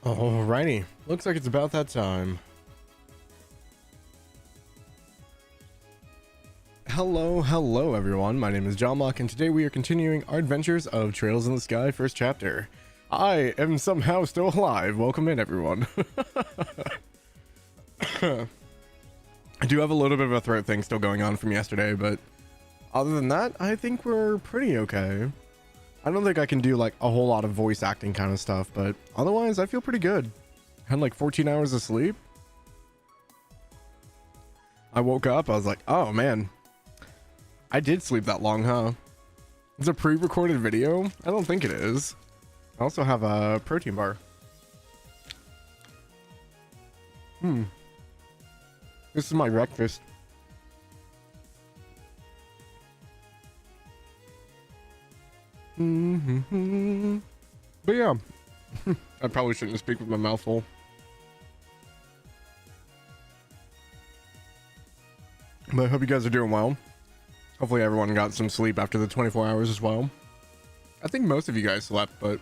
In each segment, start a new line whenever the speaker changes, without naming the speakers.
Alrighty, looks like it's about that time. Hello everyone, my name is Jalmoc and today we are continuing our adventures of Trails in the Sky first chapter. I am somehow still alive. Welcome in everyone. I do have a little bit of a throat thing still going on from yesterday, but other than that, I think we're pretty okay. I don't think I can do like a whole lot of voice acting kind of stuff, but otherwise I feel pretty good. Had like 14 hours of sleep. I woke up, I was like, oh man, I did sleep that long, huh? It's a pre-recorded video? I don't think it is. I also have a protein bar. This is my breakfast. But yeah, I probably shouldn't speak with my mouth full. But I hope you guys are doing well. Hopefully everyone got some sleep after the 24 hours as well. I think most of you guys slept, but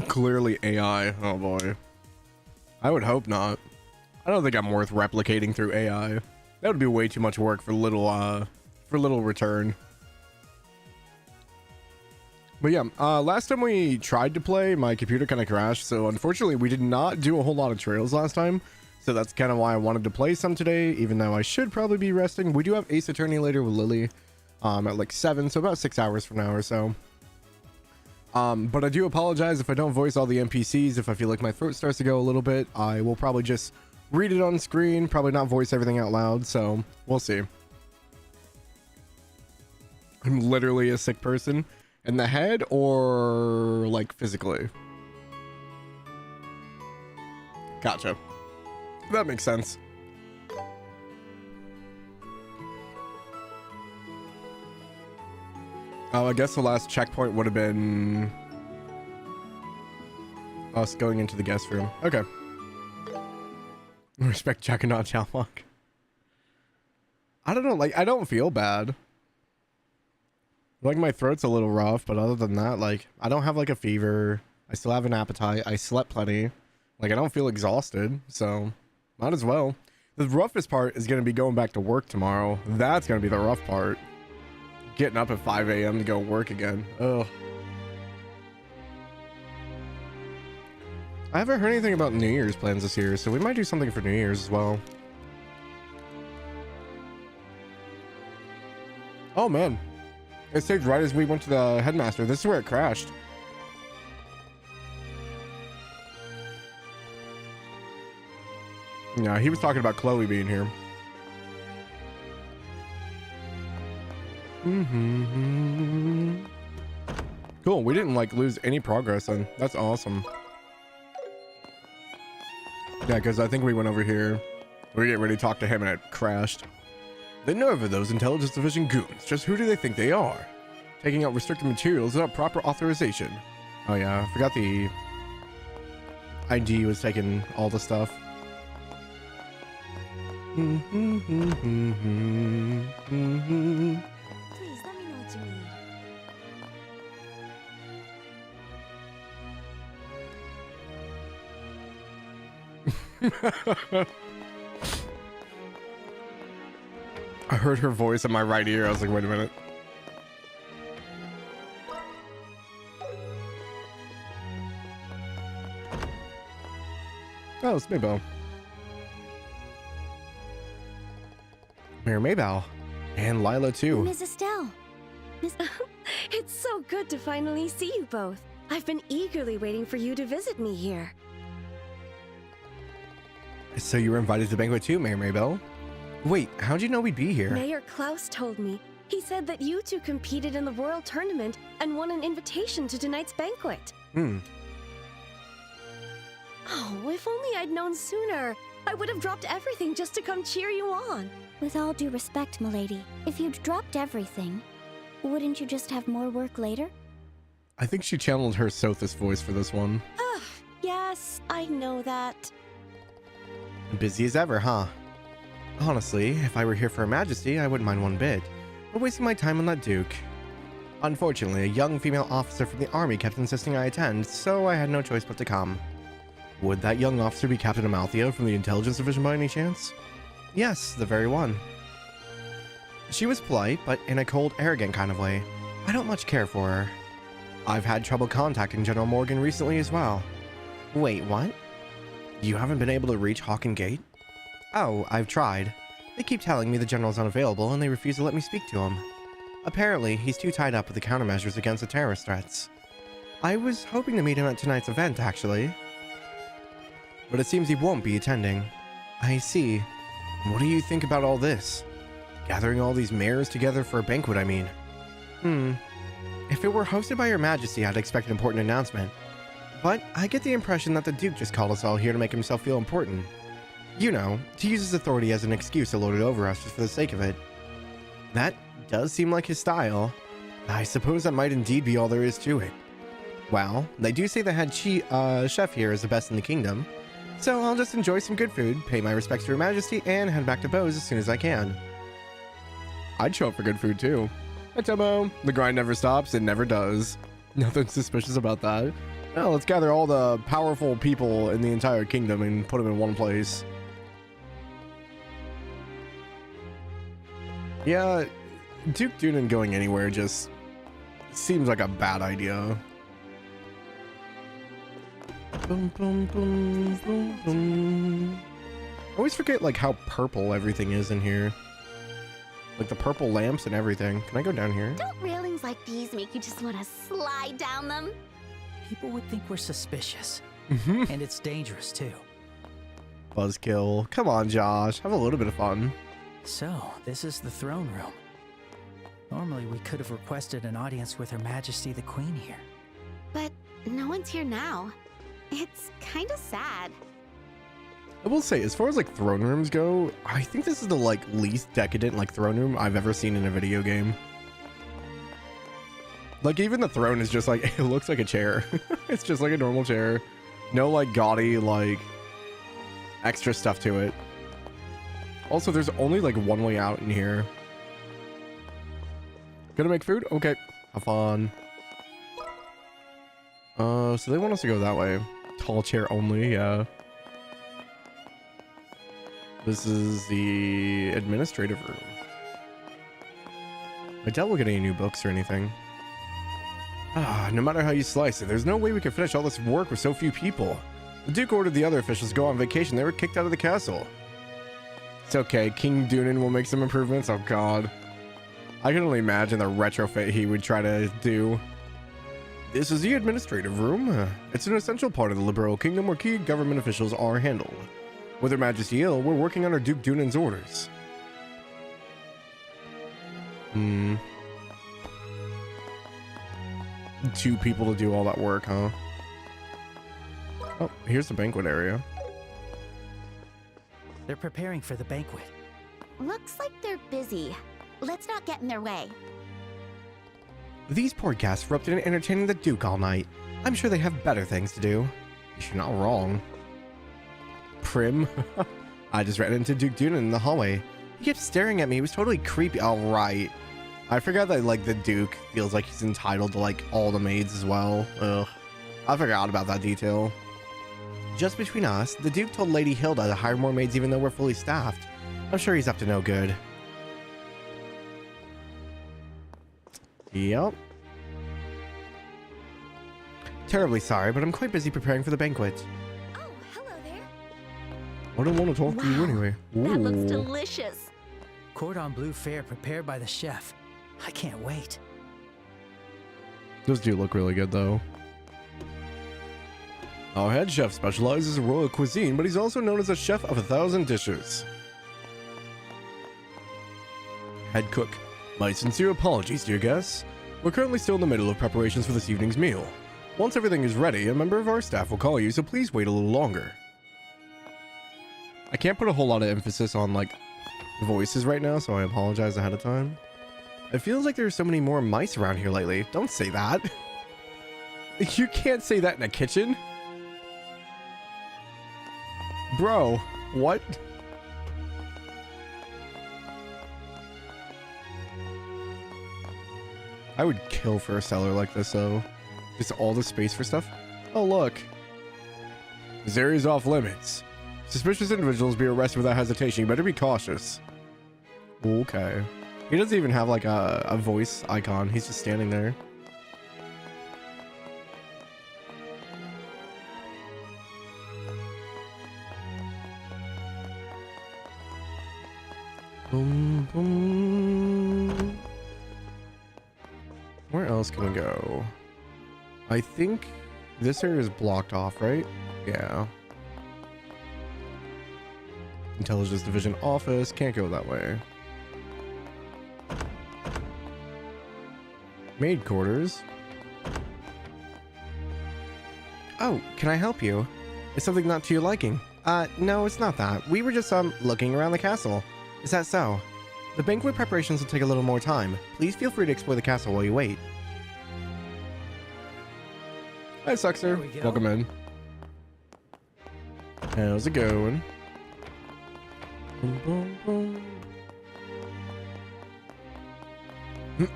clearly AI. Oh boy. I would hope not. I don't think I'm worth replicating through AI. That would be way too much work for little return. But yeah, last time we tried to play, my computer kind of crashed, so unfortunately we did not do a whole lot of trails last time. So that's kind of why I wanted to play some today, even though I should probably be resting. We do have Ace Attorney later with Lily at like 7, so about 6 hours from now or so. But I do apologize if I don't voice all the NPCs. If I feel like my throat starts to go a little bit, I will probably just read it on screen, probably not voice everything out loud, so we'll see. I'm literally a sick person in the head or like physically. Gotcha. That makes sense. Oh, I guess the last checkpoint would have been us going into the guest room. Okay. Respect Jack and not Jalmoc. I don't know, like I don't feel bad. Like my throat's a little rough, but other than that, like I don't have like a fever. I still have an appetite. I slept plenty. Like I don't feel exhausted, so might as well. The roughest part is going to be going back to work tomorrow. That's going to be the rough part. Getting up at 5 a.m. to go work again. Ugh. I haven't heard anything about New Year's plans this year, so we might do something for New Year's as well. Oh man. It saved right as we went to the headmaster. This is where it crashed. Yeah, he was talking about Chloe being here. Cool, we didn't like lose any progress then. That's awesome. Yeah, because I think we went over here. We were getting ready to talk to him and it crashed. The nerve of those intelligence division goons. Just who do they think they are? Taking out restricted materials without proper authorization. Oh yeah, I forgot the ID was taking all the stuff.
Please let me know what you need.
I heard her voice in my right ear. I was like, wait a minute. Oh, it's Maybell. Mayor Maybell. And Lila too.
Miss Estelle.
It's so good to finally see you both. I've been eagerly waiting for you to visit me here.
So you were invited to the banquet too, Mayor Maybell? Wait, how'd you know we'd be here?
Mayor Klaus told me. He said that you two competed in the Royal Tournament and won an invitation to tonight's banquet. Oh, if only I'd known sooner. I would have dropped everything just to come cheer you on.
With all due respect, milady, if you'd dropped everything, wouldn't you just have more work later?
I think she channeled her Sothis voice for this one.
Yes, I know that.
Busy as ever, huh? Honestly, if I were here for Her Majesty, I wouldn't mind one bit. But wasting my time on that Duke. Unfortunately, a young female officer from the army kept insisting I attend, so I had no choice but to come. Would that young officer be Captain Amalthea from the Intelligence Division by any chance? Yes, the very one. She was polite, but in a cold, arrogant kind of way. I don't much care for her. I've had trouble contacting General Morgan recently as well. Wait, what? You haven't been able to reach Hawken Gate? Oh, I've tried. They keep telling me the General's unavailable and they refuse to let me speak to him. Apparently, he's too tied up with the countermeasures against the terrorist threats. I was hoping to meet him at tonight's event, actually. But it seems he won't be attending. I see. What do you think about all this? Gathering all these mayors together for a banquet, I mean. If it were hosted by Your Majesty, I'd expect an important announcement. But I get the impression that the Duke just called us all here to make himself feel important. You know, to use his authority as an excuse to lord it over us just for the sake of it. That does seem like his style. I suppose that might indeed be all there is to it. Well, they do say the head chef here is the best in the kingdom, so I'll just enjoy some good food, pay my respects to Her Majesty, and head back to Bose as soon as I can. I'd show up for good food too. Hi Tomo. The grind never stops, it never does. Nothing suspicious about that. Now let's gather all the powerful people in the entire kingdom and put them in one place. Yeah, Duke Dunan going anywhere just seems like a bad idea. Boom, boom, boom, boom, boom. I always forget like how purple everything is in here. Like the purple lamps and everything. Can I go down here?
Don't railings like these make you just want to slide down them?
People would think we're suspicious.
Mm-hmm.
And it's dangerous too.
Buzzkill. Come on, Josh. Have a little bit of fun.
So, this is the throne room. Normally we could have requested an audience with Her Majesty the Queen here.
But no one's here now. It's kind of sad.
I will say, as far as like throne rooms go, I think this is the like least decadent like throne room I've ever seen in a video game. Like even the throne is just like, it looks like a chair. It's just like a normal chair. No like gaudy like extra stuff to it. Also, there's only like one way out in here. Gonna make food? Okay. Have fun. So they want us to go that way. Tall chair only, yeah. This is the administrative room. I doubt we'll get any new books or anything. No matter how you slice it, there's no way we can finish all this work with so few people. The Duke ordered the other officials to go on vacation. They were kicked out of the castle. It's okay. King Dunan will make some improvements. Oh, God. I can only imagine the retrofit he would try to do. This is the administrative room. It's an essential part of the liberal kingdom where key government officials are handled. With Her Majesty ill, we're working under Duke Dunan's orders. Two people to do all that work, huh? Oh, here's the banquet area.
They're preparing for the banquet.
Looks like they're busy. Let's not get in their way.
These poor guests were up to entertaining the Duke all night. I'm sure they have better things to do. You're not wrong. Prim? I just ran into Duke Dunan in the hallway. He kept staring at me. He was totally creepy. All right. I forgot that like the Duke feels like he's entitled to like all the maids as well. Ugh. I forgot about that detail. Just between us, the Duke told Lady Hilda to hire more maids even though we're fully staffed. I'm sure he's up to no good. Yep. Terribly sorry, but I'm quite busy preparing for the banquet.
Oh, hello there.
I don't want to talk to you anyway.
That looks
Ooh.
delicious.
Cordon bleu fare prepared by the chef. I can't wait.
Those do look really good though. Our head chef specializes in royal cuisine, but he's also known as a chef of 1,000 dishes. Head cook. My sincere apologies, dear guests. We're currently still in the middle of preparations for this evening's meal. Once everything is ready, a member of our staff will call you, so please wait a little longer. I can't put a whole lot of emphasis on, like, voices right now, so I apologize ahead of time. It feels like there's so many more mice around here lately. Don't say that. You can't say that in a kitchen. Bro, what? I would kill for a cellar like this, though. Just all the space for stuff. Oh, look. This area's off limits. Suspicious individuals be arrested without hesitation. You better be cautious. Okay. He doesn't even have like a voice icon. He's just standing there. Boom, boom. Where else can we go? I think this area is blocked off, right? Yeah. Intelligence Division office. Can't go that way. Maid quarters. Oh, can I help you? Is something not to your liking? No, it's not that. We were just, looking around the castle. Is that so? The banquet preparations will take a little more time. Please feel free to explore the castle while you wait. Hi, Suxer. Welcome in. How's it going? Boom, boom, boom.
Feel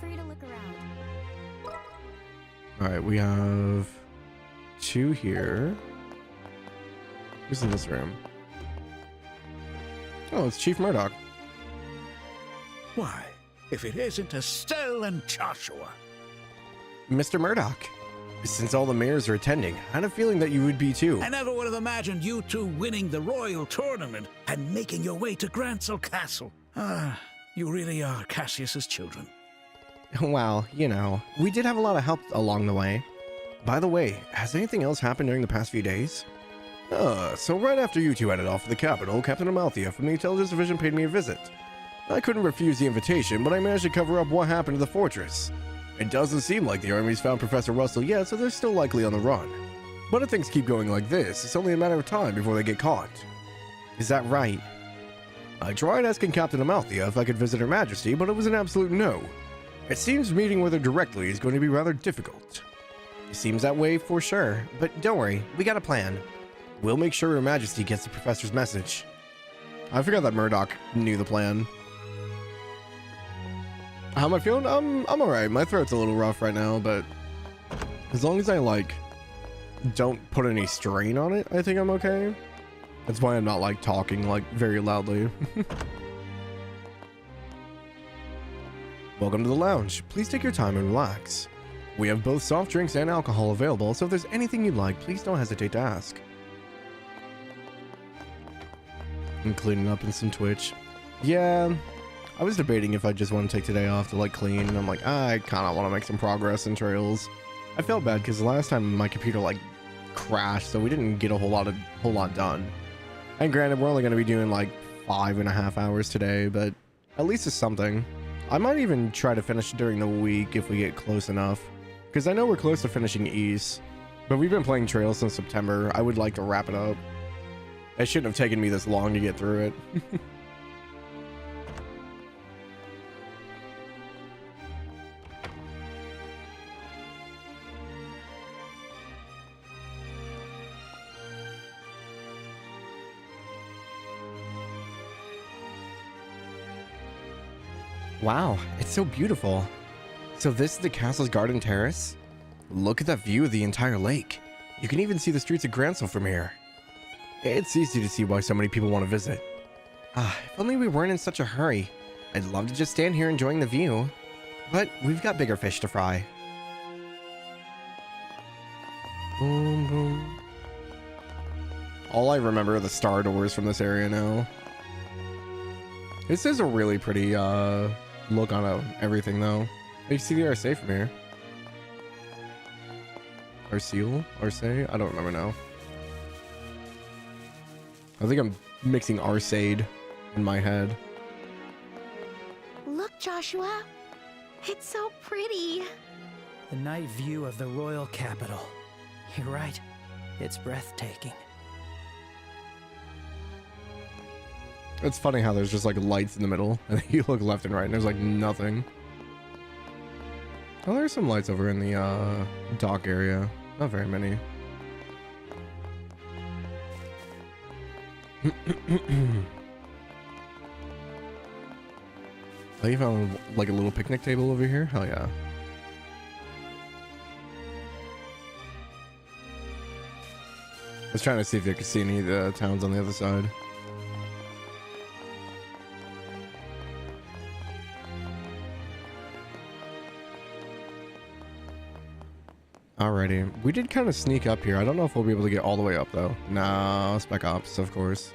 free to look around.
All right, we have 2 here. Who's in this room? Oh, it's Chief Murdoch.
Why, if it isn't Estelle and Joshua.
Mr. Murdoch, since all the mayors are attending, I had a feeling that you would be too.
I never would have imagined you two winning the royal tournament and making your way to Grancel Castle. Ah, you really are Cassius's children.
Well, you know, we did have a lot of help along the way. By the way, has anything else happened during the past few days? So right after you two headed off to the capital, Captain Amalthea from the Intelligence Division paid me a visit. I couldn't refuse the invitation, but I managed to cover up what happened to the fortress. It doesn't seem like the army's found Professor Russell yet, so they're still likely on the run. But if things keep going like this, it's only a matter of time before they get caught. Is that right? I tried asking Captain Amalthea if I could visit Her Majesty, but it was an absolute no. It seems meeting with her directly is going to be rather difficult. It seems that way for sure, but don't worry, we got a plan. We'll make sure Her Majesty gets the professor's message. I forgot that Murdoch knew the plan. How am I feeling? I'm alright. My throat's a little rough right now, but as long as I, like, don't put any strain on it, I think I'm okay. That's why I'm not, like, talking, like, very loudly. Welcome to the lounge. Please take your time and relax. We have both soft drinks and alcohol available, so if there's anything you'd like, please don't hesitate to ask. I'm cleaning up in some Twitch. Yeah, I was debating if I just want to take today off to like clean, and I'm like, I kind of want to make some progress in Trails. I felt bad because the last time my computer like crashed, so we didn't get a whole lot done. And granted, we're only going to be doing like 5.5 hours today, but at least it's something. I might even try to finish during the week if we get close enough, because I know we're close to finishing East, but we've been playing Trails since September. I would like to wrap it up. It shouldn't have taken me this long to get through it. Wow, it's so beautiful. So this is the castle's garden terrace? Look at that view of the entire lake. You can even see the streets of Grancel from here. It's easy to see why so many people want to visit. If only we weren't in such a hurry. I'd love to just stand here enjoying the view. But we've got bigger fish to fry. Boom, boom. All I remember are the star doors from this area now. This is a really pretty look on everything though. You see the RSA from here. Arceal? Arce? I don't remember now. I think I'm mixing Arcade in my head.
Look, Joshua. It's so pretty.
The night view of the royal capital. You're right. It's breathtaking.
It's funny how there's just like lights in the middle and you look left and right and there's like nothing. Oh, there's some lights over in the dock area. Not very many. They found like a little picnic table over here. Hell yeah. I was trying to see if you could see any of the towns on the other side. Alrighty, we did kind of sneak up here. I don't know if we'll be able to get all the way up though. No, Spec Ops, of course.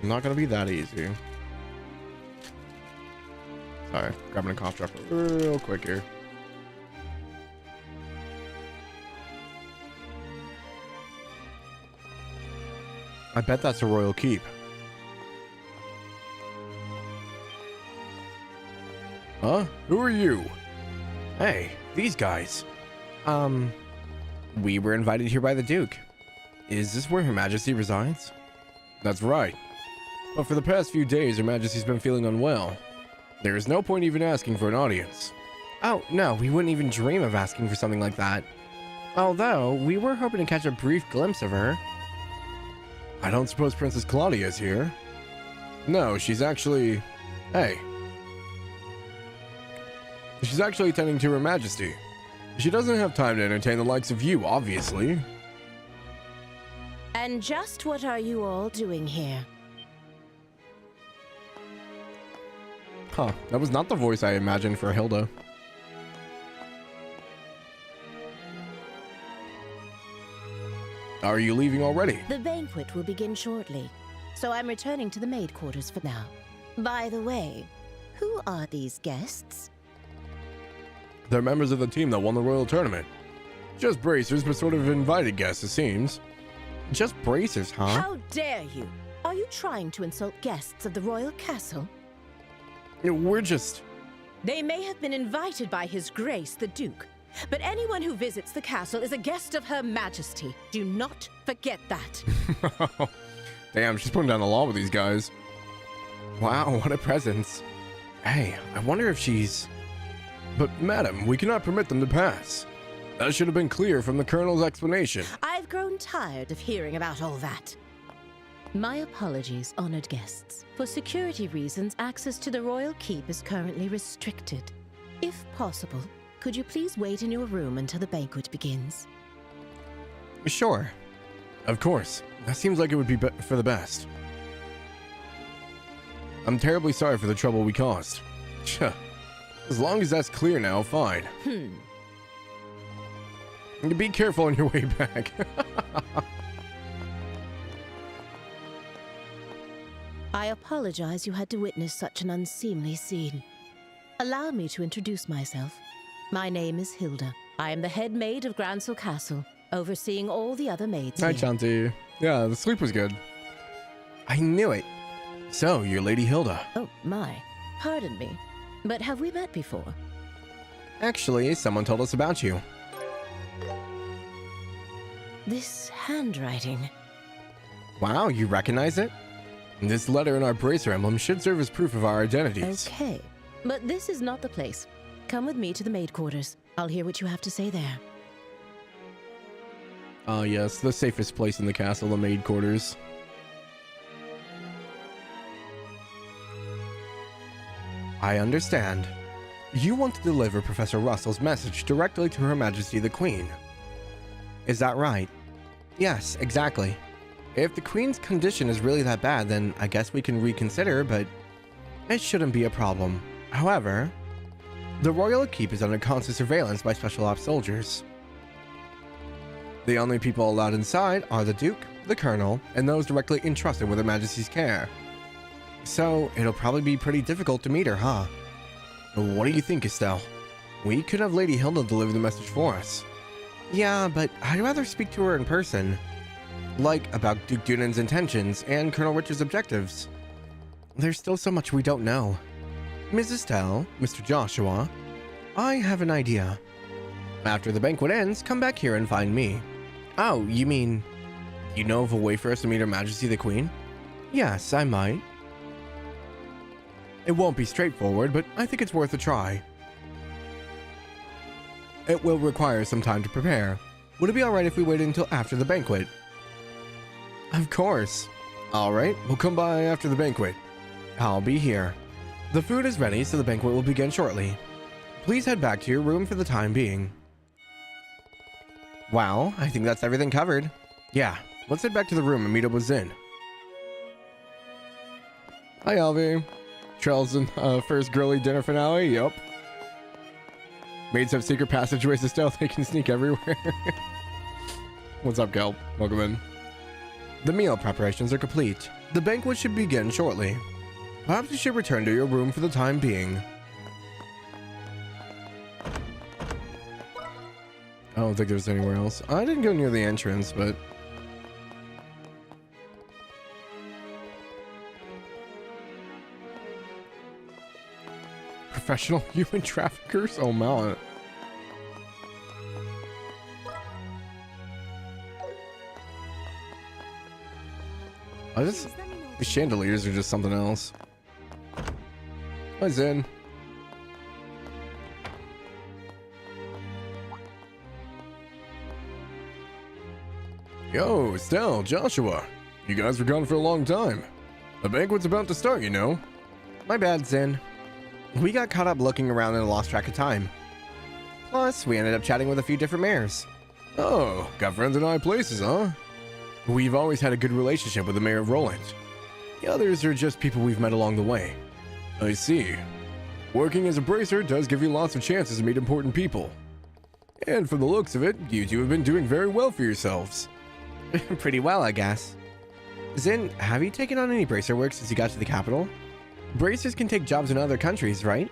Not gonna be that easy. Sorry, grabbing a cough drop real quick here. I bet that's a royal keep. Huh? Who are you? Hey, these guys. We were invited here by the Duke. Is this where Her Majesty resides? That's right. But for the past few days, Her Majesty's been feeling unwell. There is no point even asking for an audience. Oh, no, we wouldn't even dream of asking for something like that. Although, we were hoping to catch a brief glimpse of her. I don't suppose Princess Claudia is here? No, she's actually... Hey. She's actually attending to Her Majesty. She doesn't have time to entertain the likes of you, obviously.
And just what are you all doing here?
Huh, that was not the voice I imagined for Hilda. Are you leaving already?
The banquet will begin shortly, so I'm returning to the maid quarters for now. By the way, who are these guests?
They're members of the team that won the royal tournament. Just bracers, but sort of invited guests, it seems. Just bracers, huh?
How dare you? Are you trying to insult guests of the royal castle?
We're just...
They may have been invited by His Grace the Duke, but anyone who visits the castle is a guest of Her Majesty. Do not forget that.
Damn, she's putting down the law with these guys. Wow, what a presence. Hey, I wonder if she's... But, madam, we cannot permit them to pass. That should have been clear from the Colonel's explanation.
I've grown tired of hearing about all that. My apologies, honored guests. For security reasons, access to the royal keep is currently restricted. If possible, could you please wait in your room until the banquet begins?
Sure. Of course. That seems like it would be for the best. I'm terribly sorry for the trouble we caused. As long as that's clear now, fine. Be careful on your way back.
I apologize you had to witness such an unseemly scene. Allow me to introduce myself. My name is Hilda. I am the head maid of Grancel Castle, overseeing all the other maids
Hi,
here.
Chanty. Yeah, the sleep was good. I knew it. So, you're Lady Hilda.
Oh, my. Pardon me. But have we met before?
Actually, someone told us about you.
This handwriting.
Wow, you recognize it? This letter and our bracer emblem should serve as proof of our identities.
Okay. But this is not the place. Come with me to the maid quarters. I'll hear what you have to say there.
Yes, the safest place in the castle, the maid quarters. I understand. You want to deliver Professor Russell's message directly to Her Majesty the Queen. Is that right? Yes, exactly. If the Queen's condition is really that bad, then I guess we can reconsider, but it shouldn't be a problem. However, the royal keep is under constant surveillance by special ops soldiers. The only people allowed inside are the Duke, the Colonel, and those directly entrusted with Her Majesty's care. So, it'll probably be pretty difficult to meet her, huh? What do you think, Estelle? We could have Lady Hilda deliver the message for us. Yeah, but I'd rather speak to her in person. Like, about Duke Dunan's intentions and Colonel Richard's objectives. There's still so much we don't know. Mrs. Estelle, Mr. Joshua, I have an idea. After the banquet ends, come back here and find me. Oh, you mean... You know of a way for us to meet Her Majesty the Queen? Yes, I might. It won't be straightforward, but I think it's worth a try. It will require some time to prepare. Would it be alright if we waited until after the banquet? Of course. All right, we'll come by after the banquet. I'll be here. The food is ready, so the banquet will begin shortly. Please head back to your room for the time being. Wow, I think that's everything covered. Yeah, let's head back to the room and meet up with Zin. Hi, Alvi. Trails and first girly dinner finale. Yup. Maids have secret passageways to stealth. They can sneak everywhere. What's up, Kelp? Welcome in. The meal preparations are complete. The banquet should begin shortly. Perhaps you should return to your room for the time being. I don't think there's anywhere else. I didn't go near the entrance, but... Professional human traffickers? Oh, man. These chandeliers are just something else. Hi, Zen. Yo, Estelle, Joshua. You guys were gone for a long time. The banquet's about to start, you know. My bad, Zen. We got caught up looking around and lost track of time. Plus, we ended up chatting with a few different mayors. Oh, got friends in high places, huh? We've always had a good relationship with the mayor of Roland. The others are just people we've met along the way. I see. Working as a bracer does give you lots of chances to meet important people. And from the looks of it, you two have been doing very well for yourselves. Pretty well, I guess. Zin, have you taken on any bracer work since you got to the capital? Bracers can take jobs in other countries, right?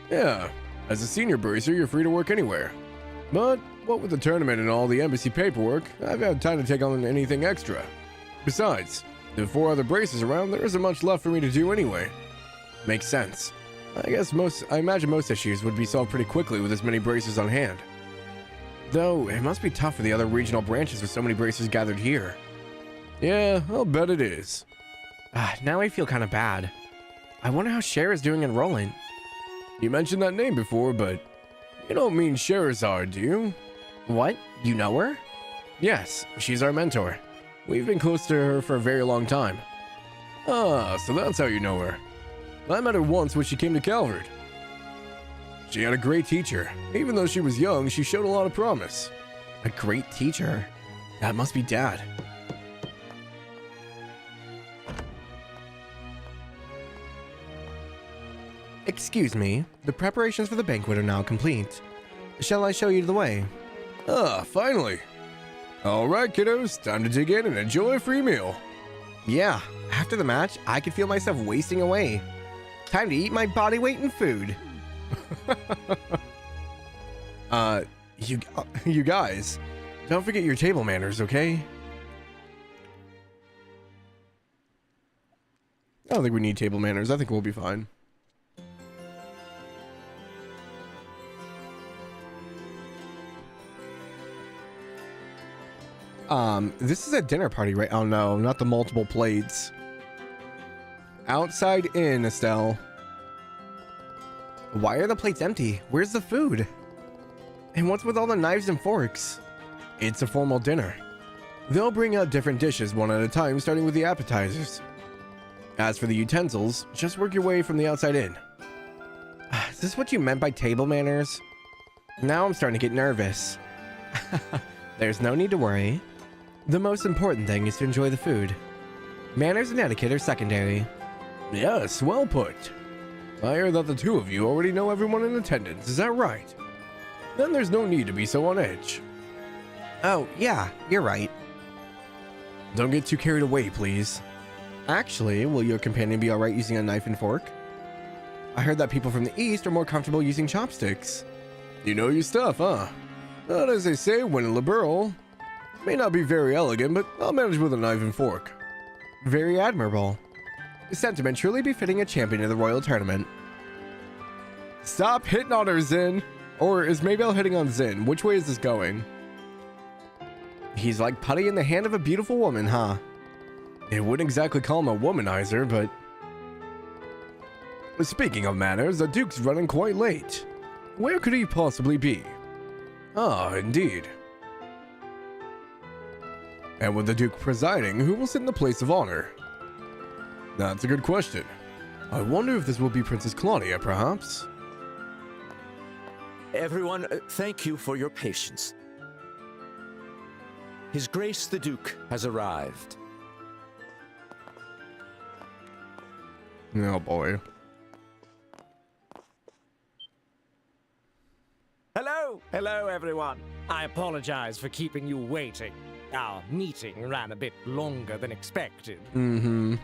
Yeah. As a senior bracer, you're free to work anywhere. But what with the tournament and all the embassy paperwork, I've had time to take on anything extra. Besides, with 4 other bracers around, there isn't much left for me to do anyway. Makes sense. I imagine most issues would be solved pretty quickly with as many bracers on hand. Though, it must be tough for the other regional branches with so many bracers gathered here. Yeah, I'll bet it is. Now I feel kind of bad. I wonder how Cher is doing in Roland. You mentioned that name before, but you don't mean Sherazard, do you? What? You know her? Yes, she's our mentor. We've been close to her for a very long time. Ah, so that's how you know her. I met her once when she came to Calvert. She had a great teacher. Even though she was young, she showed a lot of promise. A great teacher? That must be Dad. Excuse me, the preparations for the banquet are now complete. Shall I show you the way? Ah, finally. Alright, kiddos, time to dig in and enjoy a free meal. Yeah, after the match, I could feel myself wasting away. Time to eat my body weight in food. You guys, don't forget your table manners, okay? I don't think we need table manners. I think we'll be fine. This is a dinner party, right? Oh no, not the multiple plates. Outside in, Estelle. Why are the plates empty? Where's the food? And what's with all the knives and forks? It's a formal dinner. They'll bring out different dishes one at a time, starting with the appetizers. As for the utensils, just work your way from the outside in. Is this what you meant by table manners? Now I'm starting to get nervous. There's no need to worry. The most important thing is to enjoy the food. Manners and etiquette are secondary. Yes, well put. I hear that the two of you already know everyone in attendance, is that right? Then there's no need to be so on edge. Oh, yeah, you're right. Don't get too carried away, please. Actually, will your companion be alright using a knife and fork? I heard that people from the East are more comfortable using chopsticks. You know your stuff, huh? But as they say, when in liberal, may not be very elegant, but I'll manage with a knife and fork. Very admirable. Sentiment truly befitting a champion of the royal tournament. Stop hitting on her, Zin! Or is Maybell hitting on Zin? Which way is this going? He's like putty in the hand of a beautiful woman, huh? It wouldn't exactly call him a womanizer, but... Speaking of manners, the Duke's running quite late. Where could he possibly be? Ah, indeed. And with the Duke presiding, who will sit in the place of honor? That's a good question. I wonder if this will be Princess Claudia, perhaps?
Everyone, thank you for your patience. His Grace the Duke has arrived.
Oh boy.
Hello, everyone. I apologize for keeping you waiting. Our meeting ran a bit longer than expected.
Mm-hmm.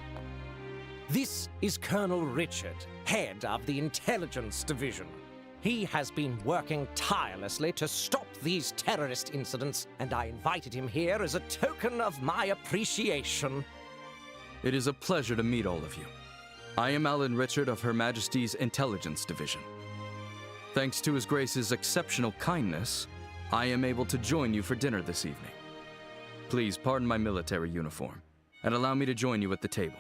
This is Colonel Richard, head of the Intelligence Division. He has been working tirelessly to stop these terrorist incidents, and I invited him here as a token of my appreciation.
It is a pleasure to meet all of you. I am Alan Richard of Her Majesty's Intelligence Division. Thanks to His Grace's exceptional kindness, I am able to join you for dinner this evening. Please pardon my military uniform, and allow me to join you at the table.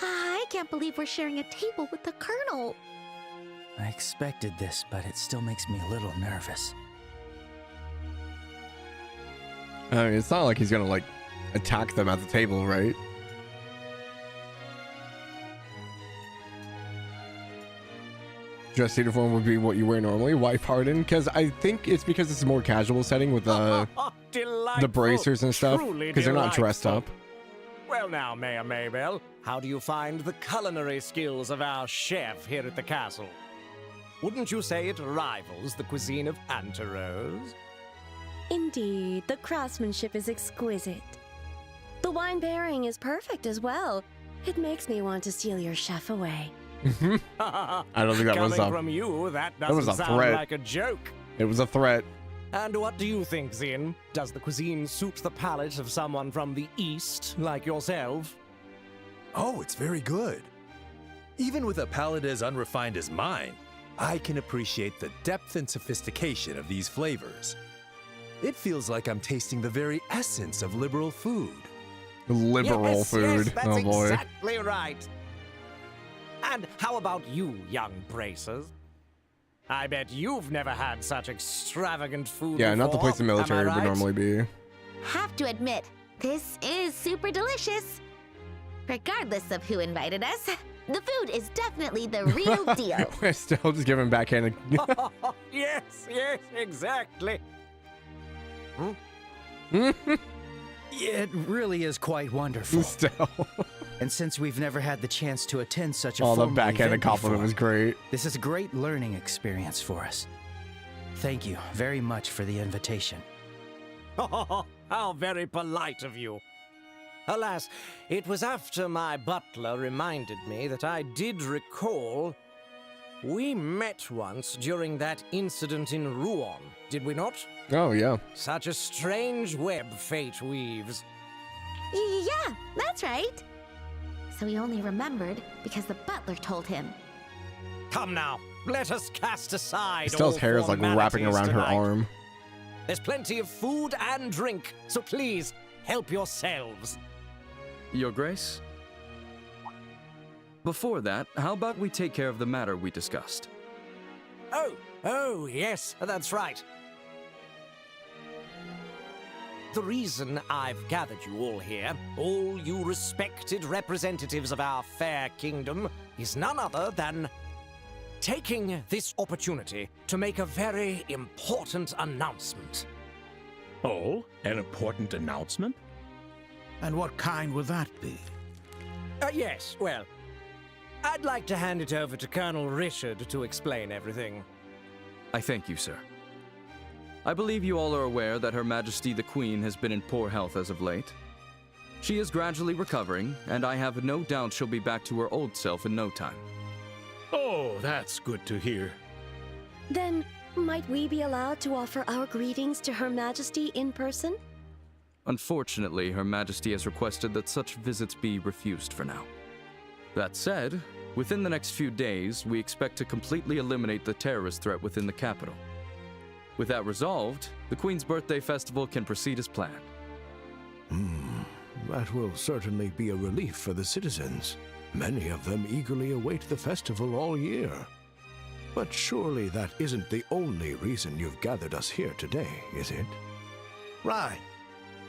I can't believe we're sharing a table with the Colonel.
I expected this, but it still makes me a little nervous.
I mean, it's not like he's gonna, like, attack them at the table, right? Dress uniform would be what you wear normally. Why pardon? Because I think it's because it's a more casual setting with the bracers and stuff. Because they're not dressed up.
Well now, Mayor Maybell, how do you find the culinary skills of our chef here at the castle? Wouldn't you say it rivals the cuisine of Anterose?
Indeed, the craftsmanship is exquisite. The wine pairing is perfect as well. It makes me want to steal your chef away.
I don't think that was
Coming from you, that
was
doesn't
a
sound
threat.
like a joke.
It was a threat.
And what do you think, Zin? Does the cuisine suit the palate of someone from the East, like yourself?
Oh, it's very good. Even with a palate as unrefined as mine, I can appreciate the depth and sophistication of these flavors. It feels like I'm tasting the very essence of liberal food.
Liberal food.
Yes, that's
oh boy.
exactly right. And how about you, young bracers? I bet you've never had such extravagant food
Yeah,
before,
not the place the military
am I
would
right?
normally be.
Have to admit, this is super delicious. Regardless of who invited us, the food is definitely the real deal.
We're still just giving backhanded.
Yes, exactly.
It really is quite wonderful.
Still.
And since we've never had the chance to attend such a
Oh, the
formal
backhanded
event
compliment
before,
was great.
this is a great learning experience for us. Thank you very much for the invitation.
How very polite of you. Alas, it was after my butler reminded me that I did recall we met once during that incident in Rouen, did we not?
Oh, yeah.
Such a strange web fate weaves.
Yeah, that's right. So he only remembered because the butler told him.
Come now, let us cast aside
Estelle's
all
hair is like wrapping
formalities
around her
tonight.
arm.
There's plenty of food and drink, so please, help yourselves.
Your Grace? Before that, how about we take care of the matter we discussed?
Oh, yes, that's right. The reason I've gathered you all here, all you respected representatives of our fair kingdom, is none other than taking this opportunity to make a very important announcement.
Oh, an important announcement? And what kind will that be?
Yes, well, I'd like to hand it over to Colonel Richard to explain everything.
I thank you, sir. I believe you all are aware that Her Majesty the Queen has been in poor health as of late. She is gradually recovering, and I have no doubt she'll be back to her old self in no time.
Oh, that's good to hear.
Then, might we be allowed to offer our greetings to Her Majesty in person?
Unfortunately, Her Majesty has requested that such visits be refused for now. That said, within the next few days, we expect to completely eliminate the terrorist threat within the capital. With that resolved, the Queen's birthday festival can proceed as planned.
That will certainly be a relief for the citizens. Many of them eagerly await the festival all year. But surely that isn't the only reason you've gathered us here today, is it?
Right.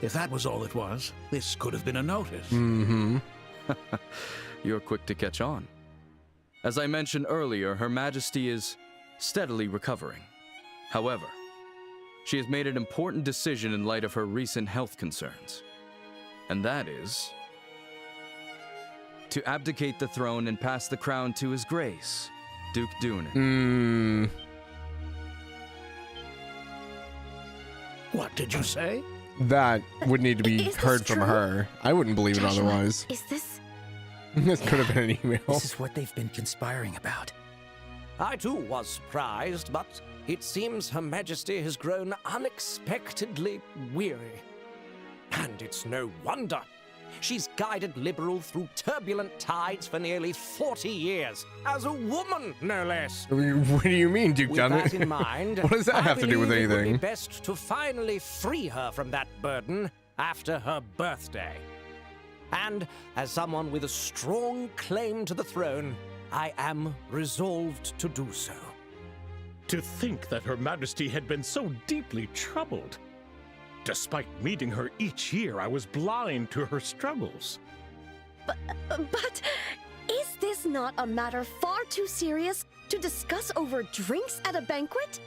If that was all it was, this could have been a notice.
Mm-hmm.
You're quick to catch on. As I mentioned earlier, Her Majesty is steadily recovering. However, she has made an important decision in light of her recent health concerns. And that is to abdicate the throne and pass the crown to His Grace, Duke Dunan.
What did you say?
That would need to be
Is this
heard from
true?
her. I wouldn't believe it
Joshua,
otherwise.
Is this...
This could have been an email.
This is what they've been conspiring about.
I too was surprised, but it seems Her Majesty has grown unexpectedly weary. And it's no wonder. She's guided Liberal through turbulent tides for nearly 40 years, as a woman, no less.
What do you mean, Duke
With
Dunan?
that in mind,
What does that have to do with
I believe it would
anything?
be best to finally free her from that burden after her birthday. And as someone with a strong claim to the throne, I am resolved to do so.
To think that Her Majesty had been so deeply troubled. Despite meeting her each year, I was blind to her struggles.
But is this not a matter far too serious to discuss over drinks at a banquet?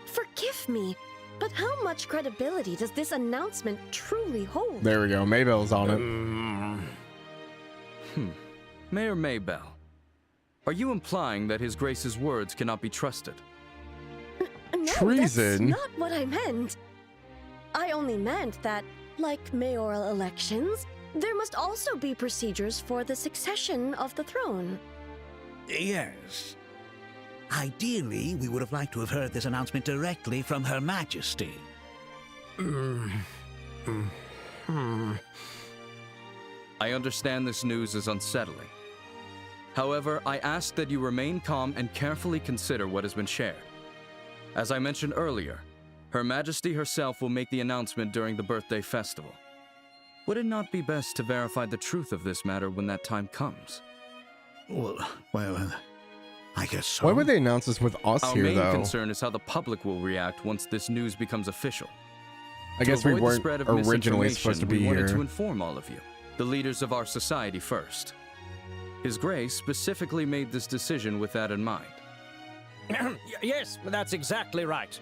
Forgive me, but how much credibility does this announcement truly hold?
There we go. Maybell's on it.
Mayor Maybell, are you implying that His Grace's words cannot be trusted?
No,
Treason?
that's not what I meant. I only meant that, like mayoral elections, there must also be procedures for the succession of the throne.
Yes. Ideally, we would have liked to have heard this announcement directly from Her Majesty.
I understand this news is unsettling. However, I ask that you remain calm and carefully consider what has been shared. As I mentioned earlier, Her Majesty herself will make the announcement during the birthday festival. Would it not be best to verify the truth of this matter when that time comes?
Well, I guess so.
Why would they announce this with us
Our
here,
main
though?
concern is how the public will react once this news becomes official.
I guess
To
we
avoid the
weren't
spread of
originally supposed to be
we wanted
here.
to inform all of you, the leaders of our society first. His Grace specifically made this decision with that in mind.
Yes, that's exactly right.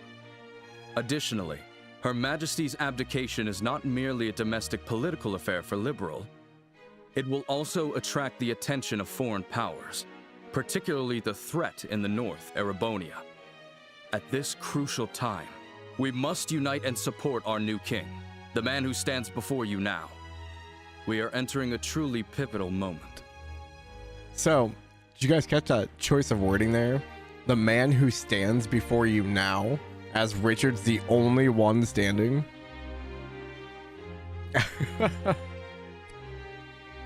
Additionally, Her Majesty's abdication is not merely a domestic political affair for Liberal. It will also attract the attention of foreign powers, particularly the threat in the north, Erebonia. At this crucial time, we must unite and support our new king, the man who stands before you now. We are entering a truly pivotal moment.
So, did you guys catch that choice of wording there? The man who stands before you now, as Richard's the only one standing?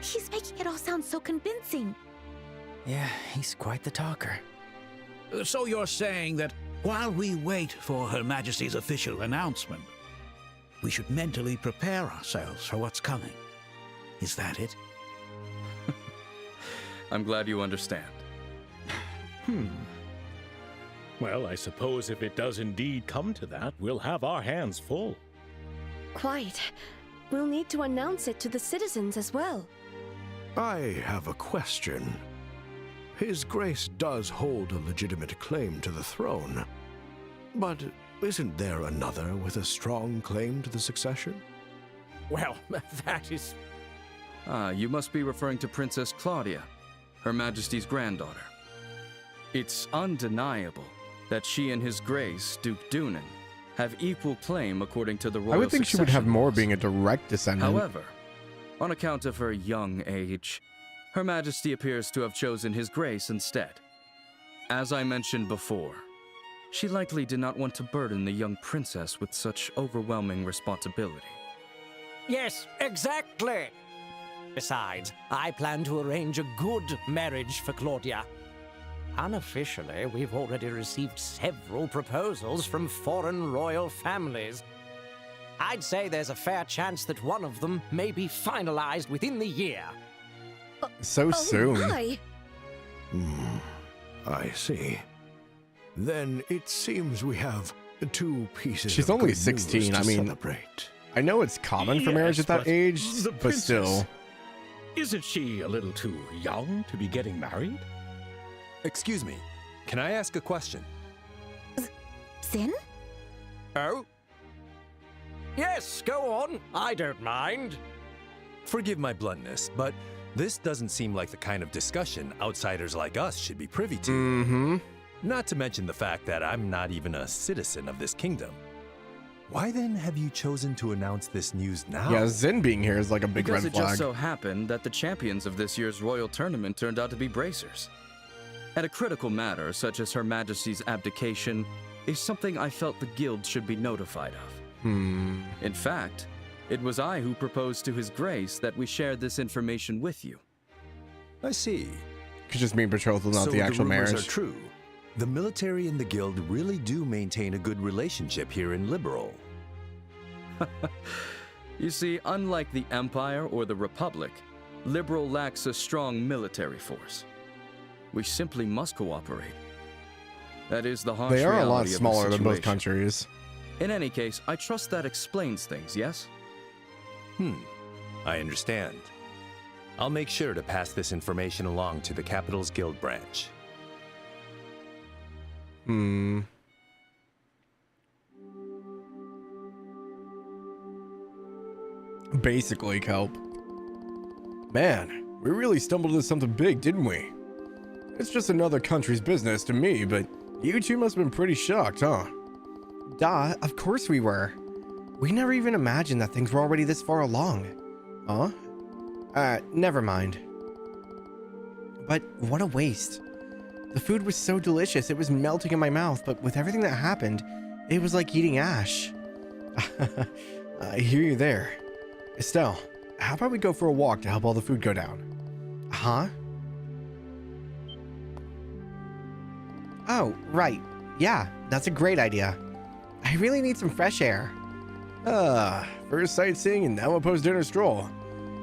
He's making it all sound so convincing.
Yeah, he's quite the talker.
So you're saying that while we wait for Her Majesty's official announcement, we should mentally prepare ourselves for what's coming. Is that it?
I'm glad you understand.
Well, I suppose if it does indeed come to that, we'll have our hands full.
Quite. We'll need to announce it to the citizens as well.
I have a question. His Grace does hold a legitimate claim to the throne. But isn't there another with a strong claim to the succession?
Well, that is...
You must be referring to Princess Claudia, Her Majesty's granddaughter. It's undeniable that she and His Grace, Duke Dunan, have equal claim according to the royal
I would think she would have
succession
more
laws.
being a direct descendant.
However, on account of her young age, Her Majesty appears to have chosen His Grace instead. As I mentioned before, she likely did not want to burden the young princess with such overwhelming responsibility.
Yes, exactly. Besides, I plan to arrange a good marriage for Claudia. Unofficially, we've already received several proposals from foreign royal families. I'd say there's a fair chance that one of them may be finalized within the year.
So soon.
Hi.
I see. Then it seems we have two pieces
She's
of
only
good
16.
news to
I mean,
celebrate.
I know it's common for marriage at that age,
the
but
princess,
still.
Isn't she a little too young to be getting married?
Excuse me, can I ask a question?
Zin?
Oh? Yes, go on. I don't mind.
Forgive my bluntness, but this doesn't seem like the kind of discussion outsiders like us should be privy to.
Mm-hmm.
Not to mention the fact that I'm not even a citizen of this kingdom. Why then have you chosen to announce this news now?
Yeah, Zin being here is like a big
Because
red
it just
flag.
so happened that the champions of this year's royal tournament turned out to be bracers. And a critical matter, such as Her Majesty's abdication, is something I felt the guild should be notified of. In fact, it was I who proposed to His Grace that we share this information with you.
I see.
Could just mean betrothal, not
So
the actual
the rumors
marriage.
are true. The military and the guild really do maintain a good relationship here in Liberal.
You see, unlike the Empire or the Republic, Liberal lacks a strong military force. We simply must cooperate. That is the harsh
They are a lot
reality of the
smaller than both
situation.
countries.
In any case, I trust that explains things, yes?
I understand. I'll make sure to pass this information along to the Capital's Guild branch.
Basically, Kelp. Man, we really stumbled into something big, didn't we? It's just another country's business to me, but you two must have been pretty shocked, huh? Duh, of course we were. We never even imagined that things were already this far along. Huh? Never mind. But what a waste. The food was so delicious, it was melting in my mouth, but with everything that happened, it was like eating ash. I hear you there. Estelle, how about we go for a walk to help all the food go down? Huh? Oh, right. Yeah, that's a great idea. I really need some fresh air. First sightseeing and now a post-dinner stroll.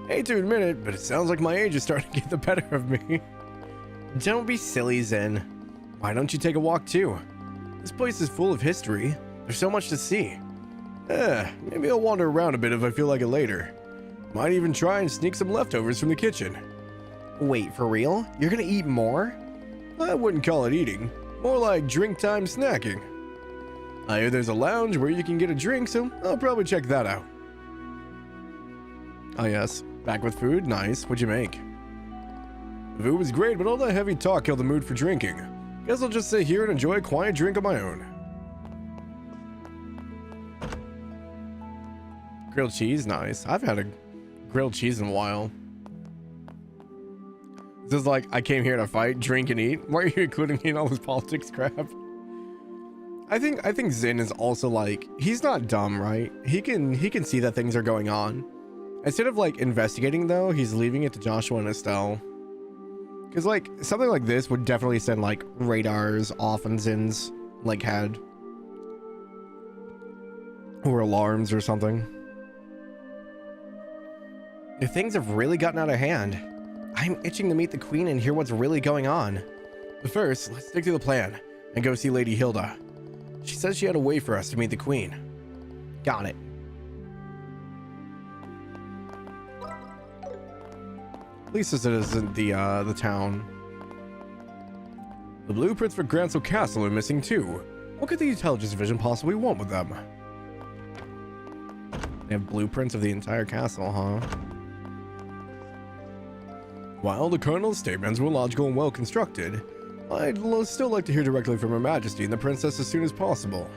Hate to admit it, but it sounds like my age is starting to get the better of me. Don't be silly, Zen. Why don't you take a walk too? This place is full of history. There's so much to see. Maybe I'll wander around a bit if I feel like it later. Might even try and sneak some leftovers from the kitchen. Wait, for real? You're gonna eat more? I wouldn't call it eating. More like drink time snacking. I hear there's a lounge where you can get a drink, so I'll probably check that out. Oh yes, back with food? Nice. What'd you make? The food was great, but all that heavy talk killed the mood for drinking. Guess I'll just sit here and enjoy a quiet drink on my own. Grilled cheese? Nice. I've had a grilled cheese in a while. This is like, I came here to fight, drink, and eat. Why are you including me in all this politics crap? I think Zin is also like, he's not dumb, right? He can see that things are going on. Instead of like investigating though, he's leaving it to Joshua and Estelle. Because like something like this would definitely send like radars off in Zin's like head. Or alarms or something. If things have really gotten out of hand, I'm itching to meet the queen and hear what's really going on. But first, let's stick to the plan and go see Lady Hilda. She says she had a way for us to meet the queen. Got it. At least this isn't the town. The blueprints for Gransel Castle are missing too. What could the intelligence division possibly want with them? They have blueprints of the entire castle, huh? While the Colonel's statements were logical and well constructed, I'd still like to hear directly from Her Majesty and the Princess as soon as possible.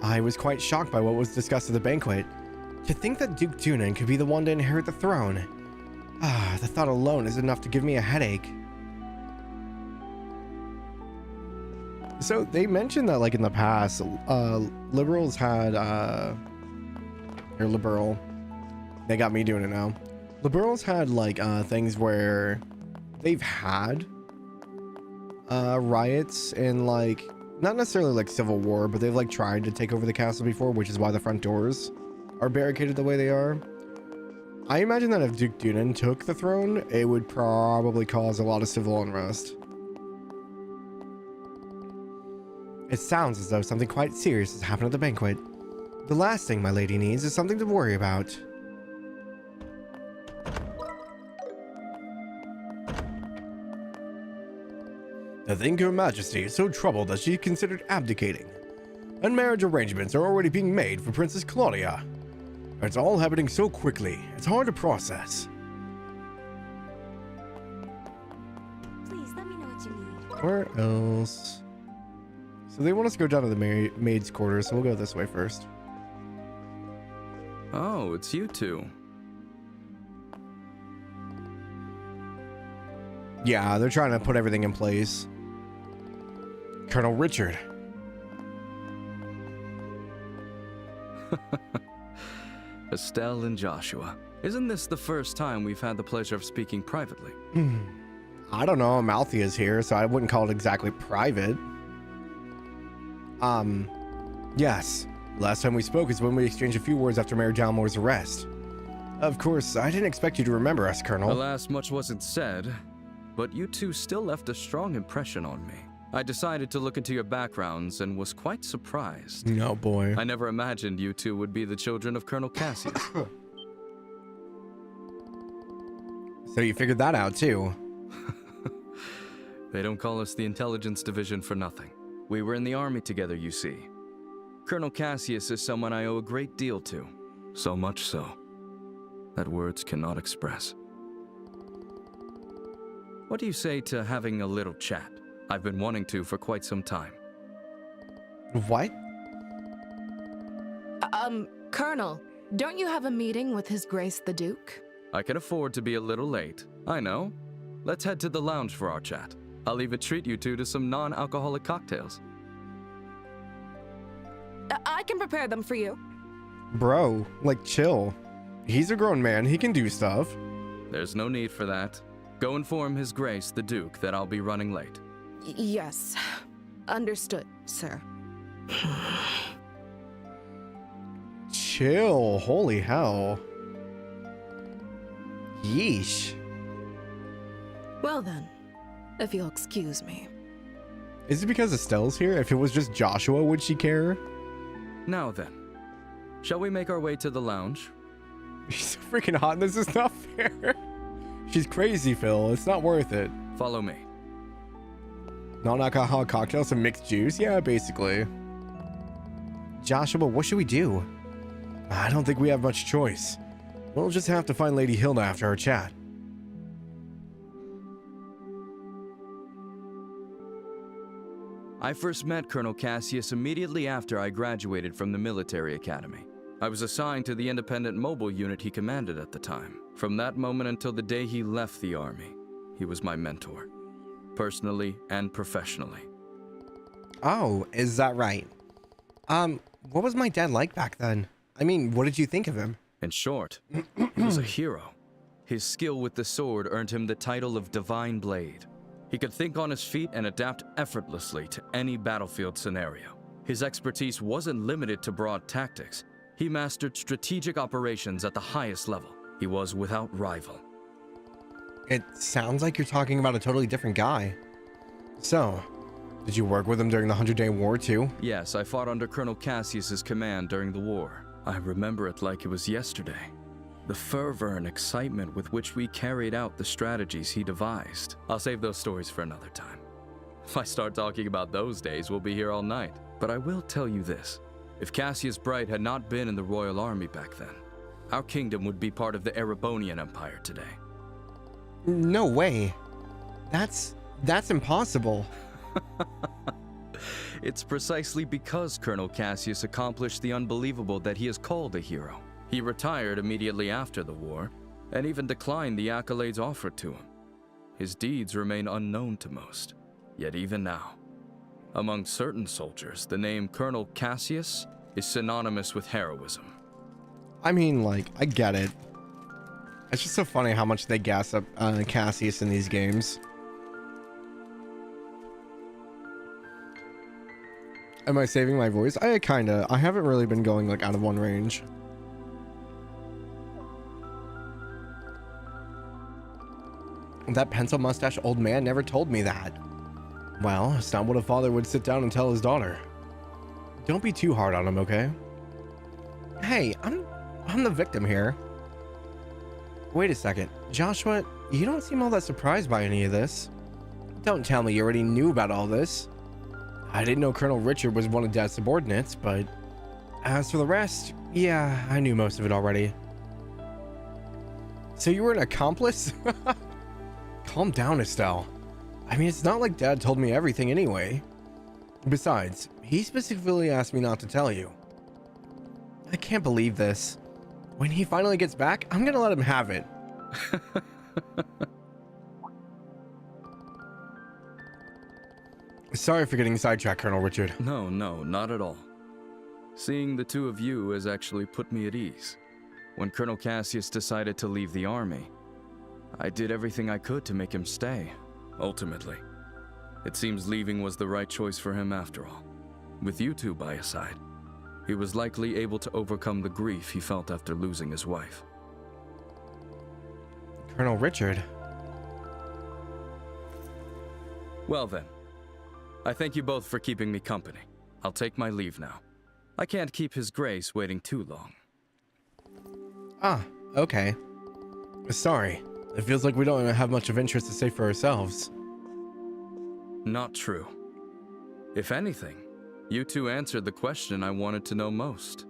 I was quite shocked by what was discussed at the banquet. To think that Duke Dunan could be the one to inherit the throne. The thought alone is enough to give me a headache. So they mentioned that like in the past, liberals had, or liberal, they got me doing it now. Liberals had like things where they've had riots and like, not necessarily like civil war, but they've like tried to take over the castle before, which is why the front doors are barricaded the way they are. I imagine that if Duke Dunan took the throne, it would probably cause a lot of civil unrest. It sounds as though something quite serious has happened at the banquet. The last thing my lady needs is something to worry about. I think Her Majesty is so troubled that she considered abdicating, and marriage arrangements are already being made for Princess Claudia. It's all happening so quickly, it's hard to process.
Please let me know what you need.
Where else? So they want us to go down to the maid's quarters, so we'll go this way first.
Oh, it's you two.
Yeah, they're trying to put everything in place. Colonel Richard.
Estelle and Joshua. Isn't this the first time we've had the pleasure of speaking privately?
I don't know. Malthia's here, so I wouldn't call it exactly private. Yes. Last time we spoke is when we exchanged a few words after Mayor Jalmoc's arrest. Of course, I didn't expect you to remember us, Colonel.
Alas, much wasn't said, but you two still left a strong impression on me. I decided to look into your backgrounds and was quite surprised.
No, boy.
I never imagined you two would be the children of Colonel Cassius.
So you figured that out, too.
They don't call us the Intelligence Division for nothing. We were in the army together, you see. Colonel Cassius is someone I owe a great deal to. So much so that words cannot express. What do you say to having a little chat? I've been wanting to for quite some time.
What?
Colonel, don't you have a meeting with His Grace the Duke?
I can afford to be a little late. I know. Let's head to the lounge for our chat. I'll even treat you two to some non-alcoholic cocktails.
I can prepare them for you.
Bro, like, chill. He's a grown man. He can do stuff.
There's no need for that. Go inform His Grace the Duke that I'll be running late.
Yes. Understood, sir.
Chill. Holy hell. Yeesh.
Well then, if you'll excuse me.
Is it because Estelle's here? If it was just Joshua, would she care?
Now then, shall we make our way to the lounge?
She's so freaking hot and this is not fair. She's crazy, Phil. It's not worth it.
Follow me.
Non-alcoholic cocktails and mixed juice? Yeah, basically. Joshua, what should we do? I don't think we have much choice. We'll just have to find Lady Hilda after our chat.
I first met Colonel Cassius immediately after I graduated from the military academy. I was assigned to the independent mobile unit he commanded at the time. From that moment until the day he left the army, he was my mentor, personally and professionally.
Oh, is that right? What was my dad like back then? I mean, what did you think of him?
In short, he was a hero. His skill with the sword earned him the title of Divine Blade. He could think on his feet and adapt effortlessly to any battlefield scenario. His expertise wasn't limited to broad tactics. He mastered strategic operations at the highest level. He was without rival.
It sounds like you're talking about a totally different guy. So, did you work with him during the 100-Day War too?
Yes, I fought under Colonel Cassius's command during the war. I remember it like it was yesterday. The fervor and excitement with which we carried out the strategies he devised. I'll save those stories for another time. If I start talking about those days, we'll be here all night. But I will tell you this. If Cassius Bright had not been in the Royal Army back then, our kingdom would be part of the Erebonian Empire today.
No way. That's impossible.
It's precisely because Colonel Cassius accomplished the unbelievable that he is called a hero. He retired immediately after the war, and even declined the accolades offered to him. His deeds remain unknown to most, yet even now, among certain soldiers, the name Colonel Cassius is synonymous with heroism.
I mean, like, I get it. It's just so funny how much they gas up Cassius in these games. Am I saving my voice? I haven't really been going like out of one range. That pencil mustache old man never told me that. Well, it's not what a father would sit down and tell his daughter. Don't be too hard on him, okay? Hey, I'm the victim here. Wait a second. Joshua, you don't seem all that surprised by any of this. Don't tell me you already knew about all this. I didn't know Colonel Richard was one of Dad's subordinates, but as for the rest, yeah, I knew most of it already. So you were an accomplice? Calm down, Estelle. I mean, it's not like Dad told me everything anyway. Besides, he specifically asked me not to tell you. I can't believe this. When he finally gets back, I'm gonna let him have it. Sorry for getting sidetracked, Colonel Richard.
No, not at all. Seeing the two of you has actually put me at ease. When Colonel Cassius decided to leave the army, I did everything I could to make him stay, ultimately. It seems leaving was the right choice for him after all. With you two by his side, he was likely able to overcome the grief he felt after losing his wife.
Colonel Richard?
Well then, I thank you both for keeping me company. I'll take my leave now. I can't keep His Grace waiting too long.
Ah, okay. Sorry. It feels like we don't have much of interest to say for ourselves.
Not true. If anything, you two answered the question I wanted to know most.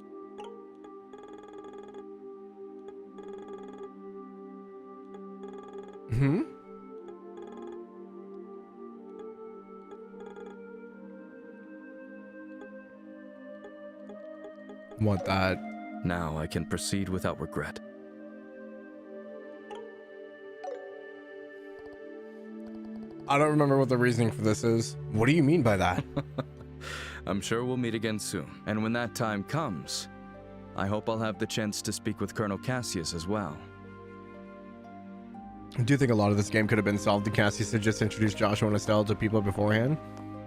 Hmm? What that?
Now I can proceed without regret.
I don't remember what the reasoning for this is. What do you mean by that?
I'm sure we'll meet again soon, and when that time comes, I hope I'll have the chance to speak with Colonel Cassius as well.
I do think a lot of this game could have been solved if Cassius had just introduced Joshua and Estelle to people beforehand.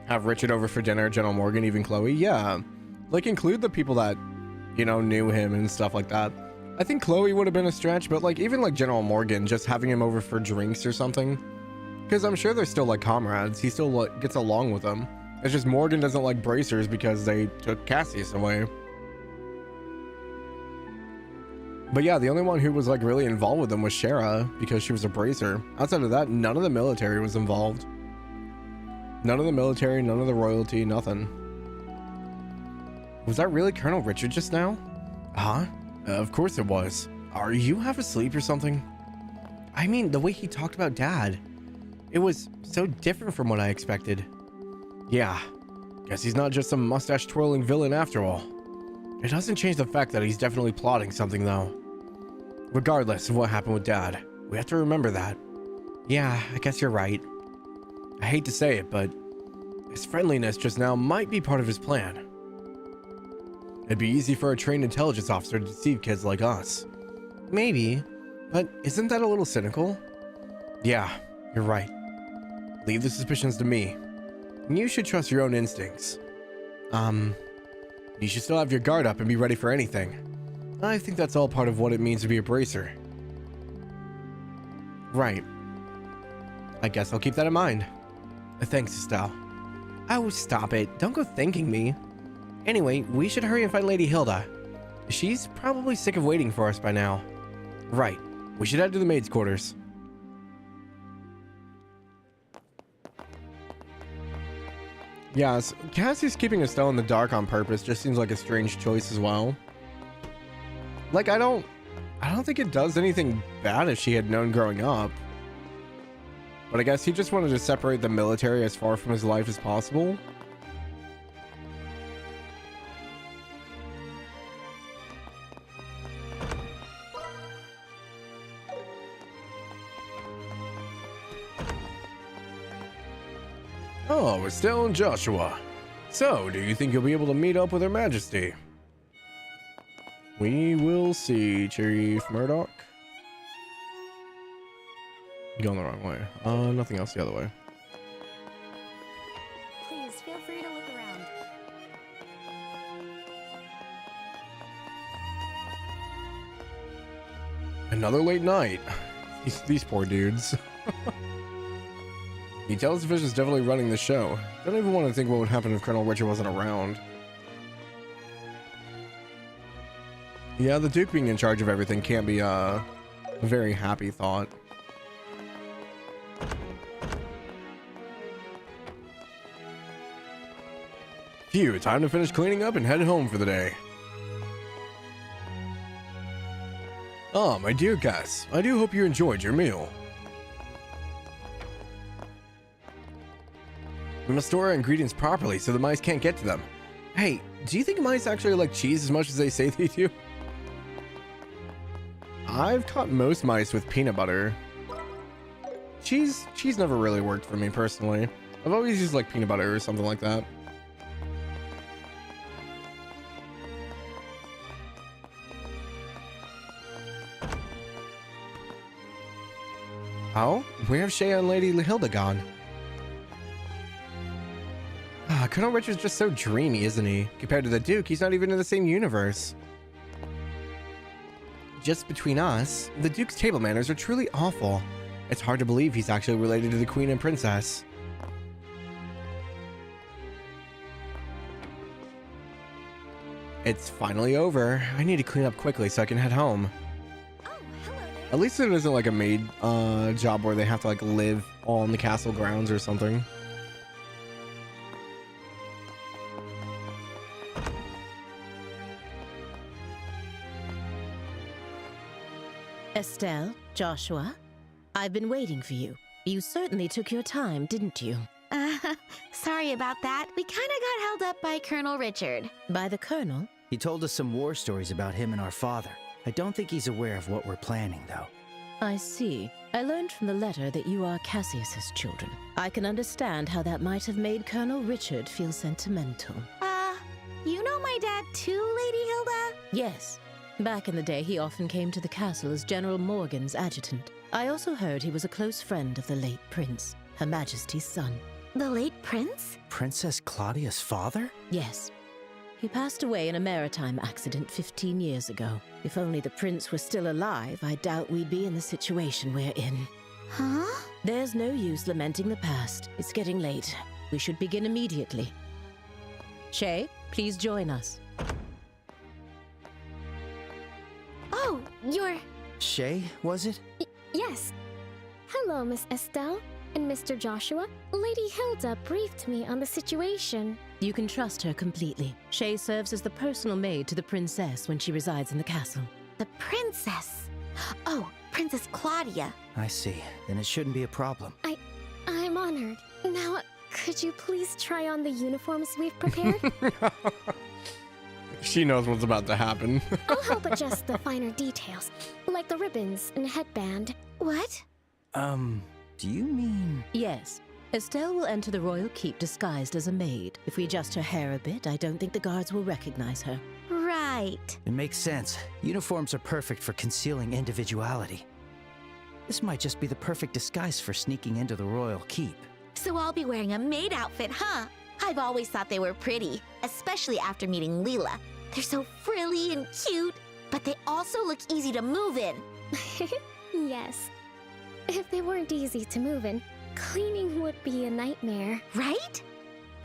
Have Richard over for dinner, General Morgan, even Chloe. Yeah, like include the people that, you know, knew him and stuff like that. I think Chloe would have been a stretch, but like even like General Morgan, just having him over for drinks or something. Because I'm sure they're still like comrades. He still like, gets along with them. It's just Morgan doesn't like bracers because they took Cassius away. But yeah, the only one who was like really involved with them was Shara because she was a bracer. Outside of that, none of the military was involved. None of the military, none of the royalty, nothing. Was that really Colonel Richard just now? Huh? Of course it was. Are you half asleep or something? I mean, the way he talked about Dad. It was so different from what I expected. Yeah, guess he's not just some mustache-twirling villain after all. It doesn't change the fact that he's definitely plotting something, though. Regardless of what happened with Dad, we have to remember that. Yeah, I guess you're right. I hate to say it, but his friendliness just now might be part of his plan. It'd be easy for a trained intelligence officer to deceive kids like us. Maybe, but isn't that a little cynical? Yeah, you're right. Leave the suspicions to me. You should trust your own instincts. You should still have your guard up and be ready for anything. I think that's all part of what it means to be a bracer. Right. I guess I'll keep that in mind. Thanks, Estelle. Oh, stop it. Don't go thanking me. Anyway, we should hurry and find Lady Hilda. She's probably sick of waiting for us by now. Right. We should head to the maid's quarters. Yes, Cassie's keeping Estelle in the dark on purpose just seems like a strange choice as well. Like, I don't think it does anything bad if she had known growing up. But I guess he just wanted to separate the military as far from his life as possible. Oh, Estelle and Joshua. So, do you think you'll be able to meet up with Her Majesty? We will see, Chief Murdoch. Going the wrong way. Nothing else the other way.
Please feel free to look around.
Another late night. These poor dudes. The television is definitely running the show. Don't even want to think what would happen if Colonel Richard wasn't around. Yeah, the Duke being in charge of everything can't be a very happy thought. Phew, time to finish cleaning up and head home for the day. Oh, my dear guests, I do hope you enjoyed your meal. We must store our ingredients properly so the mice can't get to them. Hey, do you think mice actually like cheese as much as they say they do? I've caught most mice with peanut butter. Cheese never really worked for me personally. I've always used like peanut butter or something like that. Oh, where have Shay and Lady Hilda gone? Colonel Richard's just so dreamy, isn't he? Compared to the Duke, he's not even in the same universe. Just between us, the Duke's table manners are truly awful. It's hard to believe he's actually related to the Queen and Princess. It's finally over. I need to clean up quickly so I can head home. At least it isn't like a maid job where they have to like live on the castle grounds or something.
Estelle, Joshua, I've been waiting for you. You certainly took your time, didn't you?
Sorry about that. We kinda got held up by Colonel Richard.
By the Colonel?
He told us some war stories about him and our father. I don't think he's aware of what we're planning, though.
I see. I learned from the letter that you are Cassius's children. I can understand how that might have made Colonel Richard feel sentimental.
You know my dad too, Lady Hilda?
Yes. Back in the day, he often came to the castle as General Morgan's adjutant. I also heard he was a close friend of the late prince, Her Majesty's son.
The late prince?
Princess Claudia's father?
Yes. He passed away in a maritime accident 15 years ago. If only the prince were still alive, I doubt we'd be in the situation we're in.
Huh?
There's no use lamenting the past. It's getting late. We should begin immediately. Shay, please join us.
Oh, you're...
Shay, was it?
Yes. Hello, Miss Estelle and Mr. Joshua. Lady Hilda briefed me on the situation.
You can trust her completely. Shay serves as the personal maid to the princess when she resides in the castle.
The princess? Oh, Princess Claudia.
I see. Then it shouldn't be a problem.
I'm honored. Now, could you please try on the uniforms we've prepared?
She knows what's about to happen.
I'll help adjust the finer details, like the ribbons and headband.
What?
Do you mean...
Yes. Estelle will enter the royal keep disguised as a maid. If we adjust her hair a bit, I don't think the guards will recognize her.
Right.
It makes sense. Uniforms are perfect for concealing individuality. This might just be the perfect disguise for sneaking into the royal keep.
So I'll be wearing a maid outfit, huh? I've always thought they were pretty, especially after meeting Leela. They're so frilly and cute, but they also look easy to move in.
Yes. If they weren't easy to move in, cleaning would be a nightmare.
Right?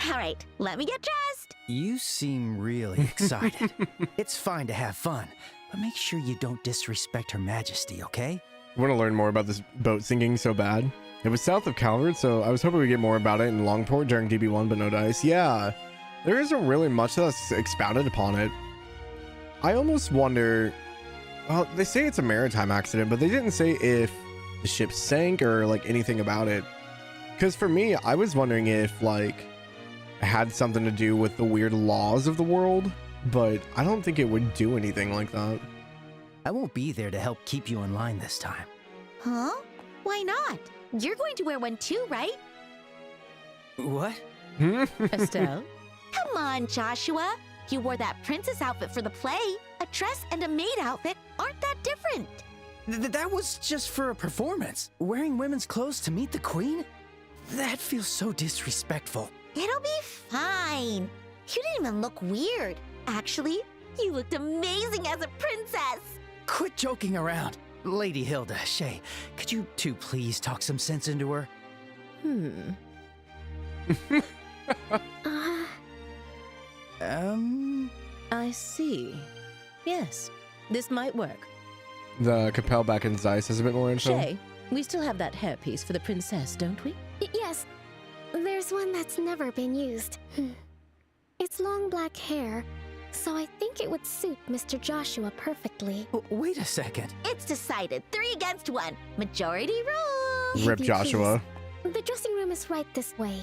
All right, let me get dressed.
You seem really excited. It's fine to have fun, but make sure you don't disrespect Her Majesty, okay?
I want to learn more about this boat sinking so bad. It was south of Calvert, so I was hoping we'd get more about it in Longport during DB1, but no dice. Yeah, there isn't really much that's expounded upon it. I almost wonder... Well, they say it's a maritime accident, but they didn't say if the ship sank or, like, anything about it. Because for me, I was wondering if, like, it had something to do with the weird laws of the world, but I don't think it would do anything like that.
I won't be there to help keep you in line this time.
Huh? Why not? You're going to wear one too, right?
What?
Estelle?
Come on, Joshua. You wore that princess outfit for the play. A dress and a maid outfit aren't that different.
That was just for a performance. Wearing women's clothes to meet the queen? That feels so disrespectful.
It'll be fine. You didn't even look weird. Actually, you looked amazing as a princess.
Quit joking around. Lady Hilda, Shay, could you two please talk some sense into her?
I see. Yes, this might work.
The Capel back in Zeiss has a bit more info.
Shay, we still have that hairpiece for the princess, don't we?
Yes, there's one that's never been used. It's long black hair, so I think it would suit Mr. Joshua perfectly.
Wait a second.
It's decided. 3 against 1. Majority rule.
Rip Joshua.
The dressing room is right this way.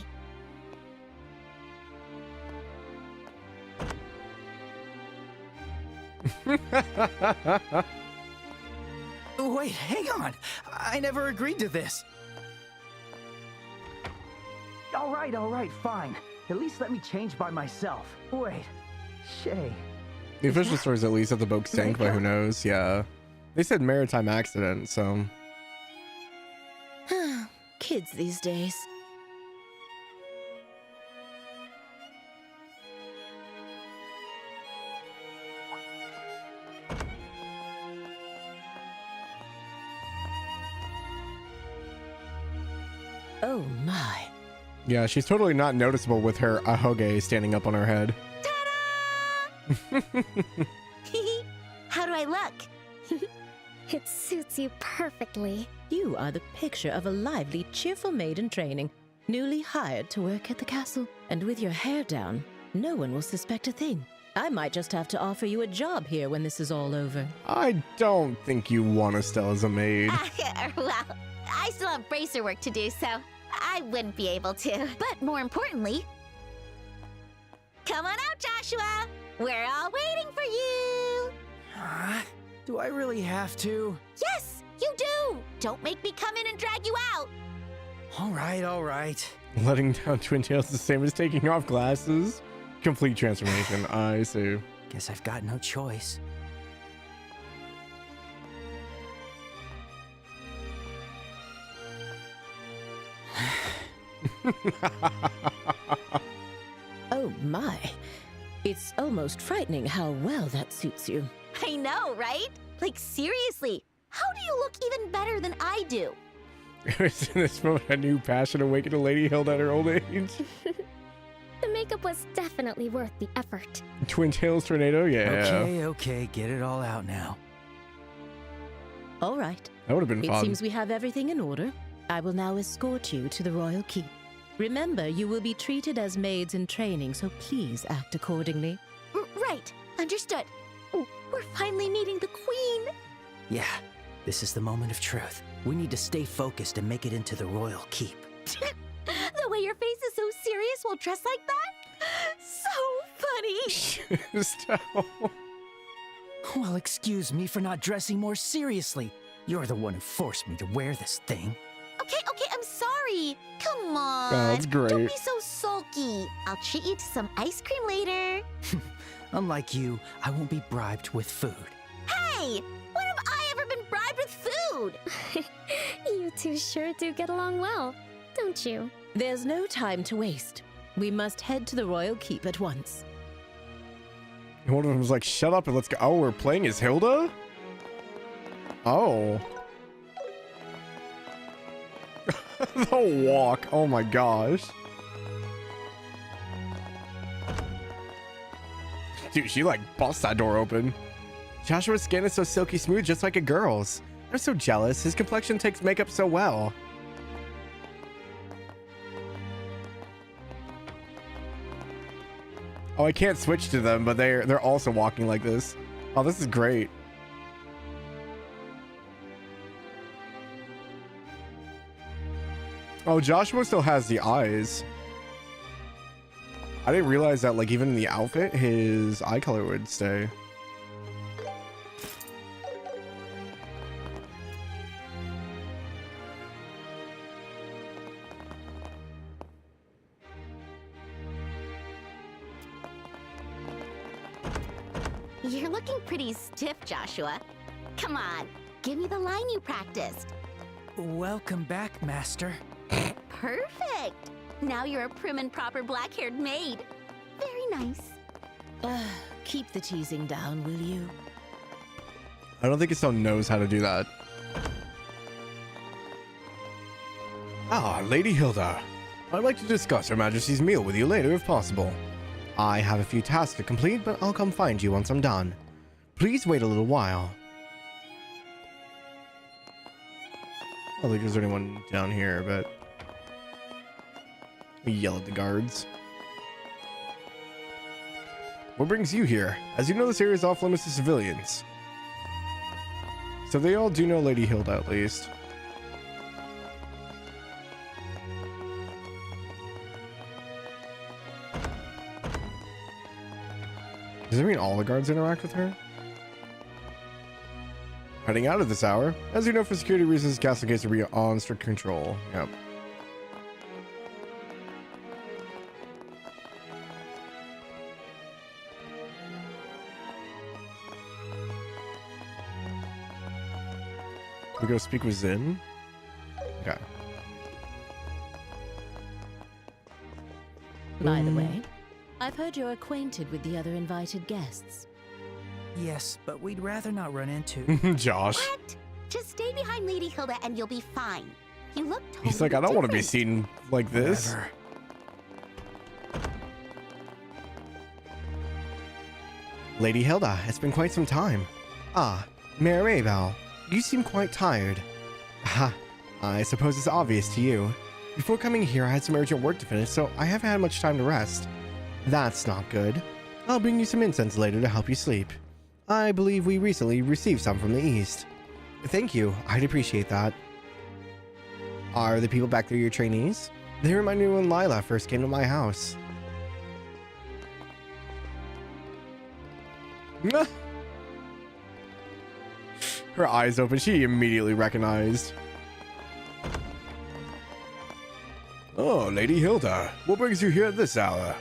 Wait, hang on. I never agreed to this. All right, fine. At least let me change by myself. Wait, Shay.
The official story is at least that the boat sank, but who knows? Yeah. They said maritime accident, so.
Kids these days. Oh my.
Yeah, she's totally not noticeable with her ahoge standing up on her head.
How do I look?
It suits you perfectly.
You are the picture of a lively, cheerful maid in training, newly hired to work at the castle. And with your hair down, no one will suspect a thing. I might just have to offer you a job here when this is all over.
I don't think you want Estelle as a maid.
Well, I still have bracer work to do, so I wouldn't be able to. But more importantly, come on out, Joshua. We're all waiting for you.
Do I really have to?
Yes, you do. Don't make me come in and drag you out.
All right.
Letting down twin tails is the same as taking off glasses. Complete transformation. I see.
Guess I've got no choice.
Oh my. It's almost frightening how well that suits you.
I know, right? Like, seriously, how do you look even better than I do?
It's in this moment a new passion awakened to Lady Hilda at her old age.
The makeup was definitely worth the effort.
Twin tails tornado, yeah.
Okay, get it all out now.
All right.
That would have been fun.
It seems we have everything in order. I will now escort you to the royal keep. Remember, you will be treated as maids in training, so please act accordingly.
Right, understood. We're finally meeting the queen.
Yeah, this is the moment of truth. We need to stay focused and make it into the royal keep.
The way your face is so serious while dressed like that? So funny.
Estelle.
Well, excuse me for not dressing more seriously. You're the one who forced me to wear this thing.
Okay, I'm sorry. Come on.
Oh, that's great.
Don't be so sulky. I'll treat you to some ice cream later.
Unlike you, I won't be bribed with food.
Hey! When have I ever been bribed with food?
You two sure do get along well, don't you?
There's no time to waste. We must head to the royal keep at once.
And one of them was like, shut up and let's go. Oh, we're playing as Hilda? Oh. The walk. Oh my gosh. Dude, she like busts that door open. Joshua's skin is so silky smooth, just like a girl's. I'm so jealous. His complexion takes makeup so well. Oh, I can't switch to them, but they're also walking like this. Oh, this is great. Oh, Joshua still has the eyes. I didn't realize that, like, even in the outfit, his eye color would stay.
You're looking pretty stiff, Joshua. Come on, give me the line you practiced.
Welcome back, Master.
Perfect. Now you're a prim and proper black-haired maid. Very nice.
Keep the teasing down, will you?
I don't think Estelle knows how to do that. Ah, Lady Hilda. I'd like to discuss Her Majesty's meal with you later if possible. I have a few tasks to complete, but I'll come find you once I'm done. Please wait a little while. I don't think there's anyone down here, but we yell at the guards. What brings you here? As you know, this area is off limits to civilians. So they all do know Lady Hilda at least. Does that mean all the guards interact with her? Heading out at this hour. As you know, for security reasons, castle gates will be on strict control. Yep. We go speak with Zin? Okay.
By the way, I've heard you're acquainted with the other invited guests.
Yes, but we'd rather not run into...
Josh.
What? Just stay behind Lady Hilda and you'll be fine. You look totally
He's like, I don't want to be
different."
seen like this.
Whatever.
Lady Hilda, it's been quite some time. Ah, Mayor Maybell, you seem quite tired. Ha, I suppose it's obvious to you. Before coming here, I had some urgent work to finish, so I haven't had much time to rest. That's not good. I'll bring you some incense later to help you sleep. I believe we recently received some from the east. Thank you, I'd appreciate that. Are the people back there your trainees? They remind me when Lila first came to my house. Her eyes open, she immediately recognized. Oh, Lady Hilda, what brings you here at this hour?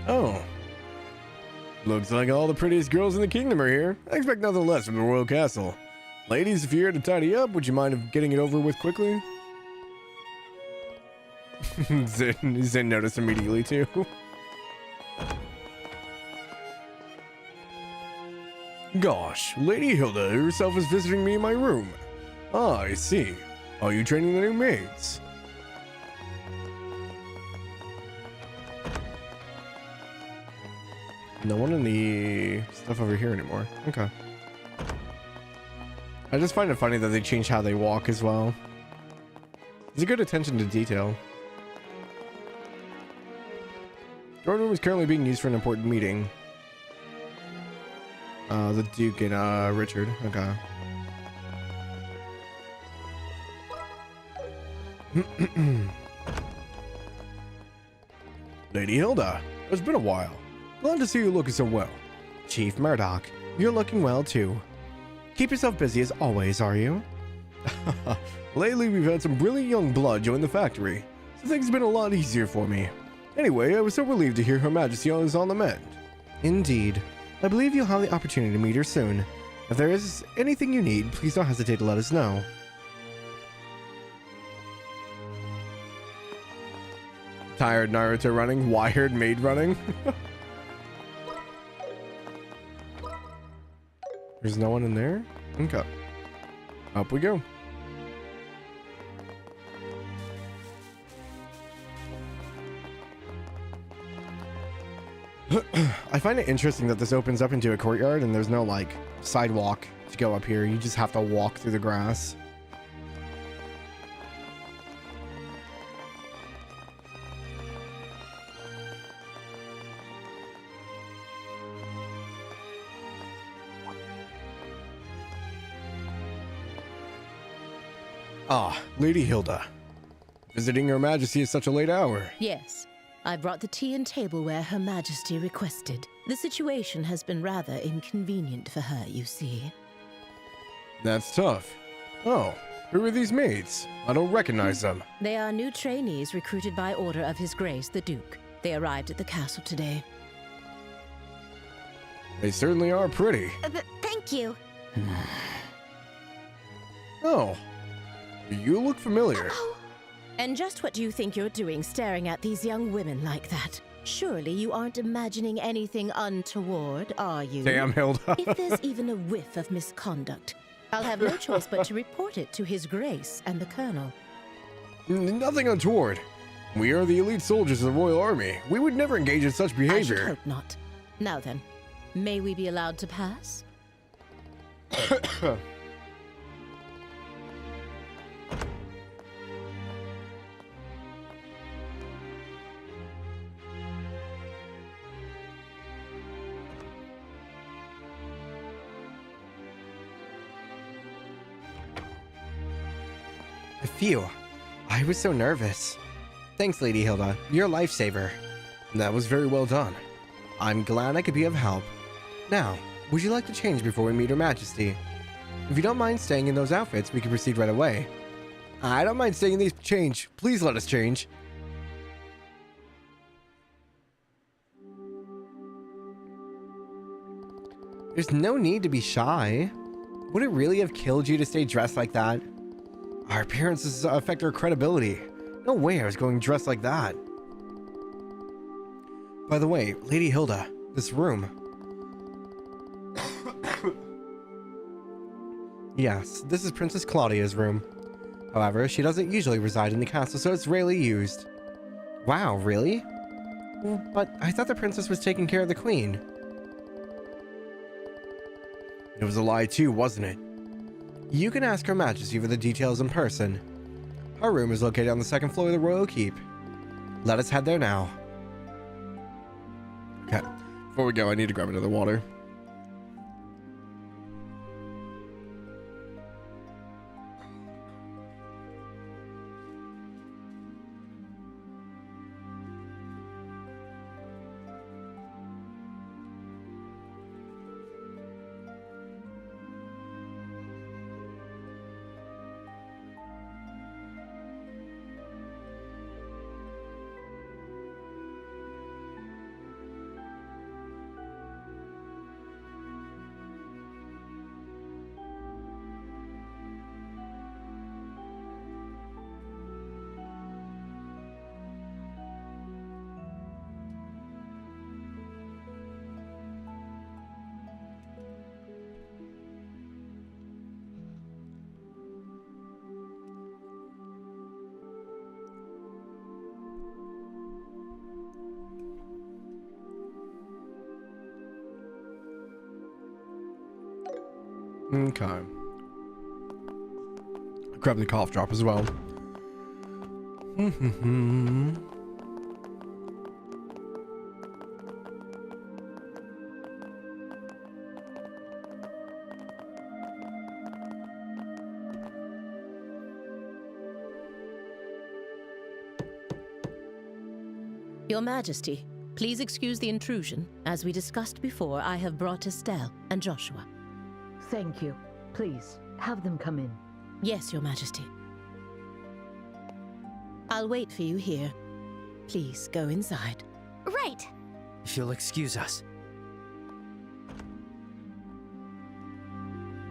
Oh. Looks like all the prettiest girls in the kingdom are here. I expect nothing less from the royal castle. Ladies, if you're here to tidy up, would you mind getting it over with quickly? Zin noticed immediately too. Gosh, Lady Hilda herself is visiting me in my room. Ah, I see. Are you training the new maids? No one in the stuff over here anymore. Okay. I just find it funny that they change how they walk as well. It's a good attention to detail. Throne room is currently being used for an important meeting. The Duke and Richard. Okay. Lady Hilda, it's been a while. Glad to see you looking so well. Chief Murdoch, you're looking well too. Keep yourself busy as always, are you? Lately, we've had some brilliant young blood join the factory, so things have been a lot easier for me. Anyway, I was so relieved to hear Her Majesty is on the mend. Indeed. I believe you'll have the opportunity to meet her soon. If there is anything you need, please don't hesitate to let us know. Tired Naruto running, wired maid running. There's no one in there? Okay. Up we go. I find it interesting that this opens up into a courtyard and there's no like sidewalk to go up here. You just have to walk through the grass. Ah, Lady Hilda. Visiting Her Majesty at such a late hour.
Yes. I brought the tea and tableware Her Majesty requested. The situation has been rather inconvenient for her, you see.
That's tough. Oh, who are these maids? I don't recognize them.
They are new trainees recruited by order of His Grace the Duke. They arrived at the castle today.
They certainly are pretty.
Thank you.
Oh, you look familiar.
And just what do you think you're doing staring at these young women like that? Surely you aren't imagining anything untoward, are you?
Damn, Hilda.
If there's even a whiff of misconduct, I'll have no choice but to report it to His Grace and the Colonel.
Nothing untoward. We are the elite soldiers of the Royal Army. We would never engage in such
I should
behavior.
hope not. Now then, may we be allowed to pass?
Phew. I was so nervous. Thanks, Lady Hilda. You're a lifesaver. That was very well done. I'm glad I could be of help. Now, would you like to change before we meet Her Majesty? If you don't mind staying in those outfits, we can proceed right away. I don't mind staying in these. Change. Please let us change. There's no need to be shy. Would it really have killed you to stay dressed like that? Our appearances affect our credibility. No way I was going dressed like that. By the way, Lady Hilda, this room. Yes, this is Princess Claudia's room. However, she doesn't usually reside in the castle, so it's rarely used. Wow, really? But I thought the princess was taking care of the queen. It was a lie too, wasn't it? You can ask Her Majesty for the details in person. Our room is located on the second floor of the Royal Keep. Let us head there now. Okay, before we go, I need to grab another water. Okay. Grab the cough drop as well.
Your Majesty, please excuse the intrusion. As we discussed before, I have brought Estelle and Joshua.
Thank you. Please, have them come in.
Yes, Your Majesty. I'll wait for you here. Please go inside.
Right.
If you'll excuse us.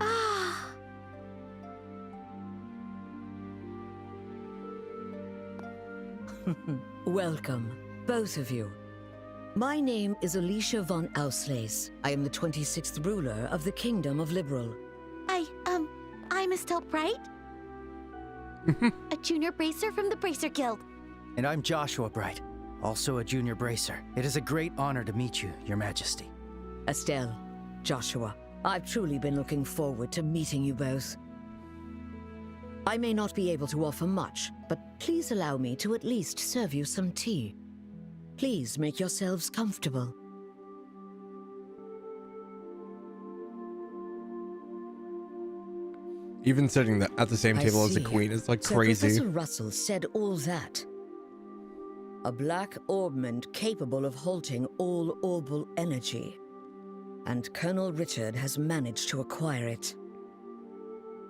Ah.
Welcome, both of you. My name is Alicia von Auslese. I am the 26th ruler of the Kingdom of Liberal.
I'm Estelle Bright, a junior bracer from the Bracer Guild.
And I'm Joshua Bright, also a junior bracer. It is a great honor to meet you, Your Majesty.
Estelle, Joshua, I've truly been looking forward to meeting you both. I may not be able to offer much, but please allow me to at least serve you some tea. Please make yourselves comfortable.
Even sitting at the same table as the queen is like crazy.
So Professor Russell said all that. A black orbment capable of halting all orbal energy. And Colonel Richard has managed to acquire it.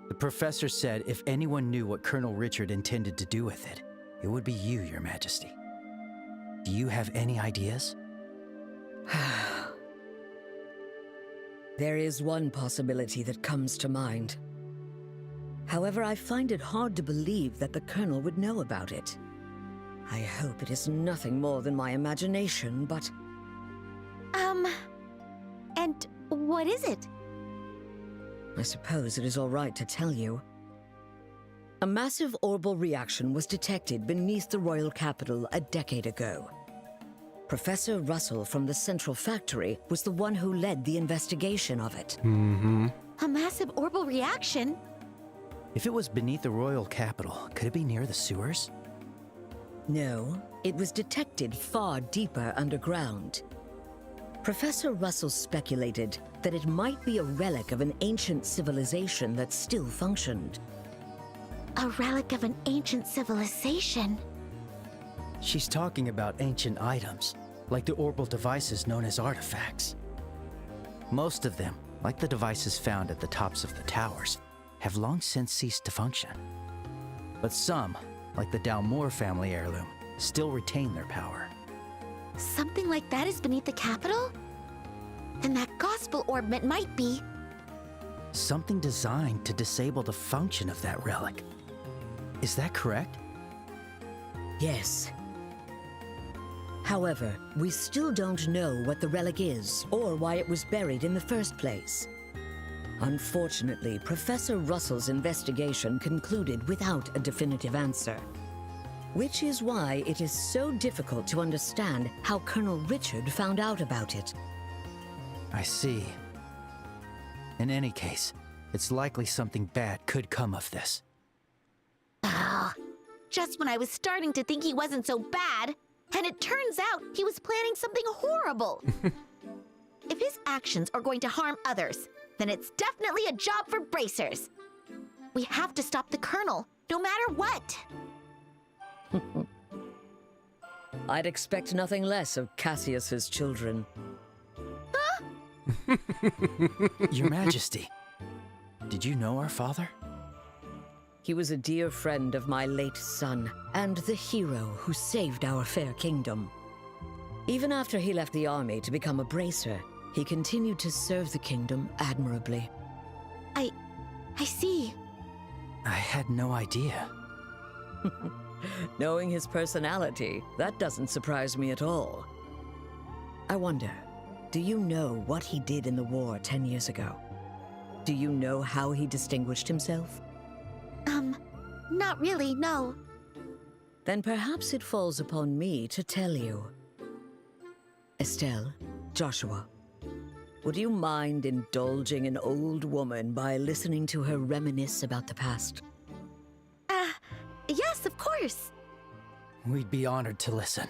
The professor said if anyone knew what Colonel Richard intended to do with it, it would be you, Your Majesty. Do you have any ideas?
There is one possibility that comes to mind. However, I find it hard to believe that the Colonel would know about it. I hope it is nothing more than my imagination, but...
And what is it?
I suppose it is all right to tell you. A massive orbital reaction was detected beneath the royal capital a decade ago. Professor Russell from the Central Factory was the one who led the investigation of it.
A massive orbital reaction?
If it was beneath the royal capital, could it be near the sewers?
No, it was detected far deeper underground. Professor Russell speculated that it might be a relic of an ancient civilization that still functioned.
A relic of an ancient civilization?
She's talking about ancient items, like the orbital devices known as artifacts. Most of them, like the devices found at the tops of the towers, have long since ceased to function. But some, like the Jalmoc family heirloom, still retain their power.
Something like that is beneath the capital? Then that gospel orb might be...
Something designed to disable the function of that relic. Is that correct?
Yes. However, we still don't know what the relic is or why it was buried in the first place. Unfortunately, Professor Russell's investigation concluded without a definitive answer. Which is why it is so difficult to understand how Colonel Richard found out about it.
I see. In any case, it's likely something bad could come of this.
Oh, just when I was starting to think he wasn't so bad, and it turns out he was planning something horrible. If his actions are going to harm others, then it's definitely a job for bracers. We have to stop the Colonel, no matter what.
I'd expect nothing less of Cassius's children.
Huh?
Your Majesty, did you know our father?
He was a dear friend of my late son, and the hero who saved our fair kingdom. Even after he left the army to become a bracer, he continued to serve the kingdom admirably.
I see.
I had no idea.
Knowing his personality, that doesn't surprise me at all. I wonder, do you know what he did in the war 10 years ago? Do you know how he distinguished himself?
Not really, no.
Then perhaps it falls upon me to tell you. Estelle, Joshua, would you mind indulging an old woman by listening to her reminisce about the past?
Yes, of course.
We'd be honored to listen.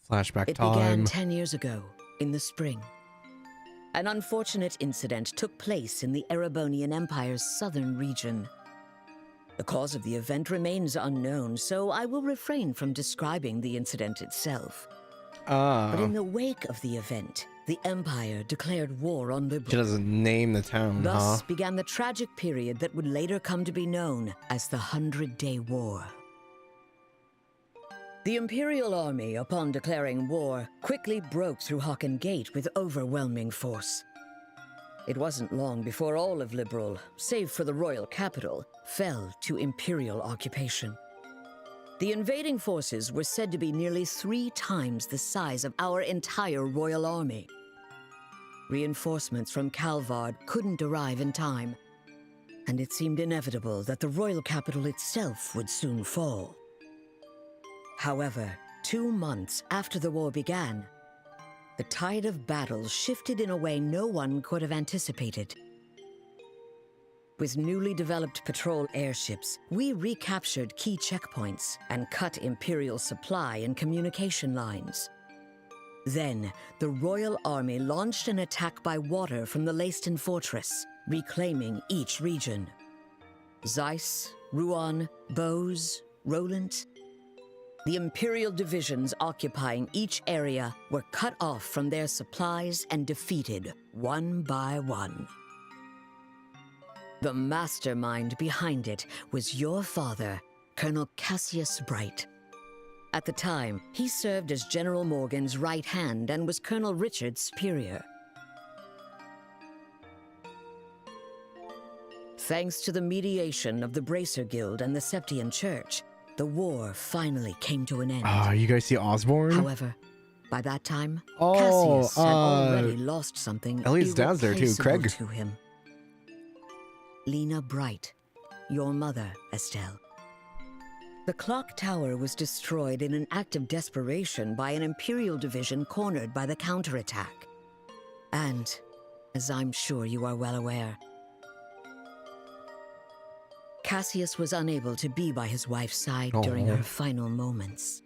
Flashback
It
time.
began 10 years ago, in the spring. An unfortunate incident took place in the Erebonian Empire's southern region. The cause of the event remains unknown, so I will refrain from describing the incident itself. But in the wake of the event, the Empire declared war on Liberl.
She doesn't name the town,
Thus began the tragic period that would later come to be known as the 100-Day War. The Imperial Army, upon declaring war, quickly broke through Hocken Gate with overwhelming force. It wasn't long before all of Liberl, save for the royal capital, fell to Imperial occupation. The invading forces were said to be nearly 3 times the size of our entire royal army. Reinforcements from Calvard couldn't arrive in time, and it seemed inevitable that the royal capital itself would soon fall. However, 2 months after the war began, the tide of battle shifted in a way no one could have anticipated. With newly developed patrol airships, we recaptured key checkpoints and cut Imperial supply and communication lines. Then, the Royal Army launched an attack by water from the Leiston Fortress, reclaiming each region. Zeiss, Rouen, Bose, Roland. The Imperial divisions occupying each area were cut off from their supplies and defeated one by one. The mastermind behind it was your father, Colonel Cassius Bright. At the time, he served as General Morgan's right hand and was Colonel Richard's superior. Thanks to the mediation of the Bracer Guild and the Septian Church, the war finally came to an end.
Ah, you guys see Osborne?
However, by that time,
Oh,
Cassius had already lost something
Elliot's dad's there too,
irreplaceable
Craig.
to him. Lena Bright, your mother, Estelle. The clock tower was destroyed in an act of desperation by an Imperial division cornered by the counterattack. And, as I'm sure you are well aware, Cassius was unable to be by his wife's side during her final moments.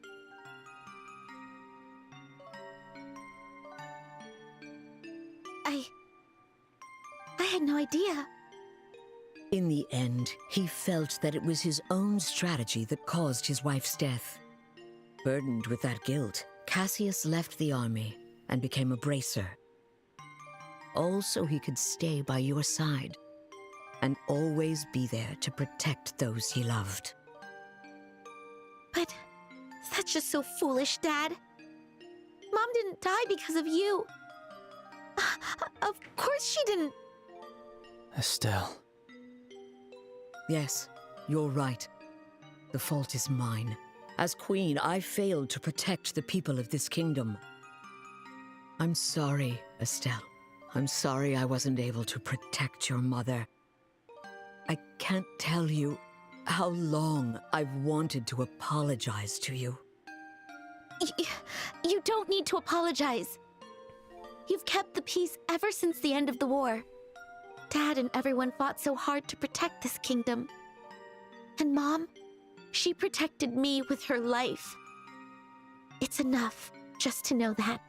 I had no idea.
In the end, he felt that it was his own strategy that caused his wife's death. Burdened with that guilt, Cassius left the army and became a bracer. All so he could stay by your side and always be there to protect those he loved.
But that's just so foolish, Dad. Mom didn't die because of you. Of course she didn't.
Estelle.
Yes, you're right. The fault is mine. As queen, I failed to protect the people of this kingdom. I'm sorry, Estelle. I'm sorry I wasn't able to protect your mother. I can't tell you how long I've wanted to apologize to you.
You don't need to apologize. You've kept the peace ever since the end of the war. Dad and everyone fought so hard to protect this kingdom. And Mom, she protected me with her life. It's enough just to know that.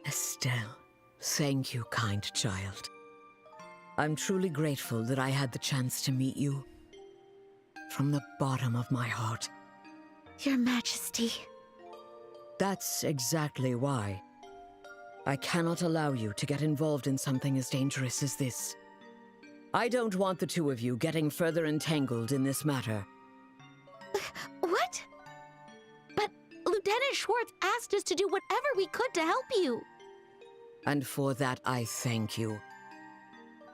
Estelle, thank you, kind child. I'm truly grateful that I had the chance to meet you. From the bottom of my heart.
Your Majesty.
That's exactly why. I cannot allow you to get involved in something as dangerous as this. I don't want the two of you getting further entangled in this matter.
What? But Lieutenant Schwartz asked us to do whatever we could to help you.
And for that, I thank you.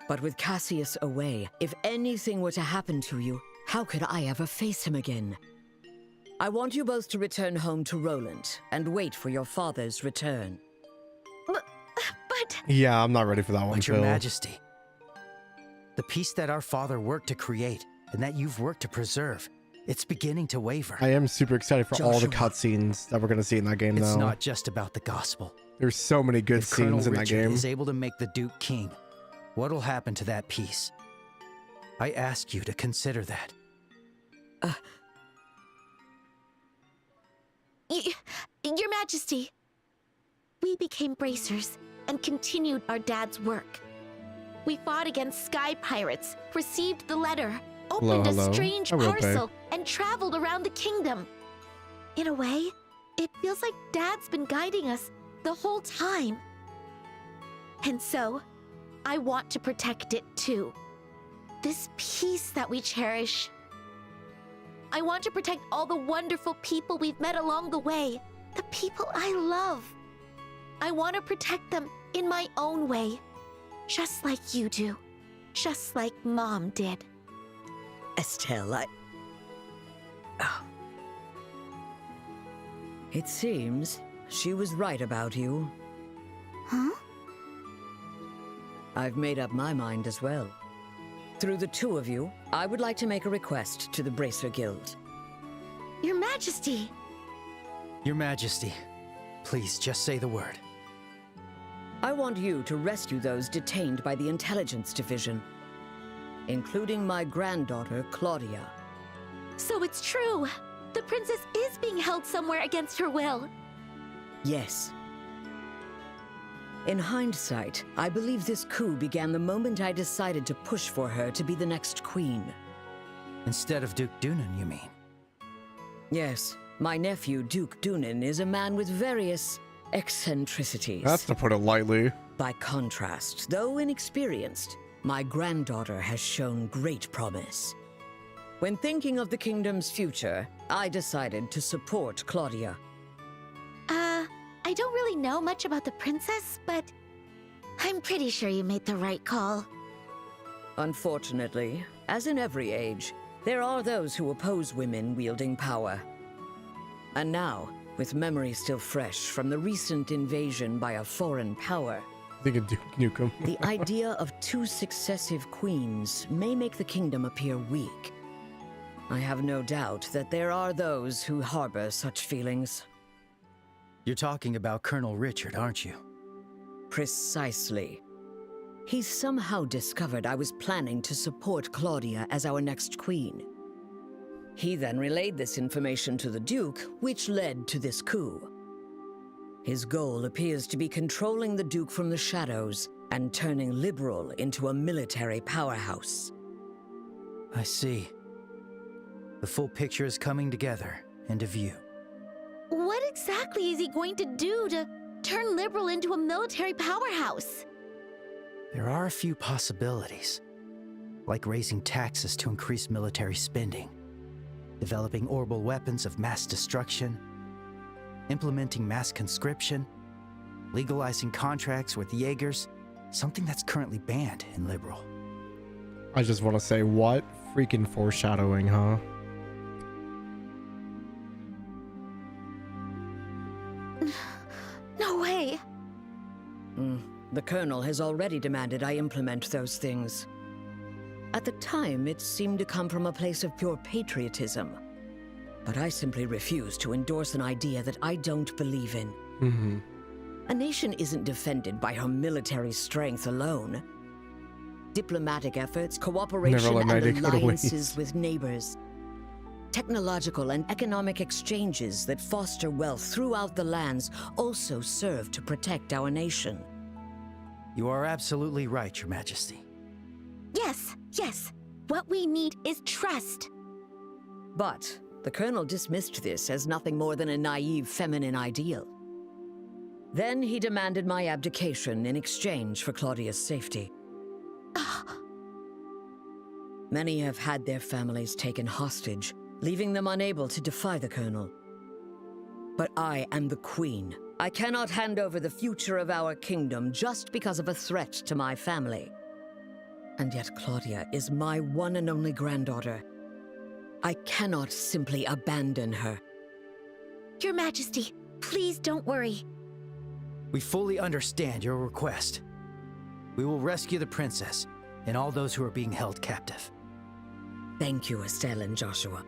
But with Cassius away, if anything were to happen to you, how could I ever face him again? I want you both to return home to Roland and wait for your father's return.
But...
Yeah, I'm not ready for that one,
But Your
Phil.
Majesty, the peace that our father worked to create and that you've worked to preserve, it's beginning to waver.
I am super excited for all the
Joshua,
cutscenes that we're going to see in that game,
It's
though.
not just about the gospel.
There's so many good
If Colonel
scenes in that
Richard
game.
is able to make the Duke king, what'll happen to that peace? I ask you to consider that.
Your Majesty, we became bracers and continued our dad's work. We fought against sky pirates, received the letter, opened
Hello.
a strange
I will pay.
parcel, and traveled around the kingdom. In a way, it feels like Dad's been guiding us the whole time. And so, I want to protect it too. This peace that we cherish. I want to protect all the wonderful people we've met along the way. The people I love. I want to protect them in my own way. Just like you do. Just like Mom did.
Estelle, It seems she was right about you.
Huh?
I've made up my mind as well. Through the two of you, I would like to make a request to the Bracer Guild.
Your Majesty!
Your Majesty, please just say the word.
I want you to rescue those detained by the Intelligence Division, including my granddaughter, Claudia.
So it's true! The princess is being held somewhere against her will.
Yes. In hindsight, I believe this coup began the moment I decided to push for her to be the next queen.
Instead of Duke Dunan, you mean?
Yes, my nephew, Duke Dunan, is a man with various eccentricities.
That's to put it lightly.
By contrast, though inexperienced, my granddaughter has shown great promise. When thinking of the kingdom's future, I decided to support Claudia.
I don't really know much about the princess, but I'm pretty sure you made the right call.
Unfortunately, as in every age, there are those who oppose women wielding power. And now, with memories still fresh from the recent invasion by a foreign power,
I think a Duke Nukem.
the idea of 2 successive queens may make the kingdom appear weak. I have no doubt that there are those who harbor such feelings.
You're talking about Colonel Richard, aren't you?
Precisely. He somehow discovered I was planning to support Claudia as our next queen. He then relayed this information to the Duke, which led to this coup. His goal appears to be controlling the Duke from the shadows and turning Liberal into a military powerhouse.
I see. The full picture is coming together into view.
What exactly is he going to do to turn Liberal into a military powerhouse?
There are a few possibilities, like raising taxes to increase military spending, developing orbital weapons of mass destruction, implementing mass conscription, legalizing contracts with Jaegers, something that's currently banned in Liberal.
I just want to say, what freaking foreshadowing, huh?
No way.
The Colonel has already demanded I implement those things. At the time, it seemed to come from a place of pure patriotism. But I simply refuse to endorse an idea that I don't believe in. A nation isn't defended by her military strength alone. Diplomatic efforts, cooperation, and alliances with neighbors. Technological and economic exchanges that foster wealth throughout the lands also serve to protect our nation.
You are absolutely right, Your Majesty.
Yes, yes. What we need is trust.
But the Colonel dismissed this as nothing more than a naive feminine ideal. Then he demanded my abdication in exchange for Claudia's safety. Many have had their families taken hostage, leaving them unable to defy the Colonel. But I am the Queen. I cannot hand over the future of our kingdom just because of a threat to my family. And yet Claudia is my one and only granddaughter. I cannot simply abandon her.
Your Majesty, please don't worry.
We fully understand your request. We will rescue the princess and all those who are being held captive.
Thank you, Estelle and Joshua.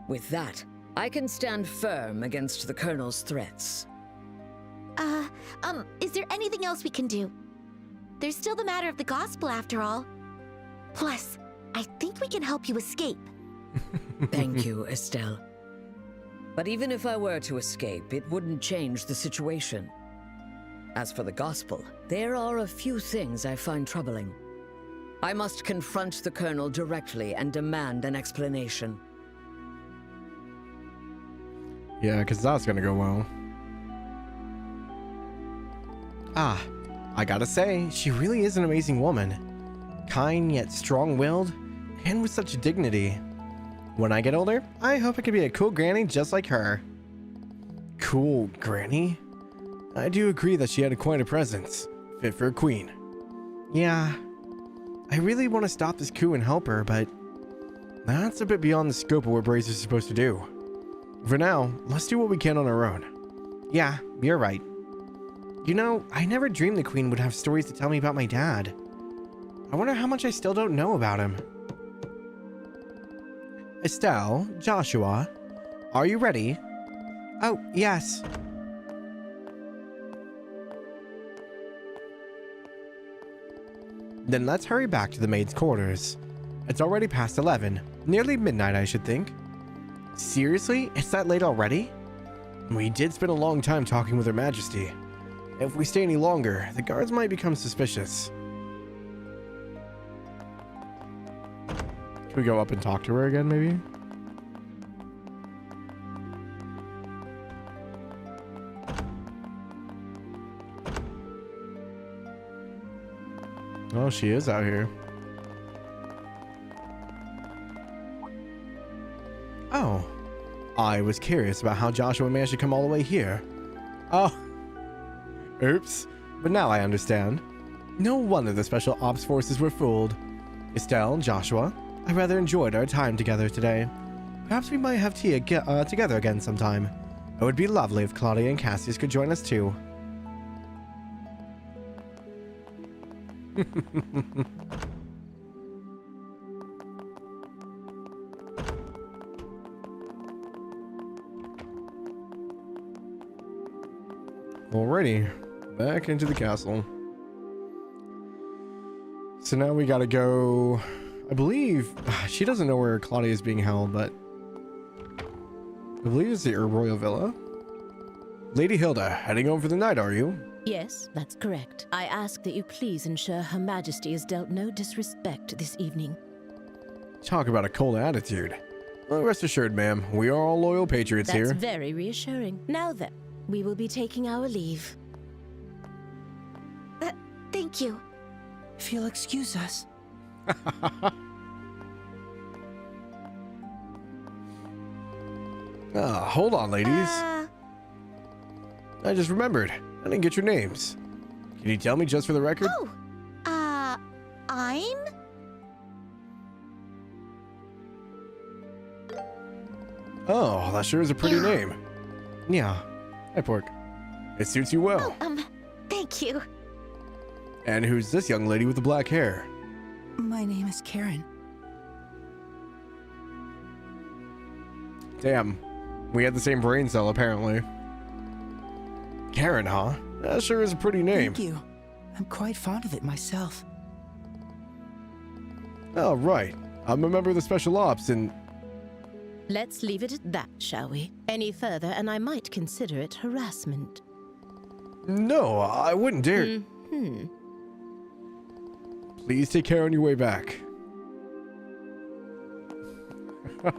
With that, I can stand firm against the Colonel's threats.
Is there anything else we can do? There's still the matter of the gospel after all. Plus, I think we can help you escape.
Thank you, Estelle. But even if I were to escape, it wouldn't change the situation. As for the gospel, there are a few things I find troubling. I must confront the Colonel directly and demand an explanation.
Yeah, because that's gonna go well. I gotta say, she really is an amazing woman. Kind yet strong-willed, and with such dignity. When I get older, I hope I can be a cool granny just like her. Cool granny? I do agree that she had quite a presence, fit for a queen. Yeah, I really want to stop this coup and help her, but that's a bit beyond the scope of what Brace is supposed to do. For now, let's do what we can on our own. Yeah, you're right. You know, I never dreamed the Queen would have stories to tell me about my dad. I wonder how much I still don't know about him. Estelle, Joshua, are you ready? Oh, yes. Then let's hurry back to the maid's quarters. It's already past 11, nearly midnight I should think. Seriously? It's that late already? We did spend a long time talking with Her Majesty. If we stay any longer, the guards might become suspicious. Can we go up and talk to her again, maybe? Oh, she is out here. Oh. I was curious about how Joshua managed to come all the way here. Oh. Oops. But now I understand. No wonder the Special Ops Forces were fooled. Estelle, Joshua, I rather enjoyed our time together today. Perhaps we might have tea together again sometime. It would be lovely if Claudia and Cassius could join us too. Alrighty, back into the castle. So now we gotta go. I believe she doesn't know where Claudia is being held, but I believe it's the Royal Villa. Lady Hilda, heading home for the night, are you?
Yes, that's correct. I ask that you please ensure Her Majesty is dealt no disrespect this evening.
Talk about a cold attitude. Well, rest assured, ma'am, we are all loyal patriots here.
That's very reassuring. Now then, we will be taking our leave.
Thank you.
If you'll excuse us.
Hold on, ladies. I just remembered. I didn't get your names. Can you tell me just for the record?
Oh, I'm?
Oh, that sure is a pretty name. Yeah. Hi, Pork. It suits you well.
Thank you.
And who's this young lady with the black hair?
My name is Karen.
Damn. We had the same brain cell, apparently. Karen, huh? That sure is a pretty name.
Thank you. I'm quite fond of it myself.
Oh, right. I'm a member of the Special Ops and...
Let's leave it at that, shall we? Any further, and I might consider it harassment.
No, I wouldn't dare.
Mm-hmm.
Please take care on your way back. I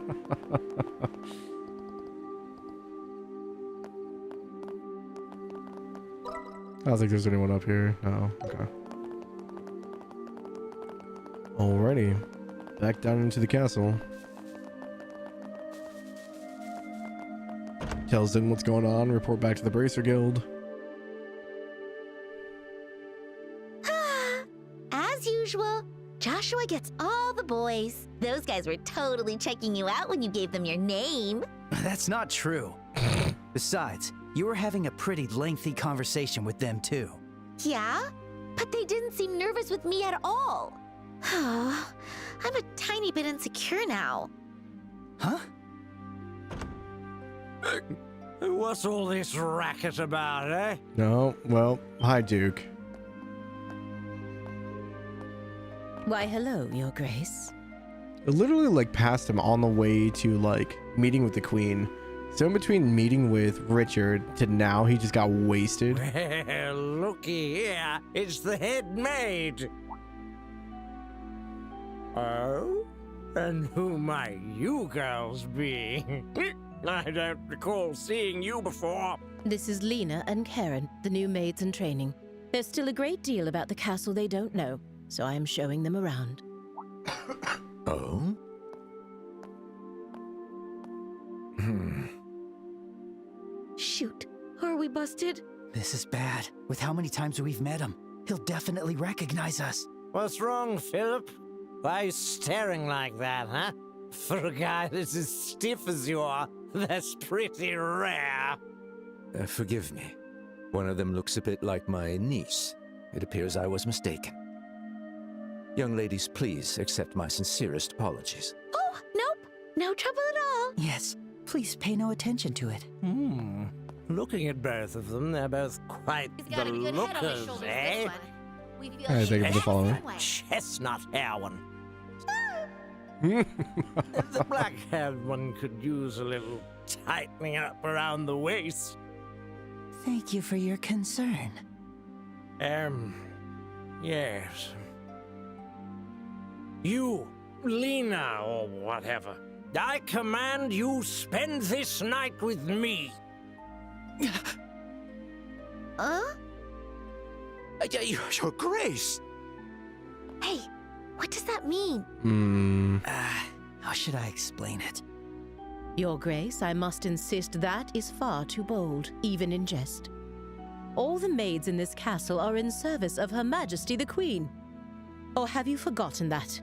don't think there's anyone up here. No, okay. Alrighty. Back down into the castle. Tells them what's going on, report back to the Bracer Guild.
As usual, Joshua gets all the boys. Those guys were totally checking you out when you gave them your name.
That's not true. Besides, you were having a pretty lengthy conversation with them too.
Yeah? But they didn't seem nervous with me at all. I'm a tiny bit insecure now.
Huh?
What's all this racket about, eh?
No, well, hi, Duke.
Why, hello, Your Grace.
I literally, like, passed him on the way to, like, meeting with the Queen. So in between meeting with Richard to now, he just got wasted.
Well, looky here. It's the head maid. Oh? And who might you girls be? I don't recall seeing you before.
This is Lena and Karen, the new maids in training. There's still a great deal about the castle they don't know, so I am showing them around.
Oh?
Shoot, are we busted?
This is bad. With how many times we've met him, he'll definitely recognize us.
What's wrong, Philip? Why are you staring like that, huh? For a guy that's as stiff as you are, that's pretty rare.
Forgive me. One of them looks a bit like my niece. It appears I was mistaken. Young ladies, please accept my sincerest apologies.
Oh, nope. No trouble at all.
Yes, please pay no attention to it.
Looking at both of them, they're both quite the lookers, eh?
Thank you for the follow.
Chestnut hair one. The black-haired one could use a little tightening up around the waist.
Thank you for your concern.
Yes. You, Lena, or whatever. I command you spend this night with me.
Your Grace!
Hey, what does that mean?
How should I explain it?
Your Grace, I must insist that is far too bold, even in jest. all the maids in this castle are in service of Her Majesty the Queen. Or have you forgotten that?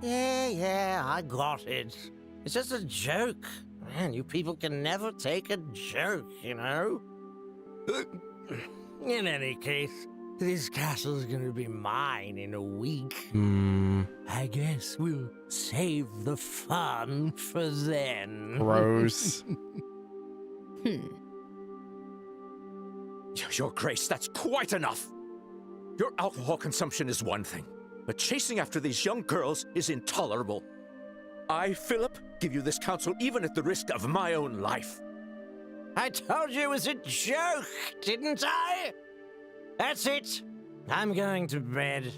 Yeah, I got it. It's just a joke. Man, you people can never take a joke, you know? In any case, this castle's gonna be mine in a week. I guess we'll save the fun for then.
Gross.
Your Grace, that's quite enough. Your alcohol consumption is one thing, but chasing after these young girls is intolerable. I, Philip, give you this counsel even at the risk of my own life.
I told you it was a joke, didn't I? That's it. I'm going to bed.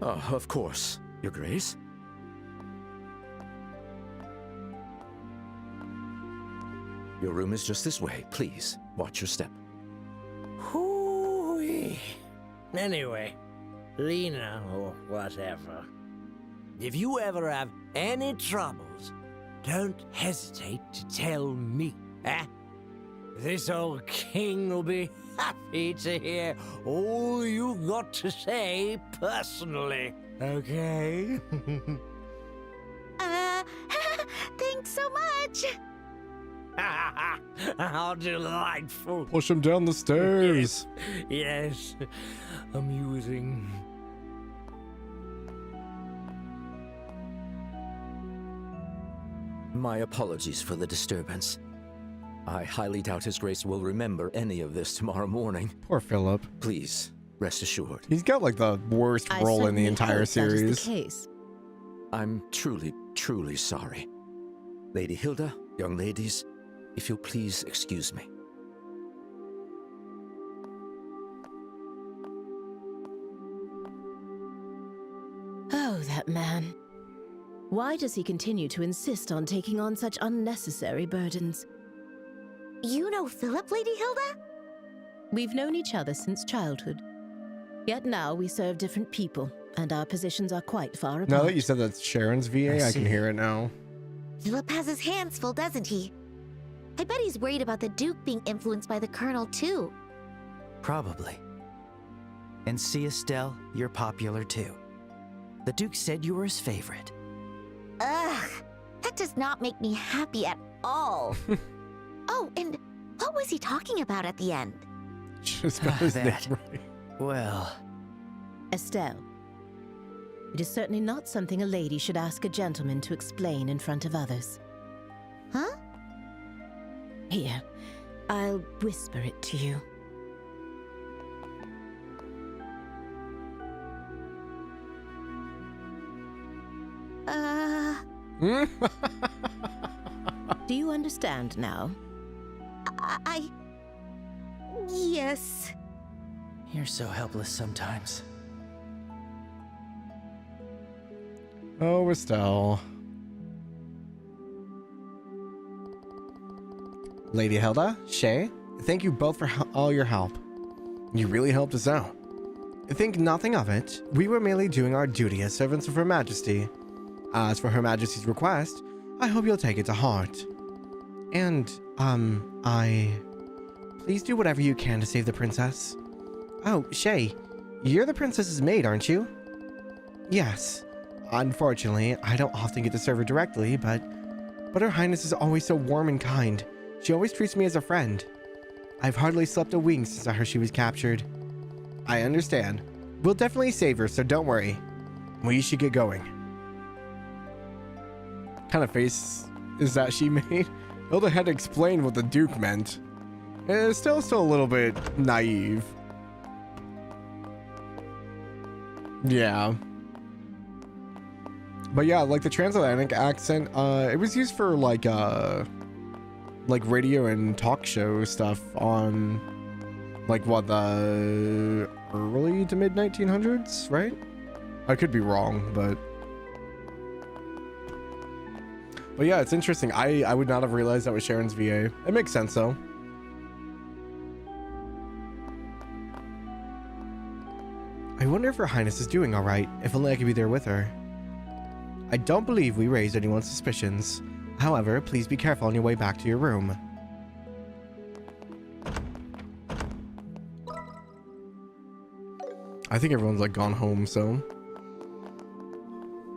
Oh, of course, Your Grace. Your room is just this way. Please, watch your step.
Hoo-wee. Anyway, Lena or whatever, if you ever have any troubles, don't hesitate to tell me, eh? This old king will be happy to hear all you've got to say personally, okay?
Thanks so much.
How delightful.
Push him down the stairs.
Yes, amusing.
My apologies for the disturbance. I highly doubt His Grace will remember any of this tomorrow morning.
Poor Philip.
Please, rest assured.
He's got like the worst role in the entire series.
That is the case.
I'm truly, truly sorry. Lady Hilda, young ladies, if you'll please excuse me.
Oh, that man. Why does he continue to insist on taking on such unnecessary burdens?
You know Philip, Lady Hilda?
We've known each other since childhood. Yet now we serve different people, and our positions are quite far apart.
Now that you said that's Sharon's VA, I can hear it now.
Philip has his hands full, doesn't he? I bet he's worried about the Duke being influenced by the Colonel, too.
Probably. And see, Estelle, you're popular too. The Duke said you were his favorite.
Ugh, that does not make me happy at all. Oh, and what was he talking about at the end?
Just got his name right.
Well...
Estelle, it is certainly not something a lady should ask a gentleman to explain in front of others.
Huh?
Here, I'll whisper it to you. Do you understand now?
Yes.
You're so helpless sometimes.
Oh, Estelle. Lady Hilda, Shay, thank you both for all your help. You really helped us out. Think nothing of it. We were merely doing our duty as servants of Her Majesty. As for Her Majesty's request, I hope you'll take it to heart. And, please do whatever you can to save the princess. Oh, Shay, you're the princess's maid, aren't you? Yes. Unfortunately, I don't often get to serve her directly, but Her Highness is always so warm and kind. She always treats me as a friend. I've hardly slept a wink since I heard she was captured. I understand. We'll definitely save her, so don't worry. We should get going. What kind of face is that she made? Hilda had to explain what the Duke meant. It's still a little bit naive. Yeah. But yeah, like the transatlantic accent, it was used for like radio and talk show stuff on like what, the early to mid 1900s, right? I could be wrong, but yeah, it's interesting. I would not have realized that was Sharon's VA. It makes sense though. I wonder if Her Highness is doing all right. If only I could be there with her. I don't believe we raised anyone's suspicions. However, please be careful on your way back to your room. I think everyone's like gone home, so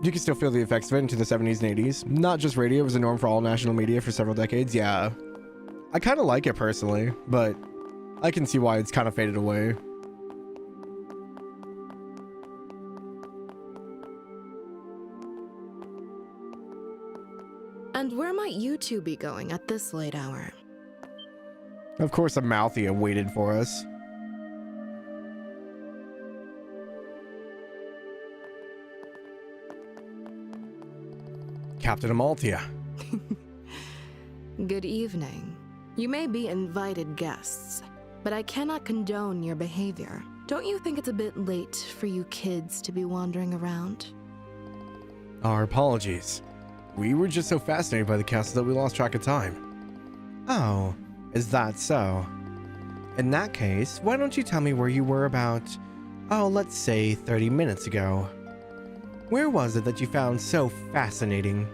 you can still feel the effects of it into the 70s and 80s. Not just radio was a norm for all national media for several decades. Yeah, I kind of like it personally, but I can see why it's kind of faded away.
And where might you two be going at this late hour?
Of course, Amalthea waited for us. Captain Amalthea.
Good evening. You may be invited guests, but I cannot condone your behavior. Don't you think it's a bit late for you kids to be wandering around?
Our apologies. We were just so fascinated by the castle that we lost track of time. Oh, is that so? In that case, why don't you tell me where you were about, oh, let's say 30 minutes ago? Where was it that you found so fascinating?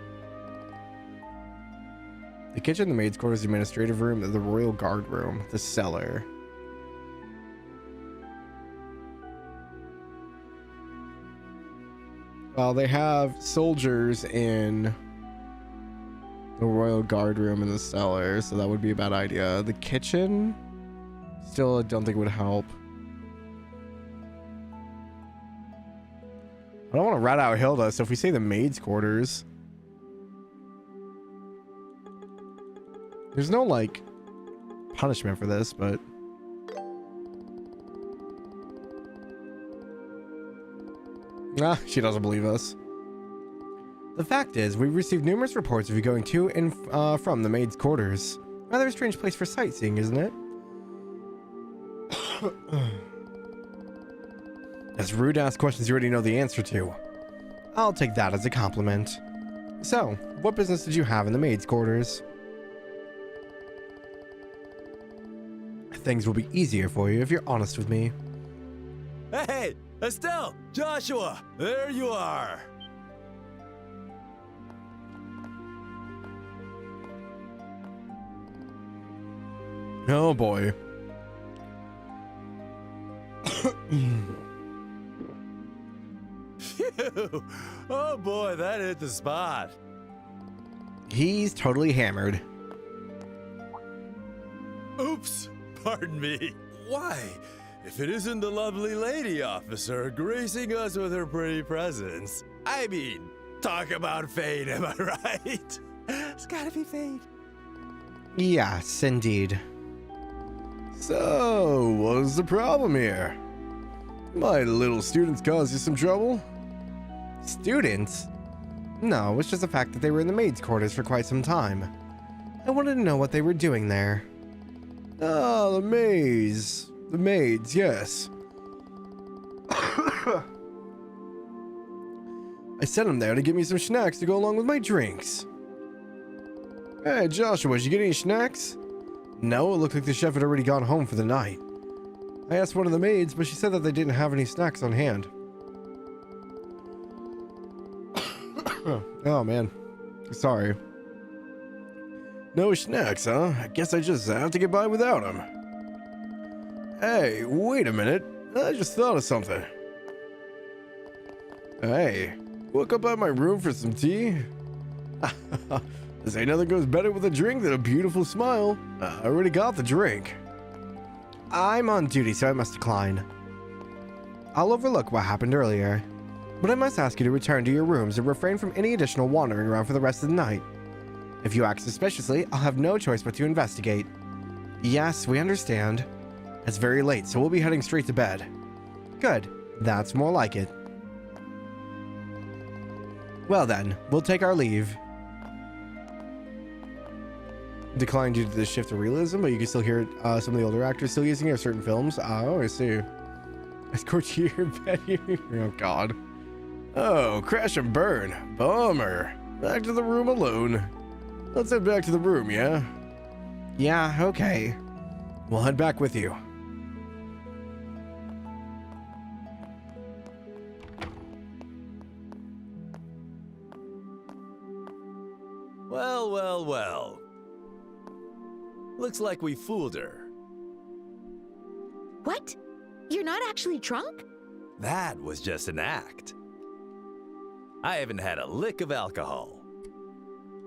The kitchen, the maid's quarters, the administrative room, the royal guard room, the cellar. Well, they have soldiers in the royal guard room in the cellar, so that would be a bad idea. The kitchen? Still, I don't think it would help. I don't want to rat out Hilda, so if we say the maid's quarters... There's no, like, punishment for this, but... Ah, she doesn't believe us. The fact is, we've received numerous reports of you going to and from the maid's quarters. Rather a strange place for sightseeing, isn't it? That's rude to ask questions you already know the answer to. I'll take that as a compliment. So, what business did you have in the maid's quarters? Things will be easier for you if you're honest with me.
Hey, Estelle! Joshua! There you are!
Oh boy.
Phew! Oh boy, that hit the spot.
He's totally hammered.
Oops! Pardon me. Why? If it isn't the lovely lady officer gracing us with her pretty presence. I mean, talk about fate, am I right? It's gotta be fate.
Yes, indeed. So, what's the problem here? My little students caused you some trouble? Students? No, it's just the fact that they were in the maid's quarters for quite some time. I wanted to know what they were doing there. Ah, the maids. The maids, yes. I sent them there to give me some snacks to go along with my drinks. Hey, Joshua, did you get any snacks? No, it looked like the chef had already gone home for the night. I asked one of the maids, but she said that they didn't have any snacks on hand. Oh, man. Sorry. No snacks, huh? I guess I just have to get by without them. Hey, wait a minute. I just thought of something. Hey, woke up at my room for some tea? This ain't nothing goes better with a drink than a beautiful smile. I already got the drink. I'm on duty, so I must decline. I'll overlook what happened earlier, but I must ask you to return to your rooms and refrain from any additional wandering around for the rest of the night. If you act suspiciously, I'll have no choice but to investigate. Yes, we understand. It's very late, so we'll be heading straight to bed. Good. That's more like it. Well then, we'll take our leave. Declined due to the shift of realism, but you can still hear some of the older actors still using it in certain films. Oh, I see. Escort you to your bed. Oh, God. Oh, crash and burn. Bummer. Back to the room alone. Let's head back to the room, yeah? Yeah, okay. We'll head back with you.
Well, well, well. Looks like we fooled her.
What? You're not actually drunk?
That was just an act. I haven't had a lick of alcohol.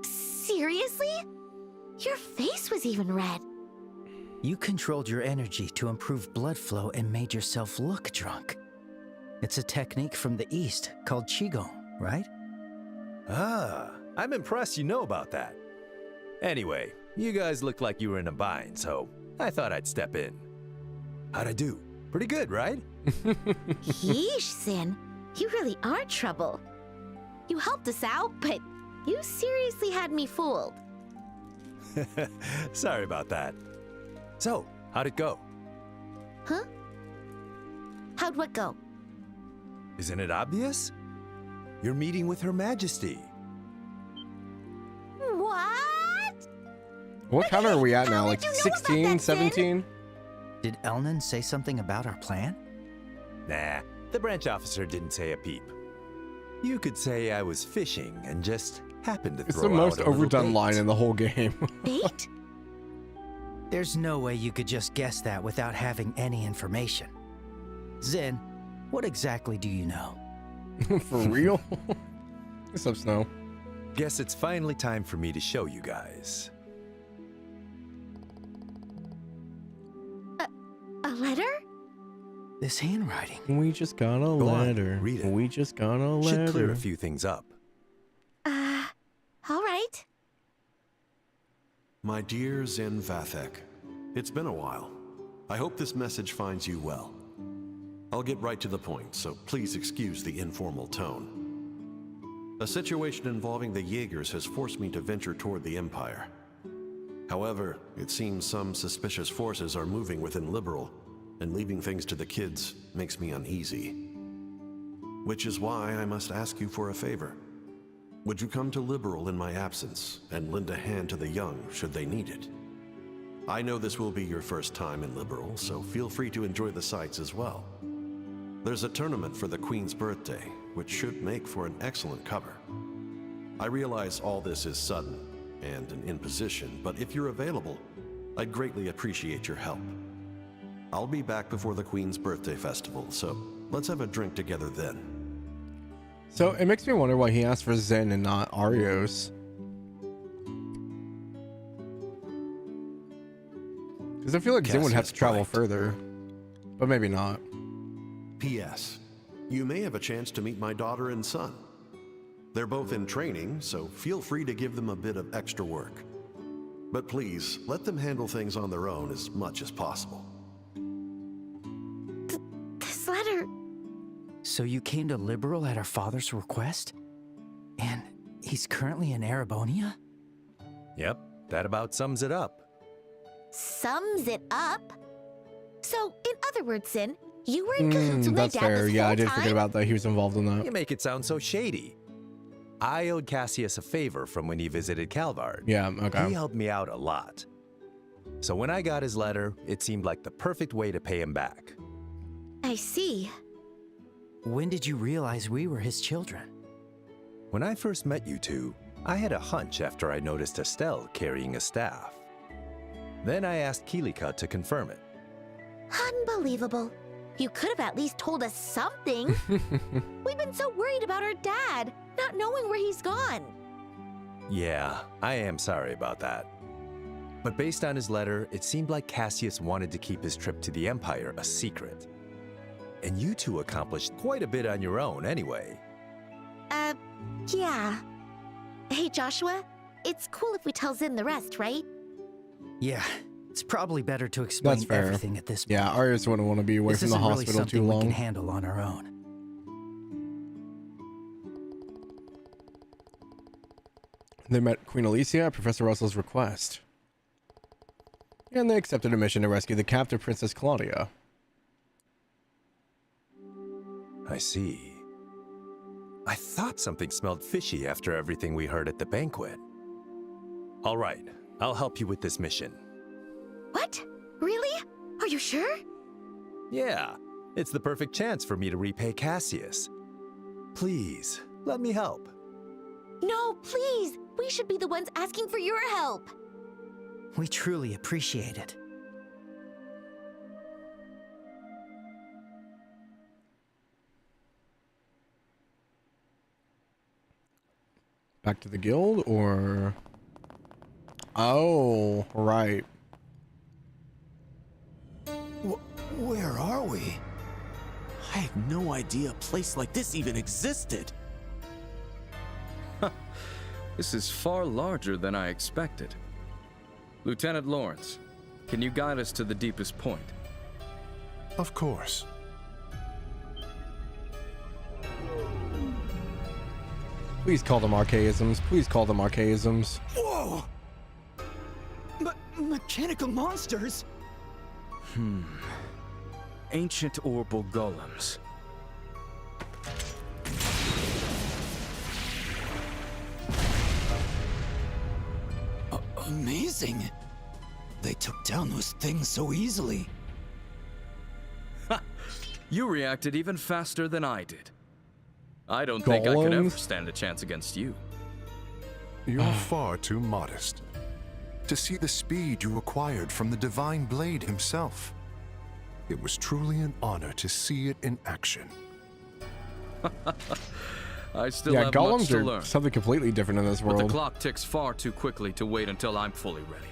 Seriously? Your face was even red.
You controlled your energy to improve blood flow and made yourself look drunk. It's a technique from the East called Qigong, right?
Ah, I'm impressed you know about that. Anyway, you guys look like you were in a bind, so I thought I'd step in. How'd I do? Pretty good, right?
Yeesh, Sin. You really are trouble. You helped us out, but you seriously had me fooled.
Sorry about that. So, how'd it go?
Huh? How'd what go?
Isn't it obvious? You're meeting with Her Majesty.
What?
What count are we at now? Like 16, 17?
Did Elnan say something about our plan?
Nah, the branch officer didn't say a peep. You could say I was fishing and just happened to
It's
throw
the most
out a little
overdone
bait.
line in the whole game.
Bait?
There's no way you could just guess that without having any information. Zen, what exactly do you know?
For real? What's up, Snow?
Guess it's finally time for me to show you guys.
A letter?
This handwriting.
We just got a
Go on,
letter.
read it.
We just got a letter.
Should clear a few things up.
All right.
My dear Zen Vathek, it's been a while. I hope this message finds you well. I'll get right to the point, so please excuse the informal tone. A situation involving the Jaegers has forced me to venture toward the Empire. However, it seems some suspicious forces are moving within Liberal, and leaving things to the kids makes me uneasy. Which is why I must ask you for a favor. Would you come to Liberal in my absence and lend a hand to the young should they need it? I know this will be your first time in Liberal, so feel free to enjoy the sights as well. There's a tournament for the Queen's birthday, which should make for an excellent cover. I realize all this is sudden and an imposition, but if you're available, I'd greatly appreciate your help. I'll be back before the Queen's birthday festival, so let's have a drink together then.
So it makes me wonder why he asked for Zen and not Arios. Because I feel like Zen would have to travel further, but maybe not.
P.S. You may have a chance to meet my daughter and son. They're both in training, so feel free to give them a bit of extra work. But please, let them handle things on their own as much as possible.
This letter...
So you came to Liberal at our father's request? And he's currently in Erebonia?
Yep, that about sums it up.
Sums it up? So, in other words, Sin, you were in cahoots with my
That's
dad
fair.
this
Yeah,
whole
I did
time?
forget about that. He was involved in that.
You make it sound so shady. I owed Cassius a favor from when he visited Calvard.
Yeah, okay.
He helped me out a lot. So when I got his letter, it seemed like the perfect way to pay him back.
I see.
When did you realize we were his children?
When I first met you two, I had a hunch after I noticed Estelle carrying a staff. Then I asked Kilika to confirm it.
Unbelievable. You could have at least told us something. We've been so worried about our dad, not knowing where he's gone.
Yeah, I am sorry about that. But based on his letter, it seemed like Cassius wanted to keep his trip to the Empire a secret. And you two accomplished quite a bit on your own anyway.
Yeah. Hey, Joshua, it's cool if we tell Zin the rest, right?
Yeah, it's probably better to explain
That's fair.
everything at this point.
Yeah, Arios wouldn't want to be away
This
from the
isn't really
hospital
something
too
we
long.
can handle on our own.
They met Queen Alicia at Professor Russell's request. And they accepted a mission to rescue the captive Princess Claudia.
I see. I thought something smelled fishy after everything we heard at the banquet. All right, I'll help you with this mission.
What? Really? Are you sure?
Yeah, it's the perfect chance for me to repay Cassius. Please, let me help.
No, please. We should be the ones asking for your help.
We truly appreciate it.
Back to the guild, or... Oh, right.
Where are we? I had no idea a place like this even existed.
This is far larger than I expected. Lieutenant Lawrence, can you guide us to the deepest point?
Of course.
Please call them archaisms. Please call them archaisms.
Whoa! Mechanical monsters?
Ancient orbital golems.
Amazing. They took down those things so easily.
You reacted even faster than I did. I don't think I could ever
Golems?
stand a chance against you.
You're far too modest. To see the speed you acquired from the Divine Blade himself. It was truly an honor to see it in action.
I still
Yeah,
have much
golems
to
are
learn.
something completely different in this
But the
world.
clock ticks far too quickly to wait until I'm fully ready.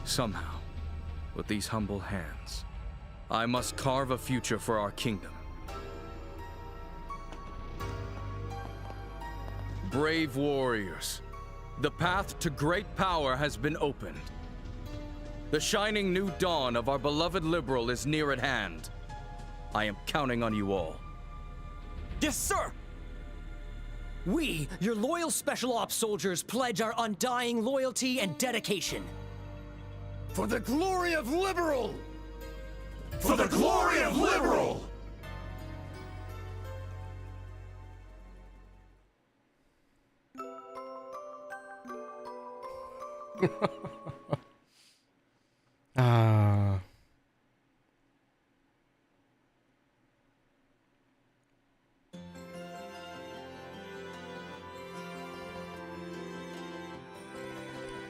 Somehow, with these humble hands, I must carve a future for our kingdom. Brave warriors, the path to great power has been opened. The shining new dawn of our beloved Liberal is near at hand. I am counting on you all.
Yes, sir! We, your loyal Special Ops soldiers, pledge our undying loyalty and dedication.
For the glory of Liberal! For the glory of Liberal!
Ah.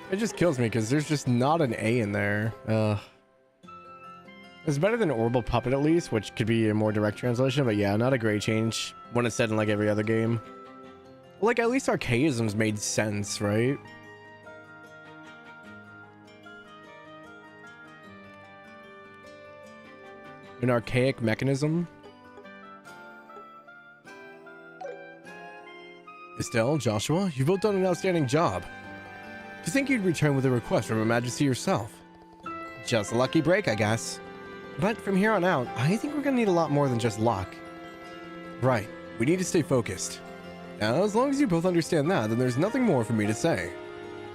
It just kills me because there's just not an A in there. It's better than Orbital Puppet at least, which could be a more direct translation, but yeah, not a great change when it's said in like every other game. Like at least archaisms made sense, right? An archaic mechanism. Estelle, Joshua, you've both done an outstanding job. Do you think you'd return with a request from Her Majesty yourself? Just a lucky break, I guess. But from here on out, I think we're gonna need a lot more than just luck. Right, we need to stay focused. Now, as long as you both understand that, then there's nothing more for me to say.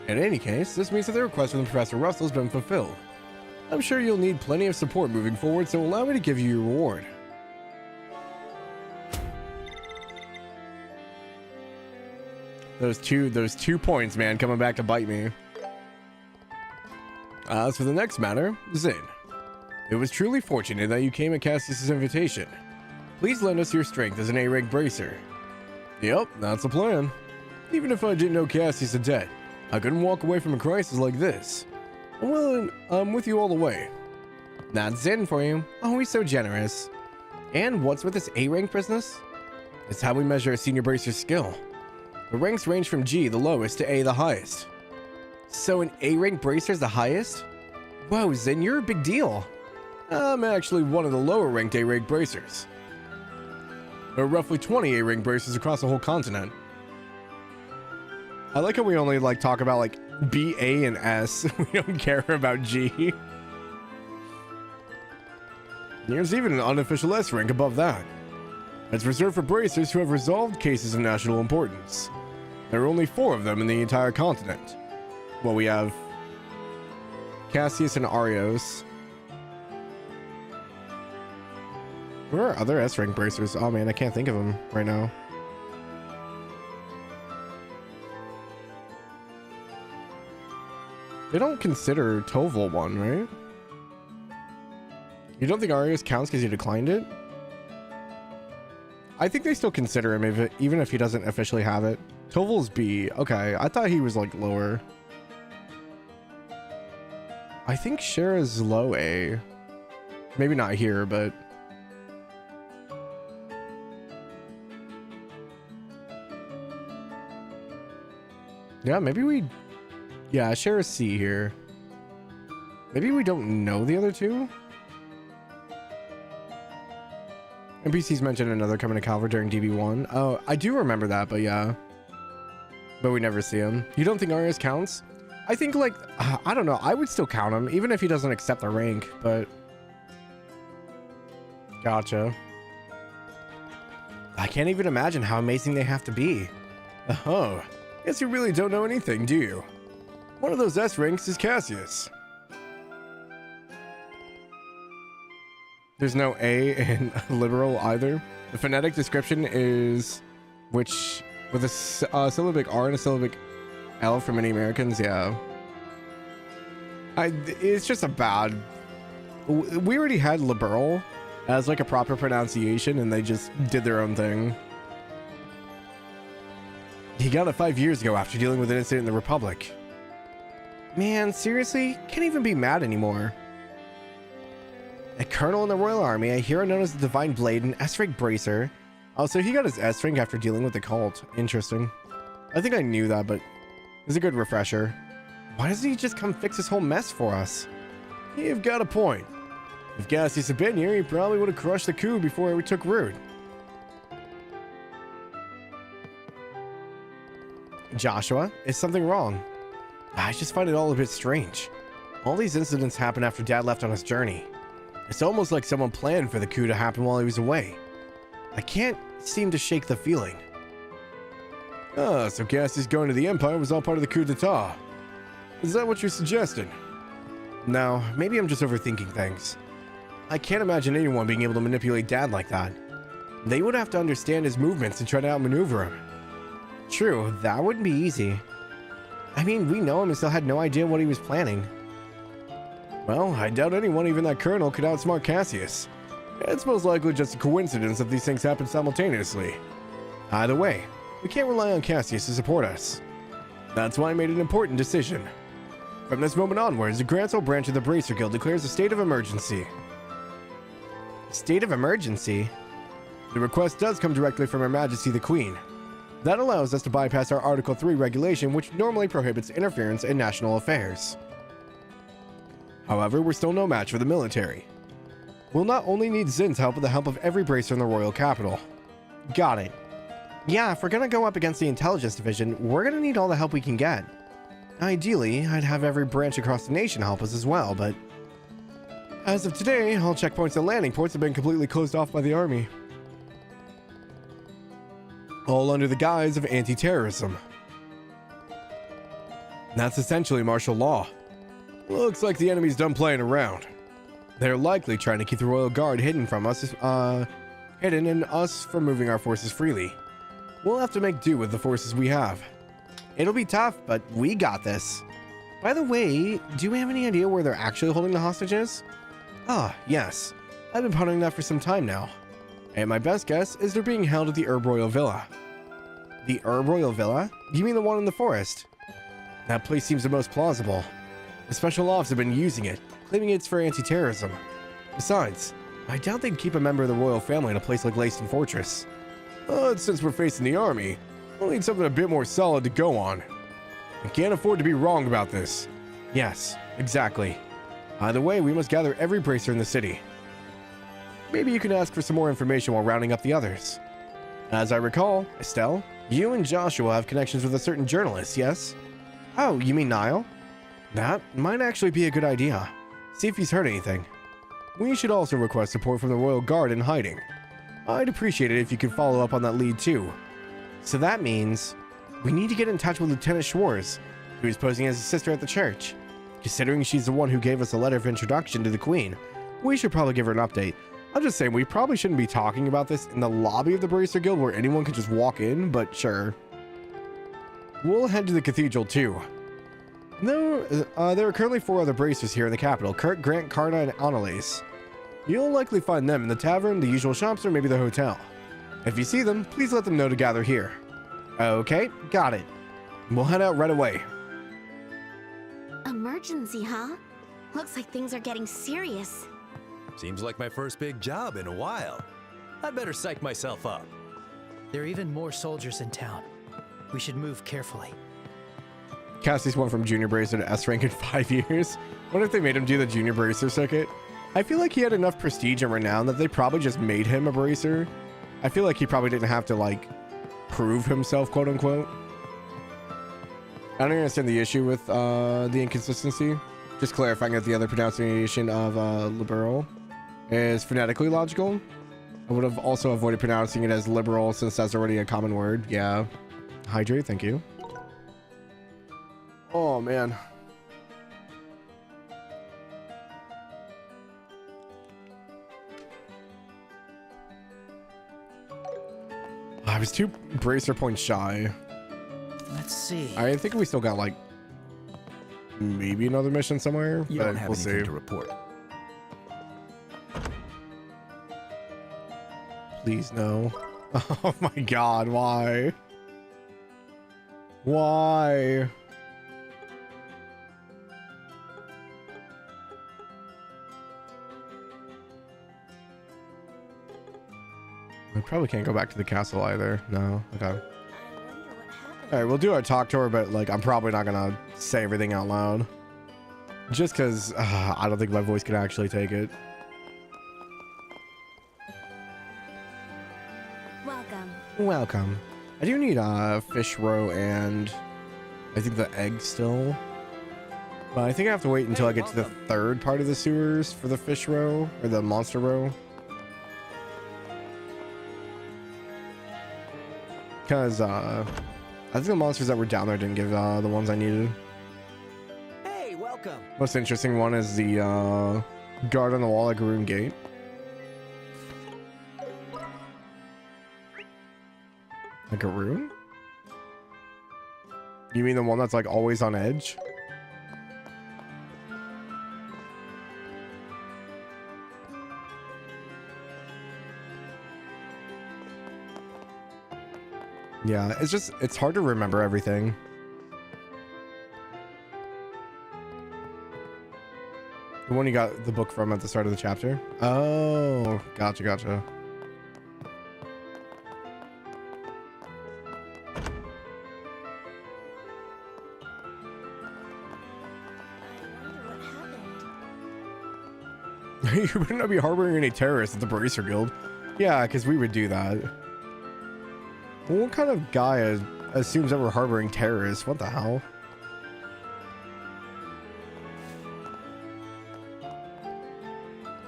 In any case, this means that the request from Professor Russell has been fulfilled. I'm sure you'll need plenty of support moving forward, so allow me to give you your reward. Those two points, man, coming back to bite me. As for the next matter, Zin. It was truly fortunate that you came at Cassius' invitation. Please lend us your strength as an A-rank bracer. Yep, that's the plan. Even if I didn't know Cassius is dead, I couldn't walk away from a crisis like this. Well, I'm with you all the way. That's Zen for you. Always so generous. And what's with this A-rank business? It's how we measure a senior bracer's skill. The ranks range from G, the lowest, to A, the highest. So an A-rank bracer's the highest? Whoa, Zen, you're a big deal. I'm actually one of the lower-ranked A-rank bracers. There are roughly 20 A-rank bracers across the whole continent. I like how we only talk about B, A, and S. We don't care about G. There's even an unofficial S rank above that. It's reserved for bracers who have resolved cases of national importance. There are only 4 of them in the entire continent. Well, we have Cassius and Arios. Where are other S rank bracers? Oh man, I can't think of them right now. They don't consider Toval one, right? You don't think Arios counts because he declined it? I think they still consider him even if he doesn't officially have it. Toval's B. Okay, I thought he was lower. I think Shara's low A. Maybe not here, but... Yeah, maybe we... Yeah, share a C here. Maybe we don't know the other two? NPCs mentioned another coming to Calvert during DB1. Oh, I do remember that, but yeah. But we never see him. You don't think Arias counts? I think, like, I don't know. I would still count him, even if he doesn't accept the rank, but... Gotcha. I can't even imagine how amazing they have to be. Oh, guess you really don't know anything, do you? One of those S ranks is Cassius. There's no A in liberal either. The phonetic description is which with a syllabic R and a syllabic L for many Americans. Yeah. It's just a bad... We already had liberal as like a proper pronunciation and they just did their own thing. He got it 5 years ago after dealing with an incident in the Republic. Man, seriously? Can't even be mad anymore. A colonel in the Royal Army, a hero known as the Divine Blade, an S-rank bracer. Oh, so he got his S-rank after dealing with the cult. Interesting. I think I knew that, but it's a good refresher. Why doesn't he just come fix this whole mess for us? You've got a point. If Cassius had been here, he probably would have crushed the coup before we took root. Joshua, is something wrong? I just find it all a bit strange. All these incidents happened after Dad left on his journey. It's almost like someone planned for the coup to happen while he was away. I can't seem to shake the feeling. Ah, so Cassius going to the Empire was all part of the coup d'etat. Is that what you're suggesting? No, maybe I'm just overthinking things. I can't imagine anyone being able to manipulate Dad like that. They would have to understand his movements and try to outmaneuver him. True, that wouldn't be easy. I mean, we know him and still had no idea what he was planning. Well, I doubt anyone, even that colonel, could outsmart Cassius. It's most likely just a coincidence that these things happen simultaneously. Either way, we can't rely on Cassius to support us. That's why I made an important decision. From this moment onwards, the Grand Soul branch of the Bracer Guild declares a state of emergency. State of emergency? The request does come directly from Her Majesty the Queen. That allows us to bypass our Article 3 regulation, which normally prohibits interference in national affairs. However, we're still no match for the military. We'll not only need Zin's help, but the help of every bracer in the royal capital. Got it. Yeah, if we're gonna go up against the intelligence division, we're gonna need all the help we can get. Ideally, I'd have every branch across the nation help us as well, but... As of today, all checkpoints and landing ports have been completely closed off by the army. All under the guise of anti-terrorism. That's essentially martial law. Looks like the enemy's done playing around. They're likely trying to keep the Royal Guard hidden from us, hidden and us from moving our forces freely. We'll have to make do with the forces we have. It'll be tough, but we got this. By the way, do we have any idea where they're actually holding the hostages? Ah, yes. I've been pondering that for some time now. And my best guess is they're being held at the Herb Royal Villa. The Herb Royal Villa? You mean the one in the forest? That place seems the most plausible. The special ops have been using it, claiming it's for anti-terrorism. Besides, I doubt they'd keep a member of the royal family in a place like Leyston Fortress. But since we're facing the army, we'll need something a bit more solid to go on. We can't afford to be wrong about this. Yes, exactly. Either way, we must gather every bracer in the city. Maybe you can ask for some more information while rounding up the others. As I recall, Estelle, you and Joshua have connections with a certain journalist, yes? Oh, you mean Niall? That might actually be a good idea. See if he's heard anything. We should also request support from the Royal Guard in hiding. I'd appreciate it if you could follow up on that lead too. So that means we need to get in touch with Lieutenant Schwartz, who is posing as a sister at the church. Considering she's the one who gave us a letter of introduction to the Queen, we should probably give her an update. I'm just saying, we probably shouldn't be talking about this in the lobby of the Bracer Guild where anyone can just walk in, but sure. We'll head to the cathedral too. No, there are currently 4 other bracers here in the capital: Kurt, Grant, Karna, and Annalise. You'll likely find them in the tavern, the usual shops, or maybe the hotel. If you see them, please let them know to gather here. Okay, got it. We'll head out right away.
Emergency, huh? Looks like things are getting serious.
Seems like my first big job in a while. I'd better psych myself up.
There are even more soldiers in town. We should move carefully.
Cassie's went from junior bracer to S rank in 5 years. What if they made him do the junior bracer circuit? I feel like he had enough prestige and renown that they probably just made him a bracer. I feel like he probably didn't have to like prove himself, quote unquote. I don't understand the issue with the inconsistency. Just clarifying that the other pronunciation of liberal is phonetically logical. I would have also avoided pronouncing it as liberal since that's already a common word. Yeah. Hydrate, thank you. Oh man. I was 2 bracer points shy.
Let's see.
I think we still got like maybe another mission somewhere.
You
but
don't have
we'll
anything
see.
to report.
Please no. Oh my god, why? Why? We probably can't go back to the castle either. No. Okay. Alright, we'll do our talk tour, but like I'm probably not gonna say everything out loud. Just because I don't think my voice can actually take it.
Welcome.
Welcome. I do need fish roe and I think the egg still. But I think I have to wait until I get to the 3rd part of the sewers for the fish roe or the monster roe. Because I think the monsters that were down there didn't give the ones I needed.
Hey, welcome.
Most interesting one is the guard on the wall at Garoon Gate. A Garoon? You mean the one that's like always on edge? Yeah, it's hard to remember everything. The one you got the book from at the start of the chapter? Oh, gotcha. You better not be harboring any terrorists at the Bracer Guild. Yeah, because we would do that. What kind of guy assumes that we're harboring terrorists? What the hell?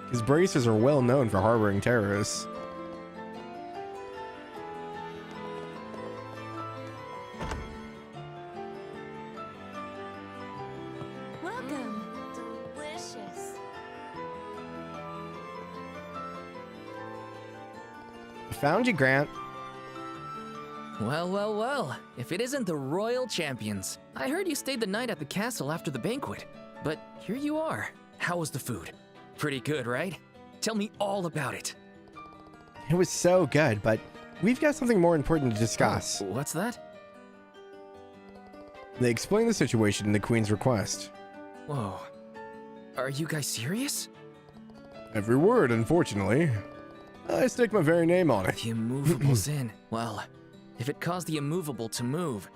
Because Bracers are well known for harboring terrorists.
Welcome. Delicious.
Found you, Grant.
Well, well, well. If it isn't the royal champions. I heard you stayed the night at the castle after the banquet. But here you are. How was the food? Pretty good, right? Tell me all about it.
It was so good, but we've got something more important to discuss.
Oh, what's that?
They explained the situation in the Queen's request.
Whoa. Are you guys serious?
Every word, unfortunately. I stick my very name on it.
The immovable's in. Well, if it caused the immovable to move,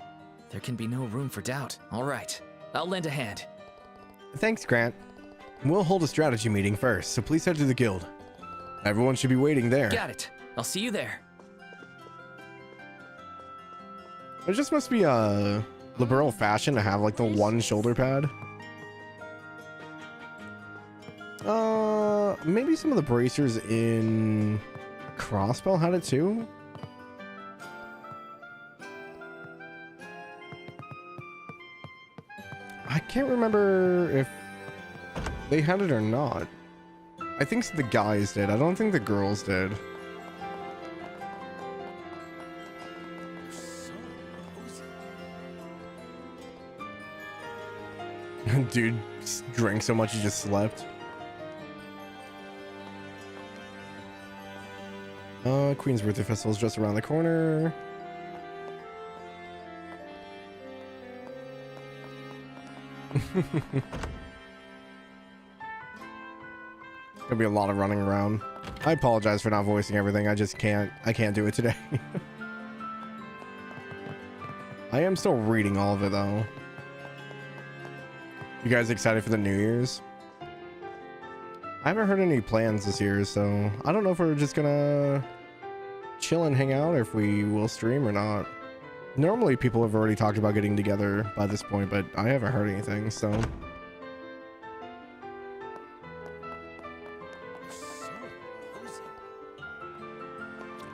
there can be no room for doubt. All right, I'll lend a hand.
Thanks, Grant. We'll hold a strategy meeting first, so please head to the guild. Everyone should be waiting there.
Got it. I'll see you there.
It just must be a liberal fashion to have like the one shoulder pad. Maybe some of the bracers in Crossbell had it too. I can't remember if they had it or not. I think the guys did. I don't think the girls did. Dude drank so much he just slept. Queen's Birthday Festival is just around the corner. Gonna be a lot of running around. I apologize for not voicing everything. I can't do it today. I am still reading all of it though. You guys excited for the New Year's? I haven't heard any plans this year, so I don't know if we're just gonna chill and hang out or if we will stream or not. Normally people have already talked about getting together by this point, but I haven't heard anything, so.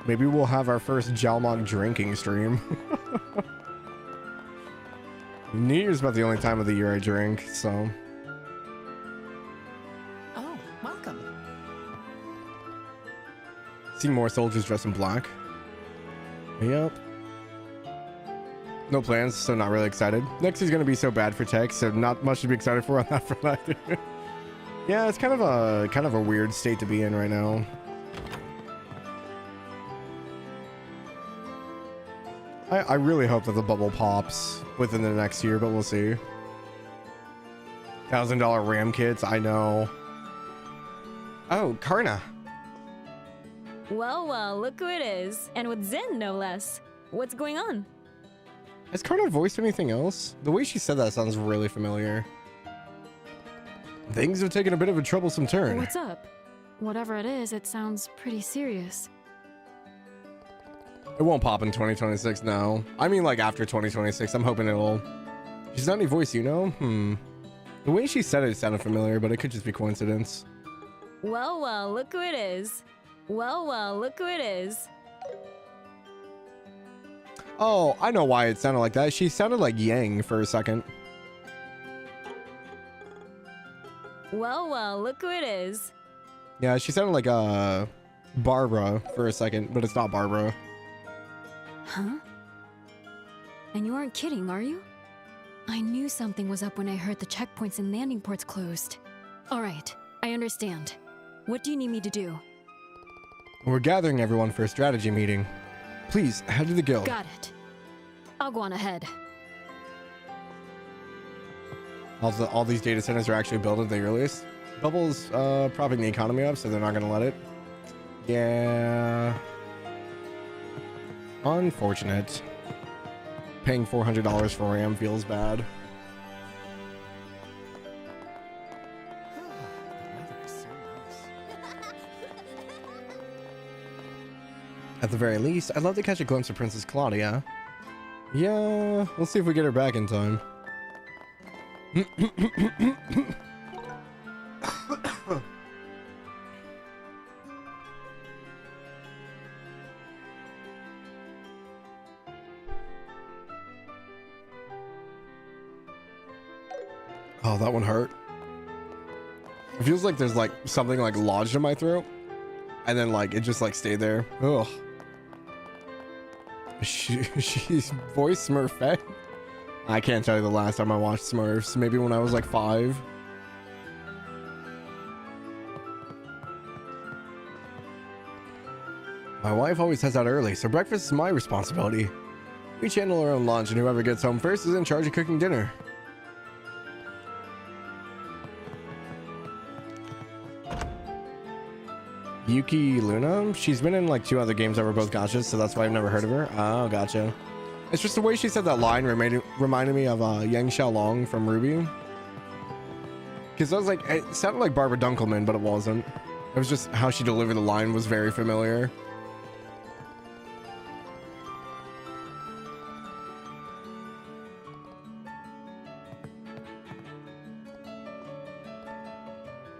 Maybe we'll have our first Jalmoc drinking stream. New Year's about the only time of the year I drink, so.
Oh, welcome.
See more soldiers dressed in black. Yep. No plans, so not really excited. Next is gonna be so bad for tech, so not much to be excited for on that front either. Yeah, it's kind of a weird state to be in right now. I really hope that the bubble pops within the next year, but we'll see. $1,000 RAM kits, I know. Oh, Karna.
Well, well, look who it is. And with Zen, no less. What's going on?
Has Karna voiced anything else? The way she said that sounds really familiar. Things have taken a bit of a troublesome turn.
What's up? Whatever it is, it sounds pretty serious.
It won't pop in 2026, no. I mean, like, after 2026, I'm hoping it'll... She's not any voice, you know? The way she said it sounded familiar, but it could just be coincidence.
Well, well, look who it is. Well, well, look who it is.
Oh, I know why it sounded like that. She sounded like Yang for a second.
Well, well, look who it is.
Yeah, she sounded like, Barbara for a second, but it's not Barbara.
Huh? And you aren't kidding, are you? I knew something was up when I heard the checkpoints and landing ports closed. Alright, I understand. What do you need me to do?
We're gathering everyone for a strategy meeting. Please, head to the guild.
Got it. I'll go on ahead.
All these data centers are actually built at the earliest. Bubble's propping the economy up, so they're not gonna let it. Yeah. Unfortunate. Paying $400 for RAM feels bad. At the very least, I'd love to catch a glimpse of Princess Claudia. Yeah, we'll see if we get her back in time. Oh, that one hurt. It feels like there's like something like lodged in my throat, and then like it just like stayed there. Ugh. She's voiced Smurfette. I can't tell you the last time I watched Smurfs. Maybe when I was like 5. My wife always heads out early, so breakfast is my responsibility. We handle our own lunch, and whoever gets home first is in charge of cooking dinner. Yuki Luna? She's been in like 2 other games that were both gotchas, so that's why I've never heard of her. Oh, gotcha. It's just the way she said that line reminded me of Yang Xiaolong from Ruby. Because I was like, it sounded like Barbara Dunkelman, but it wasn't. It was just how she delivered the line was very familiar.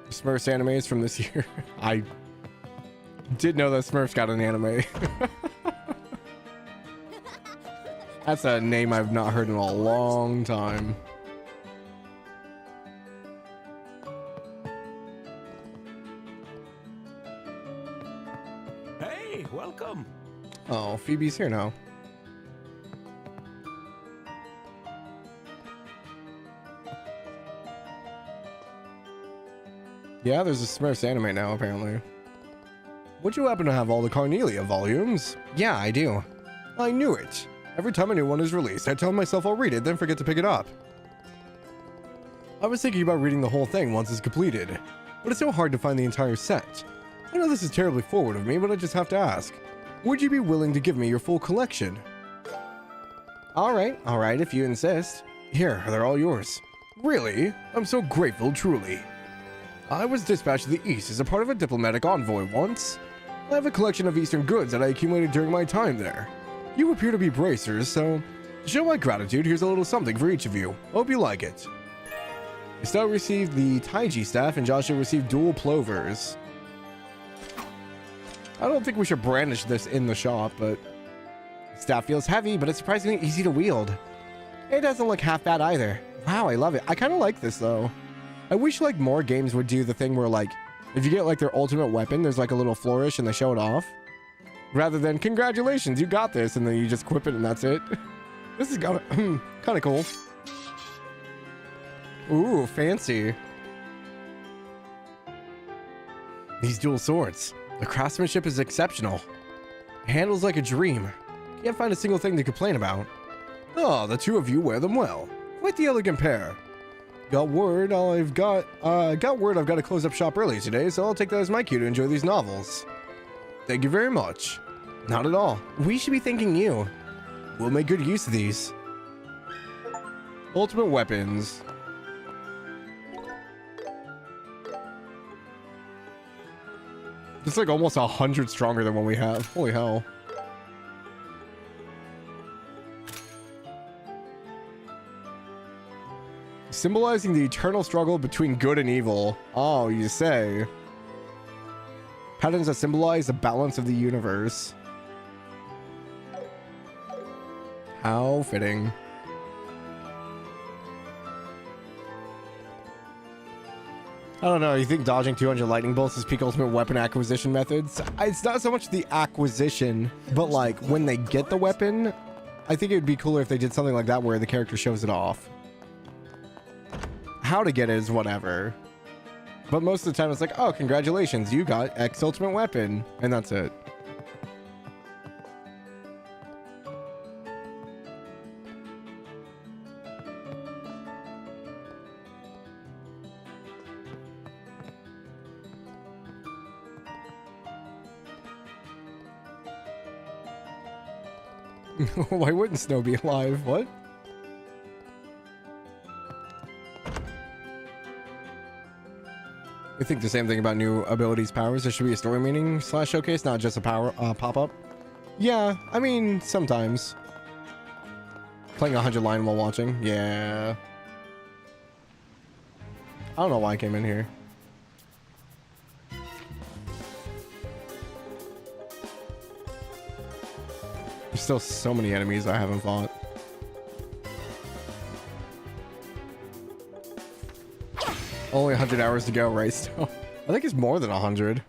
Smurfs animes from this year. I did know that Smurfs got an anime. That's a name I've not heard in a long time.
Hey, welcome.
Oh, Phoebe's here now. Yeah, there's a Smurfs anime now, apparently. Would you happen to have all the Carnelia volumes? Yeah, I do. I knew it. Every time a new one is released, I tell myself I'll read it, then forget to pick it up. I was thinking about reading the whole thing once it's completed, but it's so hard to find the entire set. I know this is terribly forward of me, but I just have to ask. Would you be willing to give me your full collection? Alright, if you insist. Here, they're all yours. Really? I'm so grateful, truly. I was dispatched to the east as a part of a diplomatic envoy once. I have a collection of eastern goods that I accumulated during my time there. You appear to be bracers, so to show my gratitude, here's a little something for each of you. Hope you like it. Estelle received the Taiji staff and Joshua received dual plovers. I don't think we should brandish this in the shop, but staff feels heavy, but it's surprisingly easy to wield. It doesn't look half bad either. Wow, I love it. I kind of like this though. I wish like more games would do the thing where like if you get like their ultimate weapon, there's like a little flourish and they show it off. Rather than congratulations, you got this, and then you just equip it and that's it. This is kind of cool. Ooh, fancy. These dual swords. The craftsmanship is exceptional. It handles like a dream. Can't find a single thing to complain about. Oh, the two of you wear them well. Quite the elegant pair. Got word I've got to close up shop early today, so I'll take that as my cue to enjoy these novels. Thank you very much. Not at all. We should be thanking you. We'll make good use of these. Ultimate weapons. It's like almost 100 stronger than what we have. Holy hell. Symbolizing the eternal struggle between good and evil. Oh, you say. Patterns that symbolize the balance of the universe. How fitting. I don't know, you think dodging 200 lightning bolts is peak ultimate weapon acquisition methods? It's not so much the acquisition, but like when they get the weapon, I think it would be cooler if they did something like that where the character shows it off. How to get it is whatever. But most of the time it's like, oh, congratulations, you got X ultimate weapon, and that's it. Why wouldn't Snow be alive? What? We think the same thing about new abilities powers. There should be a story meaning / showcase, not just a power pop-up. Yeah, I mean, sometimes. Playing 100 line while watching. Yeah. I don't know why I came in here. There's still so many enemies I haven't fought. Only 100 hours to go, right? Still, I think it's more than 100.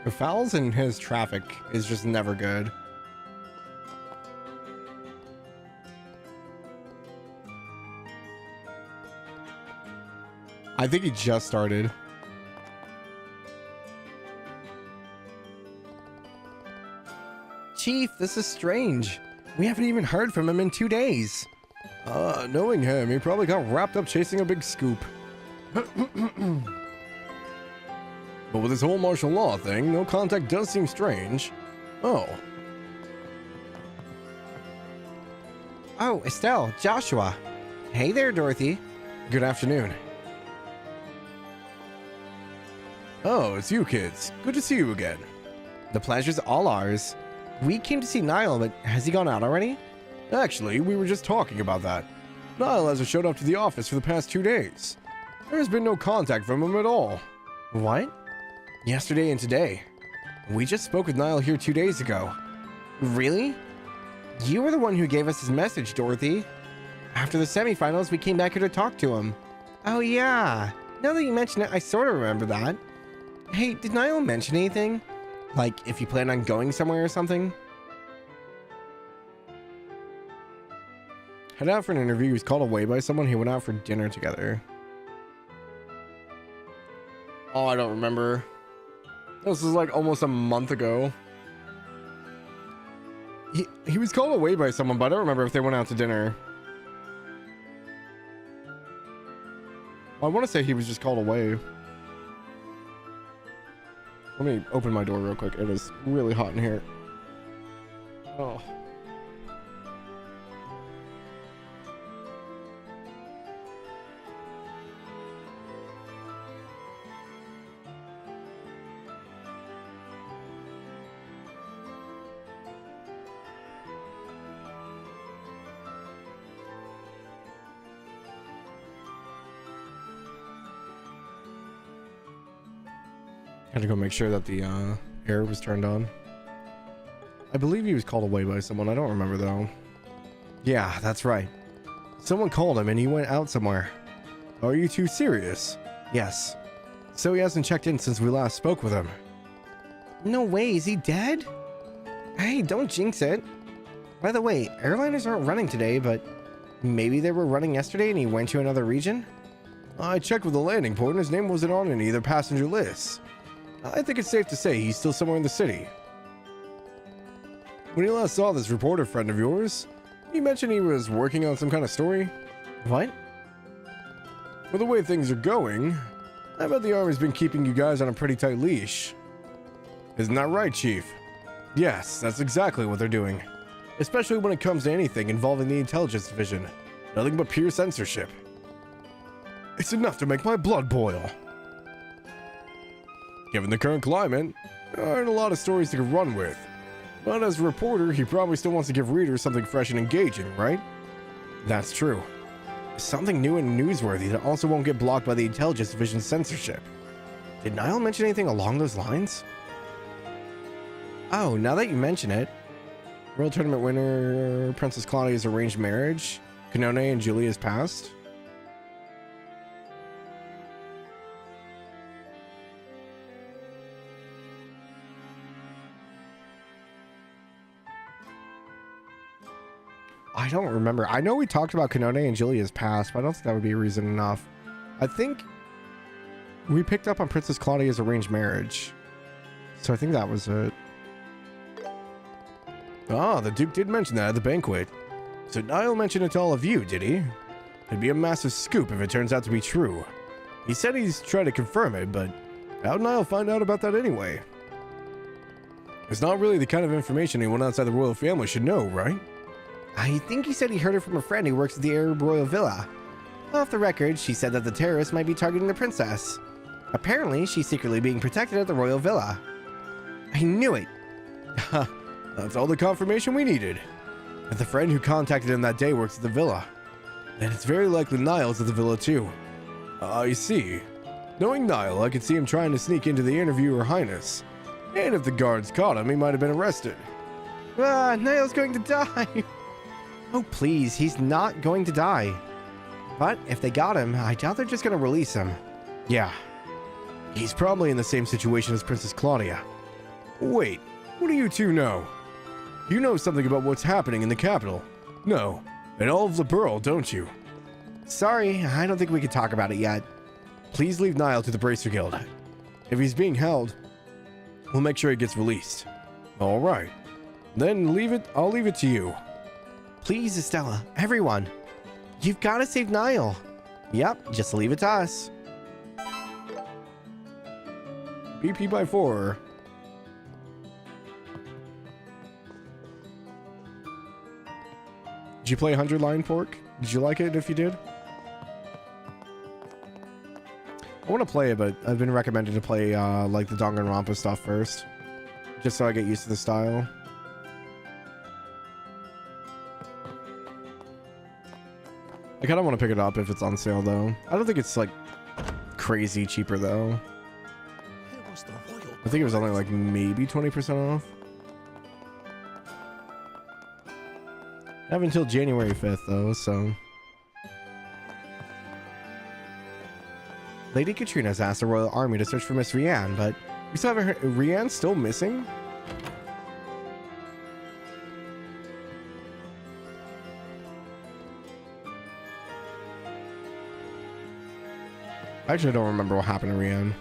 The fouls in his traffic is just never good. I think he just started. Chief, this is strange. We haven't even heard from him in 2 days. Knowing him, he probably got wrapped up chasing a big scoop. But with this whole martial law thing, no contact does seem strange. Oh. Oh, Estelle, Joshua. Hey there, Dorothy. Good afternoon. Oh, it's you kids. Good to see you again. The pleasure's all ours. We came to see Niall, but has he gone out already? Actually, we were just talking about that. Niall hasn't showed up to the office for the past 2 days. There's been no contact from him at all. What? Yesterday and today. We just spoke with Niall here 2 days ago. Really? You were the one who gave us his message, Dorothy. After the semifinals, we came back here to talk to him. Oh yeah. Now that you mention it, I sort of remember that. Hey, did Niall mention anything? Like, if you plan on going somewhere or something? Head out for an interview. He was called away by someone. He went out for dinner together. Oh, I don't remember. This was like almost a month ago. He was called away by someone, but I don't remember if they went out to dinner. I want to say he was just called away. Let me open my door real quick. It is really hot in here. Oh. Had to go make sure that the air was turned on. I believe he was called away by someone. I don't remember though. Yeah, that's right. Someone called him and he went out somewhere. Are you too serious? Yes. So he hasn't checked in since we last spoke with him. No way, is he dead? Hey, don't jinx it. By the way, airliners aren't running today, but maybe they were running yesterday and he went to another region? I checked with the landing port and his name wasn't on any of their passenger lists. I think it's safe to say he's still somewhere in the city. When you last saw this reporter friend of yours, he mentioned he was working on some kind of story. What? With the way things are going, I bet the Army's been keeping you guys on a pretty tight leash. Isn't that right, Chief? Yes, that's exactly what they're doing. Especially when it comes to anything involving the Intelligence Division. Nothing but pure censorship. It's enough to make my blood boil. Given the current climate, there aren't a lot of stories to run with. But as a reporter, he probably still wants to give readers something fresh and engaging, right? That's true. Something new and newsworthy that also won't get blocked by the Intelligence Division's censorship. Did Niall mention anything along those lines? Oh, now that you mention it, World Tournament winner Princess Claudia's arranged marriage, Kanone and Julia's past. I don't remember. I know we talked about Kanone and Julia's past, but I don't think that would be reason enough. I think we picked up on Princess Claudia's arranged marriage. So I think that was it. Ah, the Duke did mention that at the banquet. So Niall mentioned it to all of you, did he? It'd be a massive scoop if it turns out to be true. He said he's trying to confirm it, but how'd Niall find out about that anyway? It's not really the kind of information anyone outside the royal family should know, right? I think he said he heard it from a friend who works at the Arab Royal Villa. Off the record, she said that the terrorists might be targeting the princess. Apparently, she's secretly being protected at the Royal Villa. I knew it! That's all the confirmation we needed. If the friend who contacted him that day works at the villa, then it's very likely Niall's at the villa too. I see. Knowing Niall, I could see him trying to sneak into the interview Her Highness. And if the guards caught him, he might have been arrested. Ah, Niall's going to die! Oh please, he's not going to die. But if they got him, I doubt they're just going to release him. Yeah. He's probably in the same situation as Princess Claudia. Wait, what do you two know? You know something about what's happening in the capital. No, and all of the Burl, don't you? Sorry, I don't think we can talk about it yet. Please leave Niall to the Bracer Guild. If he's being held, we'll make sure he gets released. All right. Then I'll leave it to you. Please, Estella, everyone. You've got to save Niall. Yep, just leave it to us. BP by 4. Did you play 100 Line Pork? Did you like it if you did? I want to play it, but I've been recommended to play like the Danganronpa stuff first. Just so I get used to the style. I kind of want to pick it up if it's on sale though. I don't think it's like crazy cheaper though. I think it was only like maybe 20% off. I have until January 5th though, so. Lady Katrina's asked the Royal Army to search for Miss Rianne, but we still haven't heard. Rianne's still missing? I actually don't remember what happened to Rianne.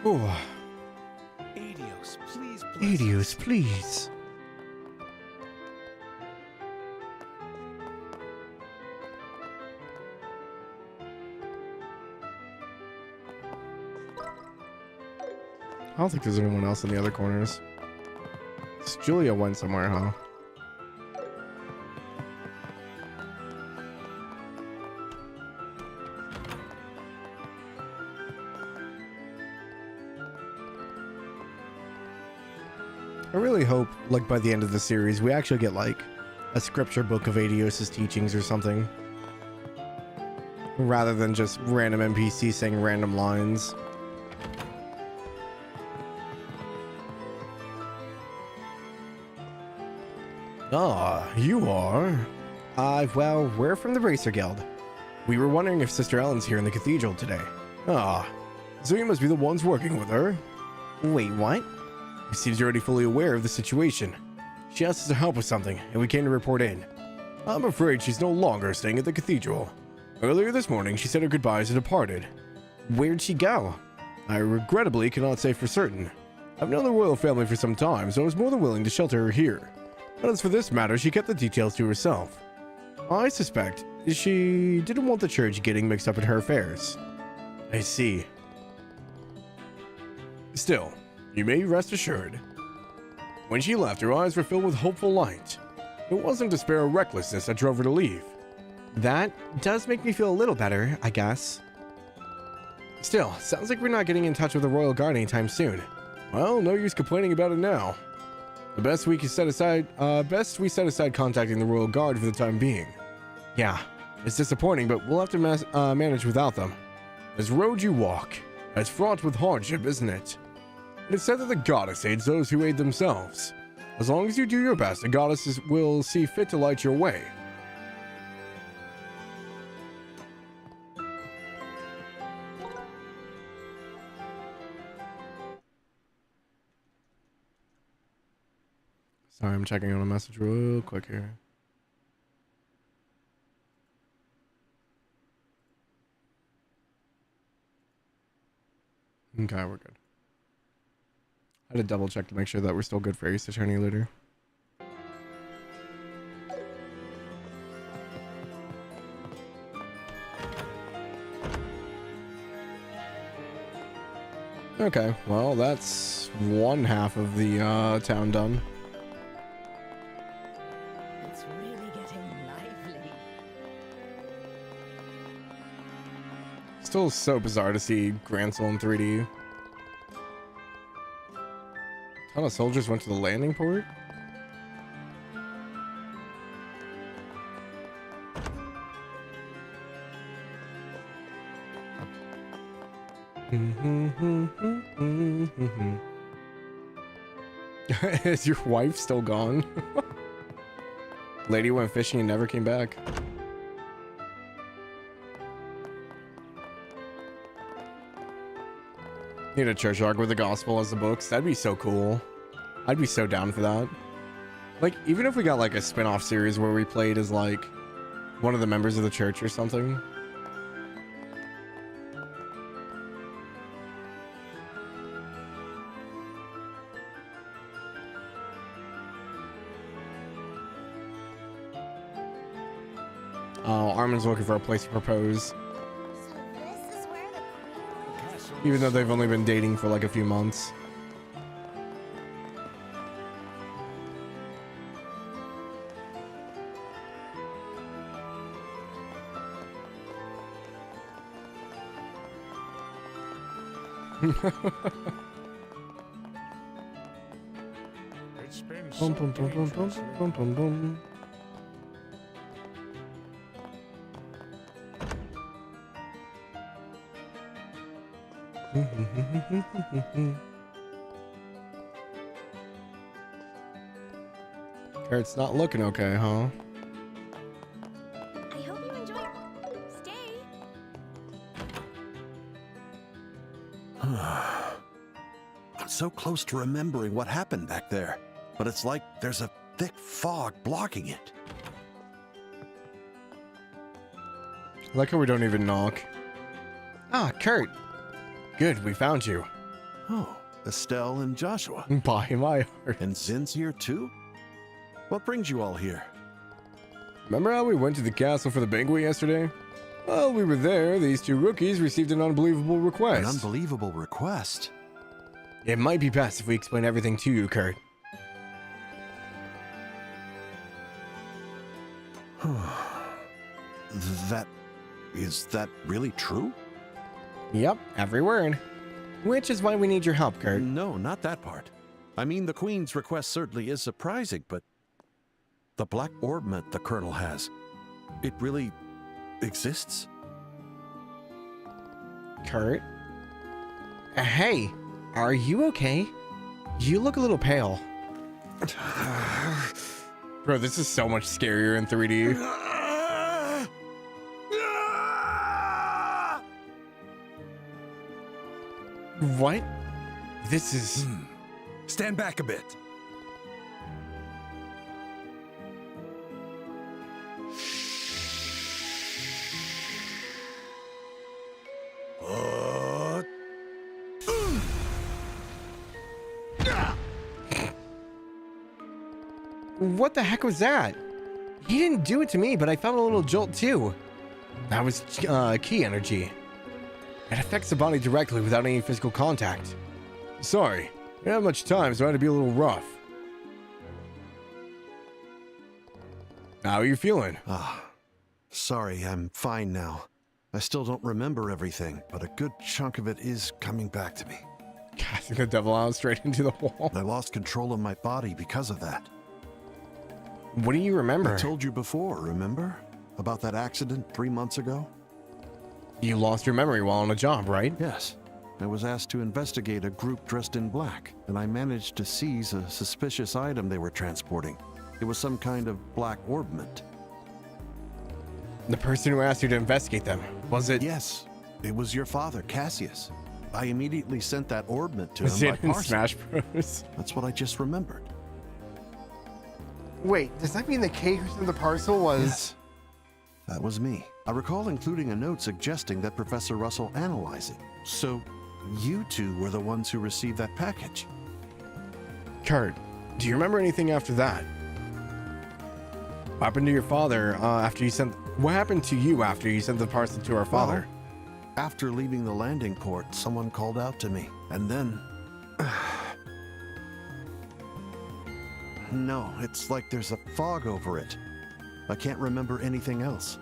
Oh.
Adios, please, please.
Adios, please. I don't think there's anyone else in the other corners. Julia went somewhere, huh? I really hope, like, by the end of the series, we actually get, like, a scripture book of Adios' teachings or something. Rather than just random NPCs saying random lines. Ah, you are? Well, we're from the Racer Guild. We were wondering if Sister Ellen's here in the cathedral today. Ah, so you must be the ones working with her. Wait, what? It seems you're already fully aware of the situation. She asked us to help with something, and we came to report in. I'm afraid she's no longer staying at the cathedral. Earlier this morning, she said her goodbyes and departed. Where'd she go? I regrettably cannot say for certain. I've known the royal family for some time, so I was more than willing to shelter her here. But as for this matter, she kept the details to herself. I suspect she didn't want the church getting mixed up in her affairs. I see. Still, you may rest assured. When she left, her eyes were filled with hopeful light. It wasn't despair or recklessness that drove her to leave. That does make me feel a little better, I guess. Still, sounds like we're not getting in touch with the Royal Guard anytime soon. Well, no use complaining about it now. The best we set aside contacting the Royal Guard for the time being. Yeah, it's disappointing, but we'll have to manage without them. This road you walk, it's fraught with hardship, isn't it? It is said that the goddess aids those who aid themselves. As long as you do your best, the goddess will see fit to light your way. Sorry, I'm checking on a message real quick here. Okay, we're good. I had to double check to make sure that we're still good for Ace Attorney later. Okay, well, that's one half of the town done.
It's really getting lively.
Still so bizarre to see Grancel in 3D. A ton of soldiers went to the landing port. Is your wife still gone? Lady went fishing and never came back. Need a church arc with the gospel as the books. That'd be so cool. I'd be so down for that. Like, even if we got like a spin-off series where we played as like one of the members of the church or something. Oh, Armin's looking for a place to propose. Even though they've only been dating for like a few months.
It's been
Bum, bum, bum, bum, bum, bum, bum, bum. It's not looking okay, huh?
I hope you enjoy. Stay.
I'm so close to remembering what happened back there, but it's like there's a thick fog blocking it.
I like how we don't even knock. Ah, Kurt. Good, we found you.
Oh, Estelle and Joshua.
By my heart.
And Zin's here too? What brings you all here?
Remember how we went to the castle for the banquet yesterday? While we were there, these two rookies received an unbelievable request.
An unbelievable request?
It might be best if we explain everything to you, Kurt.
Is that really true?
Yep, every word. Which is why we need your help, Kurt.
No, not that part. I mean, the Queen's request certainly is surprising, but the black orbment the Colonel has, it really exists?
Kurt? Hey, are you okay? You look a little pale. Bro, this is so much scarier in 3D. What? This is...
Stand back a bit.
What the heck was that? He didn't do it to me, but I felt a little jolt too. That was key energy. It affects the body directly without any physical contact. Sorry, I didn't have much time, so I had to be a little rough. How are you feeling?
Sorry, I'm fine now. I still don't remember everything, but a good chunk of it is coming back to me.
Casting the devil out straight into the wall.
I lost control of my body because of that.
What do you remember?
I told you before, remember? About that accident 3 months ago?
You lost your memory while on a job, right?
Yes. I was asked to investigate a group dressed in black, and I managed to seize a suspicious item they were transporting. It was some kind of black orbment.
The person who asked you to investigate them, was it?
Yes. It was your father, Cassius. I immediately sent that orbment to
Was
him
it
by
in
parcel.
Smash Bros?
That's what I just remembered.
Wait, does that mean the cake in the parcel was...
Yes. That was me. I recall including a note suggesting that Professor Russell analyze it. So, you two were the ones who received that package.
Kurt, do you remember anything after that? What happened to your father after you sent... What happened to you after you sent the parcel to our father?
Well, after leaving the landing port, someone called out to me, and then... No, it's like there's a fog over it. I can't remember anything else.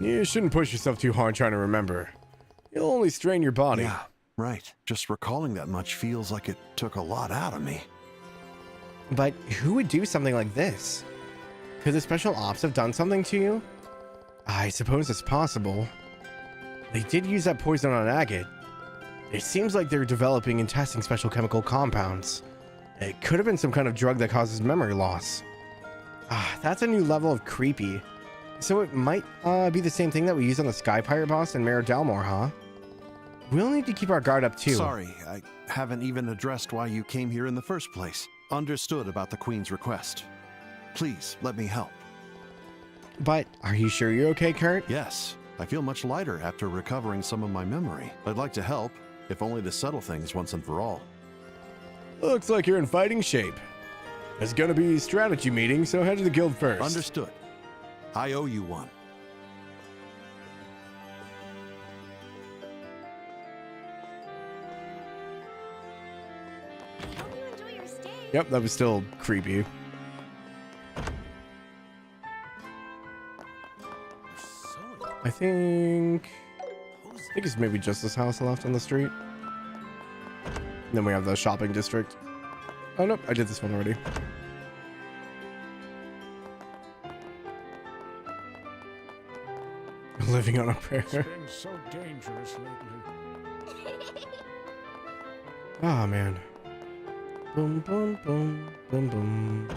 You shouldn't push yourself too hard trying to remember. You'll only strain your body.
Yeah, right. Just recalling that much feels like it took a lot out of me.
But who would do something like this? Could the special ops have done something to you? I suppose it's possible. They did use that poison on Agate. It seems like they're developing and testing special chemical compounds. It could have been some kind of drug that causes memory loss. That's a new level of creepy. So it might be the same thing that we use on the Sky Pirate boss in Mayor Jalmoc, huh? We'll need to keep our guard up too.
Sorry, I haven't even addressed why you came here in the first place. Understood about the Queen's request. Please, let me help.
But are you sure you're okay, Kurt?
Yes. I feel much lighter after recovering some of my memory. I'd like to help, if only to settle things once and for all.
Looks like you're in fighting shape. There's gonna be a strategy meeting, so head to the guild first.
Understood. I owe you one.
Yep, that was still creepy. I think it's maybe just this house left on the street. Then we have the shopping district. Oh nope, I did this one already. Living on a prayer.
It's been so dangerous lately.
Ah, man. Boom, boom, boom, boom, boom.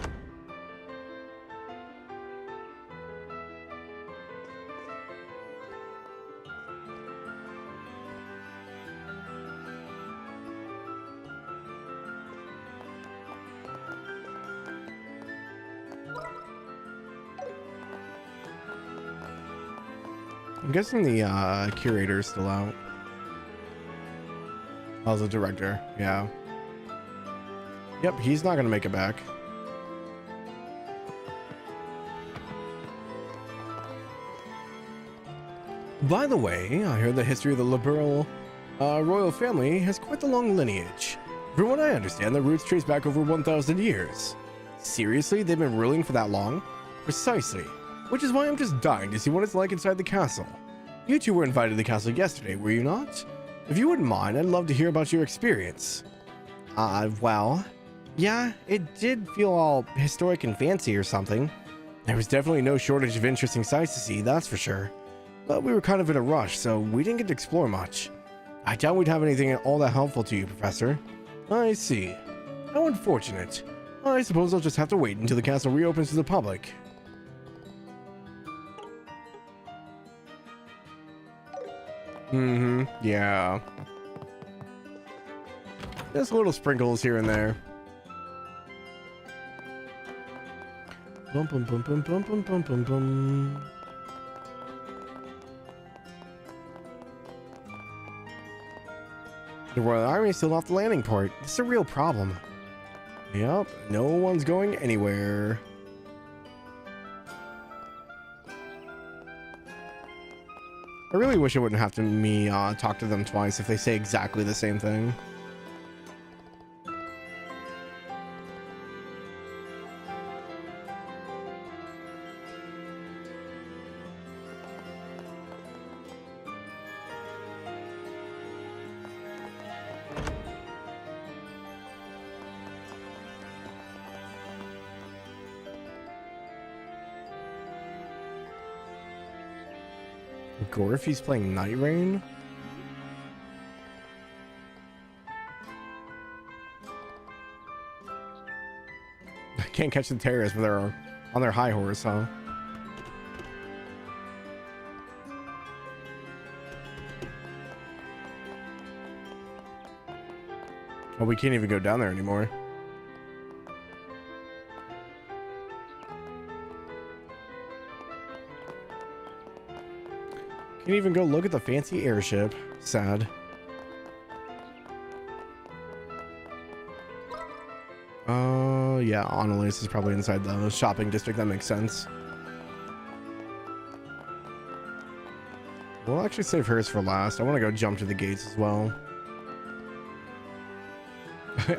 I'm guessing the curator is still out. Oh, the director. Yeah. Yep, he's not gonna make it back. By the way, I heard the history of the liberal royal family has quite the long lineage. From what I understand, the roots trace back over 1,000 years. Seriously, they've been ruling for that long? Precisely. Which is why I'm just dying to see what it's like inside the castle. You two were invited to the castle yesterday, were you not? If you wouldn't mind, I'd love to hear about your experience. Well, yeah, it did feel all historic and fancy or something. There was definitely no shortage of interesting sights to see, that's for sure. But we were kind of in a rush, so we didn't get to explore much. I doubt we'd have anything all that helpful to you, Professor. I see. How unfortunate. I suppose I'll just have to wait until the castle reopens to the public. Yeah. Just little sprinkles here and there. Bum bum bum bum bum bum bum bum bum. The Royal Army is still off the landing port. This is a real problem. Yep, no one's going anywhere. I really wish it wouldn't have to talk to them twice if they say exactly the same thing. Gorfy's playing Night Rain? I can't catch the terrorists, but they're on their high horse, huh? Oh, we can't even go down there anymore. Can't even go look at the fancy airship. Sad. Yeah, Annalise is probably inside the shopping district. That makes sense. We'll actually save hers for last. I want to go jump to the gates as well.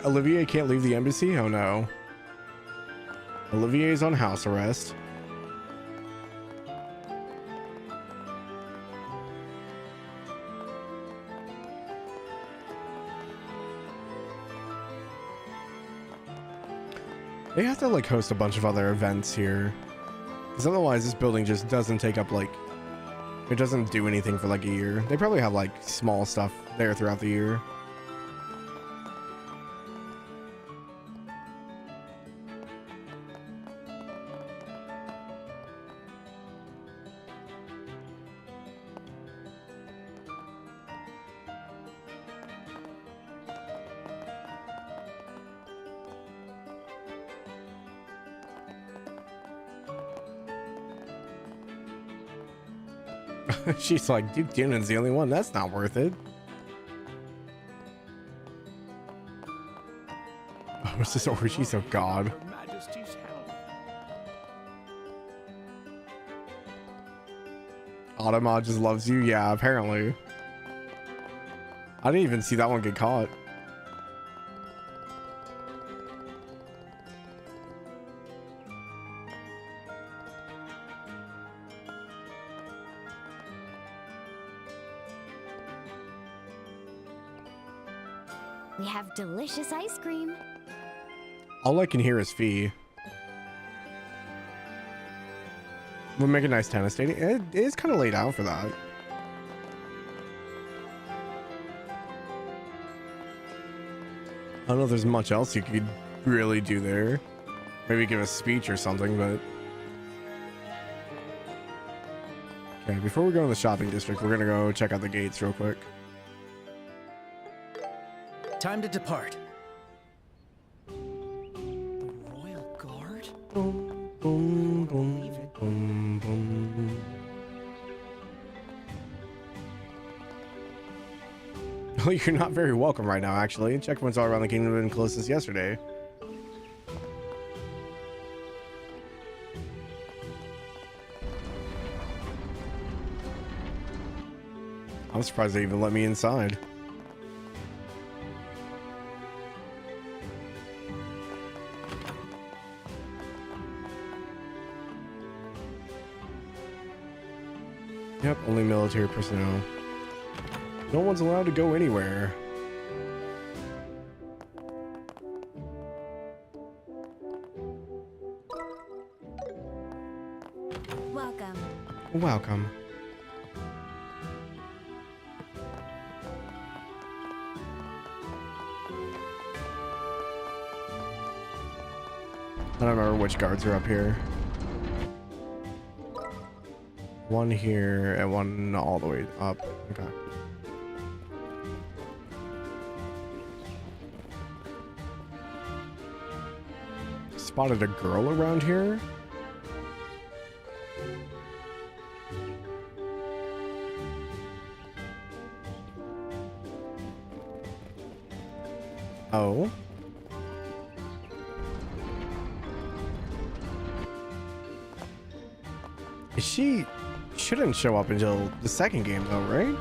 Olivier can't leave the embassy? Oh no. Olivier's on house arrest. They have to like host a bunch of other events here, because otherwise this building just doesn't take up like, it doesn't do anything for like a year. They probably have like small stuff there throughout the year. She's like, Duke Dunan's the only one. That's not worth it. Oh, it's this orgies of God. Automod just loves you. Yeah, apparently. I didn't even see that one get caught.
We have delicious ice cream.
All I can hear is Fee. We'll make a nice tennis stadium. It is kind of laid out for that. I don't know if there's much else you could really do there. Maybe give a speech or something, but... Okay, before we go in the shopping district, we're gonna go check out the gates real quick.
Time to depart.
The Royal Guard?
Boom, boom, boom, boom, boom. Oh, you're not very welcome right now, actually. Checkpoints all around the kingdom have been closed since yesterday. I'm surprised they even let me inside. Yep, only military personnel. No one's allowed to go anywhere.
Welcome.
Welcome. I don't remember which guards are up here. One here and one all the way up. Okay. Spotted a girl around here. Oh. She shouldn't show up until the second game though, right?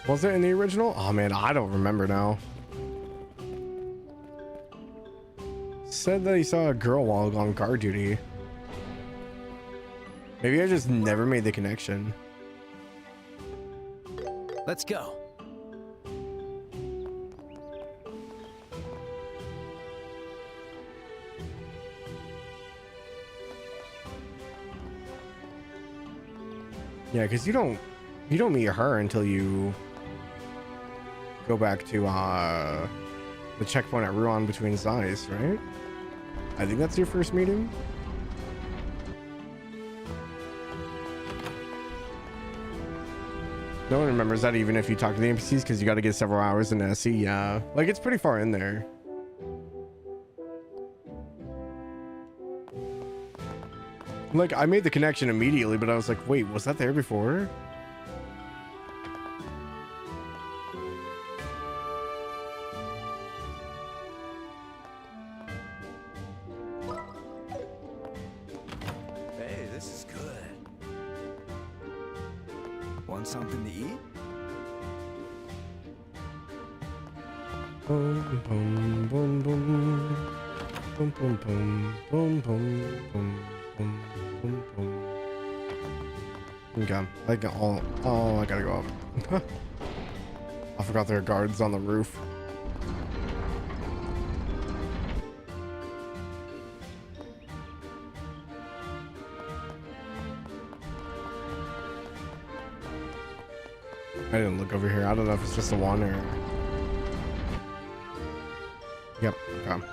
Was it in the original? Oh man, I don't remember now. Said that he saw a girl while on guard duty. Maybe I just never made the connection.
Let's go.
Yeah, because you don't meet her until you go back to the checkpoint at Ruan between Zeiss, right? I think that's your first meeting. No one remembers that even if you talk to the NPCs, because you got to get several hours in SE. Yeah, like it's pretty far in there. Like I made the connection immediately, but I was like, wait, was that there before?
Hey, this is good. Want something to eat?
Boom, boom, boom, boom. Boom, boom, boom, boom, boom, boom, boom, boom, boom. Okay, I got all. Oh, I gotta go up. I forgot there are guards on the roof. I didn't look over here. I don't know if it's just a one or. Yep. Okay.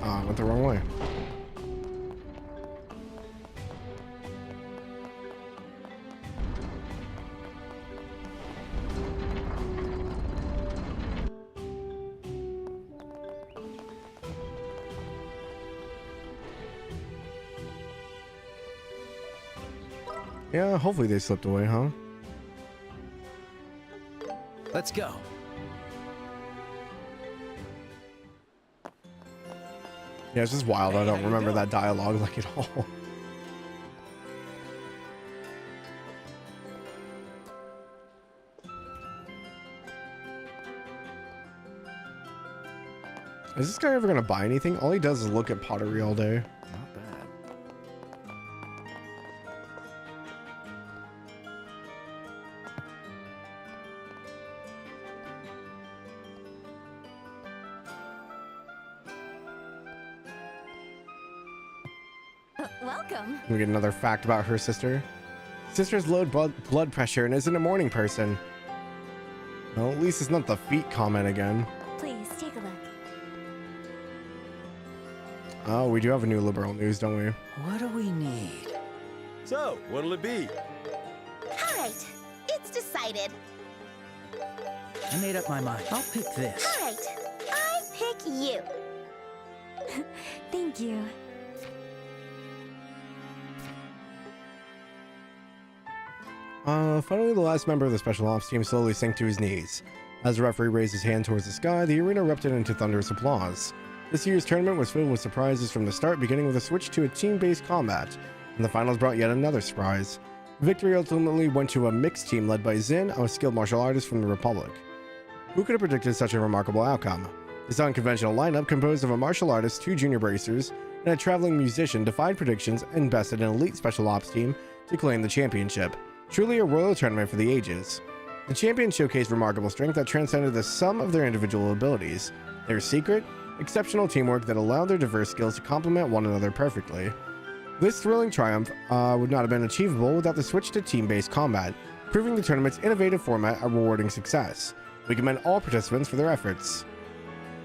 I went the wrong way. Yeah, hopefully they slipped away, huh?
Let's go.
Yeah, it's just wild. I don't remember that dialogue like at all. Is this guy ever gonna buy anything? All he does is look at pottery all day.
Not bad.
Welcome.
We get another fact about her sister. Sister's low blood pressure and isn't a morning person. Well, at least it's not the feet comment again.
Please take a look.
Oh, we do have a new liberal news, don't we?
What do we need?
So, what'll it be?
All right. excited.
I made up my mind. I'll pick this.
All right, I pick you.
Thank you.
Finally, the last member of the Special Ops team slowly sank to his knees. As the referee raised his hand towards the sky, the arena erupted into thunderous applause. This year's tournament was filled with surprises from the start, beginning with a switch to a team-based combat, and the finals brought yet another surprise. Victory ultimately went to a mixed team led by Zin, a skilled martial artist from the Republic. Who could have predicted such a remarkable outcome? This unconventional lineup, composed of a martial artist, 2 junior bracers, and a traveling musician, defied predictions and bested an elite Special Ops team to claim the championship. Truly a royal tournament for the ages. The champions showcased remarkable strength that transcended the sum of their individual abilities. Their secret? Exceptional teamwork that allowed their diverse skills to complement one another perfectly. This thrilling triumph would not have been achievable without the switch to team-based combat, proving the tournament's innovative format a rewarding success. We commend all participants for their efforts.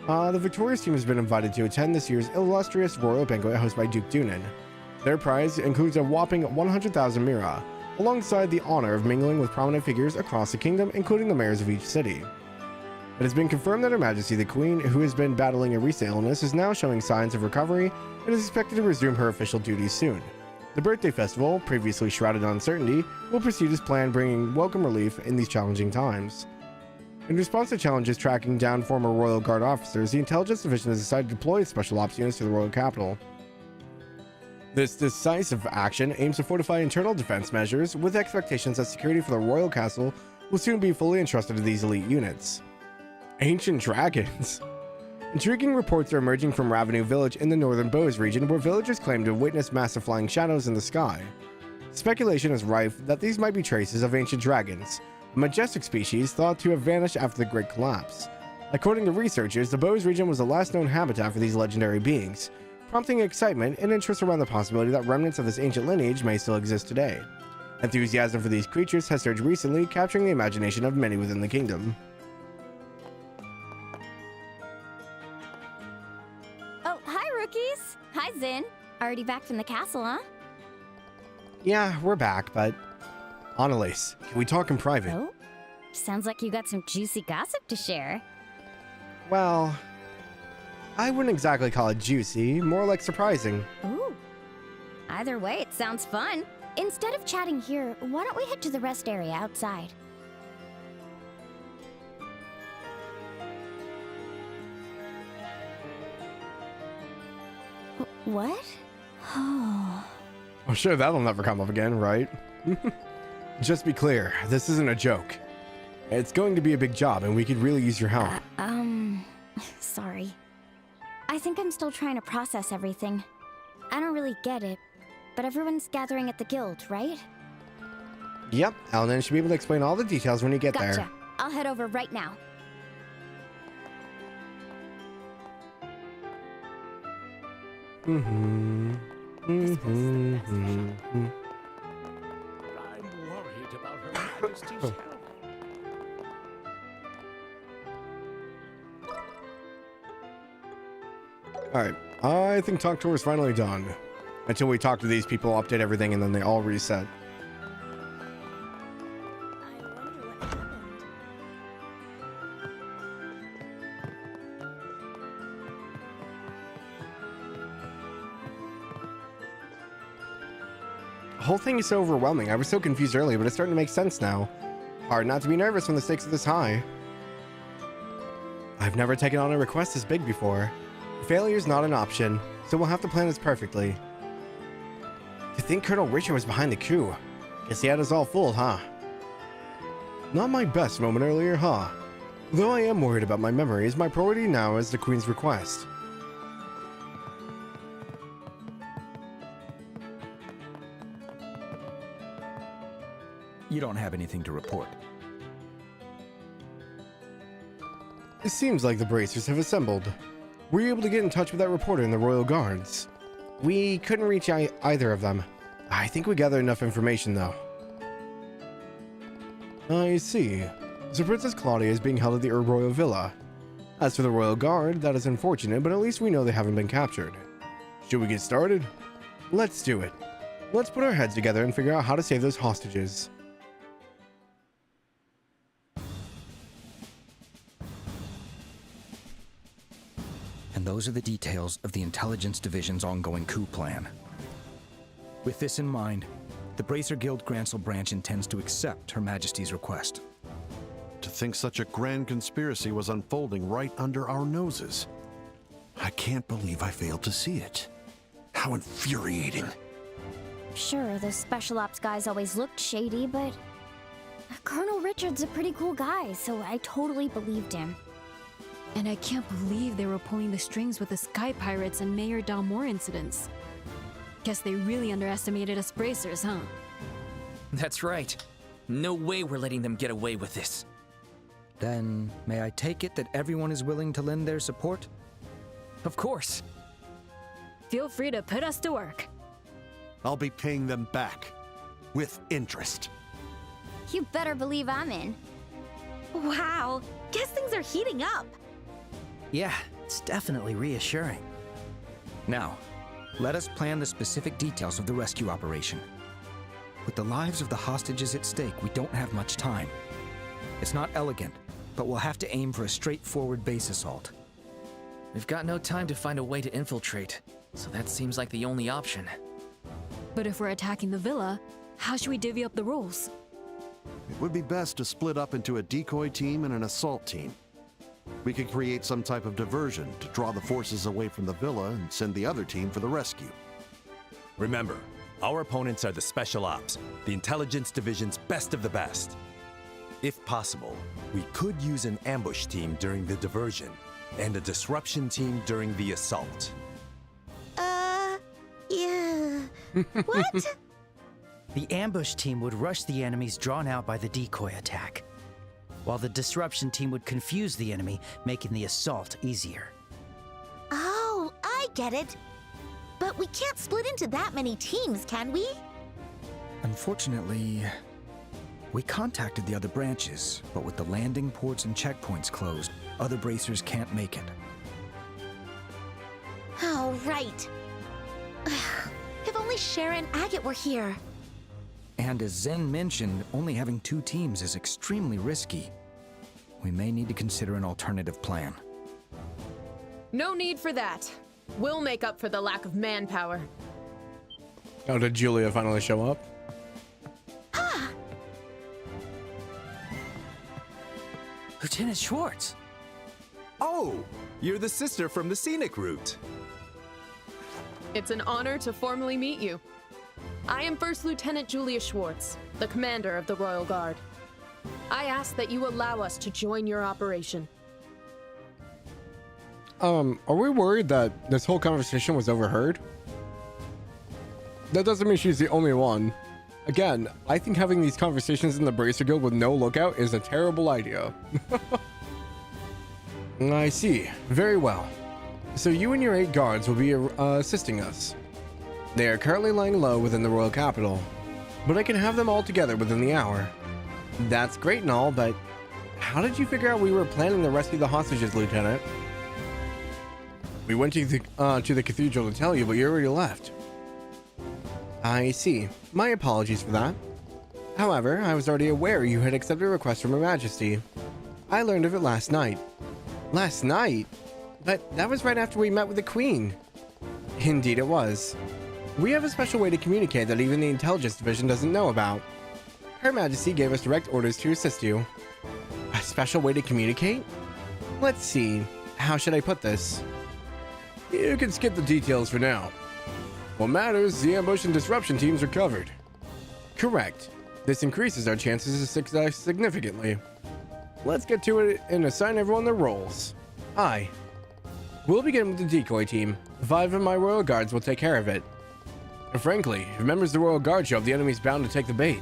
The victorious team has been invited to attend this year's illustrious royal banquet hosted by Duke Dunan. Their prize includes a whopping 100,000 mira, alongside the honor of mingling with prominent figures across the kingdom, including the mayors of each city. It has been confirmed that Her Majesty the Queen, who has been battling a recent illness, is now showing signs of recovery and is expected to resume her official duties soon. The birthday festival, previously shrouded in uncertainty, will proceed as planned, bringing welcome relief in these challenging times. In response to challenges tracking down former Royal Guard officers, the Intelligence Division has decided to deploy its special ops units to the Royal Capital. This decisive action aims to fortify internal defense measures, with expectations that security for the Royal Castle will soon be fully entrusted to these elite units. Ancient dragons. Intriguing reports are emerging from Ravenue Village in the northern Bose region, where villagers claim to have witnessed massive flying shadows in the sky. Speculation is rife that these might be traces of ancient dragons, a majestic species thought to have vanished after the Great Collapse. According to researchers, the Bose region was the last known habitat for these legendary beings, prompting excitement and interest around the possibility that remnants of this ancient lineage may still exist today. Enthusiasm for these creatures has surged recently, capturing the imagination of many within the kingdom.
Oh, hi, rookies! Hi, Zin. Already back from the castle, huh?
Yeah, we're back, but... Annalise, can we talk in private?
Oh? Sounds like you got some juicy gossip to share.
Well... I wouldn't exactly call it juicy, more like surprising.
Ooh. Either way, it sounds fun.
Instead of chatting here, why don't we head to the rest area outside?
What?
Oh.
I'm sure that'll never come up again, right? Just be clear, this isn't a joke. It's going to be a big job, and we could really use your help.
Sorry. I think I'm still trying to process everything. I don't really get it, but everyone's gathering at the guild, right?
Yep, Elnan should be able to explain all the details when you get
Gotcha.
there.
I'll head over right now.
I'm worried about Her Majesty's health.
Alright, I think talk tour is finally done. Until we talk to these people, update everything, and then they all reset. The whole thing is so overwhelming. I was so confused earlier, but it's starting to make sense now. Hard not to be nervous when the stakes are this high. I've never taken on a request this big before. Failure's not an option, so we'll have to plan this perfectly. To think Colonel Richard was behind the coup. Guess he had us all fooled, huh? Not my best moment earlier, huh? Though I am worried about my memories, my priority now is the Queen's request.
You don't have anything to report.
It seems like the bracers have assembled. Were you able to get in touch with that reporter in the Royal Guards? We couldn't reach either of them. I think we gathered enough information, though. I see. So Princess Claudia is being held at the Royal Villa. As for the Royal Guard, that is unfortunate, but at least we know they haven't been captured. Should we get started? Let's do it. Let's put our heads together and figure out how to save those hostages.
And those are the details of the Intelligence Division's ongoing coup plan. With this in mind, the Bracer Guild Grancel branch intends to accept Her Majesty's request.
To think such a grand conspiracy was unfolding right under our noses.
I can't believe I failed to see it. How infuriating.
Sure, the special ops guys always looked shady, but Colonel Richard's a pretty cool guy, so I totally believed him.
And I can't believe they were pulling the strings with the Sky Pirates and Mayor Dalmor incidents. Guess they really underestimated us Bracers, huh?
That's right. No way we're letting them get away with this.
Then, may I take it that everyone is willing to lend their support?
Of course.
Feel free to put us to work.
I'll be paying them back. With interest.
You better believe I'm in.
Wow, guess things are heating up.
Yeah, it's definitely reassuring. Now, let us plan the specific details of the rescue operation. With the lives of the hostages at stake, we don't have much time. It's not elegant, but we'll have to aim for a straightforward base assault.
We've got no time to find a way to infiltrate, so that seems like the only option.
But if we're attacking the villa, how should we divvy up the roles?
It would be best to split up into a decoy team and an assault team. We could create some type of diversion to draw the forces away from the villa and send the other team for the rescue.
Remember, our opponents are the Special Ops, the Intelligence Division's best of the best. If possible, we could use an ambush team during the diversion and a disruption team during the assault.
Yeah. What?
The ambush team would rush the enemies drawn out by the decoy attack, while the disruption team would confuse the enemy, making the assault easier.
Oh, I get it. But we can't split into that many teams, can we?
Unfortunately, we contacted the other branches, but with the landing ports and checkpoints closed, other bracers can't make it.
Oh, right. If only Sharon and Agate were here.
And as Zen mentioned, only having 2 teams is extremely risky. We may need to consider an alternative plan.
No need for that. We'll make up for the lack of manpower.
Oh, did Julia finally show up?
Lieutenant Schwartz!
Oh, you're the sister from the scenic route.
It's an honor to formally meet you. I am First Lieutenant Julia Schwartz, the commander of the Royal Guard. I ask that you allow us to join your operation.
Are we worried that this whole conversation was overheard? That doesn't mean she's the only one. Again, I think having these conversations in the Bracer Guild with no lookout is a terrible idea. I see. Very well. So you and your 8 guards will be assisting us. They are currently lying low within the royal capital, but I can have them all together within the hour. That's great and all, but how did you figure out we were planning to rescue the hostages, Lieutenant? We went to the cathedral to tell you, but you already left. I see. My apologies for that. However, I was already aware you had accepted a request from Her Majesty. I learned of it last night. Last night? But that was right after we met with the Queen. Indeed it was. We have a special way to communicate that even the Intelligence Division doesn't know about. Her Majesty gave us direct orders to assist you. A special way to communicate? Let's see. How should I put this? You can skip the details for now. What matters, the ambush and disruption teams are covered. Correct. This increases our chances of success significantly. Let's get to it and assign everyone their roles. We'll begin with the decoy team. 5 of my royal guards will take care of it. And frankly, if members of the royal guard show up, the enemy's bound to take the bait.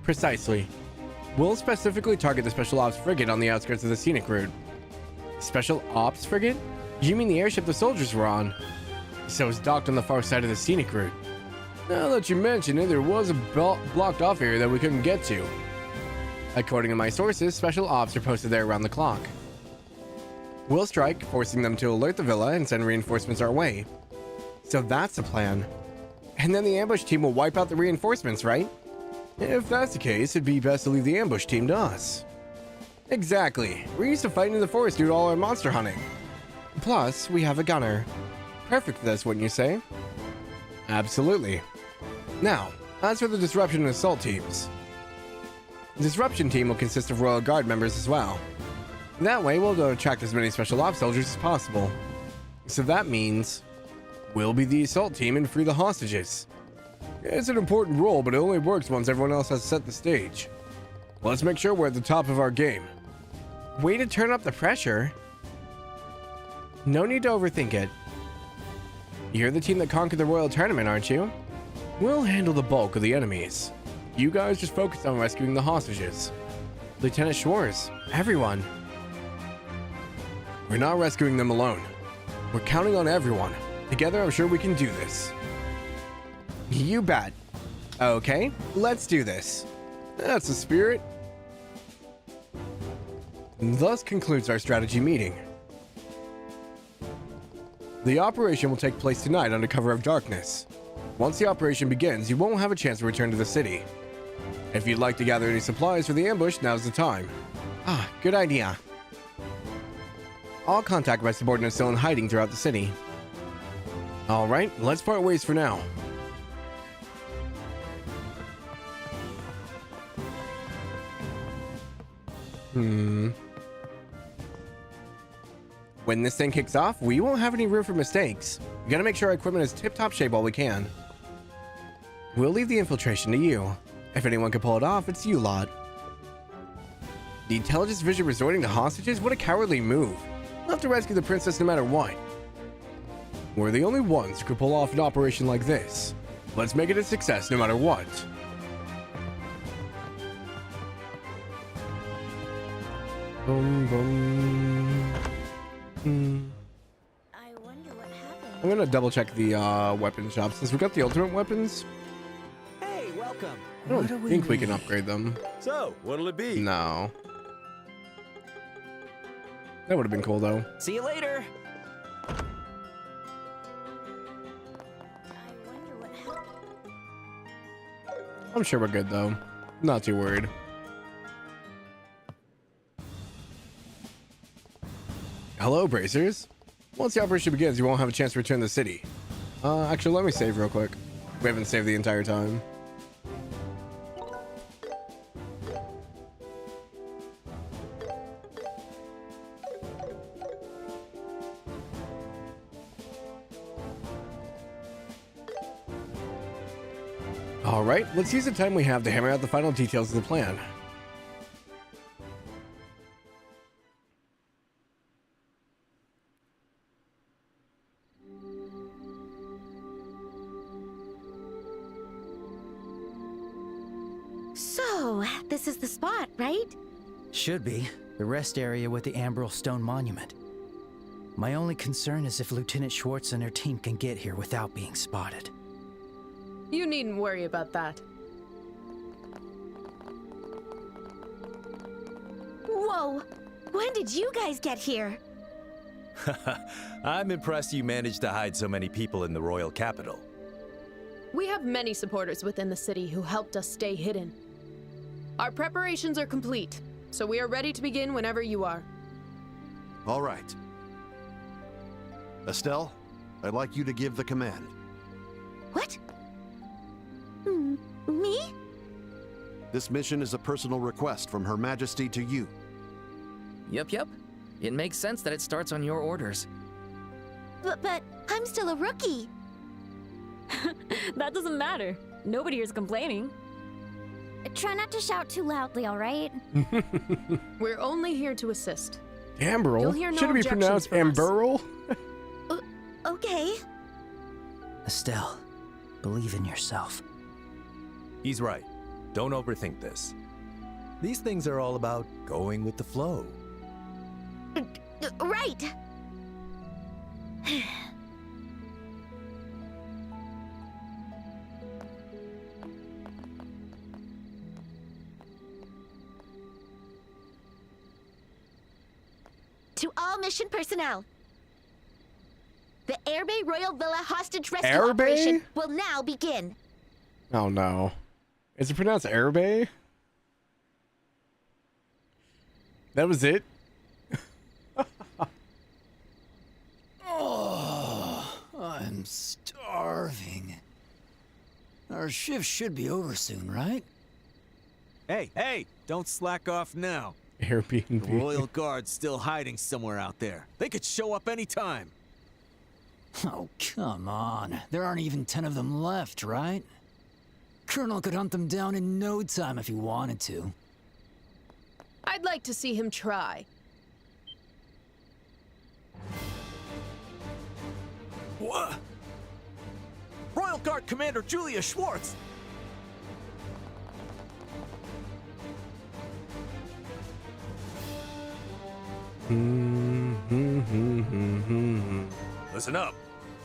Precisely. We'll specifically target the Special Ops frigate on the outskirts of the scenic route. Special Ops frigate? You mean the airship the soldiers were on? So it's docked on the far side of the scenic route. Now that you mention it, there was a blocked off area that we couldn't get to. According to my sources, Special Ops are posted there around the clock. We'll strike, forcing them to alert the villa and send reinforcements our way. So that's the plan. And then the ambush team will wipe out the reinforcements, right? If that's the case, it'd be best to leave the ambush team to us. Exactly. We're used to fighting in the forest due to all our monster hunting. Plus, we have a gunner. Perfect for this, wouldn't you say? Absolutely. Now, as for the disruption and assault teams. The disruption team will consist of Royal Guard members as well. That way, we'll attract as many special ops soldiers as possible. So that means we'll be the assault team and free the hostages. It's an important role, but it only works once everyone else has set the stage. Let's make sure we're at the top of our game. Way to turn up the pressure. No need to overthink it. You're the team that conquered the Royal Tournament, aren't you? We'll handle the bulk of the enemies. You guys just focus on rescuing the hostages. Lieutenant Schwartz, everyone. We're not rescuing them alone. We're counting on everyone. Together, I'm sure we can do this. You bet. Okay, let's do this. That's the spirit. Thus concludes our strategy meeting. The operation will take place tonight under cover of darkness. Once the operation begins, you won't have a chance to return to the city. If you'd like to gather any supplies for the ambush, now's the time. Ah, good idea. I'll contact my subordinates still in hiding throughout the city. Alright, let's part ways for now. When this thing kicks off, we won't have any room for mistakes. We gotta make sure our equipment is tip-top shape while we can. We'll leave the infiltration to you. If anyone can pull it off, it's you lot. The intelligence vision resorting to hostages? What a cowardly move. We'll have to rescue the princess no matter what. We're the only ones who could pull off an operation like this. Let's make it a success no matter what. Boom, boom.
I wonder what happened.
I'm gonna double check the weapon shop since we got the ultimate weapons.
Hey, welcome.
I don't think we can upgrade them.
So, what'll it be?
No. That would have been cool though.
See you later.
I'm sure we're good though. Not too worried. Hello, Bracers. Once the operation begins, you won't have a chance to return to the city. Actually, let me save real quick. We haven't saved the entire time. Alright, let's use the time we have to hammer out the final details of the plan.
So, this is the spot, right?
Should be. The rest area with the Ambral Stone Monument. My only concern is if Lieutenant Schwartz and her team can get here without being spotted.
You needn't worry about that.
Whoa! When did you guys get here?
I'm impressed you managed to hide so many people in the royal capital.
We have many supporters within the city who helped us stay hidden. Our preparations are complete, so we are ready to begin whenever you are.
All right. Estelle, I'd like you to give the command.
What? Me?
This mission is a personal request from Her Majesty to you.
Yep. It makes sense that it starts on your orders.
But I'm still a rookie.
That doesn't matter. Nobody is complaining.
Try not to shout too loudly, all right?
We're only here to assist.
Amberl?
You'll hear no
Should it be
objections
pronounced
from us.
Amberl?
Okay.
Estelle, believe in yourself.
He's right. Don't overthink this. These things are all about going with the flow.
Right. To all mission personnel, the Airbay Royal Villa hostage rescue
Airbay?
operation will now begin.
Oh no. Is it pronounced Airbay? That was it?
Our shift should be over soon, right?
Hey, don't slack off now.
Airbnb.
The Royal Guard's still hiding somewhere out there. They could show up anytime.
Oh, come on. There aren't even 10 of them left, right? Colonel could hunt them down in no time if he wanted to.
I'd like to see him try.
What? Royal Guard Commander Julia Schwartz!
Listen up.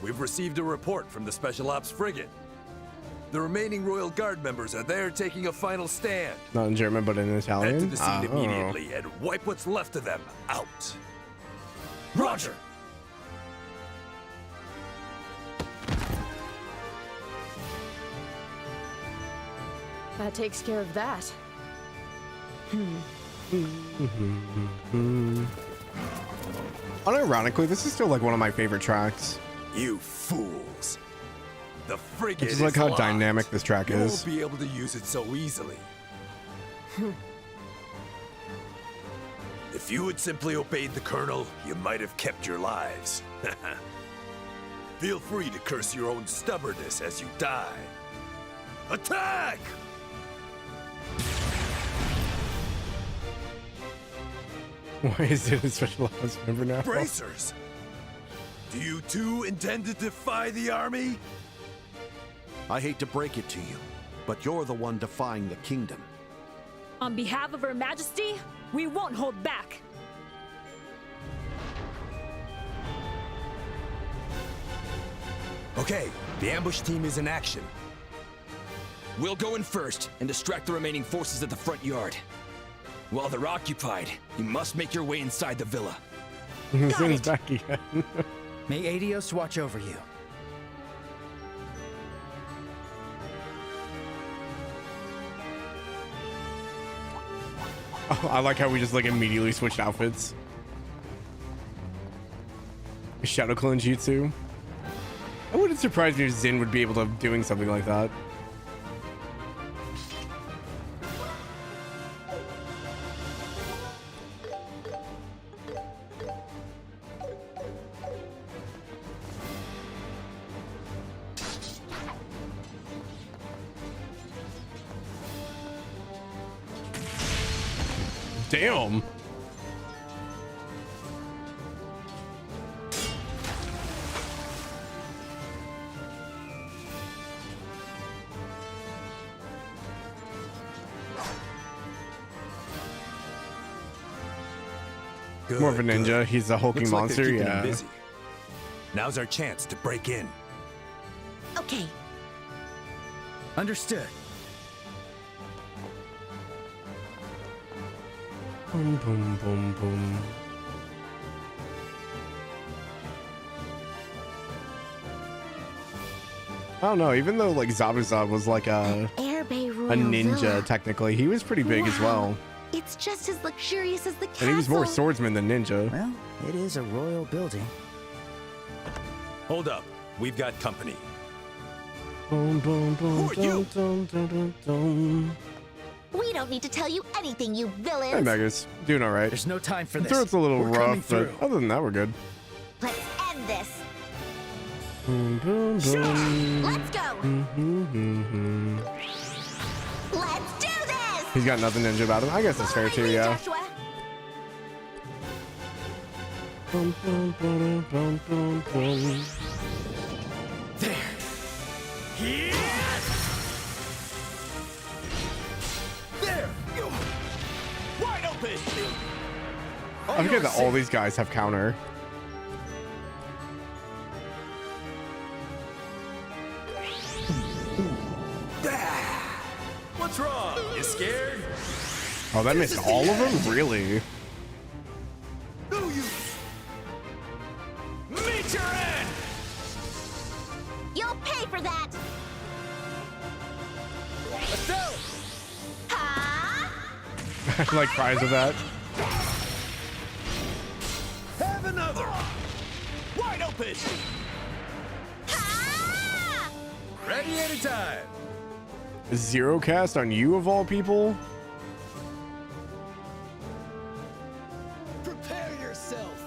We've received a report from the Special Ops frigate. The remaining Royal Guard members are there taking a final stand.
Not in German, but in Italian.
Head to the scene
Oh.
immediately and wipe what's left of them out.
Roger!
That takes care of that.
Unironically, this is still like one of my favorite tracks.
You fools. The frigate
I just like how
locked.
dynamic this track
You
is.
won't be able to use it so easily. If you had simply obeyed the Colonel, you might have kept your lives. Feel free to curse your own stubbornness as you die. Attack!
Why is it a special ops member now?
Bracers! Do you too intend to defy the army?
I hate to break it to you, but you're the one defying the kingdom.
On behalf of Her Majesty, we won't hold back.
Okay, the ambush team is in action. We'll go in first and distract the remaining forces at the front yard. While they're occupied, you must make your way inside the villa.
Zin's back again.
May Adios watch over you.
Oh, I like how we just like immediately switched outfits. Shadow Clone Jutsu. I wouldn't surprise me if Zin would be able to doing something like that. Damn. More of a ninja. He's a hulking
Looks like
monster.
they're keeping him
Yeah.
busy. Now's our chance to break in.
Okay.
Understood.
Boom, boom, boom, boom. I don't know. Even though like Zabuza was like a
Airbay Royal
ninja
Villa.
technically, he was pretty big as well,
It's just as luxurious as the castle.
and he was more swordsman than ninja.
Well, it is a royal building.
Hold up. We've got company.
Boom, boom, boom,
Who are you?
dum, dum, dum, dum.
We don't need to tell you anything, you villains.
Hey, Megas, doing all right.
There's no time for
The
this.
throat's a little
We're coming
rough, but
through.
other than that, we're good.
Let's end this.
Boom, boom, boom.
Let's go.
Mm-hmm.
Let's do this.
He's got nothing ninja about him. I guess that's fair too, yeah.
Joshua.
Boom, boom, boom, boom, boom, boom.
There! Wide open!
I forget that all these guys have counter.
What's wrong? You scared?
Oh, that missed all of them? Really?
Meet your end!
You'll pay for that.
Let's go!
I like cries of that.
Have another! Wide open!
Ready anytime.
Zero cast on you of all people?
Prepare yourself.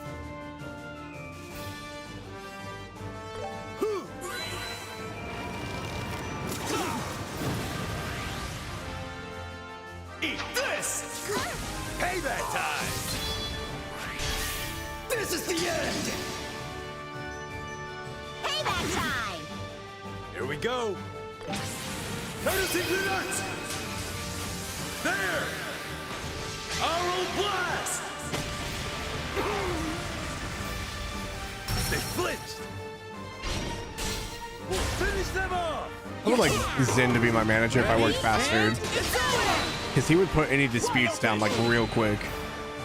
Eat this! Payback time!
This is the end!
Payback time!
Here we go! Noticing nuts! There! Aural blast! They flinched! We'll finish them off!
I would like Zen to be my manager if I worked faster. Because he would put any disputes down like real quick.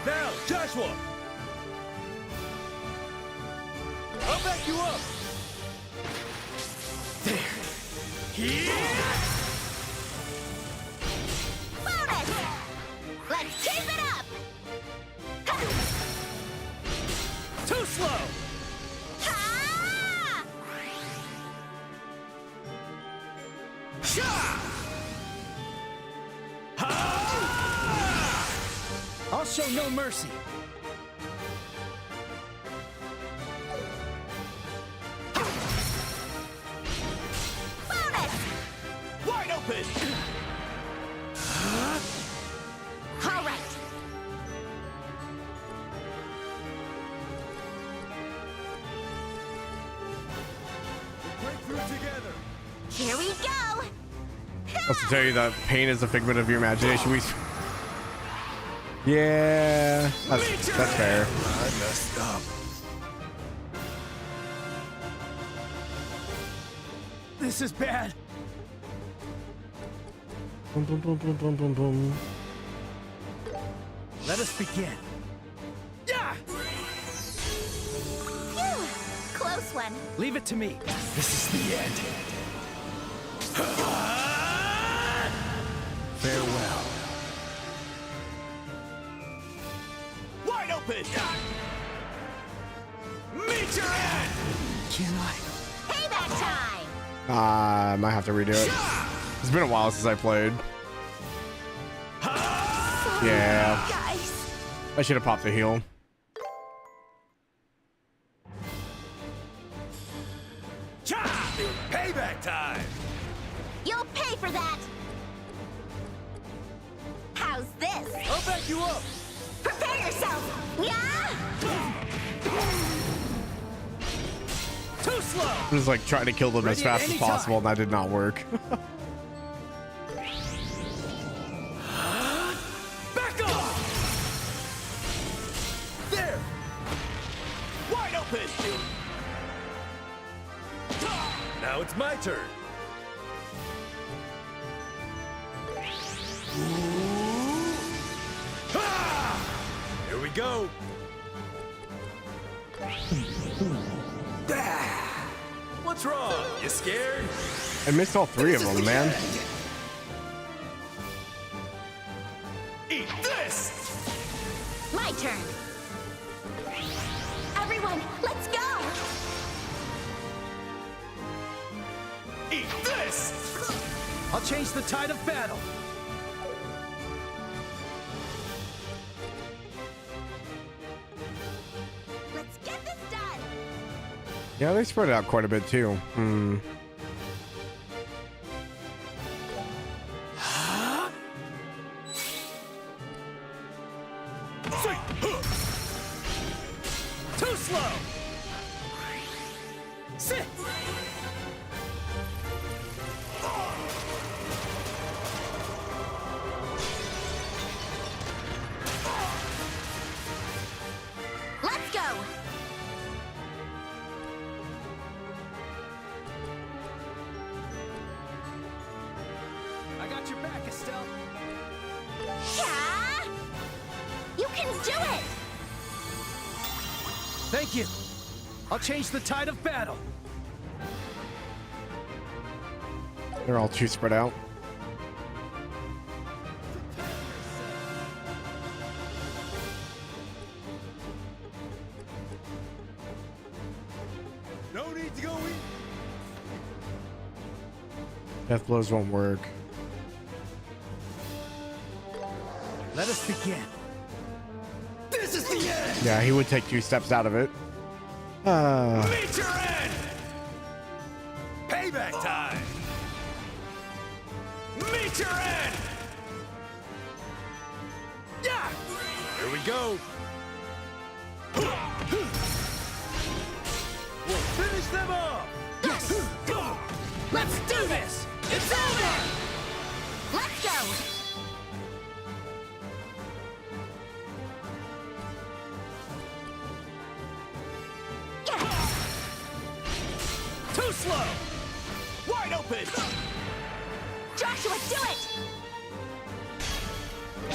Now, Joshua! I'll back you up!
There.
Here!
Bonus! Let's keep it up!
Too slow!
Ha!
I'll show no mercy.
Bonus!
Wide open!
All right.
Break through together!
Here we go!
Let's tell you that pain is a figment of your imagination. Yeah, that's fair.
I messed up.
This is bad.
Boom, boom, boom, boom, boom, boom, boom.
Let us begin. Yeah!
Phew! Close one.
Leave it to me. This is the end. Farewell.
Wide open! Meet your end!
Can I?
Payback time!
I might have to redo it. It's been a while since I played. Yeah.
Guys!
I should have popped the heal.
Payback time!
You'll pay for that! How's this?
I'll back you up!
Prepare yourself! Yeah!
Too slow!
I was like trying to kill them as fast as possible, and that did not work.
Back off! There! Wide open! Now it's my turn. Here we go. What's wrong? You scared?
I missed all three of them, man.
Eat this!
My turn. Everyone, let's go!
Eat this!
I'll change the tide of battle.
Let's get this done!
Yeah, they spread it out quite a bit too.
Too slow! Sit!
Let's go!
I got your back, Estelle.
Yeah! You can do it!
Thank you. I'll change the tide of battle.
They're all too spread out.
No need to go eat.
Death blows won't work.
Let us begin.
This is the end!
Yeah, he would take 2 steps out of it.
Meet your end! Payback time! Meet your end! Yeah! Here we go! We'll finish them off!
Yes! Let's do this! It's over! Let's go!
Too slow! Wide open!
Joshua, do it!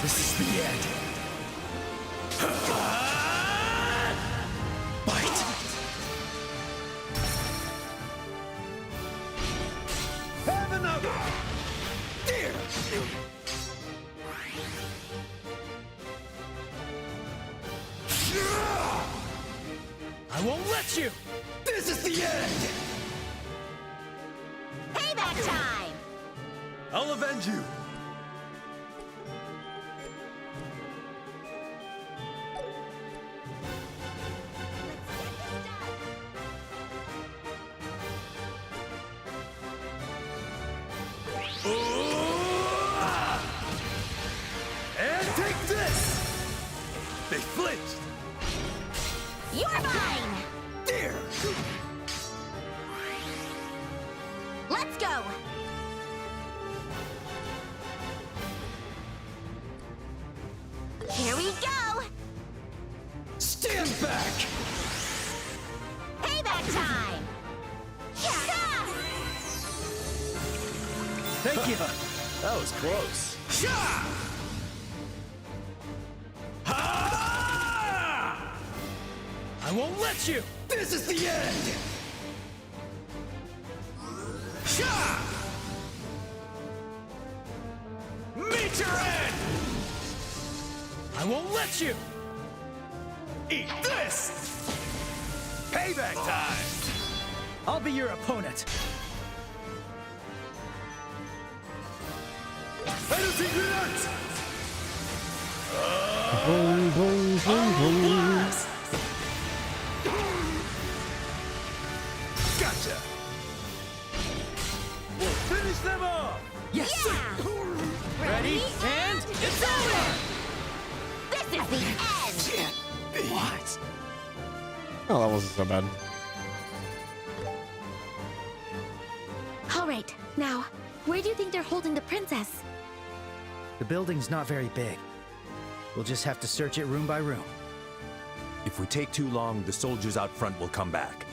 This is the end. Bite! Have another! There! I won't let you! This is the end!
Payback time!
I'll avenge you! And take this! They flinched!
You're mine!
There!
Let's go! Here we go!
Stand back!
Payback time!
Thank you. That was close.
I won't let you! This is the end! Meet your end! I won't let you! Eat this! Payback time!
I'll be your opponent.
Penalty grenades!
Boom, boom, boom, boom.
Gotcha! We'll finish them off!
Yes!
Yeah!
Ready? And
it's over! This is the end!
what?
Oh, that wasn't so bad.
All right, now, where do you think they're holding the princess?
The building's not very big. We'll just have to search it room by room.
If we take too long, the soldiers out front will come back.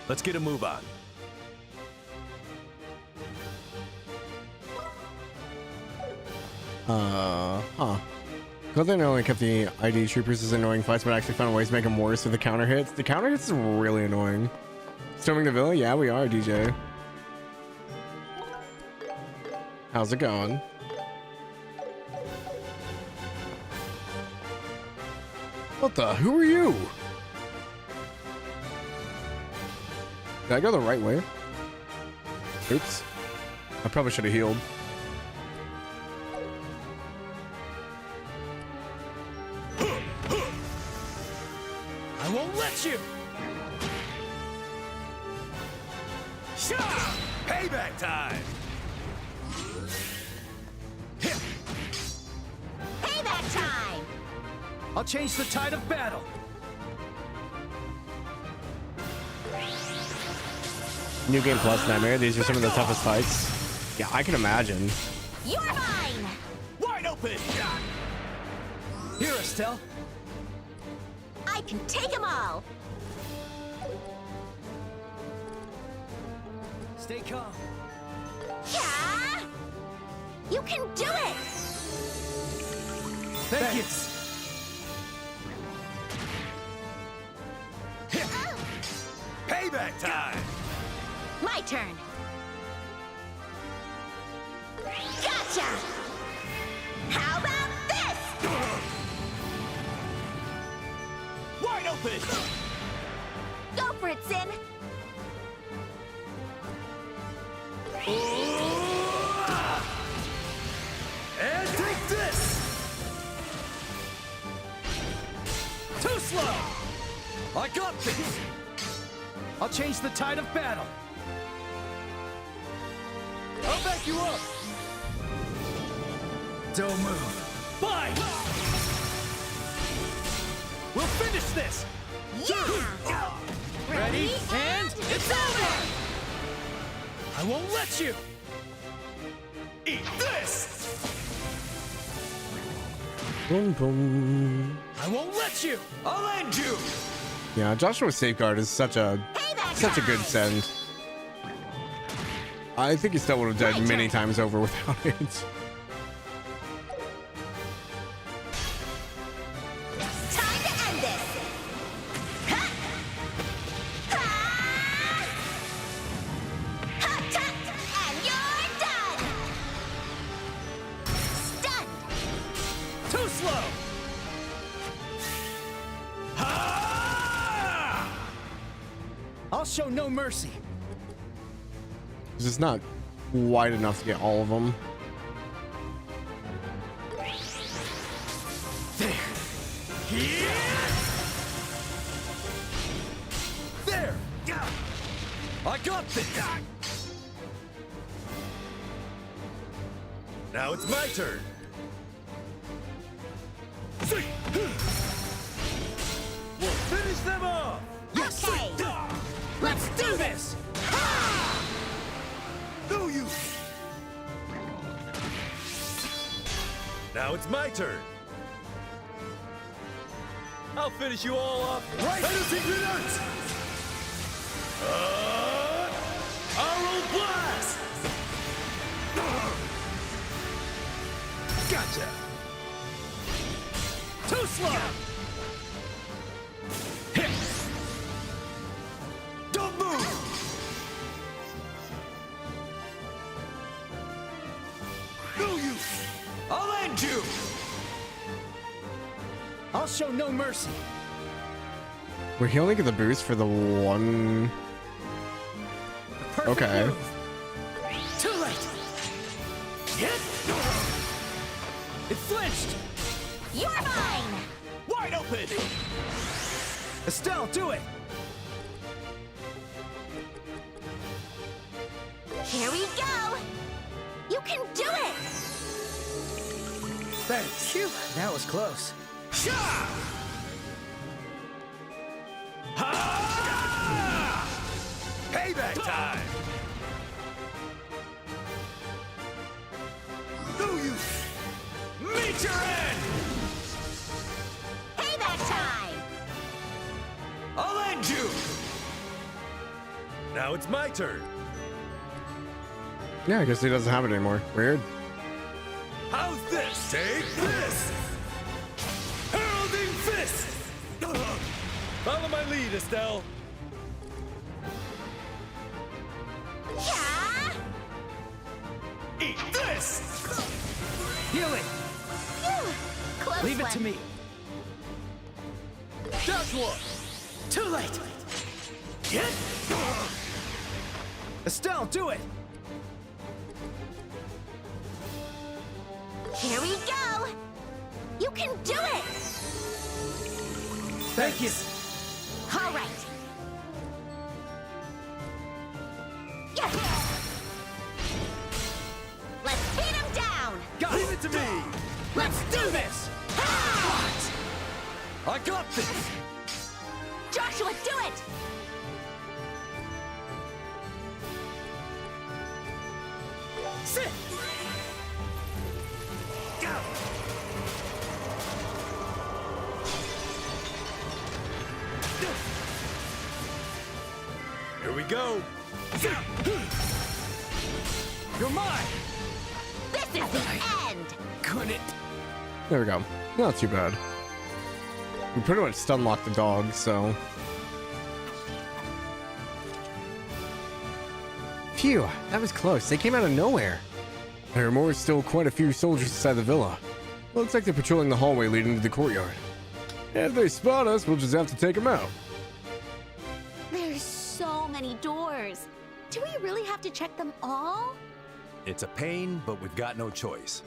Let's get a move on.
Huh. Good thing I only kept the ID troopers as annoying fights, but actually found ways to make them worse with the counter hits. The counter hits is really annoying. Storming the villa? Yeah, we are, DJ. How's it going? What the? Who are you? Did I go the right way? Oops. I probably should have healed.
I won't let you! Payback time!
Payback time!
I'll change the tide of battle.
New Game Plus Nightmare. These are some of the toughest fights. Yeah, I can imagine.
You're mine!
Wide open!
Here, Estelle.
I can take them all!
Stay calm.
Yeah! You can do it!
Thank you.
Payback time!
My turn! Gotcha! How about this?
Wide open!
Go for it, Sin!
And take this!
Too slow!
I got this!
I'll change the tide of battle. I'll back you up. Don't move.
Bye!
We'll finish this!
Yeah!
Ready, and
it's over! I won't let you! Eat this!
Boom, boom.
I won't let you!
I'll end you!
Yeah, Joshua's safeguard is such a good send. I think he still would have died many times over without it.
Time to end this! Ha! Ha! Ha! Ta! And you're done! Stunned!
too slow! I'll show no mercy.
It's just not wide enough to get all of them.
There. There.
I got this!
Now it's my turn. We'll finish them off!
Okay!
Let's do this!
No use! Now it's my turn. I'll finish you all off right Grenades! Aural Blast!
Gotcha! Too slow! Hit!
Don't move!
No use!
I'll end you!
I'll show no mercy.
Will he only get the boost for the one?
Perfect
Okay.
move. Too late! Hit! It flinched!
You're mine!
Wide open! Estelle, do it!
Here we go! You can do it!
Thanks. Phew, that was close.
Payback time! No use!
Meet your end!
Payback time!
I'll end you!
Now it's my turn.
Yeah, I guess he doesn't have it anymore. Weird.
How's this? Take this! Heralding Fist! Follow my lead, Estelle.
Yeah!
Eat this!
Healing!
Phew! Close
Leave it
one.
to me. Joshua! Too late! Get! Estelle, do it!
Here we go! You can do it!
Thank you.
All right. Yeah. Let's beat him down!
Leave it to me!
Let's do this!
I got this!
Joshua, do it!
Sit!
Here we go.
You're mine!
This is the end!
Couldn't.
There we go. Not too bad. We pretty much stun locked the dog, so. Phew, that was close. They came out of nowhere. There are more still quite a few soldiers inside the villa. Looks like they're patrolling the hallway leading to the courtyard. If they spot us, we'll just have to take them out.
There's so many doors. Do we really have to check them all?
It's a pain, but we've got no choice.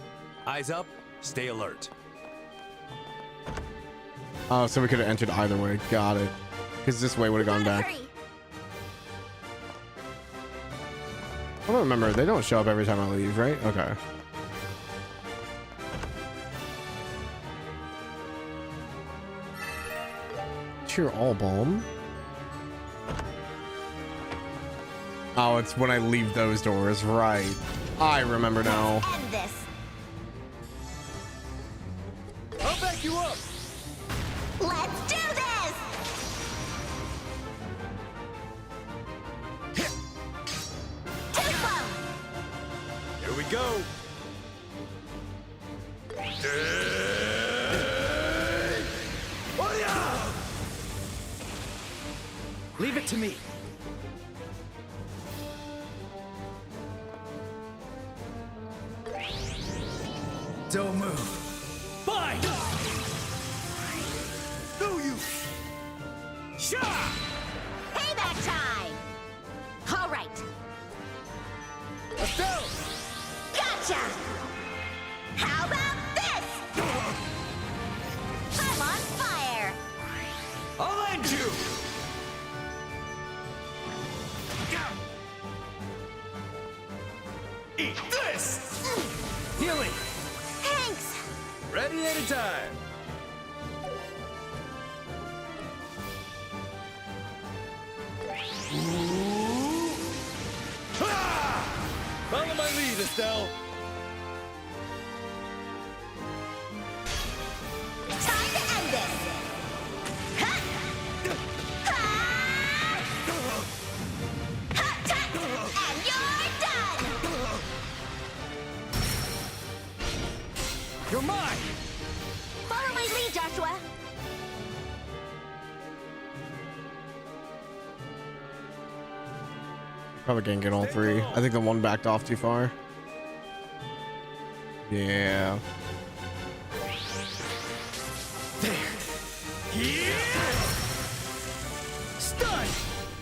Eyes up, stay alert.
Oh, so we could have entered either way. Got it. Because this way would have gone back.
Hurry.
I don't remember. They don't show up every time I leave, right? Okay. Cheer all bomb. Oh, it's when I leave those doors, right? I remember now.
End this.
I'll back you up.
Let's do this. Take them.
Here we go.
Leave it to me. Don't move.
Fine.
No, you.
Sha!
Payback time. All right.
Let's go.
Gotcha. How about this? I'm on fire.
I'll end you. Eat this.
Healing.
Thanks.
Ready anytime.
Follow my lead, Estelle.
Time to end this. Ha! Ha! Ha! Ta! And you're done.
You're mine.
Follow my lead, Joshua.
Probably can't get all three. I think the one backed off too far. Yeah.
Stun.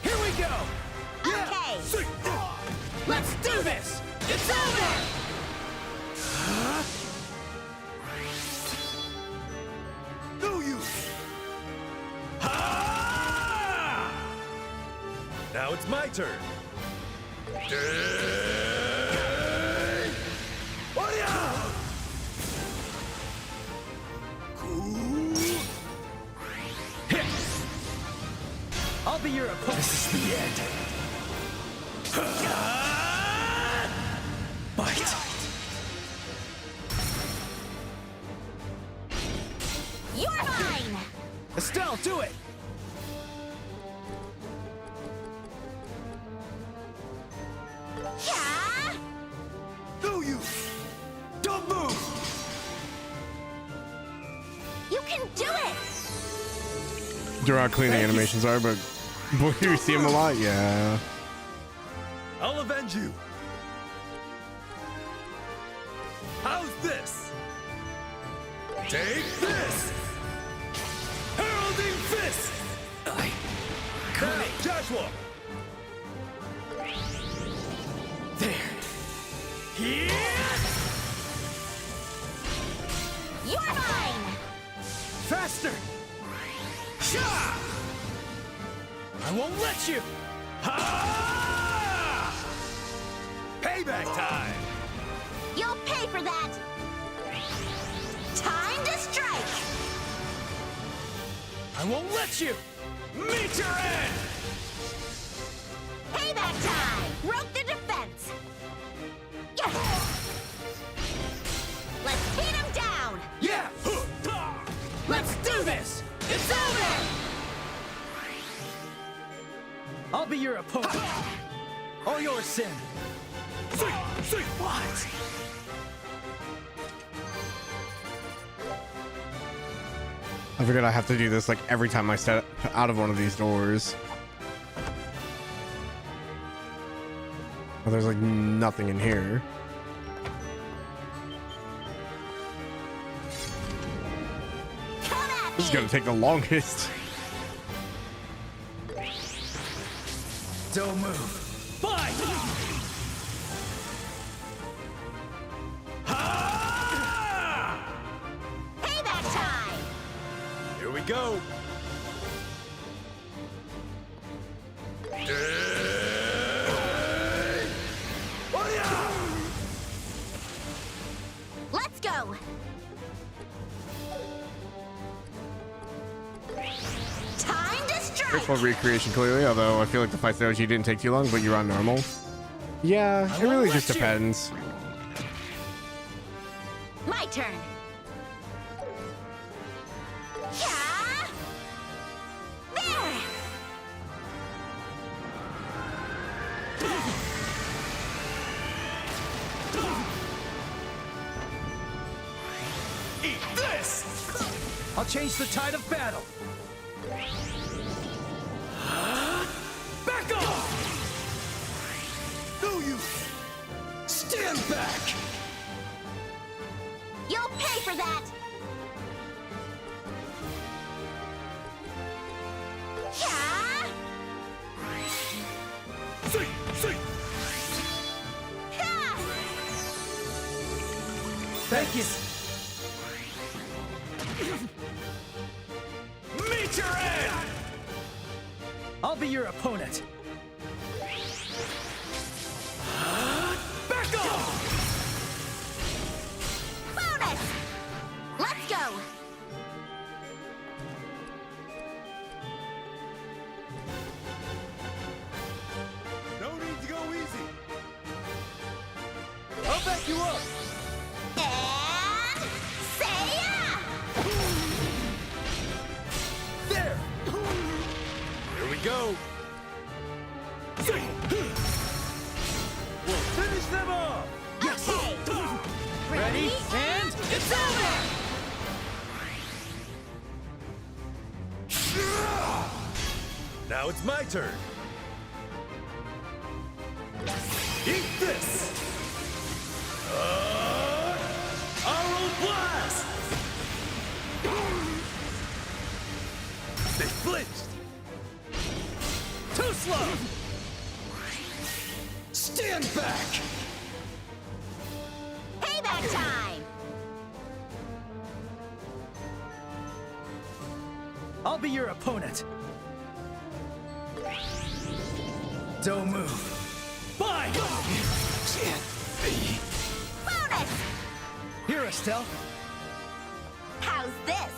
Here we go.
Okay.
Let's do this.
It's over.
No use. Now it's my turn.
I'll be your opponent.
This is the end.
Bite.
You're mine.
Estelle, do it.
Yeah.
No use. Don't move.
You can do it.
Don't know how clean the animations are, but boy, do you see them a lot? Yeah.
I'll avenge you. How's this? Take this. Heralding fist. Now, Joshua.
There.
You're mine.
Faster. Sha! I won't let you. Ha!
Payback time.
You'll pay for that. Time to strike.
I won't let you. Meet your end.
Payback time. Broke the defense. Yeah. Let's beat him down.
Yeah. Let's do this.
It's over.
I'll be your opponent. Or your sin.
What?
I forget I have to do this like every time I step out of one of these doors. Oh, there's like nothing in here. This is gonna take the longest.
Don't move.
Fight!
Payback time.
Here we go.
Let's go! Time to strike!
Graceful recreation, clearly, although I feel like the fight strategy didn't take too long, but you're on normal. Yeah, it really just depends.
My turn. Yeah! There!
Eat this! I'll change the tide of battle. Back off! No use! Stand back!
You'll pay for that! Yeah!
See!
Ha!
Thank you! Meet your end! I'll be your opponent. Back off!
Bonus! Let's go!
No need to go easy.
I'll back you up!
And... say ya!
There! Here we go.
We'll finish them off!
Okay!
Ready? And it's over!
Now it's my turn.
Eat this! Aural Blast!
They flinched.
Too slow! Stand back!
Payback time!
I'll be your opponent. Don't move. Bye!
Bonus!
Here, Estelle.
How's this?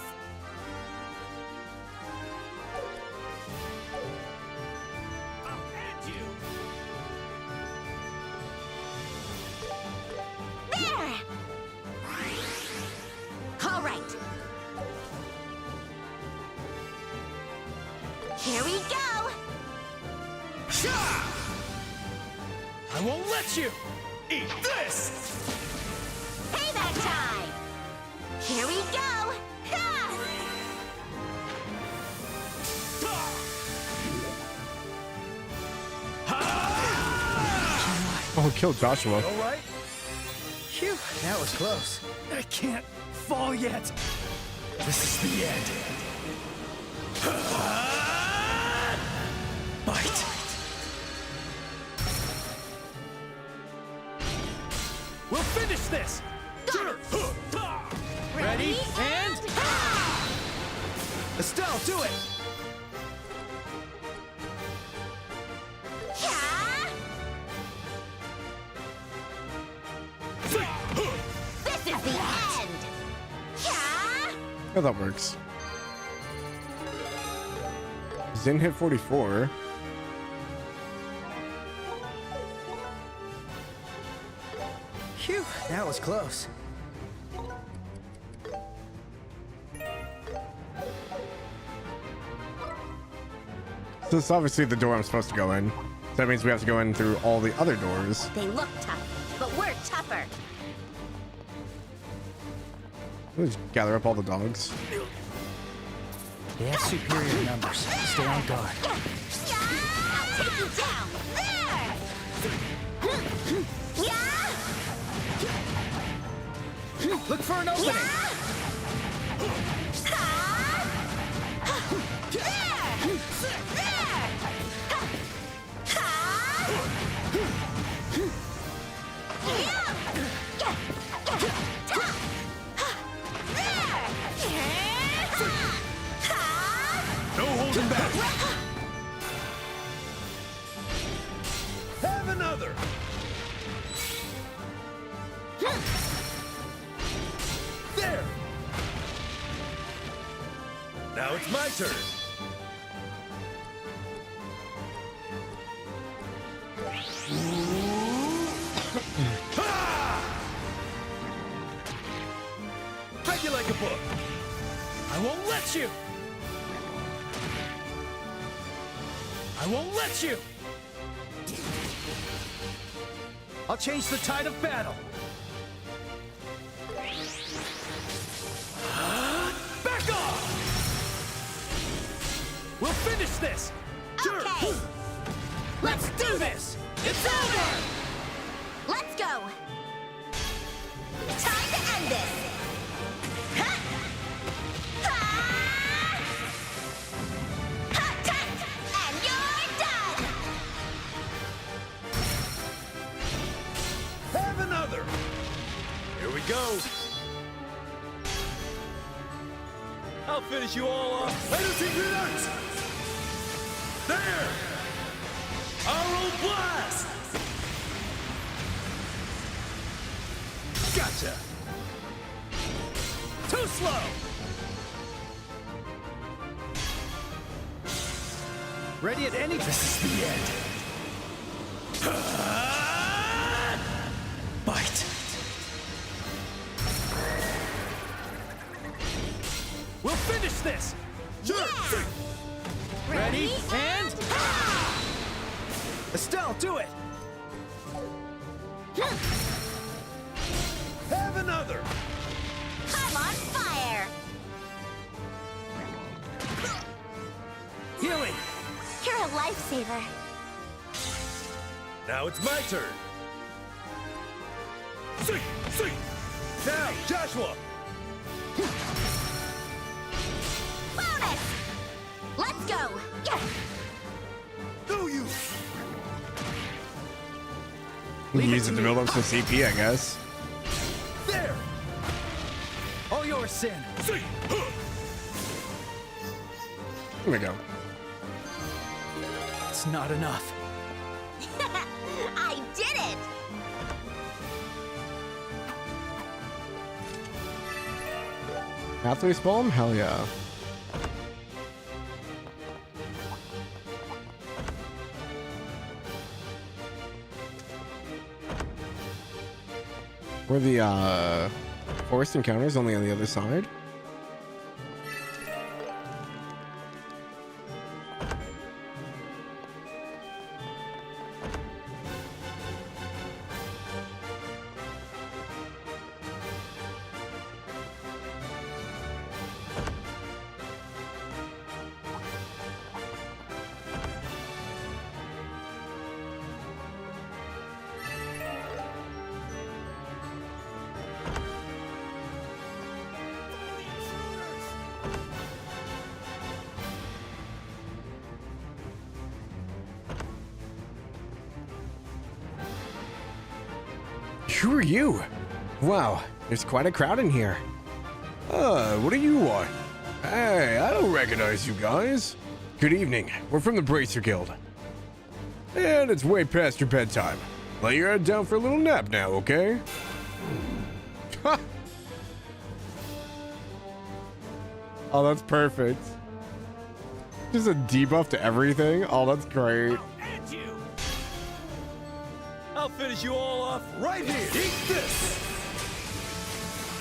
There! All right. Here we go!
I won't let you! Eat this!
Payback time! Here we go! Ha!
Oh, kill Joshua.
All right. Phew, that was close. I can't fall yet. This is the end. Bite. We'll finish this. Ready and Estelle, do it.
This is the end! Yeah!
Oh, that works. Zin hit 44.
Phew, that was close.
So this is obviously the door I'm supposed to go in. So that means we have to go in through all the other doors.
They look tough, but we're tougher.
Let's gather up all the dogs.
They have superior numbers. Stay on guard.
I'll take you down! There! Yeah!
Look for an opening!
Stand back! Have another! There! Now it's my turn. Read you like a book. I won't let you! I won't let you!
I'll change the tide of battle.
Back off!
We'll finish this!
Sure!
Okay.
Let's do this!
It's over! Let's go! Time to end this! Ha! Ha! Ha! Ha! And you're done!
Have another! Here we go! I'll finish you all off! Anything relax! There! Aural Blast! Gotcha!
Too slow! Ready at any... This is the end. Bite. We'll finish this!
Sure!
Ready, and... Estelle, do it!
Have another!
I'm on fire!
Healing!
You're a lifesaver.
Now it's my turn! See! Now, Joshua!
Bonus! Let's go! Yeah!
Do you?
Use it to build up some CP, I guess.
There!
All yours, Sin.
See!
Here we go.
It's not enough.
I did it!
Pathway Spalm? Hell yeah. Were the forest encounters only on the other side? Who are you? Wow, there's quite a crowd in here. What do you want? Hey, I don't recognize you guys. Good evening. We're from the Bracer Guild. And it's way past your bedtime. Lay your head down for a little nap now, okay? Oh, that's perfect. Just a debuff to everything. Oh, that's great.
I'll finish you all off right here! Eat this!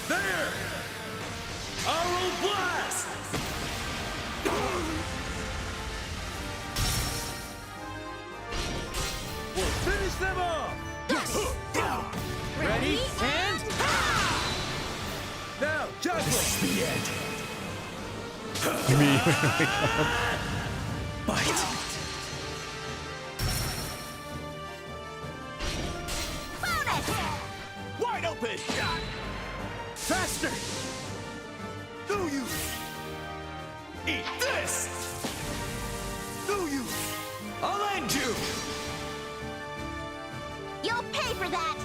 There! Aural Blast! We'll finish them off!
Yes! Ready, and...
Now, Jalmoc!
This is the end. Bite.
Wide open! Faster! Do you? Eat this! Do you?
I'll end you!
You'll pay for that!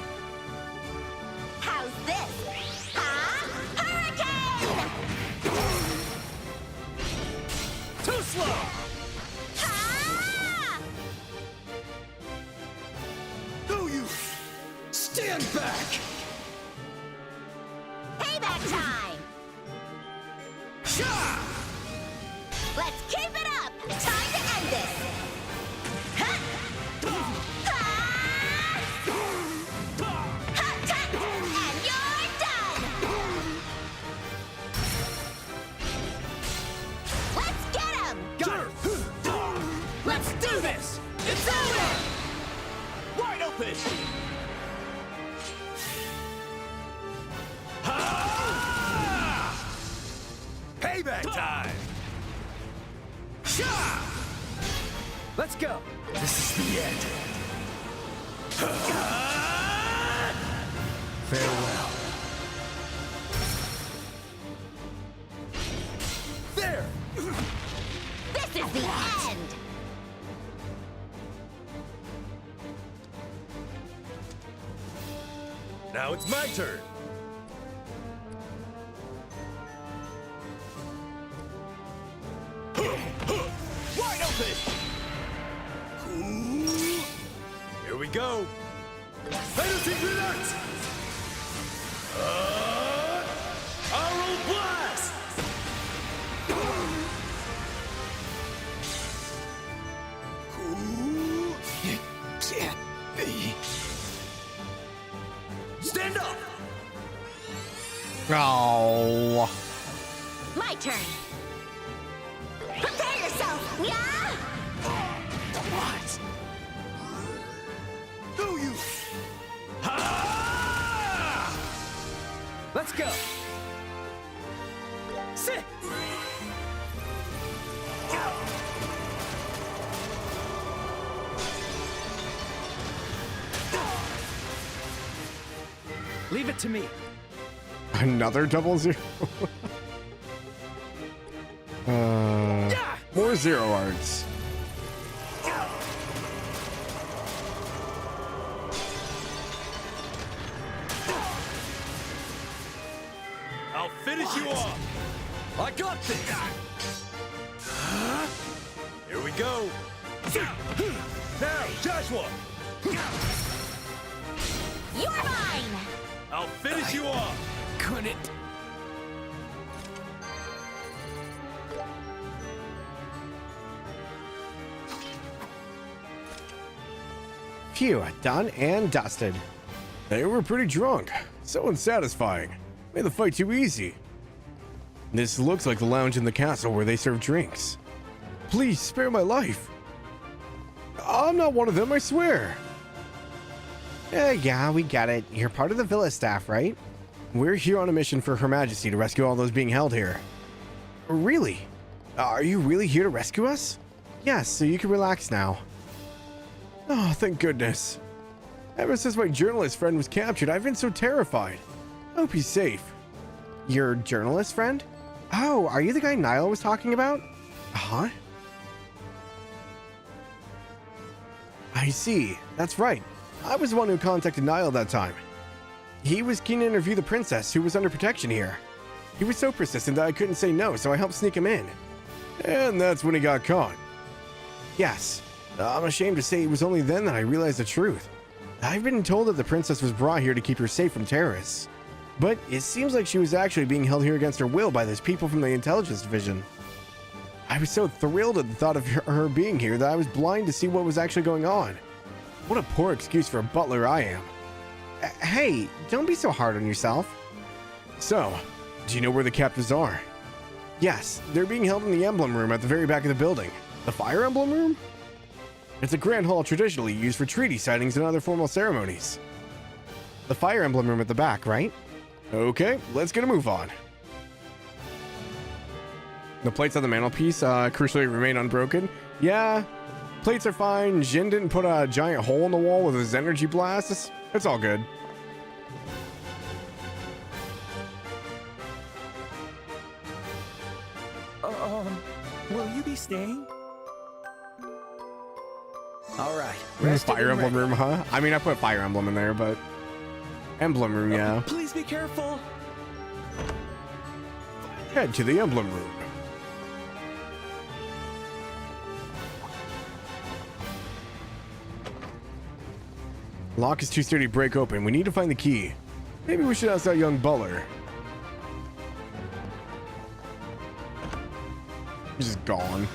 How's this? Ha! Hurricane!
Too slow!
Do you stand back?
Payback time! Let's keep it up! Time to end this! Ha! And you're done! Let's get him!
Let's do this!
It's over!
Wide open! Payback time!
Let's go!
This is the end.
Farewell.
There!
This is the end!
Now it's my turn.
Wide open!
Here we go. Penalty alert! Aural blast!
It can't be.
Stand up!
Oh.
My turn! Prepare yourself! Yeah?
What? Do you?
Let's go!
Sit!
Leave it to me.
Another 0-0. More Zero Arts.
I'll finish you off.
I got this!
Here we go. Now, Joshua!
You're mine!
I'll finish you off.
Couldn't.
Phew, done and dusted. They were pretty drunk. So unsatisfying. Made the fight too easy. This looks like the lounge in the castle where they serve drinks. Please spare my life. I'm not one of them, I swear. Yeah, we get it. You're part of the villa staff, right? We're here on a mission for Her Majesty to rescue all those being held here. Really? Are you really here to rescue us? Yes, so you can relax now. Oh, thank goodness. Ever since my journalist friend was captured, I've been so terrified. I hope he's safe. Your journalist friend? Oh, are you the guy Niall was talking about? Huh? I see. That's right. I was the one who contacted Niall that time. He was keen to interview the princess who was under protection here. He was so persistent that I couldn't say no, so I helped sneak him in. And that's when he got caught. Yes. I'm ashamed to say it was only then that I realized the truth. I've been told that the princess was brought here to keep her safe from terrorists. But it seems like she was actually being held here against her will by those people from the intelligence division. I was so thrilled at the thought of her being here that I was blind to see what was actually going on. What a poor excuse for a butler I am. Hey, don't be so hard on yourself. So, do you know where the captives are? Yes, they're being held in the emblem room at the very back of the building. The fire emblem room? It's a grand hall traditionally used for treaty sightings and other formal ceremonies. The fire emblem room at the back, right? Okay, let's get a move on. The plates on the mantelpiece crucially remain unbroken. Yeah, plates are fine. Jin didn't put a giant hole in the wall with his energy blasts. It's all good.
Will you be staying? All right.
Fire emblem room, huh? I mean, I put fire emblem in there, but emblem room, yeah.
Please be careful.
Head to the emblem room. Lock is too sturdy to break open. We need to find the key. Maybe we should ask that young Buller. He's just gone.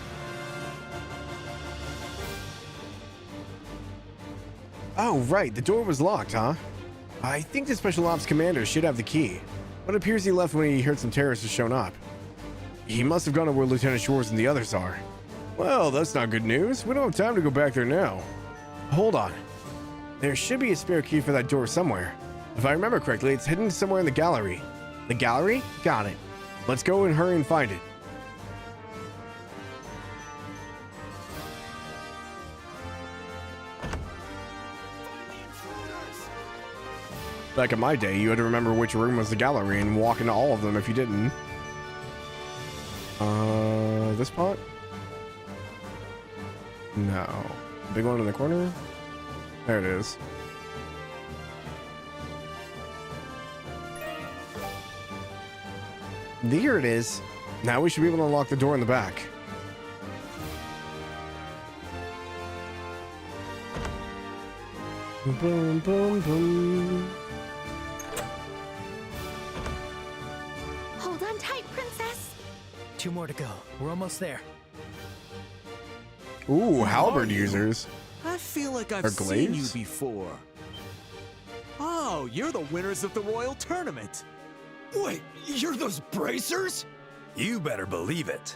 Oh, right. The door was locked, huh? I think the Special Ops Commander should have the key. But it appears he left when he heard some terrorists had shown up. He must have gone to where Lieutenant Schwartz and the others are. Well, that's not good news. We don't have time to go back there now. Hold on. There should be a spare key for that door somewhere. If I remember correctly, it's hidden somewhere in the gallery. The gallery? Got it. Let's go and hurry and find it. Back in my day, you had to remember which room was the gallery and walk into all of them if you didn't. This pot? No. Big one in the corner? There it is. There it is. Now we should be able to unlock the door in the back. Boom, boom, boom.
Hold on tight, princess.
2 more to go. We're almost there.
Ooh, halberd users.
I feel like I've
Or
seen you
glaives?
before. Oh, you're the winners of the Royal Tournament.
Wait, you're those bracers? You better believe it.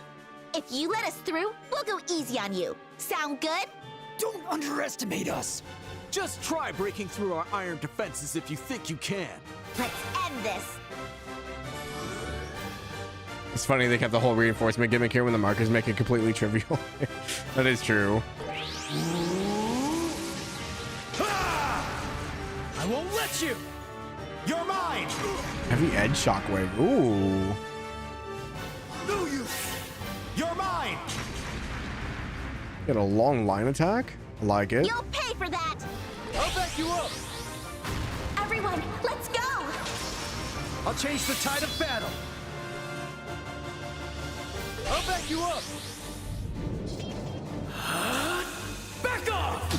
If you let us through, we'll go easy on you. Sound good?
Don't underestimate us. Just try breaking through our iron defenses if you think you can.
Let's end this.
It's funny they kept the whole reinforcement gimmick here when the markers make it completely trivial. That is true.
I won't let you! You're mine!
Heavy edge shockwave. Ooh.
No use! You're mine!
Get a long line attack. I like it.
You'll pay for that!
I'll back you up!
Everyone, let's go!
I'll change the tide of battle! I'll back you up! Back off!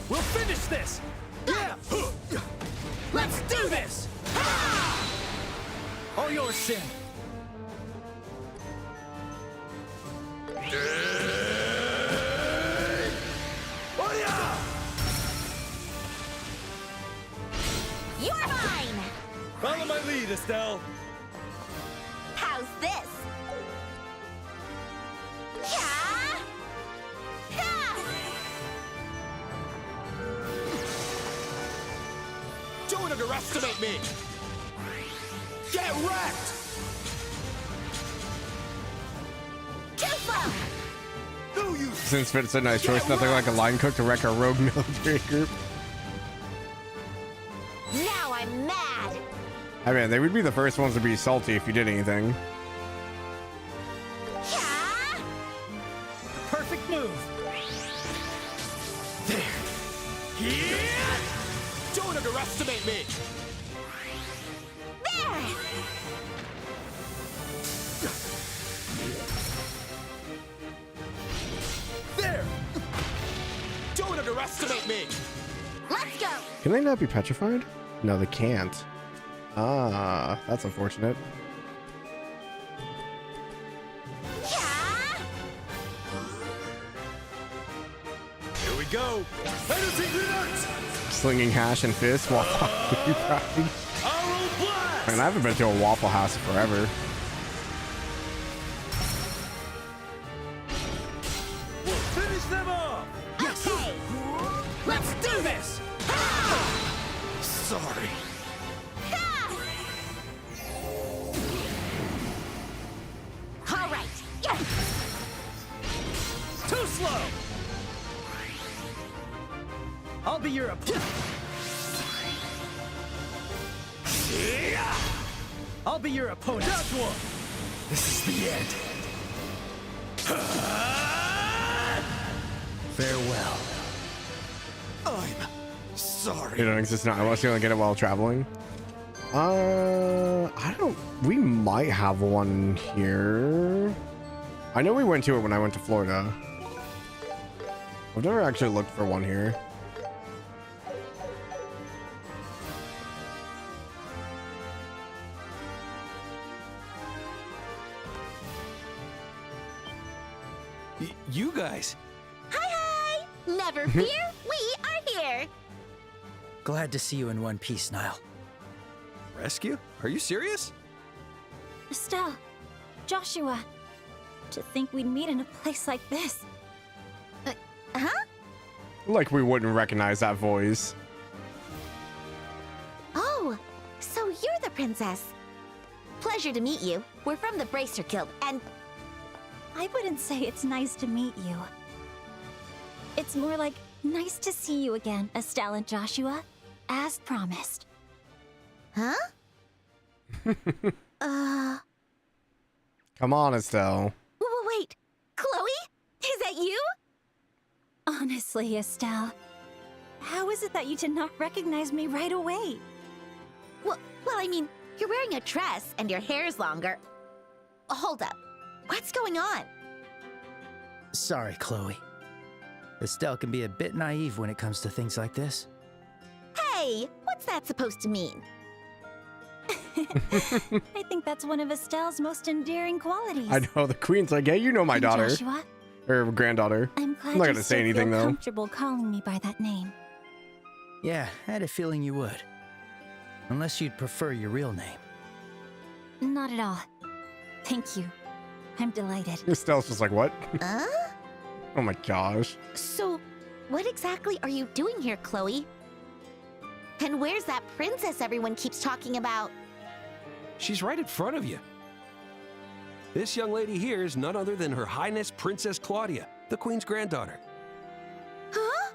We'll finish this! Yeah! Let's do this! All yours, Sin.
You're mine!
Follow my lead, Estelle.
How's this? Yeah! Ha!
Don't underestimate me! Get wrecked!
Too slow!
No use!
Since Fit's a nice choice, nothing like a line cook to wreck a rogue military group.
Now I'm mad!
I mean, they would be the first ones to be salty if you did anything.
Yeah!
Perfect move. There. Here.
Don't underestimate me!
There!
There! Don't underestimate me!
Let's go!
Can they not be petrified? No, they can't. Ah, that's unfortunate.
Yeah!
Here we go! Fantasy Peanuts!
Slinging hash and fist while riding. Man, I haven't been to a Waffle House forever.
We'll finish them off.
Okay! Let's do this!
Sorry.
All right! Yeah.
Too slow. I'll be your opponent. I'll be your opponent. That's one. This is the end. Farewell.
I'm sorry.
It don't exist now. I was gonna get it while traveling. I don't. We might have one here. I know we went to it when I went to Florida. I've never actually looked for one here.
You guys.
Hi! Never fear, we are here!
Glad to see you in one piece, Niall.
Rescue? Are you serious?
Estelle, Joshua, to think we'd meet in a place like this.
Huh?
Like we wouldn't recognize that voice.
Oh, so you're the princess. Pleasure to meet you. We're from the Bracer Guild, and...
I wouldn't say it's nice to meet you. It's more like nice to see you again, Estelle and Joshua, as promised.
Huh?
Come on, Estelle.
Wait, Chloe? Is that you?
Honestly, Estelle, how is it that you did not recognize me right away?
Well, I mean, you're wearing a dress and your hair's longer. Hold up. What's going on?
Sorry, Chloe. Estelle can be a bit naive when it comes to things like this.
Hey, what's that supposed to mean?
I think that's one of Estelle's most endearing qualities.
I know, the queen's like, yeah, you know my daughter.
Joshua,
Or granddaughter.
I'm glad
I'm not
you
gonna say
still
anything,
feel
though.
comfortable calling me by that name.
Yeah, I had a feeling you would. Unless you'd prefer your real name.
Not at all. Thank you. I'm delighted.
Estelle's just like, what?
Huh?
Oh my gosh.
So, what exactly are you doing here, Chloe? And where's that princess everyone keeps talking about?
She's right in front of you. This young lady here is none other than Her Highness Princess Claudia, the Queen's granddaughter.
Huh?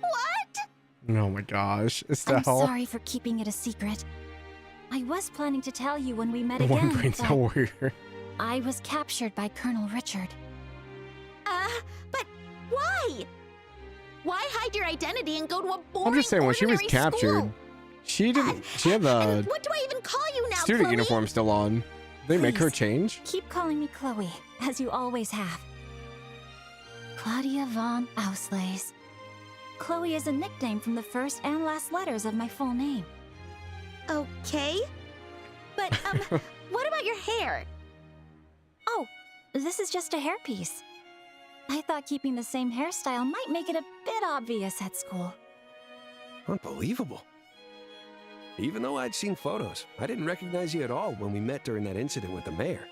What?
Oh my gosh. Estelle.
I'm sorry for keeping it a secret. I was planning to tell you when we met
One
again,
brain
but
cell warrior.
I was captured by Colonel Richard.
But why? Why hide your identity and go to a boring,
I'm just saying, when she was
ordinary
captured,
school?
she didn't. She had the
What do I even call you now,
student
Chloe?
uniform still on. They make her
Please,
change?
Keep calling me Chloe, as you always have. Claudia von Auslays. Chloe is a nickname from the first and last letters of my full name.
Okay. But, what about your hair?
Oh, this is just a hairpiece. I thought keeping the same hairstyle might make it a bit obvious at school.
Unbelievable. Even though I'd seen photos, I didn't recognize you at all when we met during that incident with the mayor.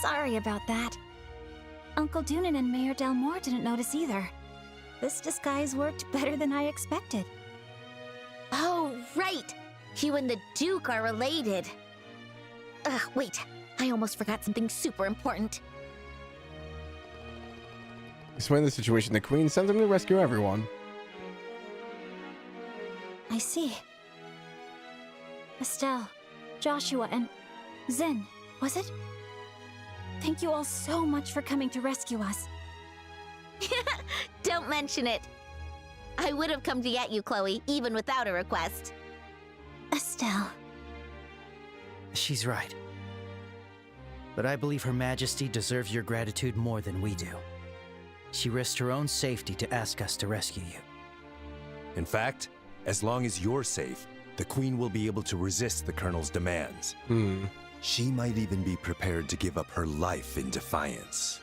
Sorry about that. Uncle Doonan and Mayor Jalmoc didn't notice either. This disguise worked better than I expected.
Oh, right. You and the Duke are related. Wait. I almost forgot something super important.
Explain the situation. The queen sent them to rescue everyone.
I see. Estelle, Joshua, and Zen, was it? Thank you all so much for coming to rescue us.
Don't mention it. I would have come to get you, Chloe, even without a request.
Estelle.
She's right. But I believe Her Majesty deserves your gratitude more than we do. She risked her own safety to ask us to rescue you.
In fact, as long as you're safe, the Queen will be able to resist the Colonel's demands. She might even be prepared to give up her life in defiance.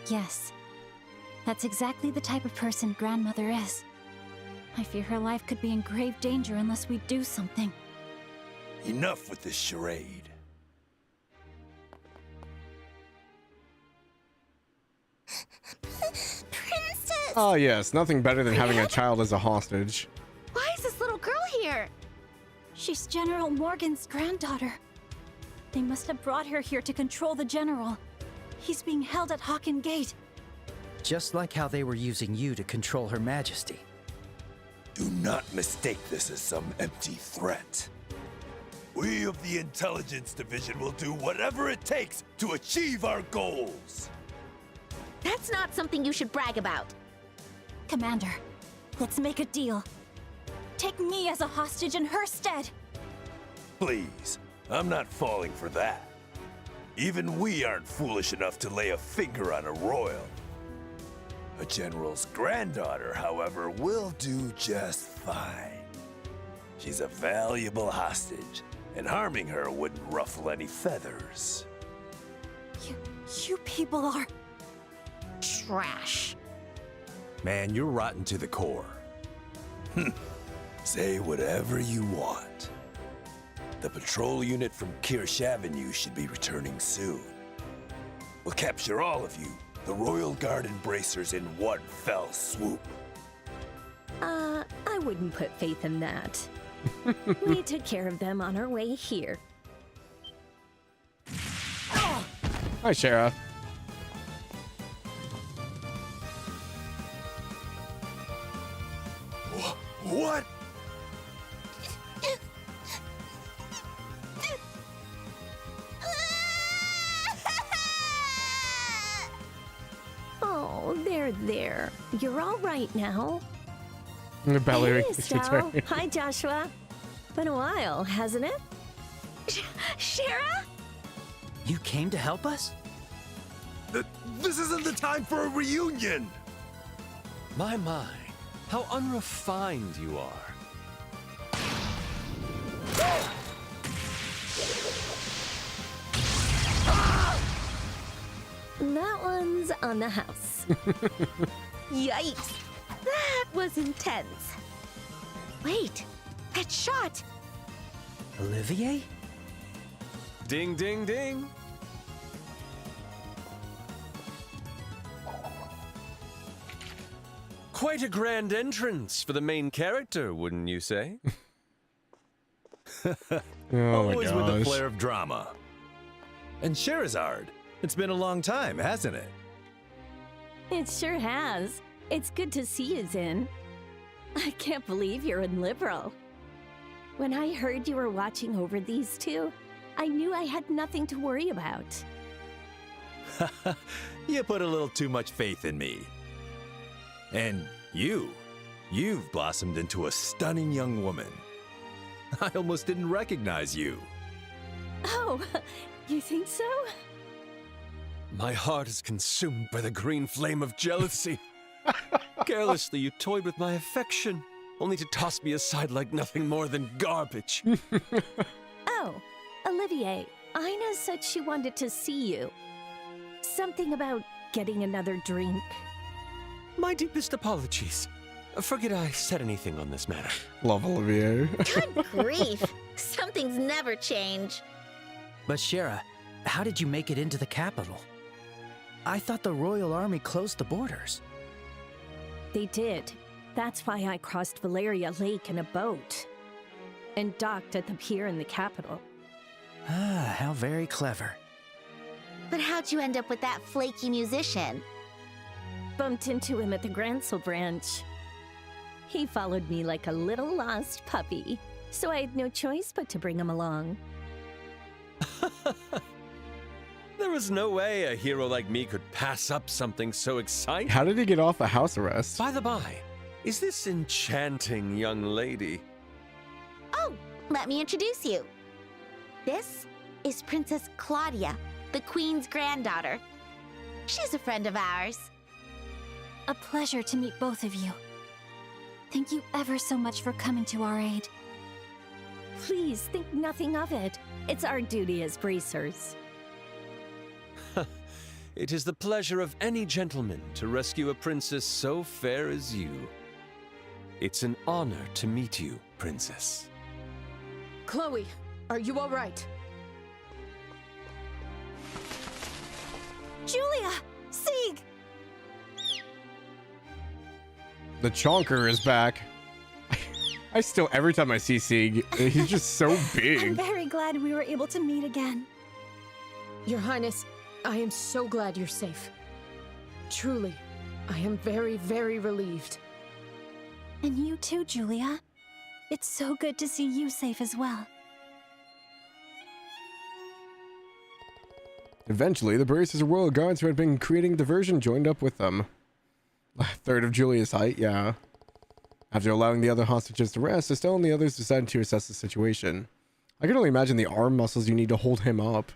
Yes. That's exactly the type of person Grandmother is. I fear her life could be in grave danger unless we do something.
Enough with this charade.
Princess!
Oh yes, nothing better than having a child as a hostage.
Why is this little girl here?
She's General Morgan's granddaughter. They must have brought her here to control the General. He's being held at Hawken Gate.
Just like how they were using you to control Her Majesty.
Do not mistake this as some empty threat. We of the Intelligence Division will do whatever it takes to achieve our goals.
That's not something you should brag about.
Commander, let's make a deal. Take me as a hostage in her stead.
Please, I'm not falling for that. Even we aren't foolish enough to lay a finger on a royal. A general's granddaughter, however, will do just fine. She's a valuable hostage, and harming her wouldn't ruffle any feathers.
You people are...
Trash.
Man, you're rotten to the core. Say whatever you want. The patrol unit from Kirsch Avenue should be returning soon. We'll capture all of you, the Royal Guard embracers, in one fell swoop.
I wouldn't put faith in that. We took care of them on our way here.
Hi, Shara.
What?
Oh, there. You're all right now.
Valerie,
Hey,
it's your
Estelle.
turn.
Hi, Joshua. Been a while, hasn't it?
Shara?
You came to help us?
This isn't the time for a reunion!
My, how unrefined you are.
That one's on the house.
Yikes. That was intense. Wait, that shot.
Olivier?
Ding, ding, ding. Quite a grand entrance for the main character, wouldn't you say?
Always with a flair of drama. And Sherazard, it's been a long time, hasn't it?
It sure has. It's good to see you, Zin. I can't believe you're in Liberal. When I heard you were watching over these two, I knew I had nothing to worry about.
You put a little too much faith in me. And you've blossomed into a stunning young woman. I almost didn't recognize you.
Oh, you think so?
My heart is consumed by the green flame of jealousy. Carelessly, you toyed with my affection, only to toss me aside like nothing more than garbage.
Oh, Olivier, Ina said she wanted to see you. Something about getting another drink.
My deepest apologies. Forget I said anything on this matter.
Love Olivier.
Good grief. Some things never change.
But Shara, how did you make it into the capital? I thought the Royal Army closed the borders.
They did. That's why I crossed Valeria Lake in a boat. And docked at the pier in the capital.
Ah, how very clever.
But how'd you end up with that flaky musician?
Bumped into him at the Gransel branch. He followed me like a little lost puppy, so I had no choice but to bring him along.
There was no way a hero like me could pass up something so exciting.
How did he get off a house arrest?
By the by, is this enchanting young lady?
Oh, let me introduce you. This is Princess Claudia, the Queen's granddaughter. She's a friend of ours.
A pleasure to meet both of you. Thank you ever so much for coming to our aid.
Please think nothing of it. It's our duty as bracers.
It is the pleasure of any gentleman to rescue a princess so fair as you. It's an honor to meet you, princess.
Chloe, are you all right?
Julia! Sieg!
The Chonker is back. I still, every time I see Sieg, he's just so
I'm
big.
very glad we were able to meet again.
Your Highness, I am so glad you're safe. Truly, I am very, very relieved.
And you too, Julia. It's so good to see you safe as well.
Eventually, the bracers of royal guards who had been creating diversion joined up with them. A third of Julia's height, yeah. After allowing the other hostages to rest, Estelle and the others decided to assess the situation. I can only imagine the arm muscles you need to hold him up.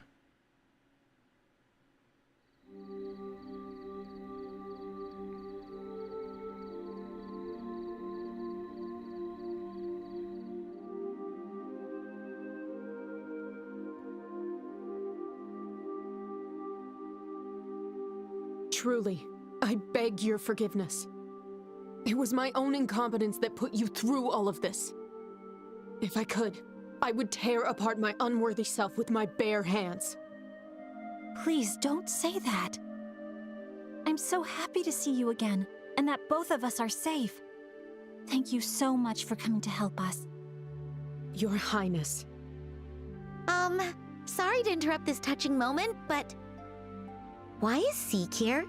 truly, I beg your forgiveness. It was my own incompetence that put you through all of this. If I could, I would tear apart my unworthy self with my bare hands.
Please don't say that. I'm so happy to see you again, and that both of us are safe. Thank you so much for coming to help us.
Your Highness.
Sorry to interrupt this touching moment, but why is Sieg here?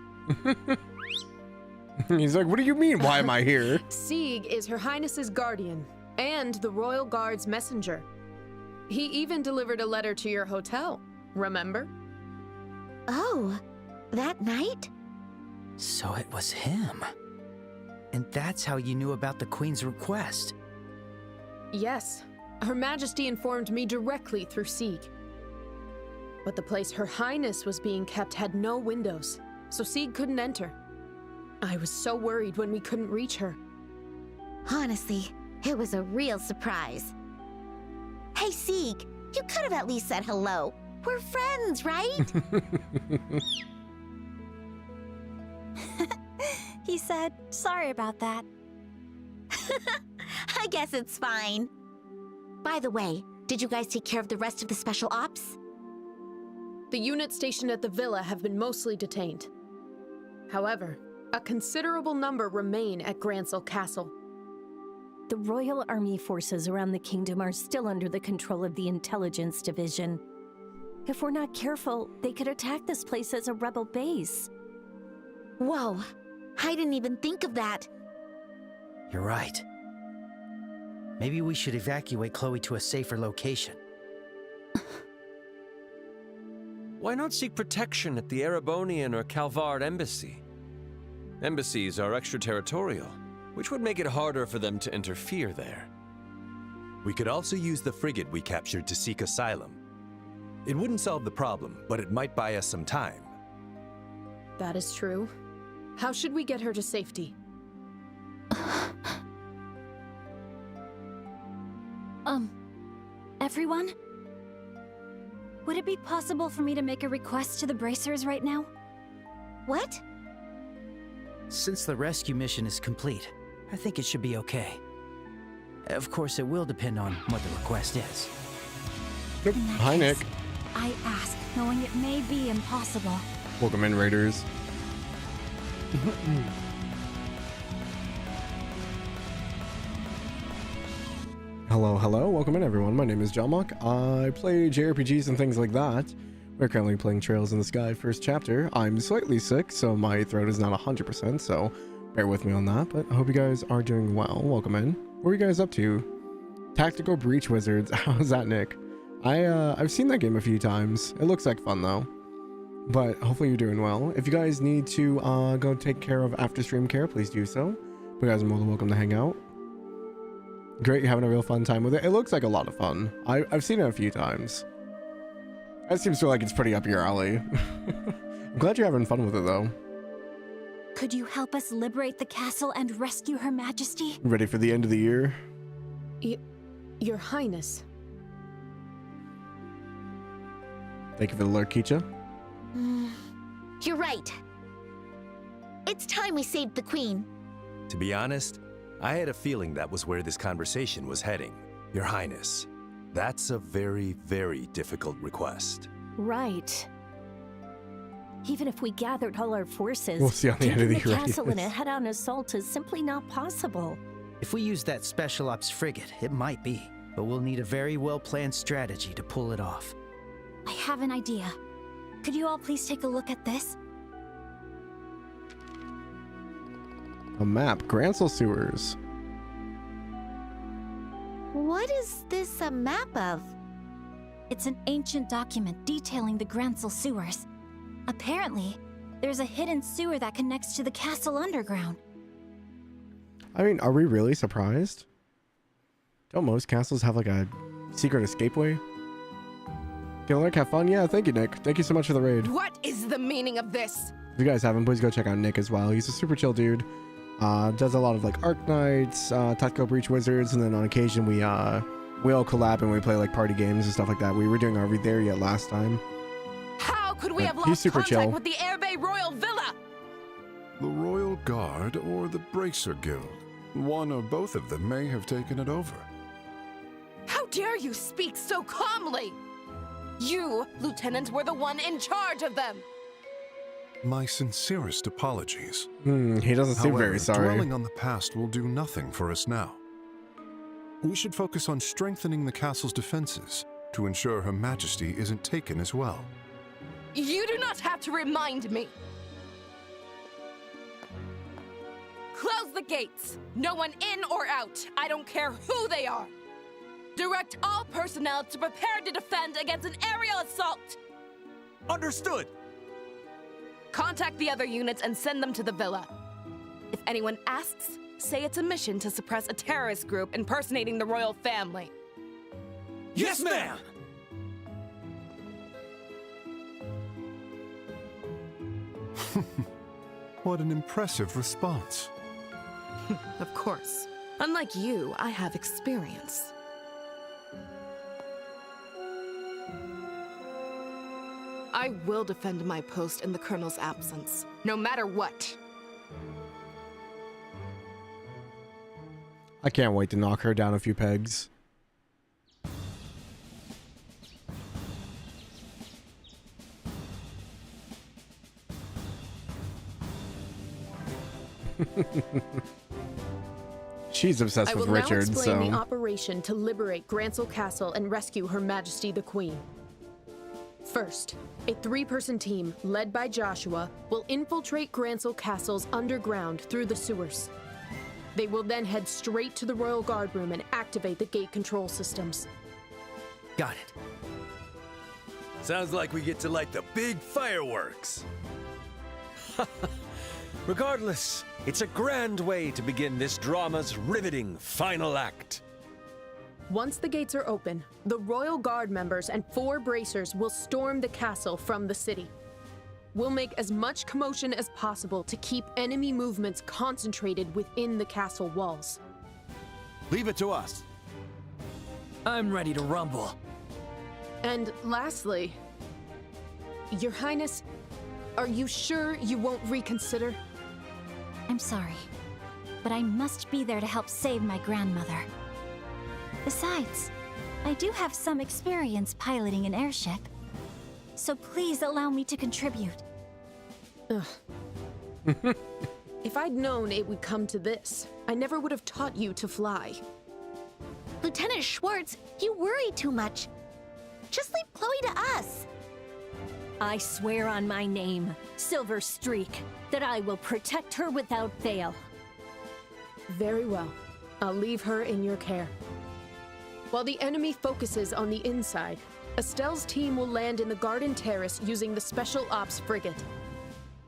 He's like, what do you mean, why am I here?
Sieg is Her Highness's guardian, and the Royal Guard's messenger. He even delivered a letter to your hotel, remember?
Oh, that night?
So it was him. And that's how you knew about the Queen's request.
Yes. Her Majesty informed me directly through Sieg. But the place Her Highness was being kept had no windows, so Sieg couldn't enter. I was so worried when we couldn't reach her.
Honestly, it was a real surprise. Hey, Sieg, you could have at least said hello. We're friends, right?
He said, sorry about that.
I guess it's fine. By the way, did you guys take care of the rest of the special ops?
The units stationed at the villa have been mostly detained. However, a considerable number remain at Grancel Castle.
The Royal Army forces around the kingdom are still under the control of the Intelligence Division. If we're not careful, they could attack this place as a rebel base.
Whoa, I didn't even think of that.
You're right. Maybe we should evacuate Chloe to a safer location.
Why not seek protection at the Erebonian or Calvard embassy? Embassies are extraterritorial, which would make it harder for them to interfere there.
We could also use the frigate we captured to seek asylum. It wouldn't solve the problem, but it might buy us some time.
That is true. How should we get her to safety?
Everyone? Would it be possible for me to make a request to the bracers right now?
What?
Since the rescue mission is complete, I think it should be okay. Of course, it will depend on what the request is.
Hi, Nick.
I ask, knowing it may be impossible.
Welcome in, Raiders. Hello, welcome in everyone. My name is Jalmoc. I play JRPGs and things like that. We're currently playing Trails in the Sky first chapter. I'm slightly sick, so my throat is not 100%, so bear with me on that, but I hope you guys are doing well. Welcome in. What are you guys up to? Tactical Breach Wizards. How's that, Nick? I've seen that game a few times. It looks like fun though. But hopefully you're doing well. If you guys need to go take care of after stream care, please do so. You guys are more than welcome to hang out. Great, you're having a real fun time with it. It looks like a lot of fun. I've seen it a few times. That seems to like it's pretty up your alley. I'm glad you're having fun with it though.
Could you help us liberate the castle and rescue Her Majesty?
Ready for the end of the year?
Your Highness.
Thank you for the alert, Kicha.
You're right. It's time we saved the Queen.
To be honest, I had a feeling that was where this conversation was heading. Your Highness, that's a very, very difficult request.
Right. Even if we gathered all our forces,
we'll see on the end of the
taking the castle in a head-on assault is simply not possible.
If we use that Special Ops frigate, it might be, but we'll need a very well-planned strategy to pull it off.
I have an idea. Could you all please take a look at this?
A map. Grancel Sewers.
What is this a map of?
It's an ancient document detailing the Grancel Sewers. Apparently, there's a hidden sewer that connects to the castle underground.
I mean, are we really surprised? Don't most castles have like a secret escapeway? Can Lurk have fun? Yeah, thank you, Nick. Thank you so much for the raid.
What is the meaning of this?
If you guys haven't, please go check out Nick as well. He's a super chill dude. Does a lot of like Arc Knights, Tactical Breach Wizards, and then on occasion we all collab and we play like party games and stuff like that. We were doing Are We There Yet last time.
How could we have
He's
lost
super
contact
chill.
with the Air Bay Royal Villa?
The Royal Guard or the Bracer Guild. One or both of them may have taken it over.
How dare you speak so calmly? You, Lieutenant, were the one in charge of them.
My sincerest apologies.
He doesn't seem very sorry.
Dwelling on the past will do nothing for us now. We should focus on strengthening the castle's defenses to ensure Her Majesty isn't taken as well.
You do not have to remind me. Close the gates. No one in or out. I don't care who they are. Direct all personnel to prepare to defend against an aerial assault.
Understood.
Contact the other units and send them to the villa. If anyone asks, say it's a mission to suppress a terrorist group impersonating the royal family.
Yes, ma'am!
What an impressive response.
Of course. Unlike you, I have experience. I will defend my post in the Colonel's absence, no matter what.
I can't wait to knock her down a few pegs. She's obsessed with Richard,
I will now explain
so...
the operation to liberate Grancel Castle and rescue Her Majesty the Queen. First, a 3-person team, led by Joshua, will infiltrate Grancel Castle's underground through the sewers. They will then head straight to the Royal Guard room and activate the gate control systems.
Got it. Sounds like we get to light the big fireworks.
Regardless, it's a grand way to begin this drama's riveting final act.
Once the gates are open, the Royal Guard members and 4 bracers will storm the castle from the city. We'll make as much commotion as possible to keep enemy movements concentrated within the castle walls.
Leave it to us.
I'm ready to rumble.
And lastly, Your Highness, are you sure you won't reconsider?
I'm sorry, but I must be there to help save my grandmother. Besides, I do have some experience piloting an airship, so please allow me to contribute.
Ugh. If I'd known it would come to this, I never would have taught you to fly.
Lieutenant Schwartz, you worry too much. Just leave Chloe to us.
I swear on my name, Silver Streak, that I will protect her without fail.
Very well. I'll leave her in your care. While the enemy focuses on the inside, Estelle's team will land in the Garden Terrace using the Special Ops frigate.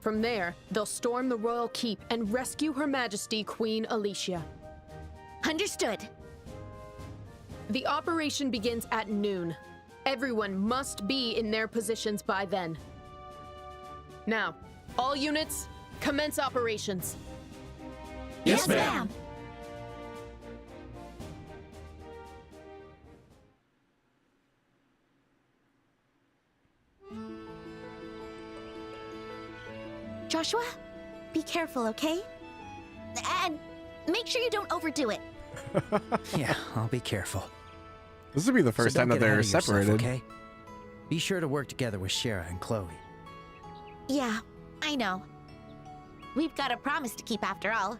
From there, they'll storm the Royal Keep and rescue Her Majesty Queen Alicia.
Understood.
The operation begins at noon. Everyone must be in their positions by then. Now, all units, commence operations.
Yes, ma'am.
Joshua, be careful, okay? And make sure you don't overdo it.
Yeah, I'll be careful.
This will be the first time that they're separated.
Okay? Be sure to work together with Shara and Chloe.
Yeah, I know. We've got a promise to keep after all.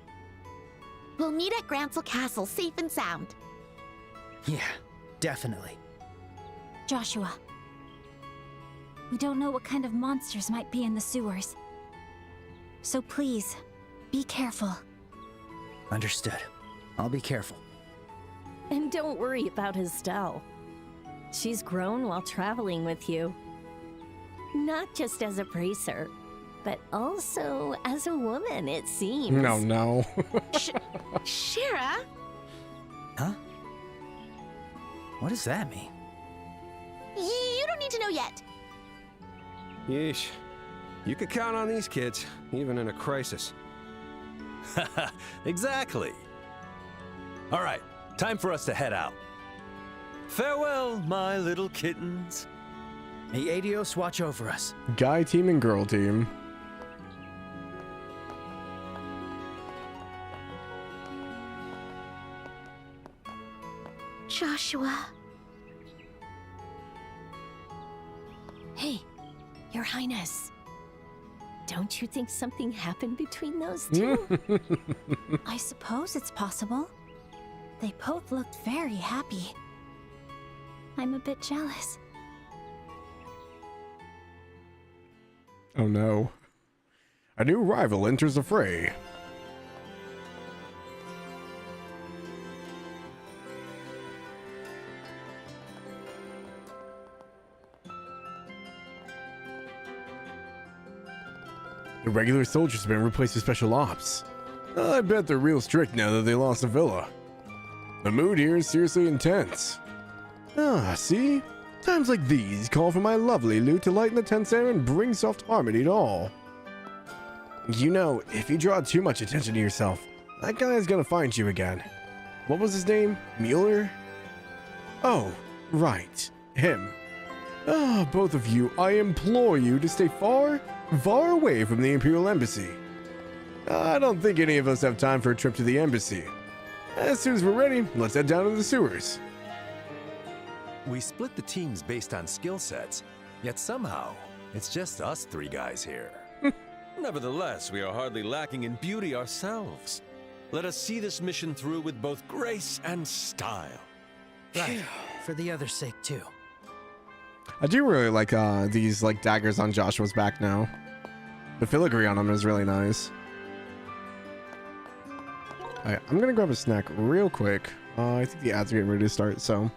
We'll meet at Grancel Castle safe and sound.
Yeah, definitely.
Joshua, we don't know what kind of monsters might be in the sewers. So please, be careful.
Understood. I'll be careful.
And don't worry about Estelle. She's grown while traveling with you. Not just as a bracer, but also as a woman, it seems.
No.
Shara?
Huh? What does that mean?
You don't need to know yet.
Yeesh. You could count on these kids, even in a crisis.
Exactly. All right, time for us to head out. Farewell, my little kittens.
May Adios watch over us.
Guy team and girl team.
Joshua.
Hey, Your Highness. Don't you think something happened between those two?
I suppose it's possible. They both looked very happy. I'm a bit jealous.
Oh no. A new rival enters the fray. The regular soldiers have been replaced with special ops. I bet they're real strict now that they lost the villa. The mood here is seriously intense. Ah, see? Times like these call for my lovely lute to lighten the tense air and bring soft harmony to all. You know, if you draw too much attention to yourself, that guy is gonna find you again. What was his name? Mueller? Oh, right. Him. Ah, both of you, I implore you to stay far, far away from the Imperial Embassy. I don't think any of us have time for a trip to the embassy. As soon as we're ready, let's head down to the sewers.
We split the teams based on skill sets, yet somehow, it's just us three guys here.
Nevertheless, we are hardly lacking in beauty ourselves. Let us see this mission through with both grace and style.
Right, for the other's sake too.
I do really like these like daggers on Joshua's back now. The filigree on them is really nice. Alright, I'm gonna grab a snack real quick. I think the ads are getting ready to start, so.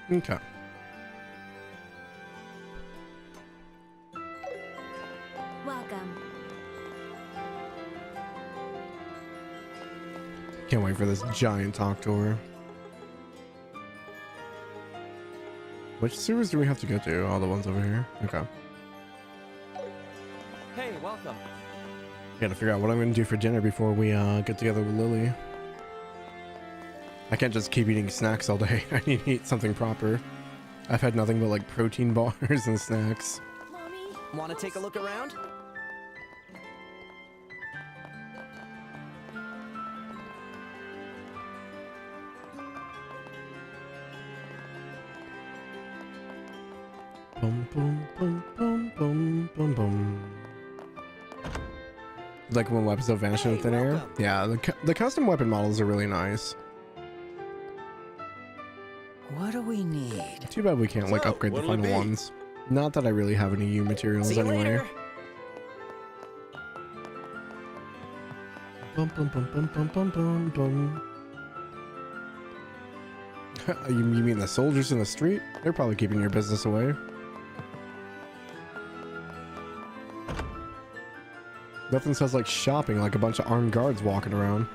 Okay.
Welcome.
Can't wait for this giant talk tour. Which sewers do we have to go to? All the ones over here? Okay.
Hey, welcome.
Gotta figure out what I'm gonna do for dinner before we get together with Lily. I can't just keep eating snacks all day. I need to eat something proper. I've had nothing but like protein bars and snacks.
Want to take a look around?
Boom, boom, boom, boom, boom, boom, boom. Like when weapons don't vanish in thin air. Yeah, the custom weapon models are really nice.
What do we need?
Too bad we can't like upgrade the final ones. Not that I really have any U materials anyway. Bum, bum, bum, bum, bum, bum, bum, bum. You mean the soldiers in the street? They're probably keeping your business away. Nothing says like shopping like a bunch of armed guards walking around.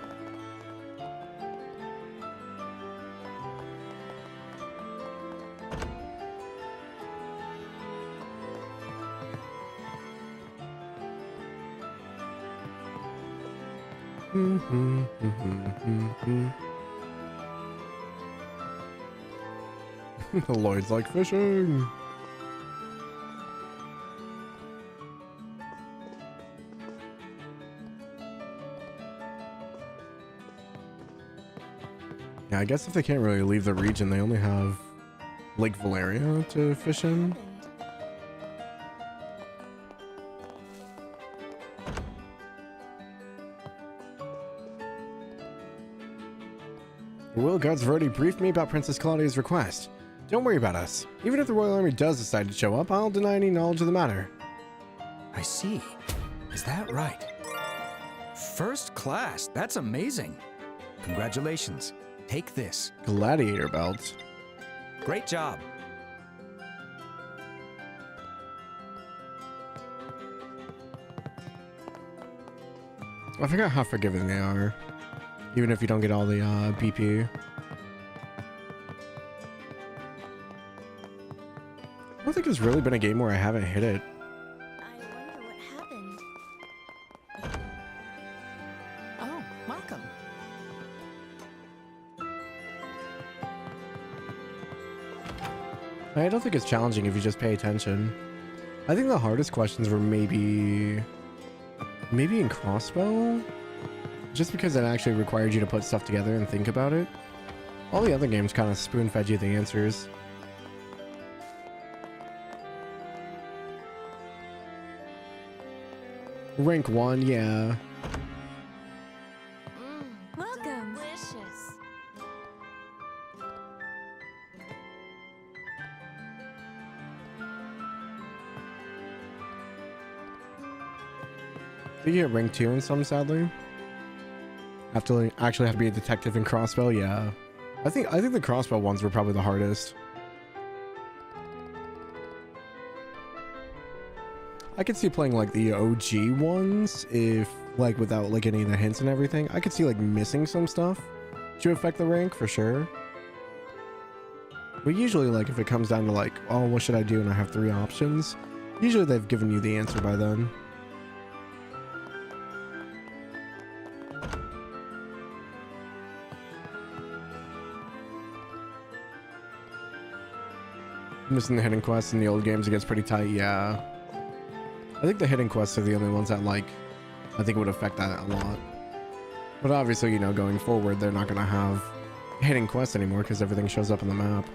Lloyd's like fishing. Yeah, I guess if they can't really leave the region, they only have Lake Valeria to fish in. The Royal Guards have already briefed me about Princess Claudia's request. Don't worry about us. Even if the Royal Army does decide to show up, I'll deny any knowledge of the matter.
I see. Is that right? First class. That's amazing. Congratulations. Take this.
Gladiator belt.
Great job.
I forgot how forgiving they are. Even if you don't get all the BP. I don't think there's really been a game where I haven't hit it.
Oh, welcome.
I don't think it's challenging if you just pay attention. I think the hardest questions were maybe in Crossbow? Just because it actually required you to put stuff together and think about it. All the other games kind of spoon-fed you the answers. Rank 1, yeah.
Welcome.
Delicious.
You get rank 2 in some, sadly. Have to actually have to be a detective in Crossbow, yeah. I think the Crossbow ones were probably the hardest. I could see playing like the OG ones if like without like any of the hints and everything. I could see like missing some stuff to affect the rank for sure. But usually like if it comes down to like, oh, what should I do? And I have 3 options. Usually they've given you the answer by then. Missing the hidden quests in the old games, it gets pretty tight, yeah. I think the hidden quests are the only ones that, like, I think would affect that a lot. But obviously, you know, going forward, they're not going to have hidden quests anymore because everything shows up on the map.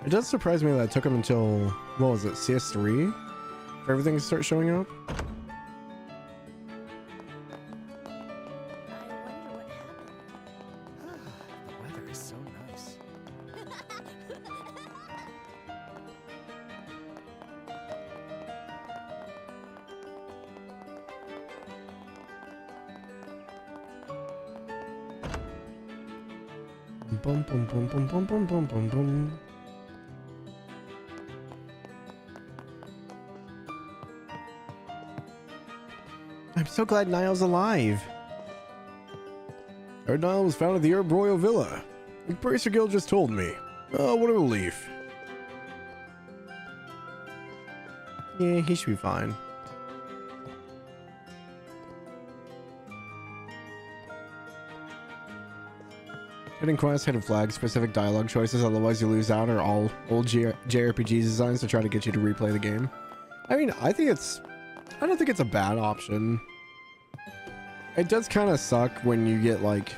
It does surprise me that it took them until, what was it, CS3? For everything to start showing up? bum, bum, bum, bum, bum, bum, bum, bum, bum. I'm so glad Niall's alive. Heard Niall was found at the Herb Royal Villa. The Bracer Guild just told me. Oh, what a relief. Yeah, he should be fine. Hidden quests, hidden flags, specific dialogue choices, otherwise you lose out, are all old JRPGs designs to try to get you to replay the game. I mean, I don't think it's a bad option. It does kind of suck when you get like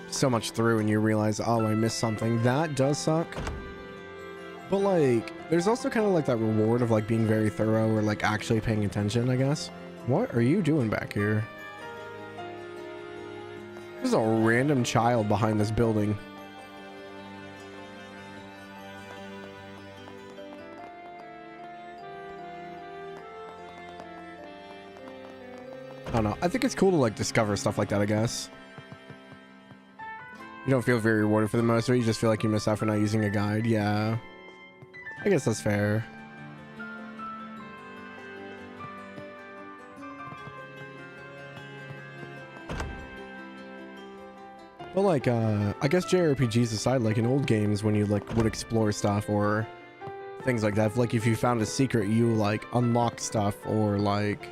so much through and you realize, oh, I missed something. That does suck. But like, there's also kind of like that reward of like being very thorough or like actually paying attention, I guess. What are you doing back here? There's a random child behind this building. I don't know. I think it's cool to like discover stuff like that, I guess. You don't feel very rewarded for the most, or you just feel like you miss out for not using a guide. Yeah. I guess that's fair. But like, I guess JRPGs aside, like in old games when you like would explore stuff or things like that, like if you found a secret, you like unlock stuff or like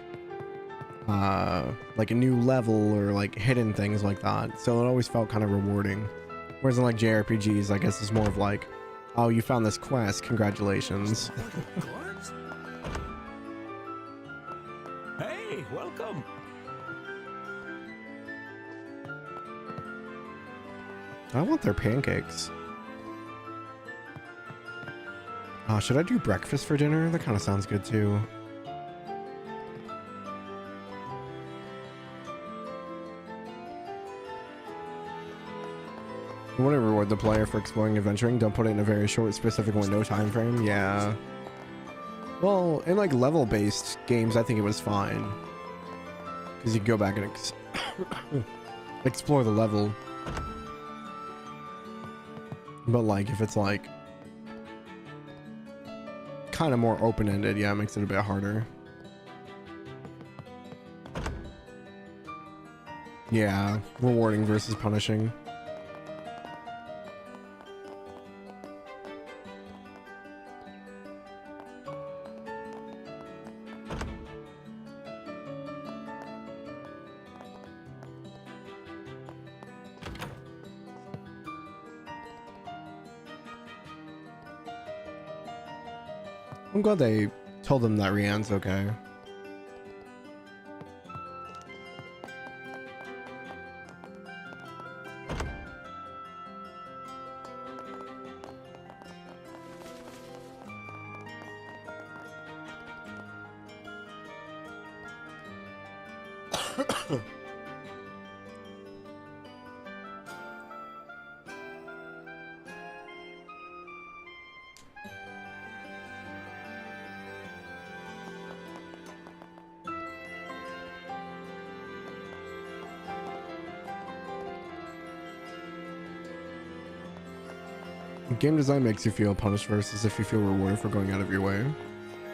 a new level or like hidden things like that. So it always felt kind of rewarding. Whereas in like JRPGs, I guess it's more of like, oh, you found this quest, congratulations.
Hey, welcome.
I want their pancakes. Oh, should I do breakfast for dinner? That kind of sounds good too. I want to reward the player for exploring and adventuring. Don't put it in a very short, specific one, no time frame. Yeah. Well, in like level-based games, I think it was fine. Because you can go back and explore the level. But like, if it's like kind of more open-ended, yeah, it makes it a bit harder. Yeah, rewarding versus punishing. I'm glad they told them that Rianne's okay. Game design makes you feel punished versus if you feel rewarded for going out of your way.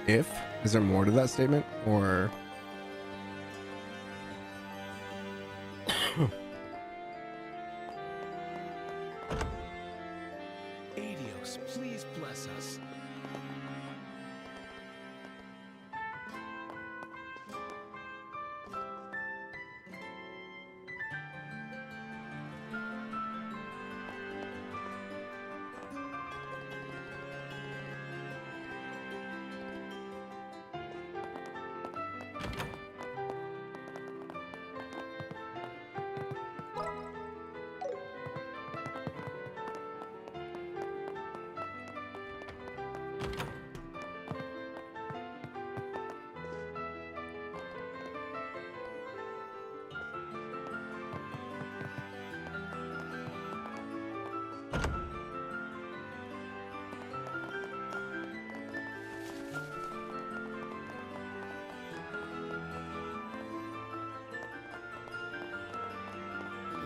If? Is there more to that statement? Or...
Adios, please bless us.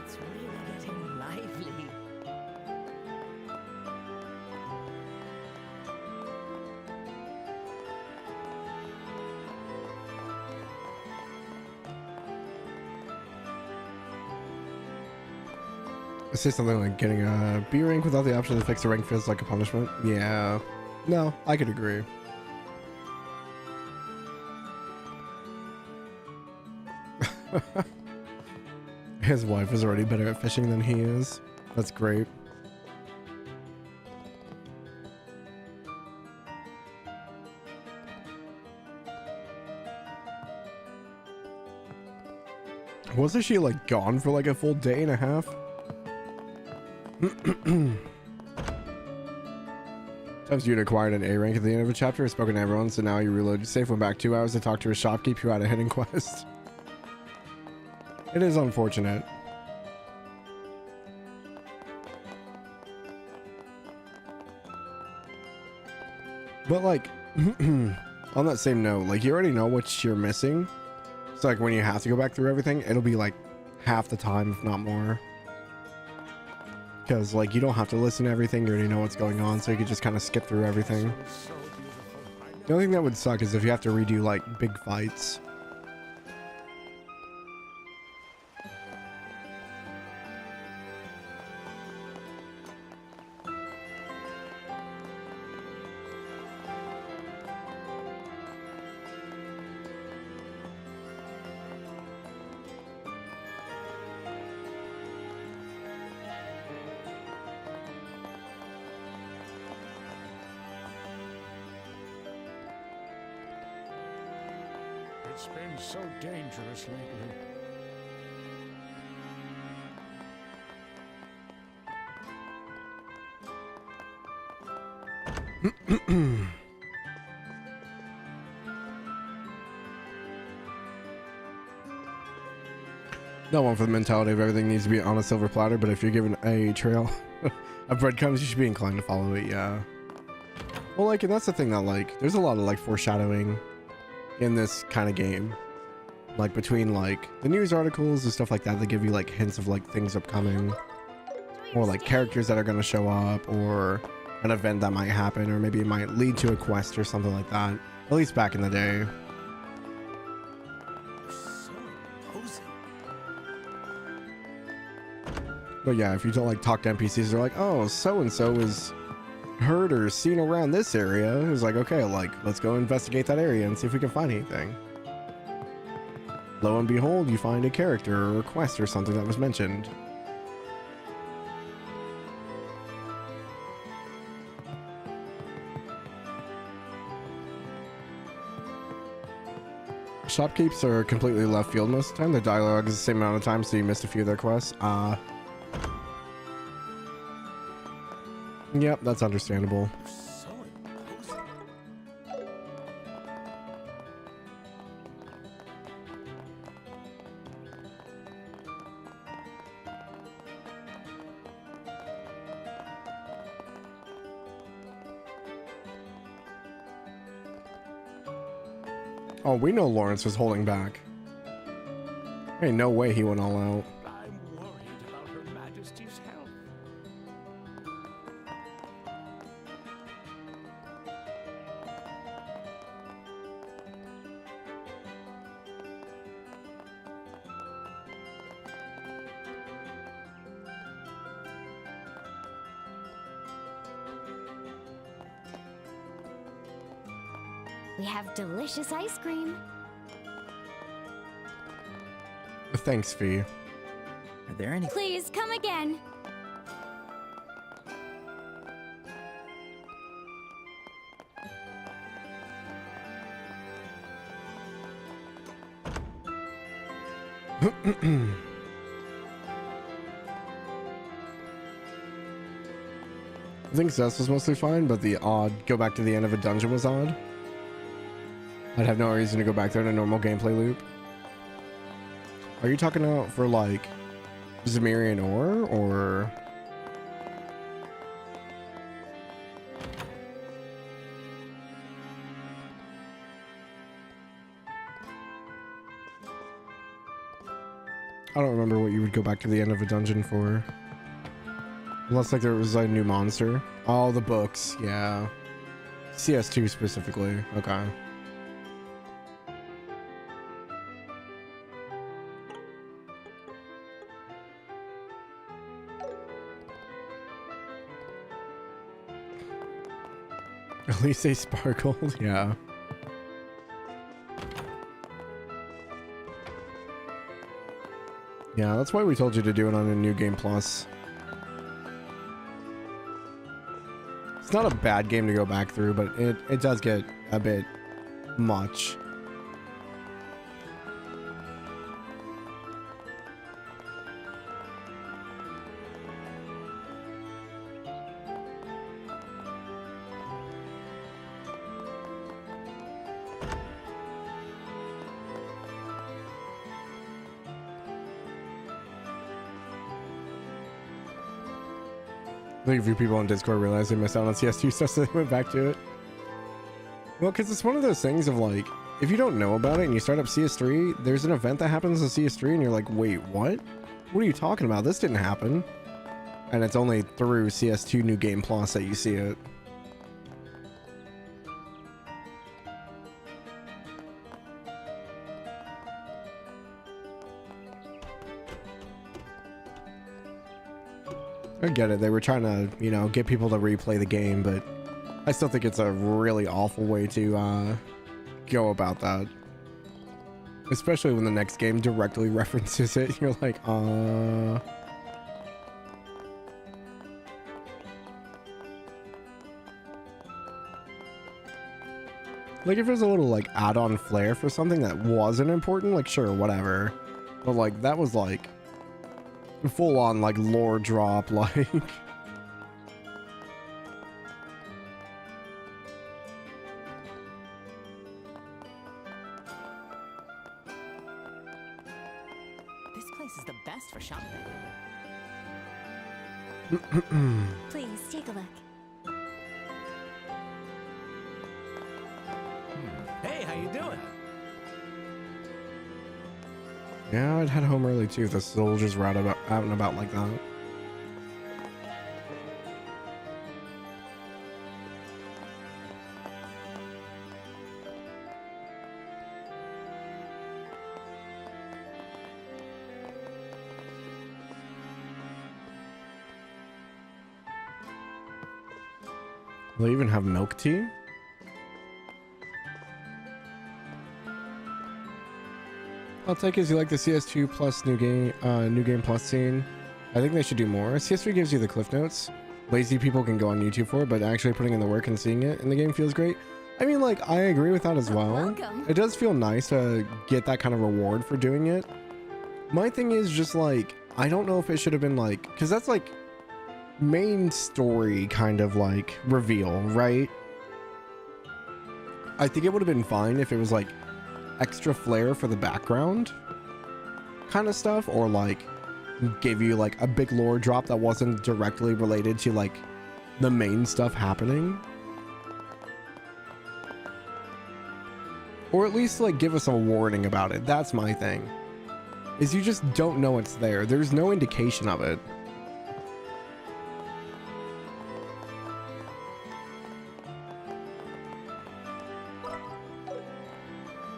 It's really getting lively.
Say something like getting a B rank without the option to fix a rank feels like a punishment. Yeah. No, I could agree. His wife is already better at fishing than he is. That's great. Wasn't she like gone for like a full day and a half? Times you'd acquired an A rank at the end of a chapter, has spoken to everyone, so now you reload your save, went back 2 hours to talk to a shopkeep who had a hidden quest. It is unfortunate. But like, on that same note, like you already know what you're missing. So like when you have to go back through everything, it'll be like half the time, if not more. Because like you don't have to listen to everything, you already know what's going on, so you can just kind of skip through everything. The only thing that would suck is if you have to redo like big fights.
It's been so dangerous lately.
Not one for the mentality of everything needs to be on a silver platter, but if you're given a trail of breadcrumbs, you should be inclined to follow it, yeah. Well, like, and that's the thing that, like, there's a lot of, like, foreshadowing in this kind of game. Like, between, like, the news articles and stuff like that, they give you, like, hints of, like, things upcoming. Or, like, characters that are going to show up, or an event that might happen, or maybe it might lead to a quest or something like that. At least back in the day. But yeah, if you don't like talk to NPCs, they're like, oh, so-and-so is heard or seen around this area. It's like, okay, like, let's go investigate that area and see if we can find anything. Lo and behold, you find a character or a quest or something that was mentioned. Shopkeeps are completely left field most of the time. Their dialogue is the same amount of time, so you missed a few of their quests. Yep, that's understandable. Oh, we know Lawrence was holding back. Ain't no way he went all out.
I'm worried about Her Majesty's health.
We have delicious ice cream.
Thanks, Fee.
Are there any?
Please come again.
I think Zest was mostly fine, but the odd go back to the end of a dungeon was odd. I'd have no reason to go back there in a normal gameplay loop. Are you talking about for like Zemirian ore or? I don't remember what you would go back to the end of a dungeon for. Unless like there was a new monster. Oh, the books, yeah. CS2 specifically, okay. At least they sparkled, yeah. Yeah, that's why we told you to do it on a New Game Plus. It's not a bad game to go back through, but it does get a bit much. I think a few people on Discord realized they missed out on CS2 stuff, so they went back to it. Well, because it's one of those things of like, if you don't know about it and you start up CS3, there's an event that happens in CS3 and you're like, wait, what? What are you talking about? This didn't happen. And it's only through CS2 New Game Plus that you see it. I get it. They were trying to, you know, get people to replay the game, but I still think it's a really awful way to go about that. Especially when the next game directly references it. You're like, Like, if there's a little, like, add-on flair for something that wasn't important, like, sure, whatever. But, like, that was, like, full-on, like, lore drop, like...
This place is the best for shopping.
Please, take a look.
Hey, how you doing?
Yeah, I'd head home early, too, if the soldiers were out and about like that. Will they even have milk tea? I'll take it as you like the CS2 plus new game plus scene. I think they should do more. CS3 gives you the cliff notes. Lazy people can go on YouTube for it, but actually putting in the work and seeing it in the game feels great. I mean, like, I agree with that as well.
Welcome.
It does feel nice to get that kind of reward for doing it. My thing is just like, I don't know if it should have been like, because that's like main story kind of like reveal, right? I think it would have been fine if it was like extra flair for the background kind of stuff, or like gave you like a big lore drop that wasn't directly related to like the main stuff happening, or at least like give us a warning about it. That's my thing, is you just don't know it's there. There's no indication of it.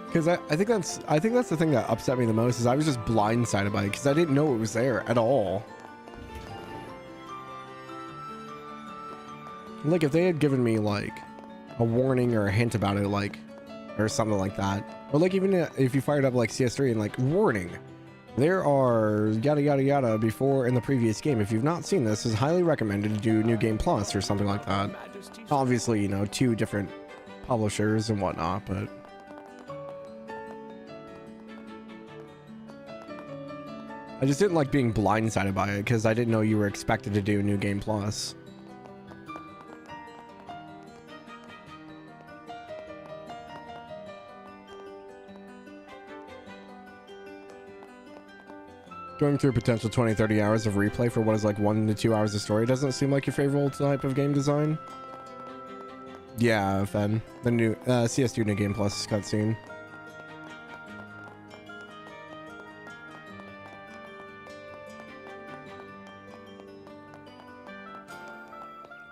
Because I think that's the thing that upset me the most, is I was just blindsided by it because I didn't know it was there at all. Like, if they had given me like a warning or a hint about it, like, or something like that, or like even if you fired up like CS3 and like, warning, there are yada yada yada before in the previous game. If you've not seen this, is highly recommended to do New Game Plus or something like that. Obviously, you know, 2 different publishers and whatnot, but I just didn't like being blindsided by it because I didn't know you were expected to do New Game Plus. Going through potential 20-30 hours of replay for what is like 1 to 2 hours of story doesn't seem like your favorite type of game design. Yeah, Fen. The new CS2 New Game Plus cutscene.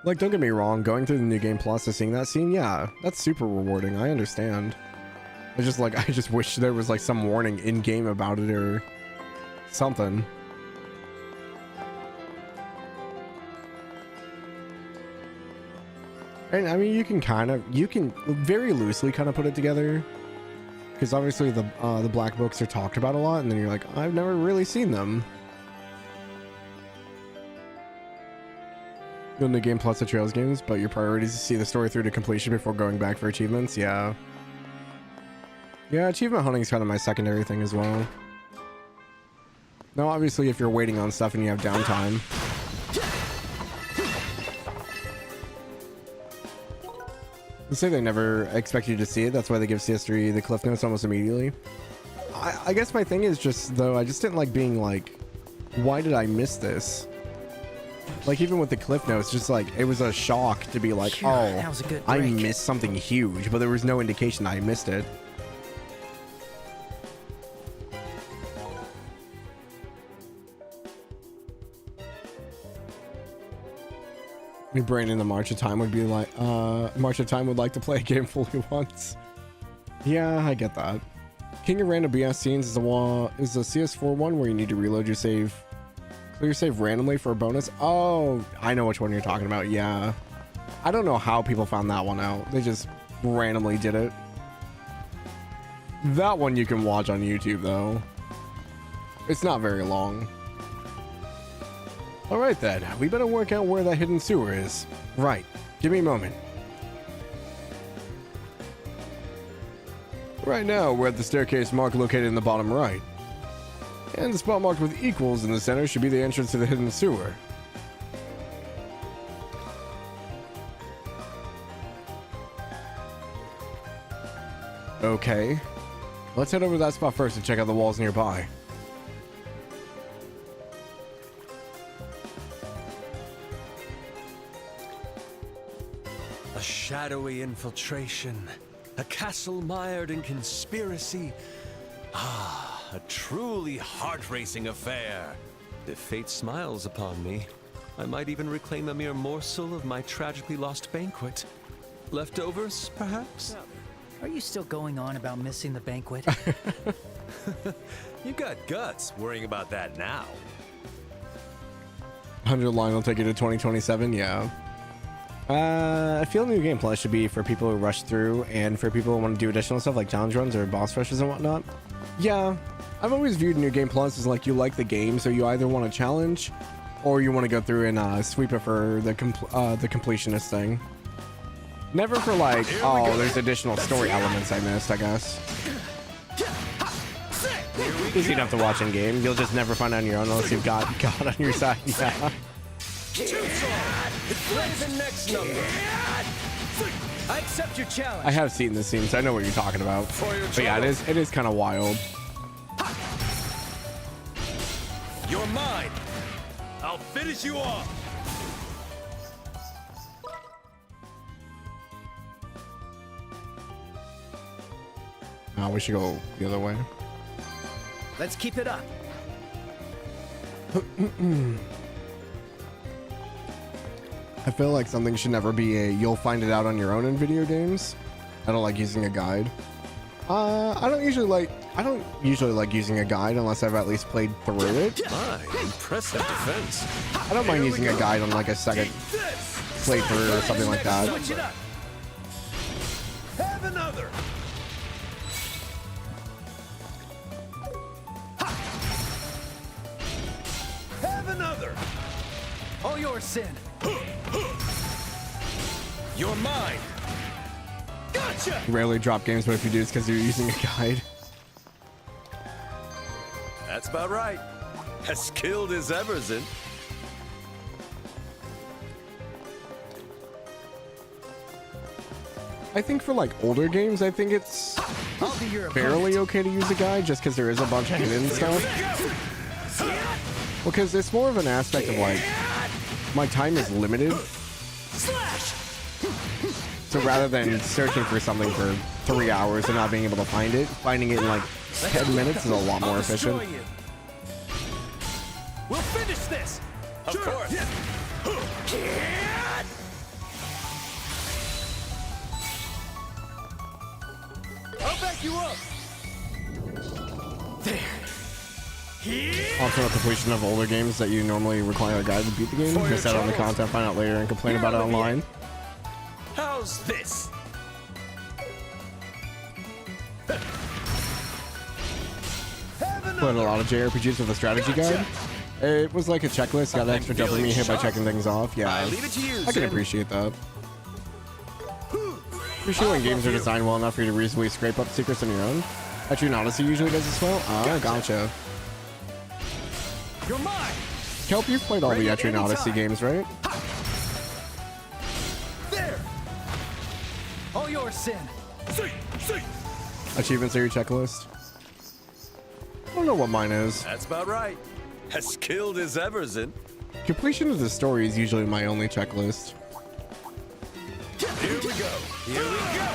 Like, don't get me wrong, going through the New Game Plus and seeing that scene, yeah, that's super rewarding. I understand. It's just like, I just wish there was like some warning in game about it or something. And I mean, you can very loosely kind of put it together, because obviously the black books are talked about a lot, and then you're like, I've never really seen them. The new game plus the Trails games, but your priority is to see the story through to completion before going back for achievements. Yeah, achievement hunting is kind of my secondary thing as well. Now, obviously, if you're waiting on stuff and you have downtime. They say they never expect you to see it. That's why they give CS3 the cliff notes almost immediately. I guess my thing is just, though, I just didn't like being like, why did I miss this? Like, even with the cliff notes, just like, it was a shock to be like,
Phew,
oh,
that was a good
I
break.
missed something huge, but there was no indication I missed it. My brain in the March of Time would be like, March of Time would like to play a game fully once. Yeah, I get that. King of Random BS Scenes is the CS4 one where you need to reload your save, clear save randomly for a bonus. Oh, I know which one you're talking about. Yeah. I don't know how people found that one out. They just randomly did it. That one you can watch on YouTube though. It's not very long. Alright then, we better work out where that hidden sewer is. Right, give me a moment. Right now, we're at the staircase mark located in the bottom right. And the spot marked with equals in the center should be the entrance to the hidden sewer. Okay. Let's head over to that spot first and check out the walls nearby.
A shadowy infiltration. A castle mired in conspiracy. Ah, a truly heart-racing affair. If fate smiles upon me, I might even reclaim a mere morsel of my tragically lost banquet. Leftovers, perhaps?
Are you still going on about missing the banquet?
You got guts worrying about that now.
100 line will take you to 2027, yeah. I feel New Game Plus should be for people who rush through and for people who want to do additional stuff like challenge runs or boss rushes and whatnot. Yeah, I've always viewed New Game Plus as like you like the game, so you either want to challenge or you want to go through and sweep it for the completionist thing. Never for like, oh, there's additional story elements I missed, I guess. Because you'd have to watch in game. You'll just never find out on your own unless you've got God on your side. Yeah.
Play the next number. I accept your challenge.
I have seen this scene, so I know what you're talking about. But yeah, it is kind of wild.
You're mine. I'll finish you off.
Oh, we should go the other way.
Let's keep it up.
I feel like something should never be a you'll find it out on your own in video games. I don't like using a guide. I don't usually like using a guide unless I've at least played through it.
My impressive defense.
I don't mind using a guide on like a second playthrough or something like that.
Switch it up. Have another. Have another. All yours, Sin.
You're mine.
Gotcha.
Rarely drop games, but if you do, it's because you're using a guide.
That's about right. As skilled as Everson.
I think for like older games, I think it's fairly okay to use a guide just because there is a bunch of hidden stuff. Well, because it's more of an aspect of like, my time is limited. So rather than searching for something for 3 hours and not being able to find it, finding it in like 10 minutes is a lot more efficient.
We'll finish this.
Of course.
I'll back you up. There.
Also, a completion of older games that you normally require a guide to beat the game. Miss out on the content, find out later, and complain about it online.
How How's this?
Played a lot of JRPGs with a strategy guide. It was like a checklist, got an extra dopamine hit by checking things off. Yeah,
I leave it to you,
I can
Zen.
appreciate that. Appreciate when games are designed well enough for you to reasonably scrape up secrets on your own. Etrian Odyssey usually does this well. Oh, gotcha.
You're mine.
Kelp, you've played all the Etrian Odyssey games, right?
There. All yours, Sin.
Achievements are your checklist. I don't know what mine is.
That's about right. As skilled as ever, Zen.
Completion of the story is usually my only checklist.
Here we go. Here we go.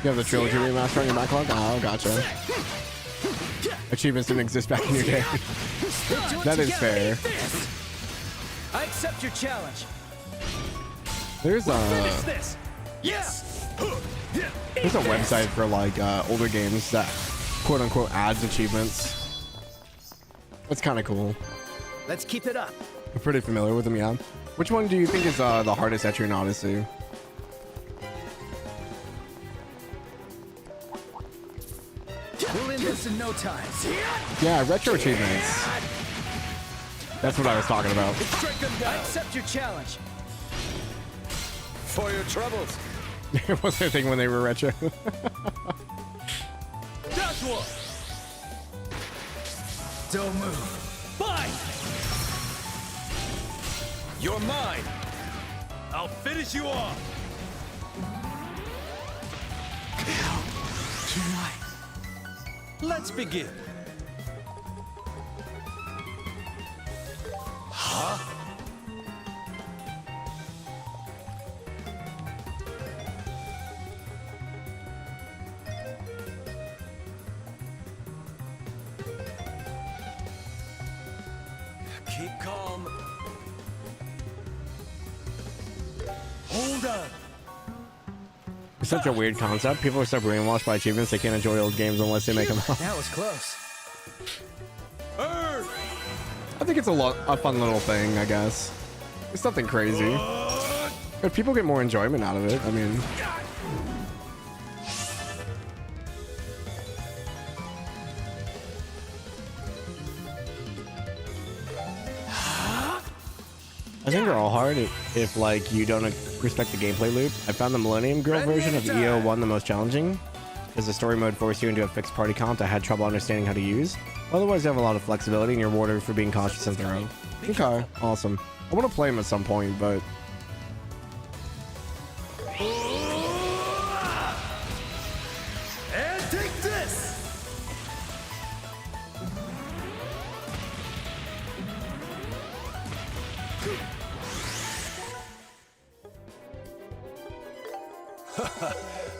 You have the trilogy remaster on your backlog? Oh, gotcha. Achievements didn't exist back in your day. That is fair.
I accept your challenge.
There's
Finish this.
there's a website for like older games that quote unquote adds achievements. That's kind of cool.
Let's keep it up.
I'm pretty familiar with them, yeah. Which one do you think is the hardest Etrian Odyssey?
We'll end this in no time.
Yeah, retro achievements. That's what I was talking about.
I accept your challenge.
For your troubles.
It was their thing when they were retro.
Joshua! Don't move. Fine!
You're mine. I'll finish you off.
Tonight.
Let's begin. Huh? Keep calm. Hold on.
It's such a weird concept. People are so brainwashed by achievements they can't enjoy old games unless they make them up.
That was close.
I think it's a fun little thing, I guess. It's nothing crazy. But people get more enjoyment out of it. I mean... I think they're all hard if like you don't respect the gameplay loop. I found the Millennium Girl version of EO1 the most challenging, because the story mode forced you into a fixed party comp that I had trouble understanding how to use. Otherwise, you have a lot of flexibility and you're rewarded for being cautious and thorough. Okay, awesome. I want to play them at some point, but...
And take this!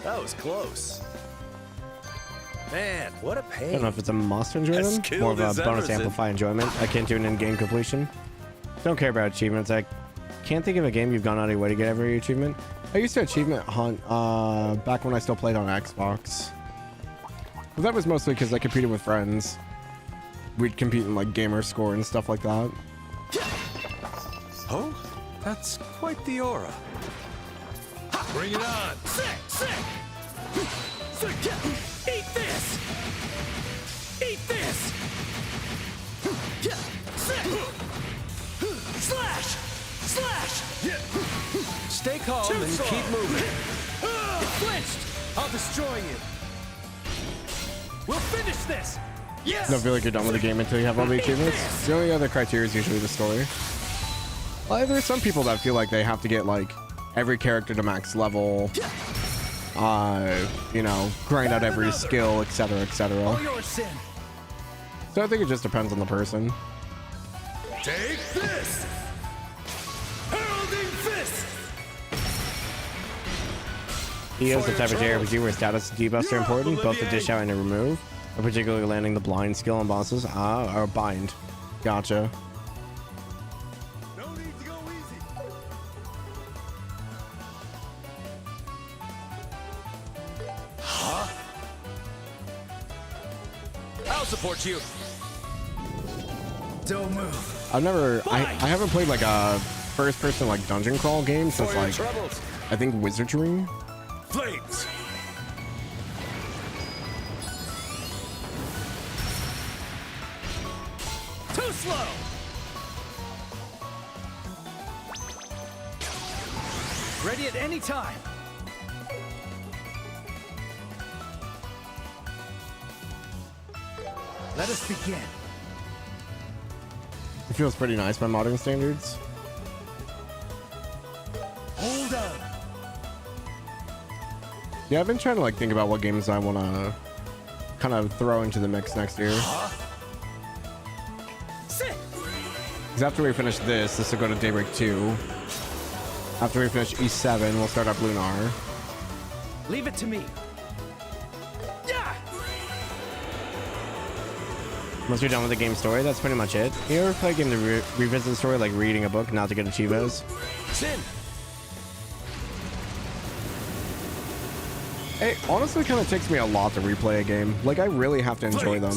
That was close. Man, what a pain.
I don't know if it's a must enjoy them. More of a bonus amplify enjoyment. I can't do an in-game completion. Don't care about achievements. I can't think of a game you've gone out of your way to get every achievement. I used to achievement hunt back when I still played on Xbox. But that was mostly because I competed with friends. We'd compete in like gamer score and stuff like that.
Oh, that's quite the aura. Bring it on.
Sick! Sick! Sick! Eat this! Eat this! Sick! Slash! Slash!
Stay calm and keep moving.
It flinched! I'll destroy you. We'll finish this! Yes!
Don't feel like you're done with the game until you have all the achievements. The only other criteria is usually the story. Well, there's some people that feel like they have to get like every character to max level, you know, grind out every skill, etc., etc. So I think it just depends on the person.
Take this! Heralding fist!
EO is the type of JRPG where status and debuffs are important, both to dish out and to remove, or particularly landing the blind skill on bosses. Or bind. Gotcha.
I'll support you.
Don't move.
I haven't played like a first-person like dungeon crawl game since like I think wizardry.
Flames!
Too slow! Ready at any time. Let us begin.
It feels pretty nice by modern standards.
Hold up.
Yeah, I've been trying to like think about what games I want to kind of throw into the mix next year. Because after we finish this will go to Daybreak 2. After we finish E7, we'll start up Lunar.
Leave it to me.
Once you're done with the game story, that's pretty much it. You ever play a game to revisit the story, like reading a book, not to get achievos?
Sin!
It honestly kind of takes me a lot to replay a game. Like, I really have to enjoy them.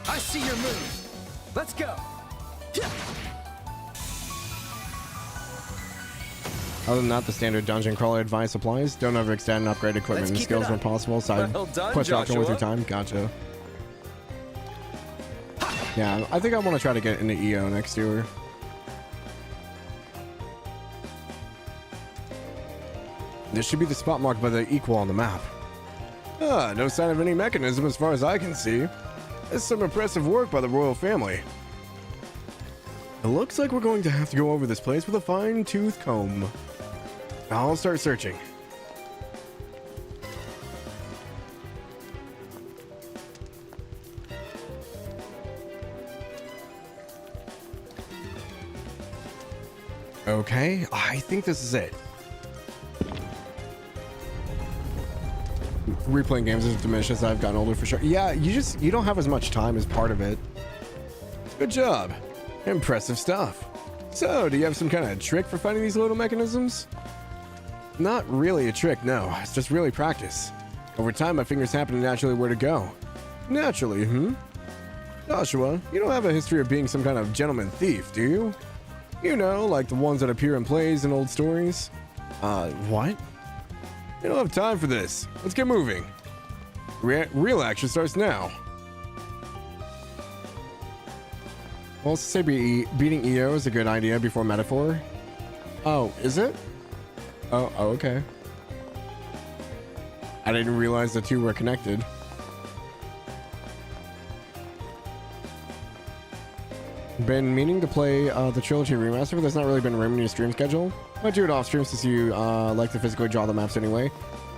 I see your move. Let's go.
Other than that, the standard dungeon crawler advice applies. Don't overextend and upgrade equipment and skills when possible. Side
Well done,
quest option with your
Joshua.
time. Gotcha. Yeah, I think I want to try to get into EO next year. This should be the spot marked by the equal on the map. Ah, no sign of any mechanism as far as I can see. That's some impressive work by the royal family. It looks like we're going to have to go over this place with a fine-tooth comb. I'll start searching. Okay, I think this is it. Replaying games has diminished as I've gotten older for sure. Yeah, you don't have as much time as part of it. Good job. Impressive stuff. So, do you have some kind of trick for finding these little mechanisms? Not really a trick, no. It's just really practice. Over time, my fingers happen to naturally where to go. Naturally, Joshua, you don't have a history of being some kind of gentleman thief, do you? You know, like the ones that appear in plays and old stories. What? You don't have time for this. Let's get moving. Real action starts now. Well, let's say beating EO is a good idea before metaphor. Oh, is it? Oh, okay. I didn't realize the two were connected. Been meaning to play the trilogy remaster, but there's not really been room in your stream schedule. Might do it off stream since you like to physically draw the maps anyway.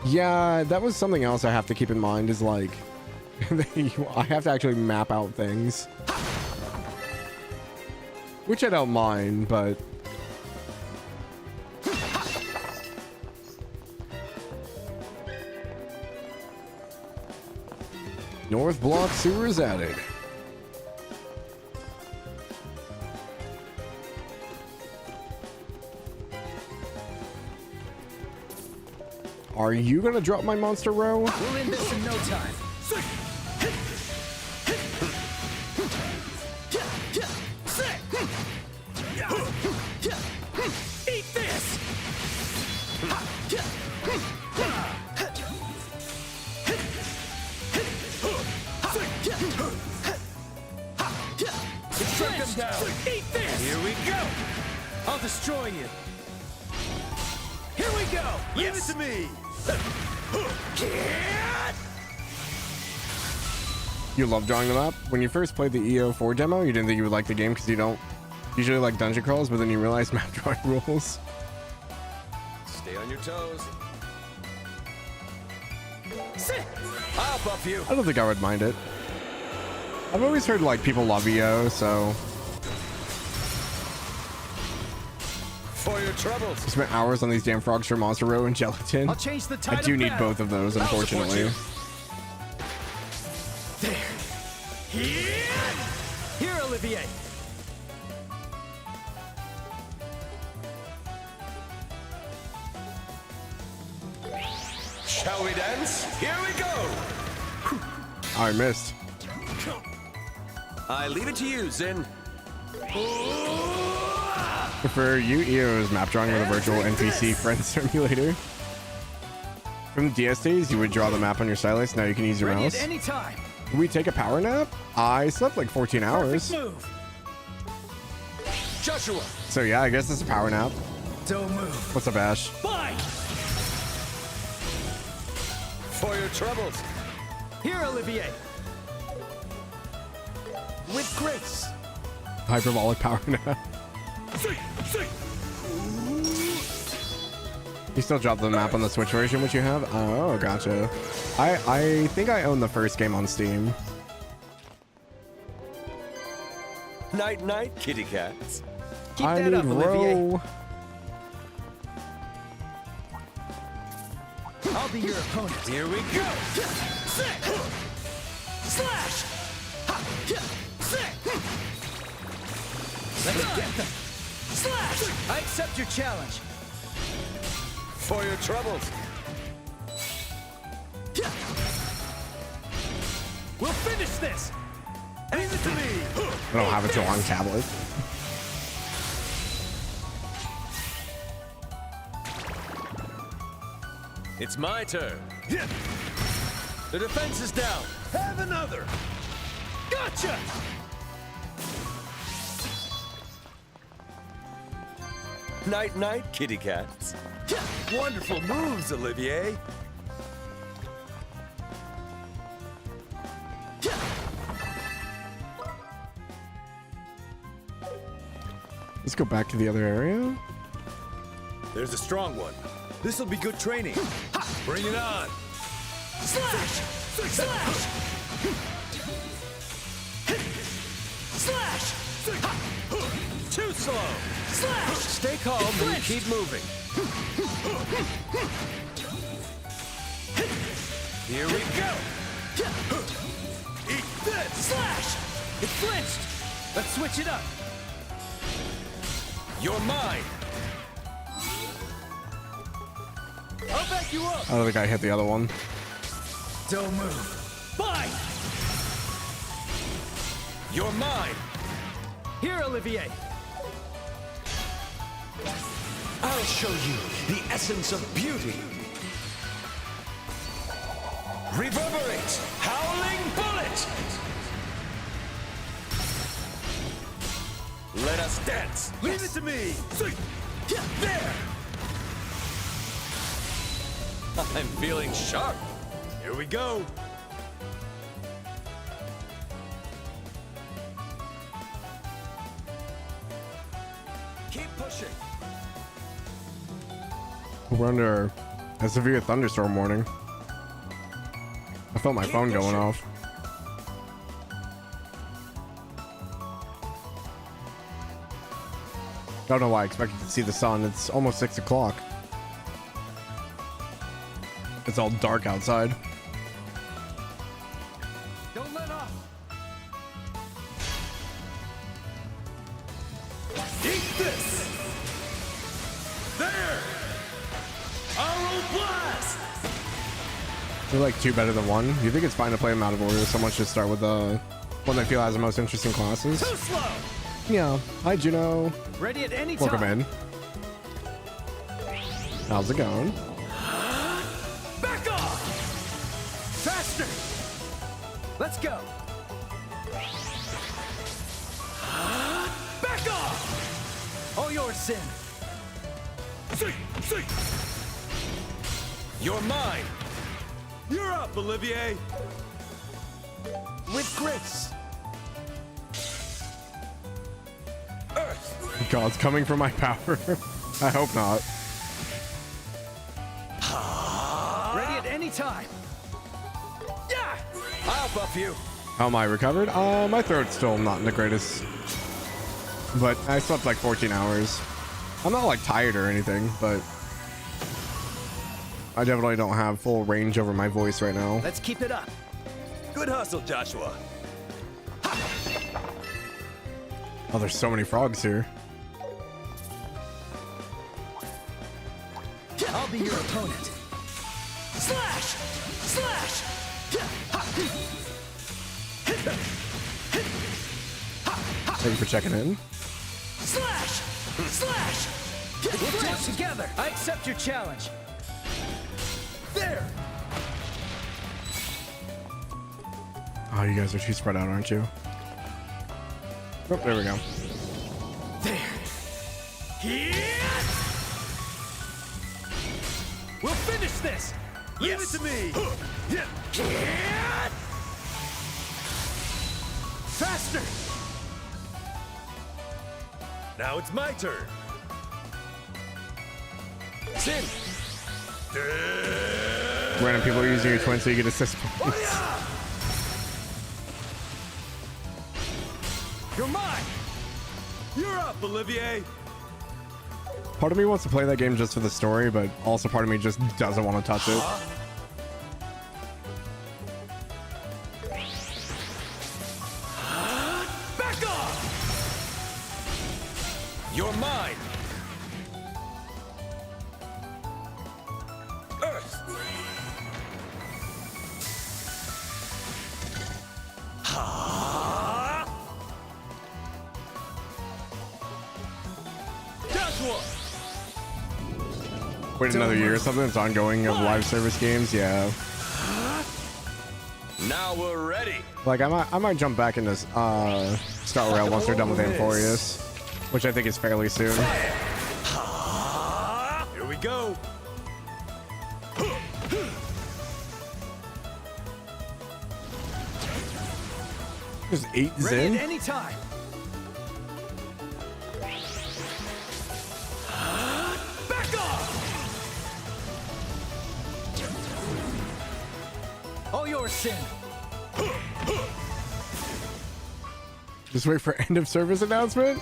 Yeah, that was something else I have to keep in mind is like, I have to actually map out things. Which I don't mind, but... North Block sewers added. Are you gonna drop my monster row?
We'll end this in no time. Eat this! Strike him down! Eat this! Here we go! I'll destroy you! Here we go! Leave it to me!
You love drawing them up? When you first played the EO4 demo, you didn't think you would like the game because you don't usually like dungeon crawls, but then you realize map drawing rules.
Stay on your toes. I'll buff you.
I don't think I would mind it. I've always heard like people love EO, so...
For your troubles.
I spent hours on these damn frogs for Monster Row and Gelatin.
I'll change the tide
I do
of
need
battle.
both of those,
I'll support
unfortunately.
you. Here, Olivier.
Shall we dance? Here we go.
I missed.
I leave it to you, Zin.
For you, EO's map drawing with a virtual NPC friend simulator. From the DS days, you would draw the map on your stylus. Now you can use your mouse.
Any time.
Did we take a power nap? I slept like 14 hours.
Move.
Joshua.
So yeah, I guess it's a power nap.
Don't move.
What's up, Ash?
Fine.
For your troubles.
Here, Olivier. With grace.
Hyperbolic power nap. You still drop the map on the Switch version, which you have? Oh, gotcha. I think I own the first game on Steam.
Night, night, kitty cats.
Keep
I
that
need
up, Olivier.
row.
I'll be your opponent.
Here we go.
Slash. Let me get them. Slash. I accept your challenge.
For your troubles.
We'll finish this. Leave it to me.
I don't have it till on tablet.
It's my turn. The defense is down.
Have another. Gotcha.
Night, night, kitty cats. Wonderful moves, Olivier.
Let's go back to the other area.
There's a strong one. This'll be good training. Bring it on.
Slash. Slash. Slash.
Too slow.
Slash.
Stay calm and keep moving. Here we go.
Eat this. Slash. It flinched. Let's switch it up.
You're mine.
I'll back you up.
I don't think I hit the other one.
Don't move. Fine.
You're mine.
Here, Olivier.
I'll show you the essence of beauty. Reverberate, howling bullet. Let us dance.
Leave it to me.
There. I'm feeling sharp.
Here we go.
Keep pushing.
We're under a severe thunderstorm warning. I felt my phone going off. Don't know why I expected to see the sun. It's almost 6 o'clock. It's all dark outside.
Don't let off.
Eat this. There. Arrow blast.
They're like two better than one. You think it's fine to play them out of order? Someone should start with the one they feel has the most interesting classes.
Too slow.
Yeah. Hi, Juno.
Ready at any time.
Welcome in. How's it going?
Back off. Faster. Let's go. Back off. All yours, Sin.
You're mine.
You're up, Olivier.
With grace.
Earth.
God's coming for my power. I hope not.
Ready at any time. Yeah.
I'll buff you.
How am I recovered? My throat's still not in the greatest. But I slept like 14 hours. I'm not like tired or anything, but I definitely don't have full range over my voice right now.
Let's keep it up.
Good hustle, Joshua.
Oh, there's so many frogs here.
I'll be your opponent. Slash! Slash!
Thank you for checking in.
Slash! Slash! We'll do it together. I accept your challenge. There.
Oh, you guys are too spread out, aren't you? Oh, there we go.
There. We'll finish this. Leave it to me. Faster.
Now it's my turn.
Sin.
Random people are using your twin so you get assist points.
You're mine. You're up, Olivier.
Part of me wants to play that game just for the story, but also part of me just doesn't want to touch it.
Back off.
You're mine. Earth.
Joshua.
Wait another year or something? It's ongoing of live service games? Yeah.
Now we're ready.
Like, I might jump back into Star Rail once they're done with Amphorius, which I think is fairly soon.
Here we go.
There's 8
Ready
Zen?
at any time. Back off. All yours, Sin.
Just wait for end of service announcement?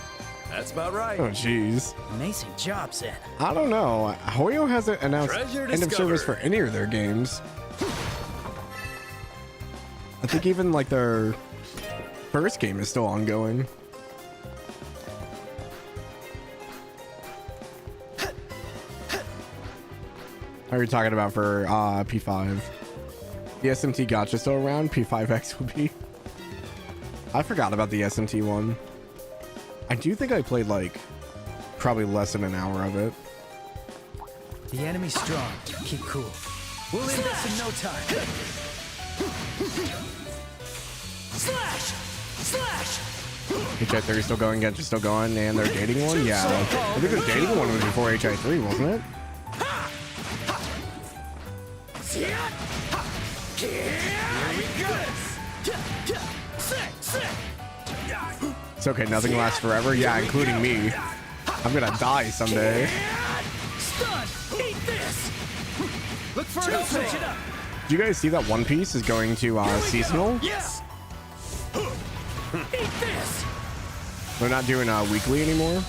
That's about right.
Oh, jeez.
Amazing job, Zen.
I don't know. Hoyo hasn't announced
Treasure
end of service
discovered.
for any of their games. I think even like their first game is still ongoing. How are you talking about for P5? The SMT gotcha still around? P5X will be. I forgot about the SMT one. I do think I played like probably less than an hour of it.
The enemy's strong. Keep cool.
We'll end this in no time. Slash! Slash!
HI3 still going, Genji's still going, and their dating one? Yeah. I think the dating one was before HI3, wasn't it? It's okay, nothing lasts forever. Yeah, including me. I'm gonna die someday.
Stun! Eat this! Look for it, switch it up!
Do you guys see that One Piece is going to seasonal?
Yes! Eat this!
They're not doing weekly anymore.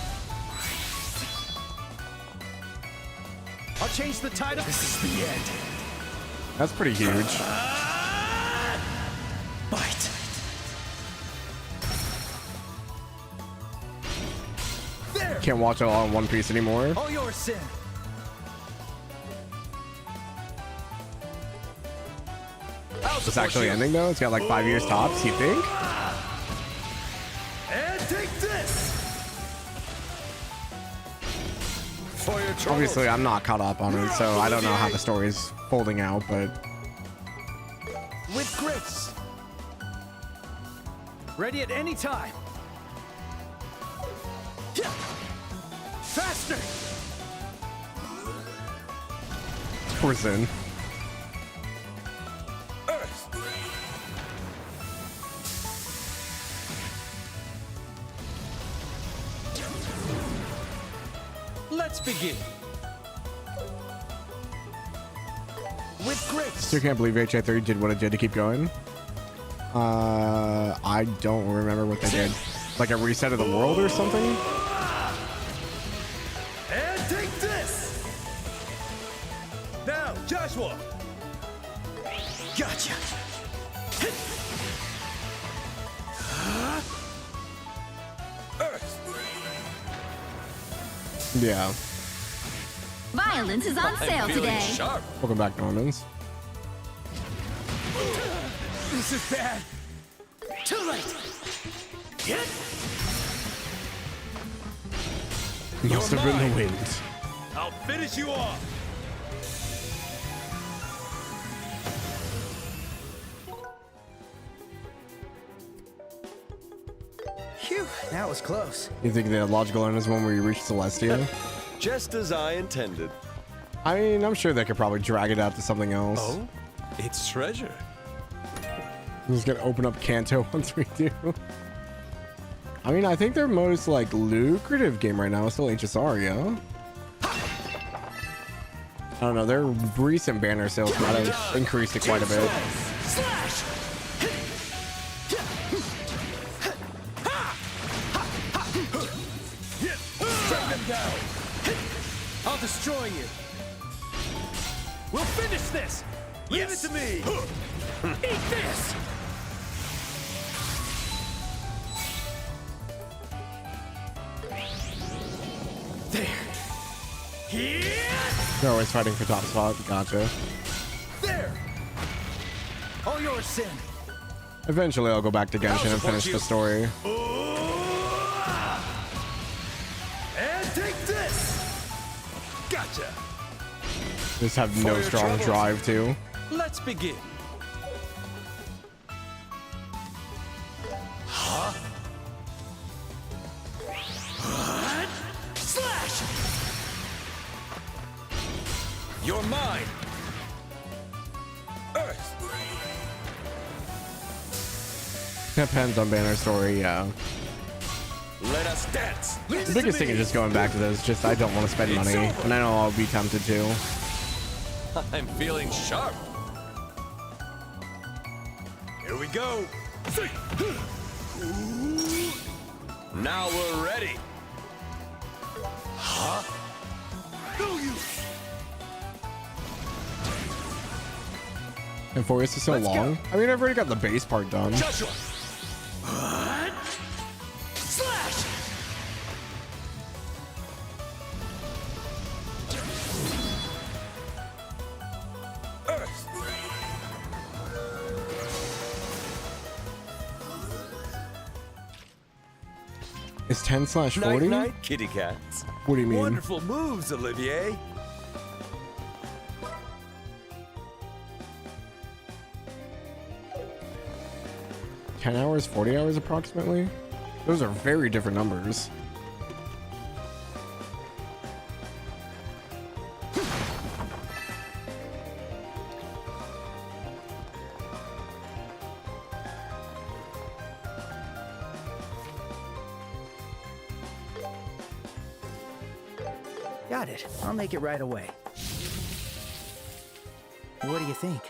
I'll change the title. This is the end.
That's pretty huge.
Bite. There.
Can't watch it all in One Piece anymore.
All yours, Sin.
It's actually ending though. It's got like 5 years tops. You think?
And take this.
For your troubles.
Obviously, I'm not caught up on it, so I don't know how the story's folding out. But
With grace. Ready at any time. Faster.
poor Zen.
Let's begin. With grace.
Still can't believe HI3 did what it did to keep going. I don't remember what they did. Like a reset of the world or something?
And take this.
Now, Joshua.
Gotcha.
Yeah.
Violence is on sale today.
Welcome back, Normans.
This is bad. Too late. Get.
Must have been the wind.
I'll finish you off.
Phew, that was close.
You think the logical end is one where you reach Celestia?
Just as I intended.
I mean, I'm sure they could probably drag it out to something else.
Oh, it's treasure.
I'm just gonna open up Kanto once we do. I mean, I think their most like lucrative game right now is still HSR, I don't know, their recent banner sales might have increased it quite a bit.
Strike them down. I'll destroy you. We'll finish this.
Leave it to me.
Eat this. There. Here.
They're always fighting for top spot. Gotcha.
There. All yours, Sin.
Eventually, I'll go back to Genshin and finish the story.
And take this. Gotcha.
Just have no strong drive too.
Let's begin. Huh?
Slash.
You're mine. Earth.
Depends on banner story, yeah.
Let us dance.
The biggest thing is just going back to this. Just I don't want to spend money, and I know I'll be tempted to.
I'm feeling sharp.
Here we go.
Now we're ready.
Huh? No use.
And Forest is so long. I mean, I've already got the base part done.
Joshua. Slash.
Earth.
Is 10/40?
Night, night, kitty cats.
What do you mean?
Wonderful moves, Olivier.
$10 hours, 40 hours approximately? Those are very different numbers.
Got it. I'll make it right away. What do you think?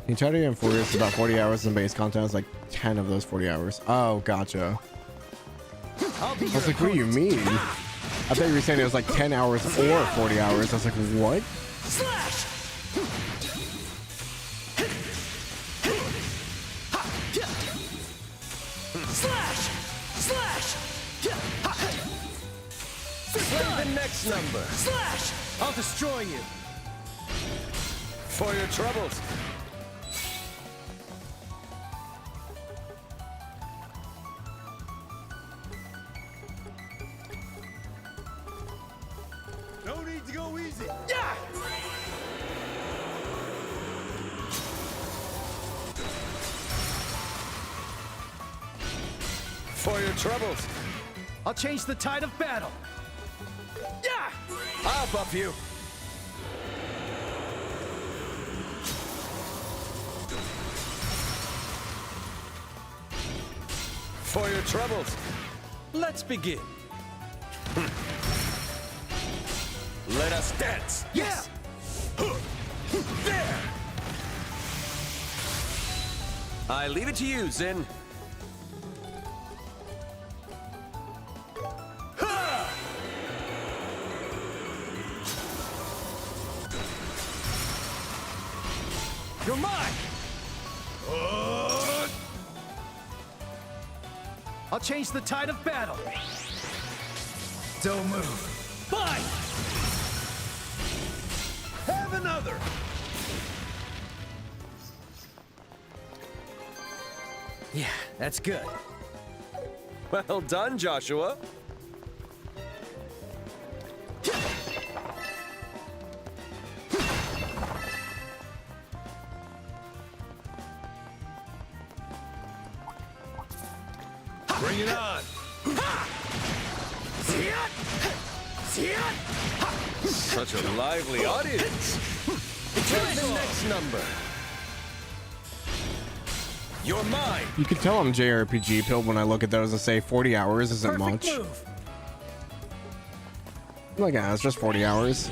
Entirety and Forest is about 40 hours and base content is like 10 of those 40 hours. Oh, gotcha. I was like, what do you mean? I thought you were saying it was like 10 hours or 40 hours. I was like, what?
Slash. Slash. Slash.
Play the next number.
Slash. I'll destroy you.
For your troubles.
No need to go easy.
Yeah.
For your troubles.
I'll change the tide of battle. Yeah.
I'll buff you. For your troubles.
Let's begin.
Let us dance.
Yeah.
There. I leave it to you, Zin.
You're mine. I'll change the tide of battle.
Don't move.
Fine.
Have another.
Yeah, that's good.
Well done, Joshua.
Bring it on!
Such a lively audience. Take the next number. You're mine.
You can tell I'm JRPG pilled when I look at those and say 40 hours isn't much.
Move.
I'm like, ah, it's just 40 hours.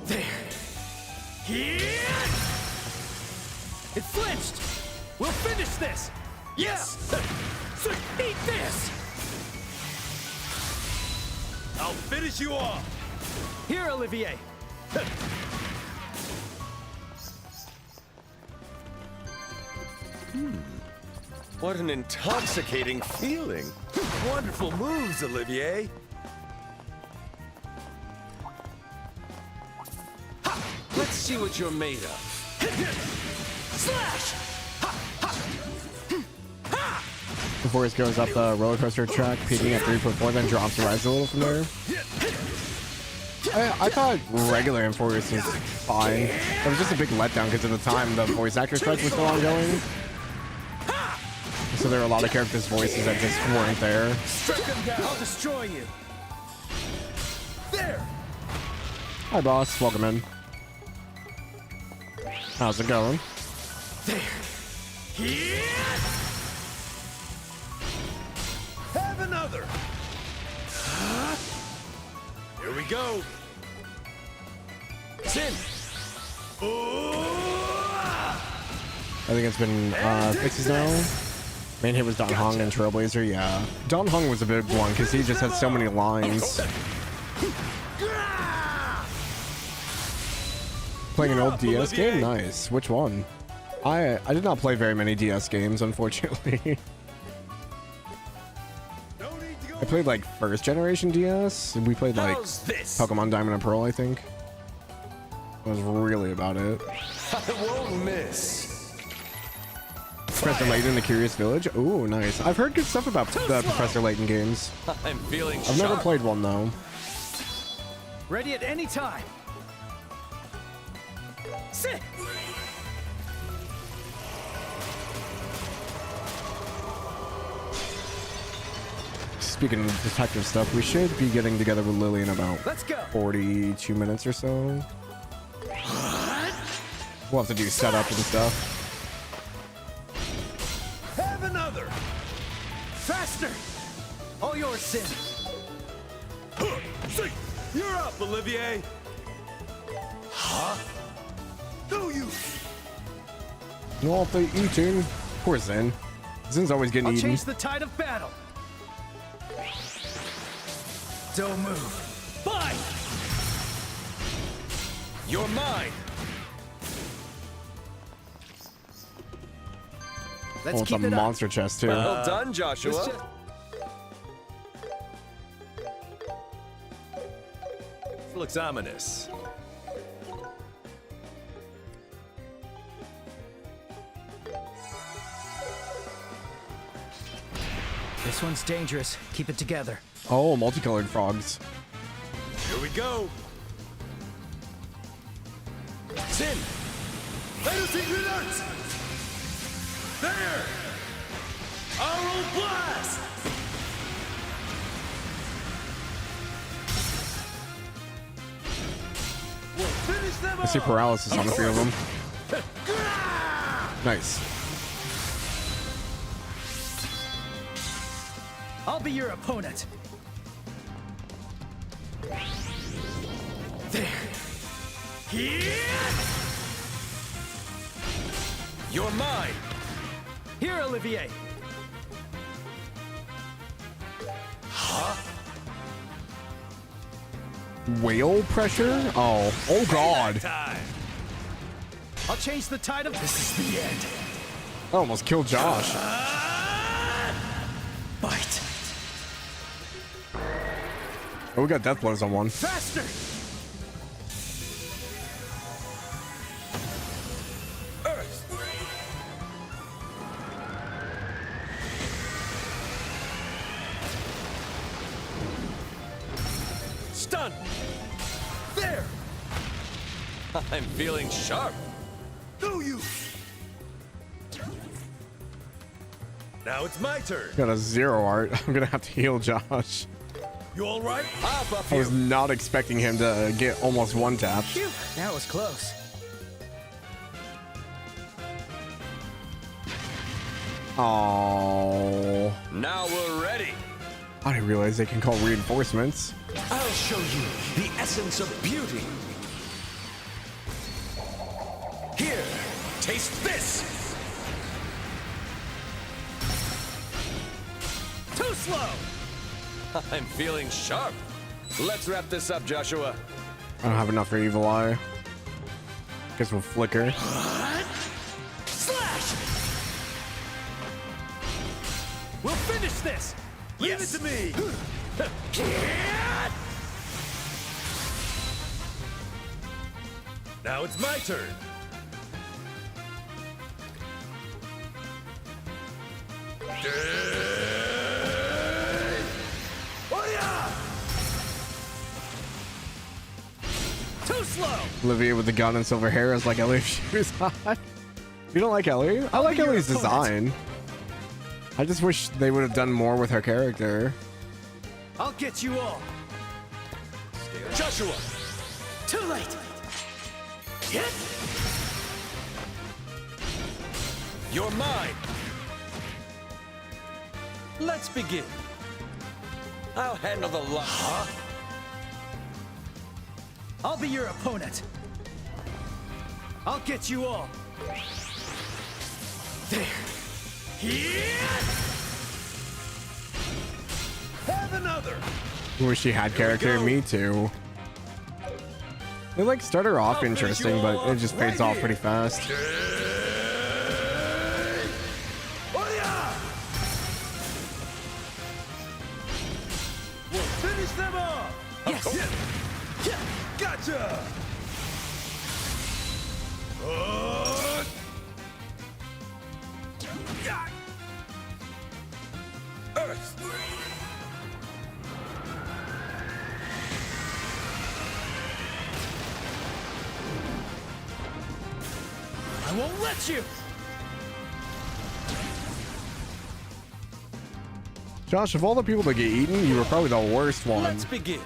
There. Here. It flinched. We'll finish this. Yes. Eat this.
I'll finish you off.
Here, Olivier.
What an intoxicating feeling.
Wonderful moves, Olivier.
Let's see what you're made of.
Slash.
The voice goes up the roller coaster track, peaking at 3.4, then drops and rises a little from there. I thought regular Enforcers was fine. It was just a big letdown because at the time the voice actor strike was still ongoing. So there are a lot of characters' voices that just weren't there.
Strike them down. I'll destroy you. There.
Hi, boss. Welcome in. How's it going?
There. Here.
Have another. Here we go.
Sin.
I think it's been fixes now. Main hit was Don Hong and Trailblazer. Yeah, Don Hong was a big one because he just had so many lines. Playing an old DS game? Nice. Which one? I did not play very many DS games, unfortunately. I played like first generation DS. We played like Pokemon Diamond and Pearl, I think. That was really about it.
I won't miss.
Professor Layton in the Curious Village. Ooh, nice. I've heard good stuff about the Professor Layton games.
I'm feeling
I've never played one though.
Ready at any time. Sit.
Speaking of detective stuff, we should be getting together with Lily in about
Let's go.
42 minutes or so. We'll have to do setup and stuff.
Have another.
Faster. All yours, Sin.
You're up, Olivier. Huh? No, you.
Not the eating. Poor Zen. Zen's always getting
I'll
eaten.
change the tide of battle. Don't move. Bye.
You're mine.
Oh, it's a monster chest too.
Well done, Joshua.
This looks ominous.
This one's dangerous. Keep it together.
Oh, multicolored frogs.
Here we go.
Sin.
Let us alert. There. Aural blast. We'll finish them
I see
off.
paralysis on the three of them. Nice.
I'll be your opponent. There. Here.
You're mine.
Here, Olivier.
Huh?
Whale pressure? Oh. Oh god.
I'll change the tide of. This is the end.
I almost killed Josh.
Bite.
Oh, we got death blows on one.
Faster.
Stun! There! I'm feeling sharp.
Do you?
Now it's my turn.
Got a 0 art. I'm gonna have to heal Josh.
You all right? I'll buff
I
you.
was not expecting him to get almost one tap.
Phew, that was close.
Oh.
Now we're ready.
I didn't realize they can call reinforcements.
I'll show you the essence of beauty.
Here, taste this.
Too slow. I'm feeling sharp. Let's wrap this up, Joshua.
I don't have enough for Evil Eye. Guess we'll flicker.
Slash!
We'll finish this. Leave it to me. Now it's my turn.
Too slow!
Olivia with the gun and silver hair is like Ellie if she was hot. You don't like Ellie? I like Ellie's design. I just wish they would have done more with her character.
I'll get you all.
Joshua!
Too late! Hit!
You're mine. Let's begin. I'll handle the luck. Huh?
I'll be your opponent. I'll get you all. There. Hit! Have another.
I wish she had character. Me too. They like start her off interesting, but it just fades off pretty fast.
We'll finish them off. Yes. Gotcha.
Earth.
I won't let you.
Josh, of all the people that get eaten, you were probably the worst one.
Let's begin.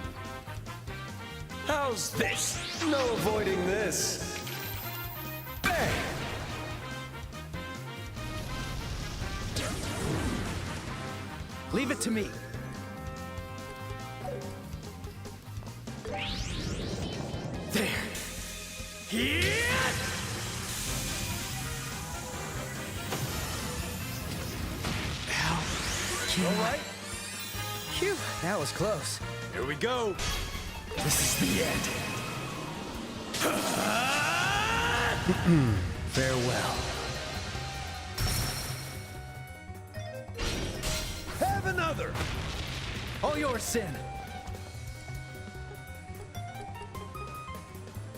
How's this? No avoiding this. Bang!
Leave it to me. There. Hit!
All right.
Phew, that was close.
Here we go.
This is the end.
Farewell.
Have another. All yours, Sin.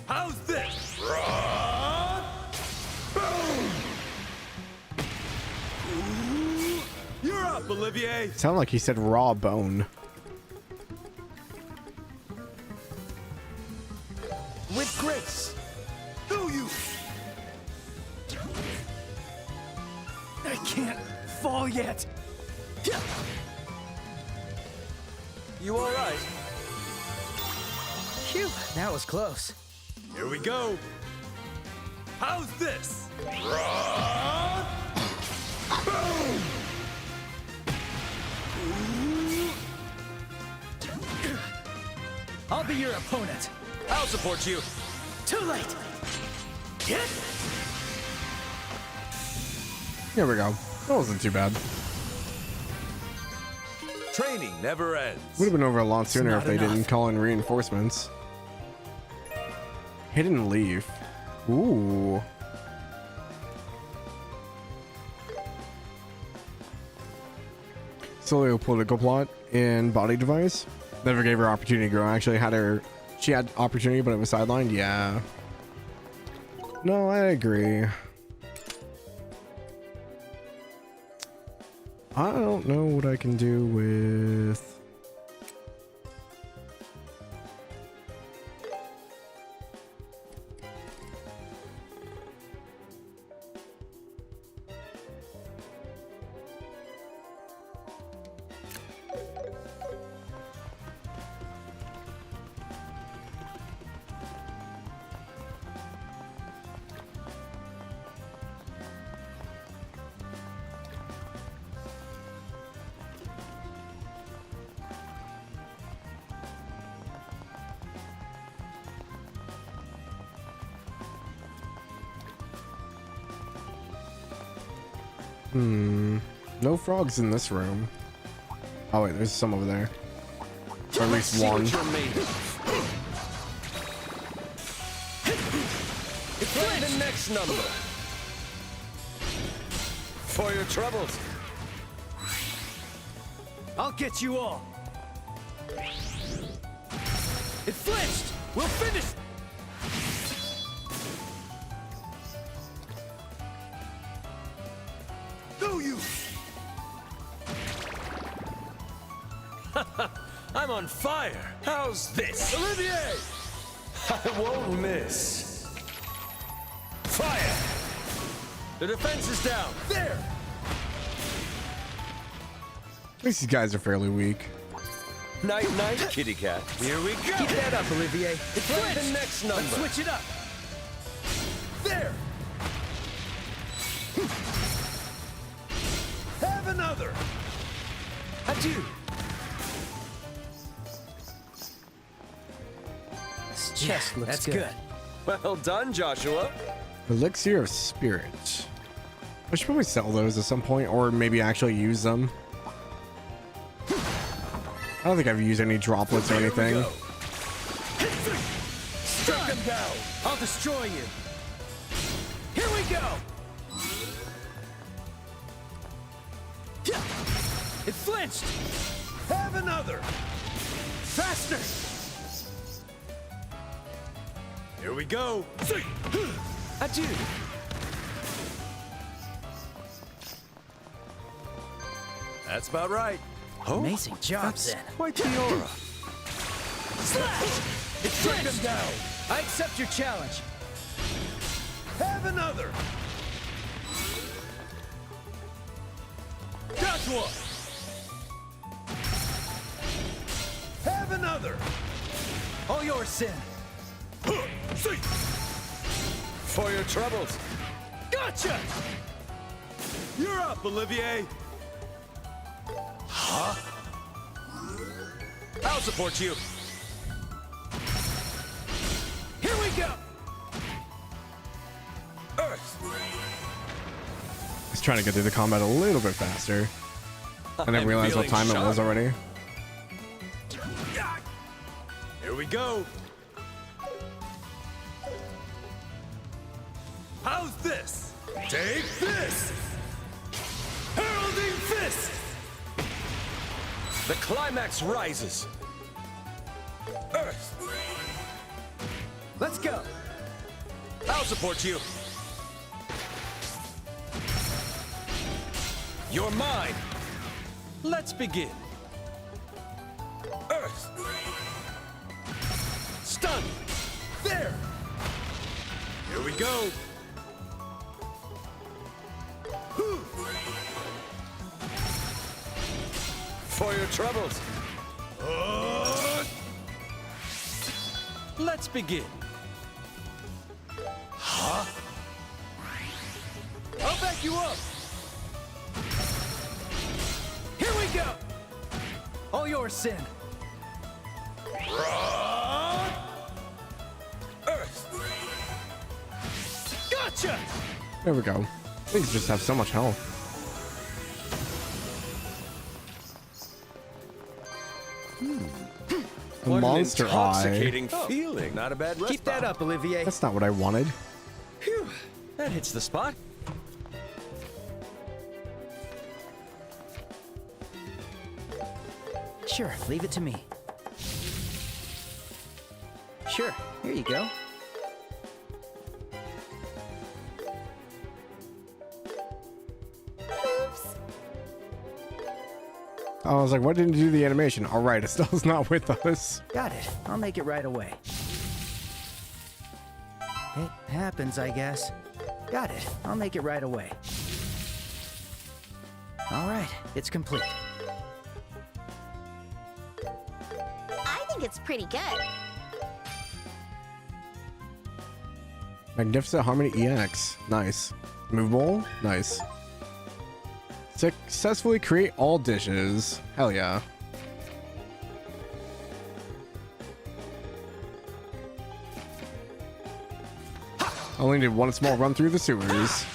How's this? Boom! Ooh, you're up, Olivier.
Sound like he said raw bone.
With grace. Do you? I can't fall yet.
You all right?
Phew, that was close.
Here we go. How's this? Boom!
I'll be your opponent.
I'll support you.
Too late. Hit.
Here we go. That wasn't too bad.
Training never ends.
Would have been over a lot sooner
not
if they
enough.
didn't call in reinforcements. Hidden leaf. Ooh. Socio-political plot in body device. Never gave her opportunity to grow. Actually had her. She had opportunity, but it was sidelined. Yeah. No, I agree. I don't know what I can do with No frogs in this room. Oh wait, there's some over there. Or at least one.
Play the next number. For your troubles.
I'll get you all. It flinched. We'll finish.
Go you. I'm on fire. How's this?
Olivier!
I won't miss. Fire! The defense is down.
There!
At least these guys are fairly weak.
Night, night, kitty cat.
Here we go!
Keep that up, Olivier.
It
Play
flinched.
the next number.
Let's switch it up. There! Have another!
Adieu.
This chest looks
That's
good.
Well done, Joshua.
Elixir of Spirit. I should probably sell those at some point, or maybe actually use them. I don't think I've used any droplets or anything.
Strike him down! I'll destroy you! Here we go! It flinched! Have another! Faster!
Here we go.
Adieu!
That's about right. Oh,
Amazing job,
that's
Zen.
quite the aura.
Slash! It strike him down! I accept your challenge! Have another! Joshua! Have another! All yours, Sin!
For your troubles.
Gotcha!
You're up, Olivier. Huh? I'll support you.
Here we go!
Earth.
Just trying to get through the combat a little bit faster. I didn't realize what time it was already.
Here we go.
How's this? Take this! Heralding Fist!
The climax rises. Earth.
Let's go!
I'll support you. You're mine. Let's begin. Earth. Stun.
There!
Here we go. For your troubles. Let's begin.
Huh? I'll back you up! Here we go! All yours, Sin.
Earth.
Gotcha!
There we go. Things just have so much health. A
What
monster
an
eye.
intoxicating feeling. Not a bad rest.
Keep that up, Olivier.
That's not what I wanted.
Phew, that hits the spot.
Sure, leave it to me. Sure, here you go.
I was like, why didn't you do the animation? All right, Estelle's not with us.
Got it. I'll make it right away. It happens, I guess. Got it. I'll make it right away. All right, it's complete.
I think it's pretty good.
Magnificent Harmony EX. Nice. Movable. Nice. Successfully create all dishes. Hell yeah. Only did one small run through the sewers.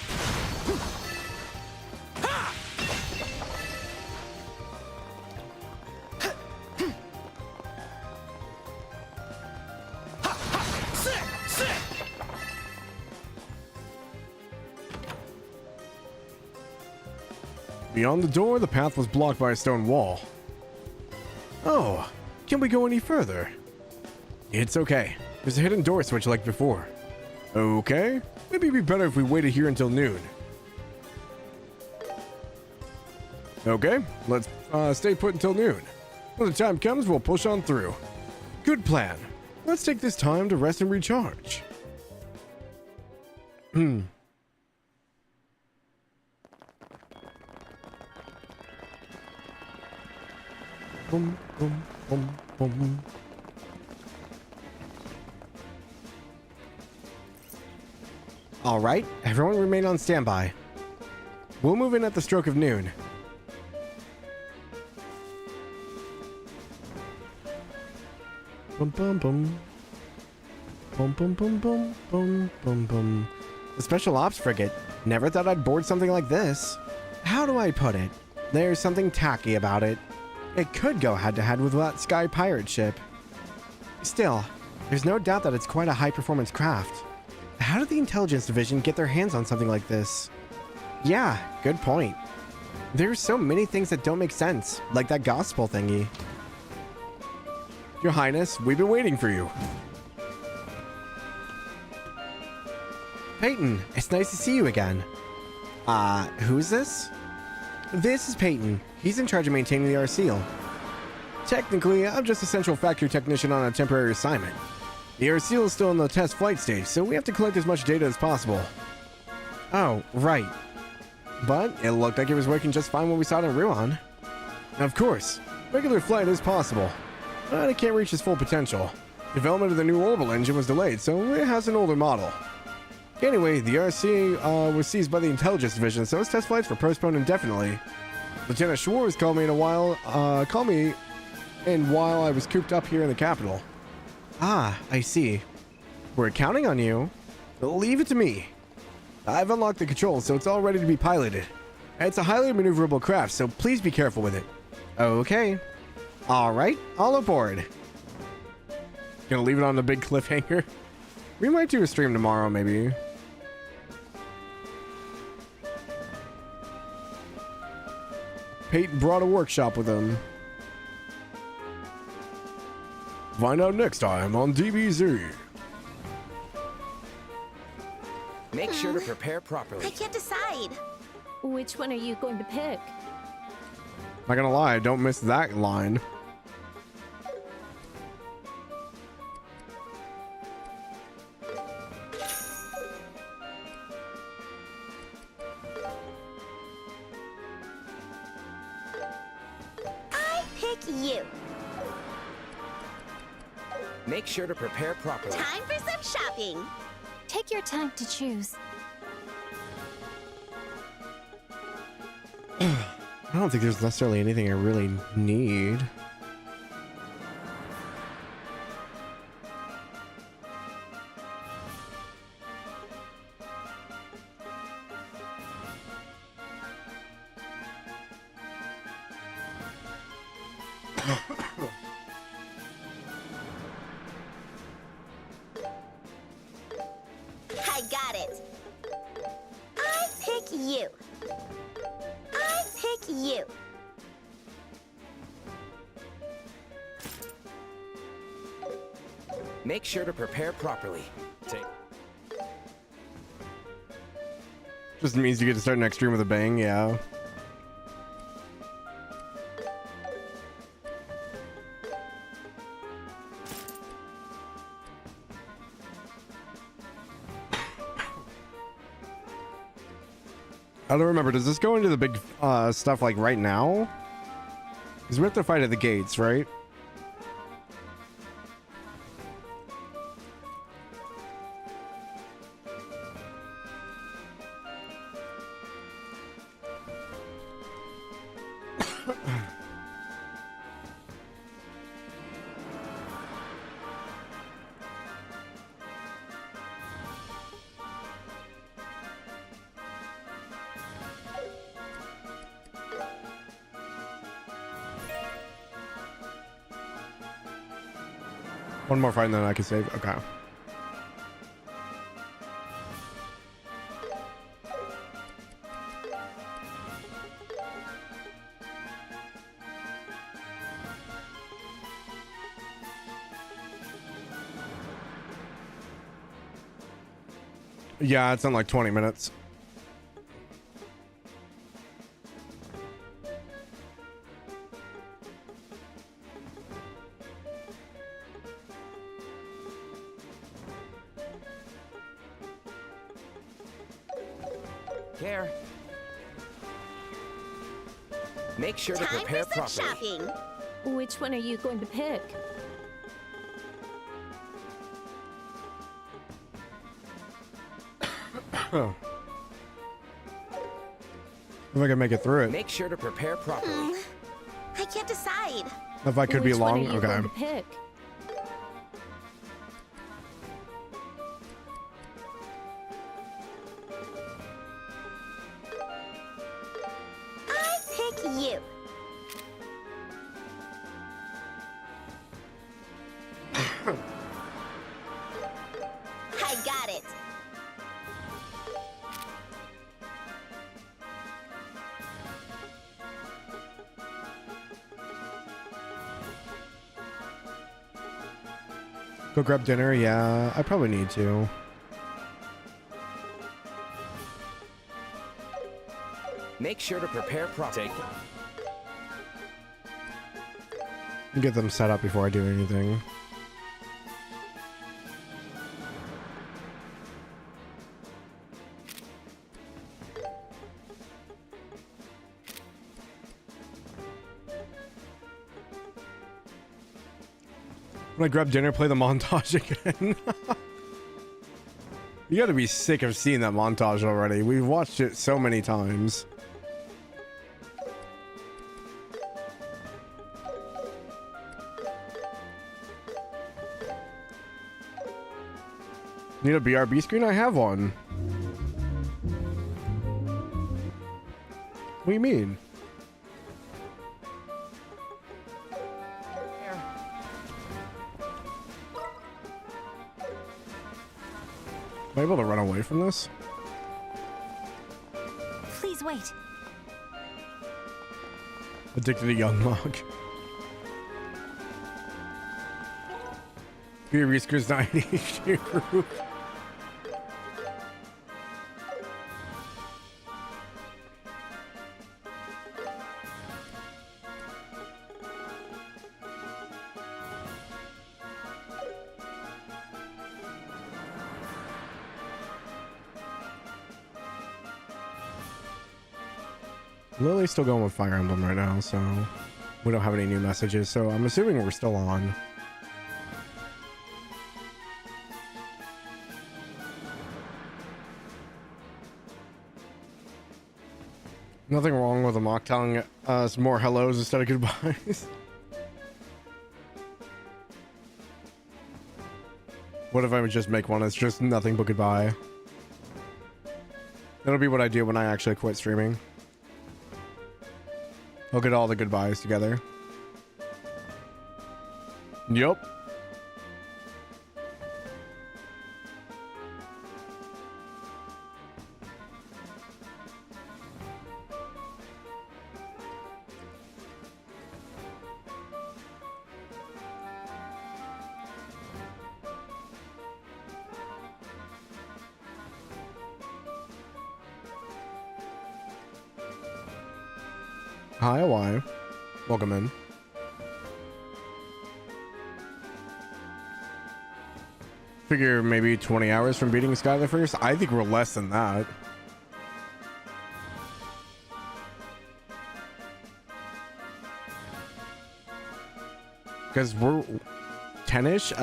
Beyond the door, the path was blocked by a stone wall. Oh, can we go any further? It's okay. There's a hidden door switch like before. Okay, maybe it'd be better if we waited here until noon. Okay, let's stay put until noon. When the time comes, we'll push on through. Good plan. Let's take this time to rest and recharge. Bum, bum, bum, bum. All right, everyone remain on standby. We'll move in at the stroke of noon. Bum bum bum. Bum bum bum bum bum bum bum. The Special Ops Frigate. Never thought I'd board something like this. How do I put it? There's something tacky about it. It could go head-to-head with that Sky Pirate ship. Still, there's no doubt that it's quite a high-performance craft. How did the Intelligence Division get their hands on something like this? Yeah, good point. There's so many things that don't make sense, like that gospel thingy. Your Highness, we've been waiting for you. Peyton, it's nice to see you again. Who's this? This is Peyton. He's in charge of maintaining the Arseal. Technically, I'm just a central factory technician on a temporary assignment. The Arseal is still in the test flight stage, so we have to collect as much data as possible. Oh, right. But it looked like it was working just fine when we saw it in Ruan. Of course, regular flight is possible, but it can't reach its full potential. Development of the new orbital engine was delayed, so it has an older model. Anyway, the RC was seized by the Intelligence Division, so its test flights were postponed indefinitely. Lieutenant Schwartz called me while I was cooped up here in the capital. Ah, I see. We're counting on you. Leave it to me. I've unlocked the controls, so it's all ready to be piloted. It's a highly maneuverable craft, so please be careful with it. Okay. All right, all aboard. Gonna leave it on the big cliffhanger. We might do a stream tomorrow, maybe. Peyton brought a workshop with him. Find out next time on DBZ.
Make sure to prepare properly.
I can't decide.
Which one are you going to pick?
Not gonna lie, don't miss that line.
I pick you.
Make sure to prepare properly.
Time for some shopping.
Take your time to choose.
I don't think there's necessarily anything I really need.
I got it. I pick you. I pick you.
Make sure to prepare properly.
Just means you get to start next stream with a bang, yeah. I don't remember. Does this go into the big stuff like right now? Because we have to fight at the gates, right? One more fight and then I can save. Okay. Yeah, it's in like 20 minutes.
Care. Make sure to
Time
prepare
for some
properly.
shopping.
Which one are you going to pick?
Oh. If I can make it through it.
Make sure to prepare properly.
I can't decide.
If I could be
Which one
long,
are you
okay.
going to pick?
I pick you. I got it.
Go grab dinner? Yeah, I probably need to.
Make sure to prepare properly.
Get them set up before I do anything. When I grab dinner, play the montage again. You gotta be sick of seeing that montage already. We've watched it so many times. Need a BRB screen? I have one. What do you mean? Am I able to run away from this?
Please wait.
Addicted to Jalmoc. BRB screen's 90 group. Lily's still going with Fire Emblem right now, so we don't have any new messages, so I'm assuming we're still on. Nothing wrong with a mock telling us more hellos instead of goodbyes. What if I would just make one? It's just nothing but goodbye. That'll be what I do when I actually quit streaming. I'll get all the goodbyes together. Yup. Hi, Hawaii. Welcome in. Figure maybe 20 hours from beating Skylar first. I think we're less than that. Because we're 10-ish?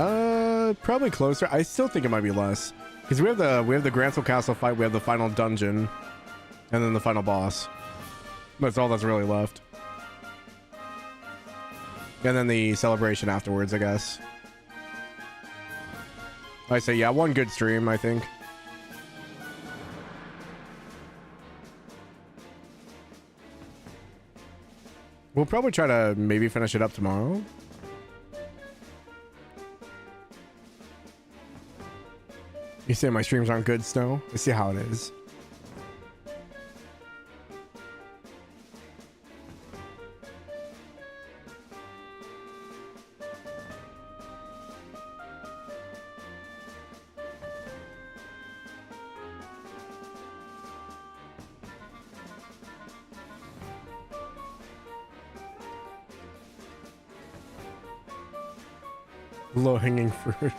Probably closer. I still think it might be less. Because we have the Grancel Castle fight, we have the final dungeon, and then the final boss. That's all that's really left. And then the celebration afterwards, I guess. I say, yeah, one good stream, I think. We'll probably try to maybe finish it up tomorrow. You say my streams aren't good, Snow? I see how it is. Low-hanging fruit.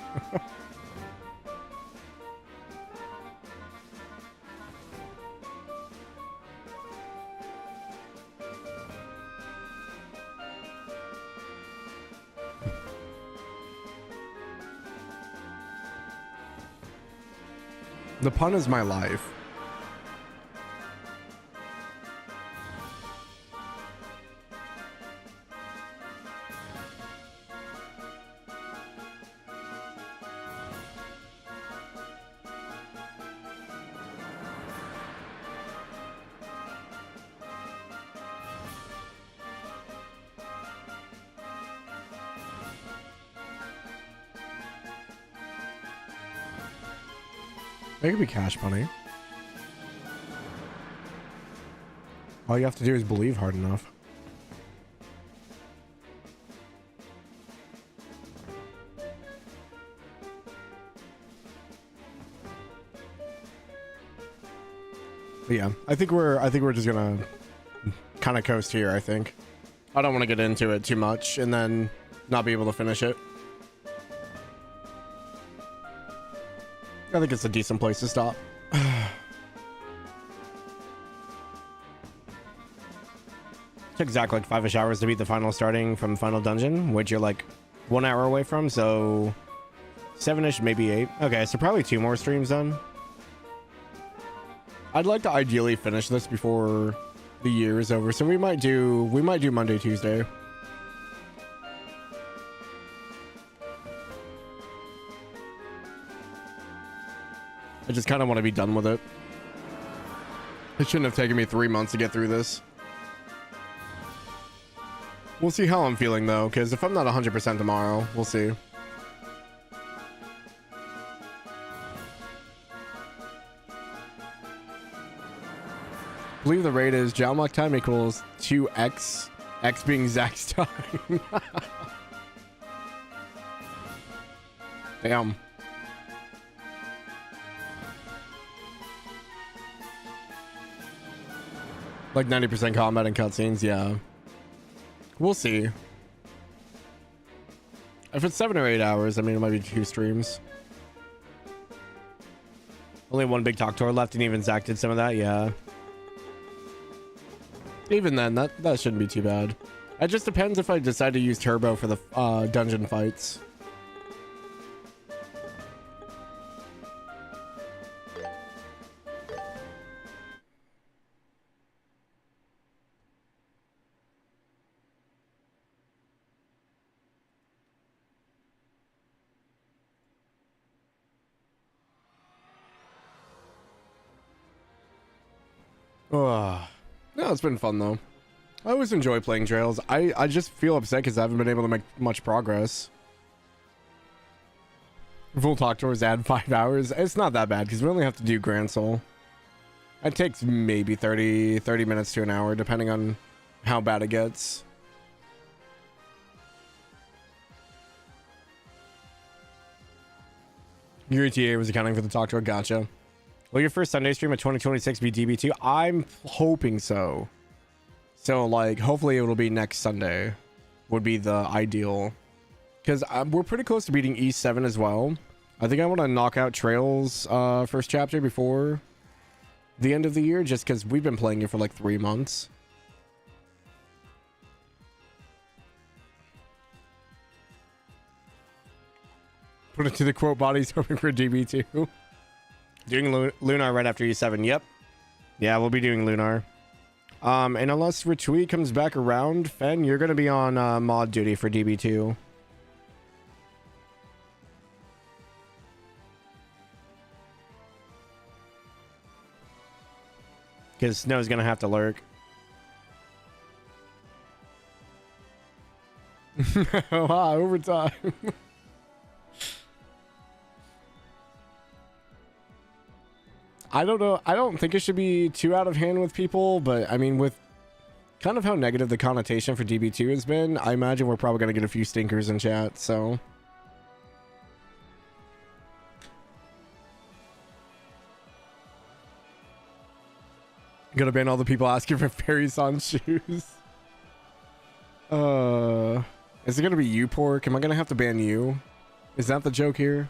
The pun is my life. It could be cash money. All you have to do is believe hard enough. But yeah, I think we're just gonna kind of coast here. I think I don't want to get into it too much and then not be able to finish it. I think it's a decent place to stop. Took exactly like 5-ish hours to beat the final starting from the final dungeon, which you're like 1 hour away from, so 7-ish, maybe 8. Okay, so probably 2 more streams then. I'd like to ideally finish this before the year is over, so we might do Monday, Tuesday. I just kind of want to be done with it. It shouldn't have taken me 3 months to get through this. We'll see how I'm feeling though, because if I'm not 100% tomorrow, we'll see. I believe the rate is Jalmoc time equals 2x, x being Zach's time. Damn. Like 90% combat and cutscenes, yeah. We'll see. If it's 7 or 8 hours, I mean, it might be 2 streams. Only 1 big talk tour left, and even Zach did some of that, yeah. Even then, that shouldn't be too bad. It just depends if I decide to use turbo for the dungeon fights. No, it's been fun though. I always enjoy playing Trails. I just feel upset because I haven't been able to make much progress. Full talk tours add 5 hours. It's not that bad because we only have to do Grand Soul. It takes maybe 30 minutes to an hour depending on how bad it gets. Your ETA was accounting for the talk tour. Gotcha. Will your first Sunday stream of 2026 be DB2? I'm hoping so. So, like, hopefully it'll be next Sunday. Would be the ideal. Because we're pretty close to beating E7 as well. I think I want to knock out Trails first chapter before the end of the year. Just because we've been playing it for like 3 months. Put it to the quote bodies hoping for DB2. Doing Lunar right after E7. Yep. Yeah, we'll be doing Lunar. And unless Retweet comes back around, Fen, you're going to be on mod duty for DB2. Because Snow's going to have to lurk. Wow, overtime. I don't know. I don't think it should be too out of hand with people, but I mean, with kind of how negative the connotation for DB2 has been, I imagine we're probably going to get a few stinkers in chat, so. Gonna ban all the people asking for fairies on shoes. Is it gonna be you, Pork? Am I gonna have to ban you? Is that the joke here?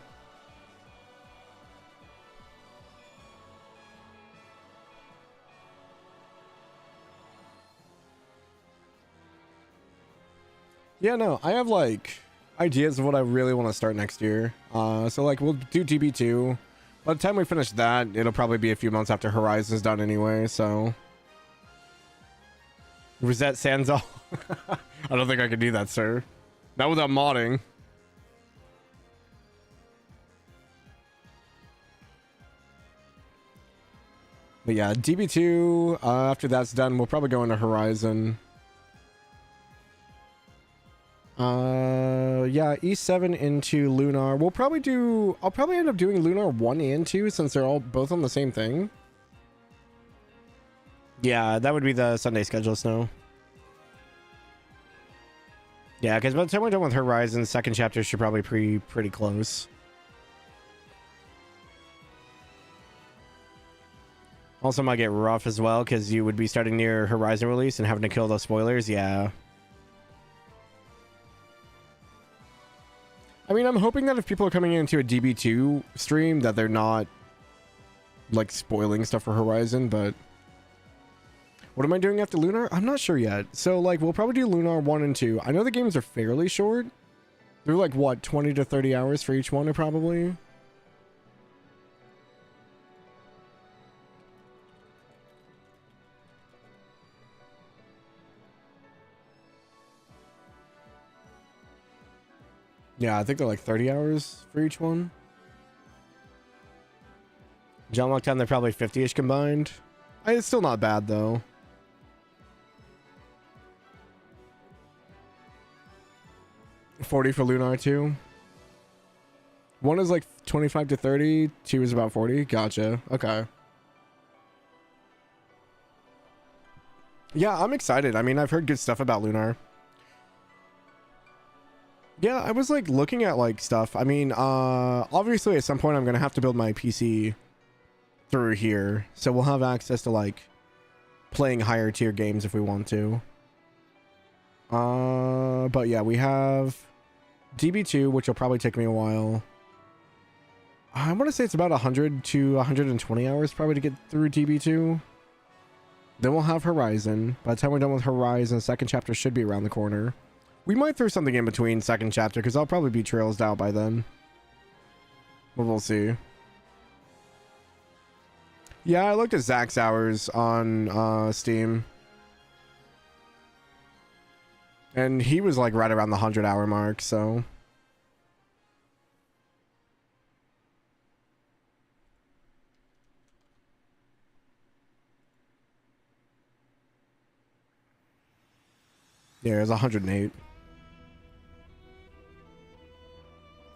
Yeah, no, I have like ideas of what I really want to start next year. So like we'll do DB2. By the time we finish that, it'll probably be a few months after Horizon's done anyway, so. Reset Sandsall. I don't think I can do that, sir. Not without modding. But yeah, DB2, after that's done, we'll probably go into Horizon. Yeah, E7 into Lunar. I'll probably end up doing Lunar 1 and 2 since they're all both on the same thing. Yeah, that would be the Sunday schedule, Snow. Yeah, because by the time we're done with Horizon, second chapter should probably be pretty close. Also might get rough as well, because you would be starting near Horizon release and having to kill those spoilers. Yeah. I mean, I'm hoping that if people are coming into a DB2 stream, that they're not, like, spoiling stuff for Horizon, but... What am I doing after Lunar? I'm not sure yet. So, like, we'll probably do Lunar 1 and 2. I know the games are fairly short. They're like, what, 20 to 30 hours for each one, probably? Yeah, I think they're like 30 hours for each one. Jalmoc time, they're probably 50-ish combined. It's still not bad, though. $40 for Lunar 2. One is like 25 to 30. 2 is about 40. Gotcha. Okay. Yeah, I'm excited. I mean, I've heard good stuff about Lunar. Yeah, I was like looking at like stuff. I mean, obviously at some point I'm gonna have to build my PC through here, so we'll have access to like playing higher tier games if we want to. But yeah, we have DB2, which will probably take me a while. I want to say it's about 100 to 120 hours probably to get through DB2. Then we'll have Horizon. By the time we're done with Horizon, second chapter should be around the corner. We might throw something in between second chapter because I'll probably be trails out by then. But we'll see. Yeah, I looked at Zach's hours on Steam. And he was like right around the 100-hour mark, so... Yeah, it was 108.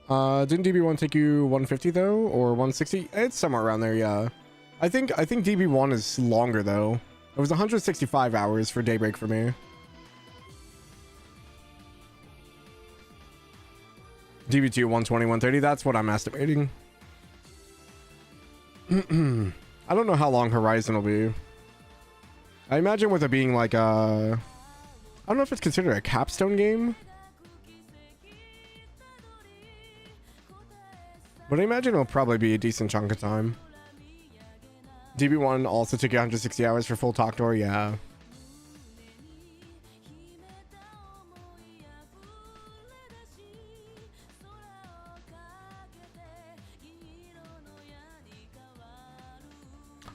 Didn't DB1 take you 150 though, or 160? It's somewhere around there, yeah. I think DB1 is longer though. It was 165 hours for Daybreak for me. DB2 120, 130. That's what I'm estimating. I don't know how long Horizon will be. I imagine with it being like a... I don't know if it's considered a capstone game. But I imagine it'll probably be a decent chunk of time. DB1 also took you 160 hours for full talk door, yeah.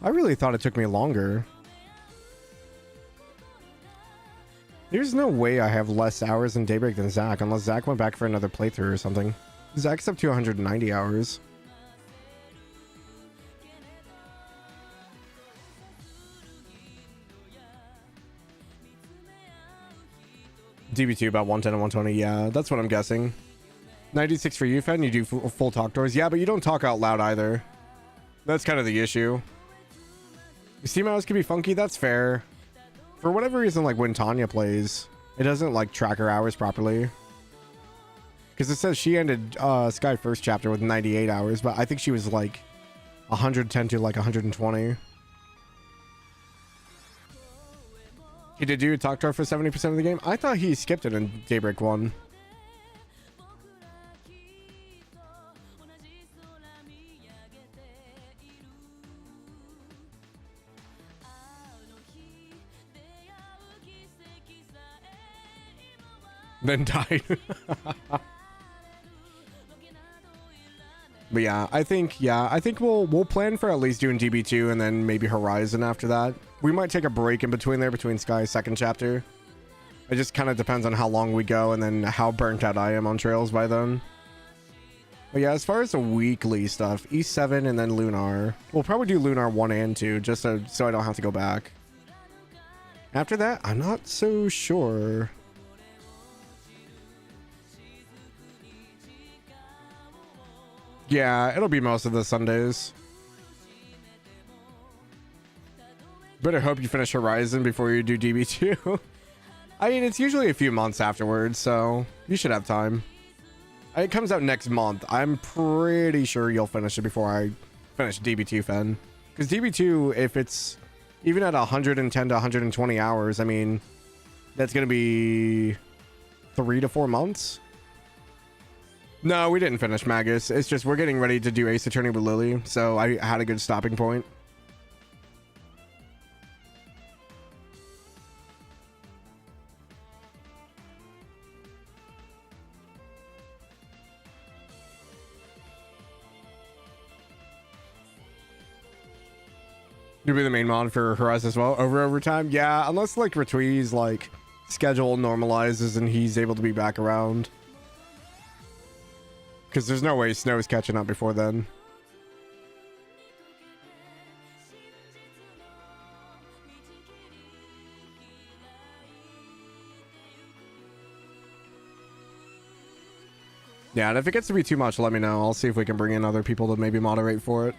I really thought it took me longer. There's no way I have less hours in Daybreak than Zach, unless Zach went back for another playthrough or something. Zach's up to 190 hours. DB2 about 110 and 120, yeah, that's what I'm guessing. 96 for you, Fed, you do full talk doors. Yeah, but you don't talk out loud either. That's kind of the issue. Steam hours can be funky, that's fair. For whatever reason, like when Tanya plays, it doesn't like track her hours properly. Because it says she ended Sky first chapter with 98 hours, but I think she was like 110 to like 120. He did do a talk to her for 70% of the game? I thought he skipped it in Daybreak 1. Then died. But yeah, I think we'll plan for at least doing DB2 and then maybe Horizon after that. We might take a break in between there, between Sky's second chapter. It just kind of depends on how long we go and then how burnt out I am on Trails by then. But yeah, as far as the weekly stuff, E7 and then Lunar. We'll probably do Lunar 1 and 2 just so I don't have to go back. After that, I'm not so sure. Yeah, it'll be most of the Sundays. Better hope you finish Horizon before you do DB2. I mean, it's usually a few months afterwards, so you should have time. It comes out next month. I'm pretty sure you'll finish it before I finish DB2 Fen. Because DB2, if it's even at 110 to 120 hours, I mean, that's going to be 3 to 4 months. No, we didn't finish Magus. It's just we're getting ready to do Ace Attorney with Lily, so I had a good stopping point. You'll be the main mod for Horizon as well, over time? Yeah, unless like Ratui's like schedule normalizes and he's able to be back around. Because there's no way Snow's catching up before then. Yeah, and if it gets to be too much, let me know. I'll see if we can bring in other people to maybe moderate for it.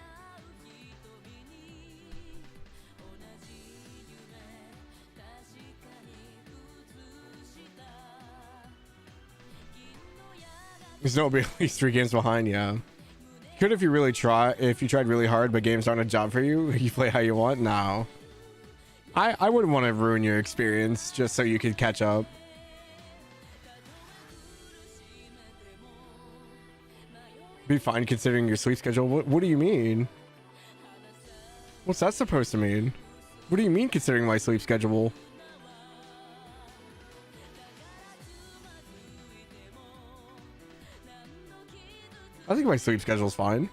Snow will be at least 3 games behind, yeah. Could if you really try, if you tried really hard, but games aren't a job for you, you play how you want? No. I wouldn't want to ruin your experience just so you could catch up. Be fine considering your sleep schedule. What do you mean? What's that supposed to mean? What do you mean considering my sleep schedule? I think my sleep schedule is fine.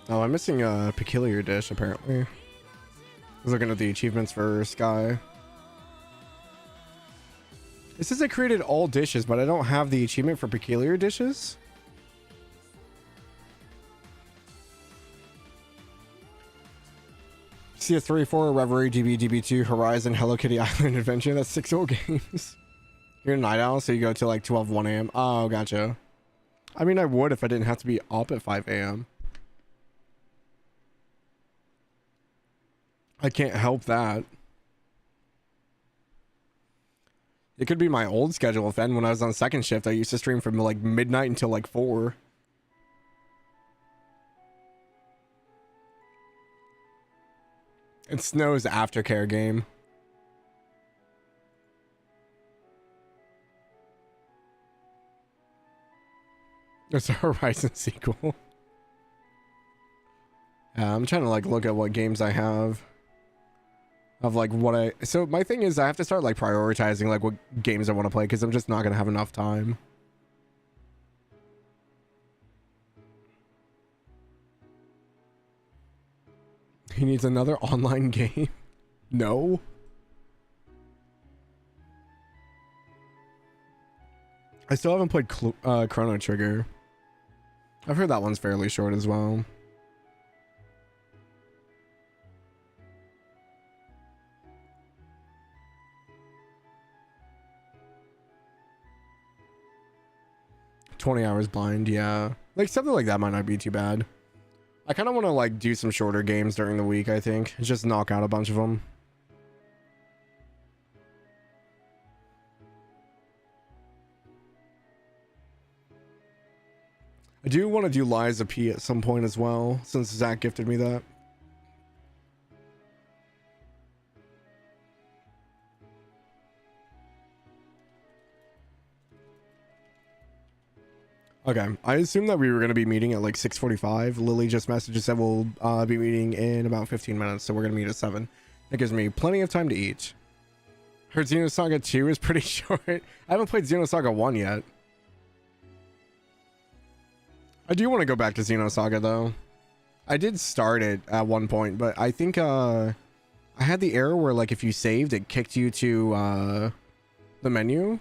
Oh, I'm missing a peculiar dish, apparently. I was looking at the achievements for Sky. It says I created all dishes, but I don't have the achievement for peculiar dishes. CS3, Reverie, DB2, Horizon, Hello Kitty Island Adventure. That's 6 old games. You're a night owl, so you go to like 12, 1 a.m. Oh, gotcha. I mean, I would if I didn't have to be up at 5 a.m. I can't help that. It could be my old schedule. If then when I was on second shift, I used to stream from like midnight until like 4. It's Snow's aftercare game. It's a Horizon sequel. I'm trying to like look at what games I have. Of like what I... So my thing is I have to start like prioritizing like what games I want to play because I'm just not going to have enough time. He needs another online game? No. I still haven't played Chrono Trigger. I've heard that one's fairly short as well. $20 hours blind, yeah. Like something like that might not be too bad. I kind of want to like do some shorter games during the week, I think. Just knock out a bunch of them. I do want to do Liza P at some point as well, since Zach gifted me that. Okay, I assumed that we were going to be meeting at like 6:45. Lily just messaged and said we'll be meeting in about 15 minutes, so we're going to meet at 7. That gives me plenty of time to eat. Heard Xenosaga 2 is pretty short. I haven't played Xenosaga 1 yet. I do want to go back to Xenosaga though. I did start it at one point, but I think I had the error where like if you saved, it kicked you to the menu.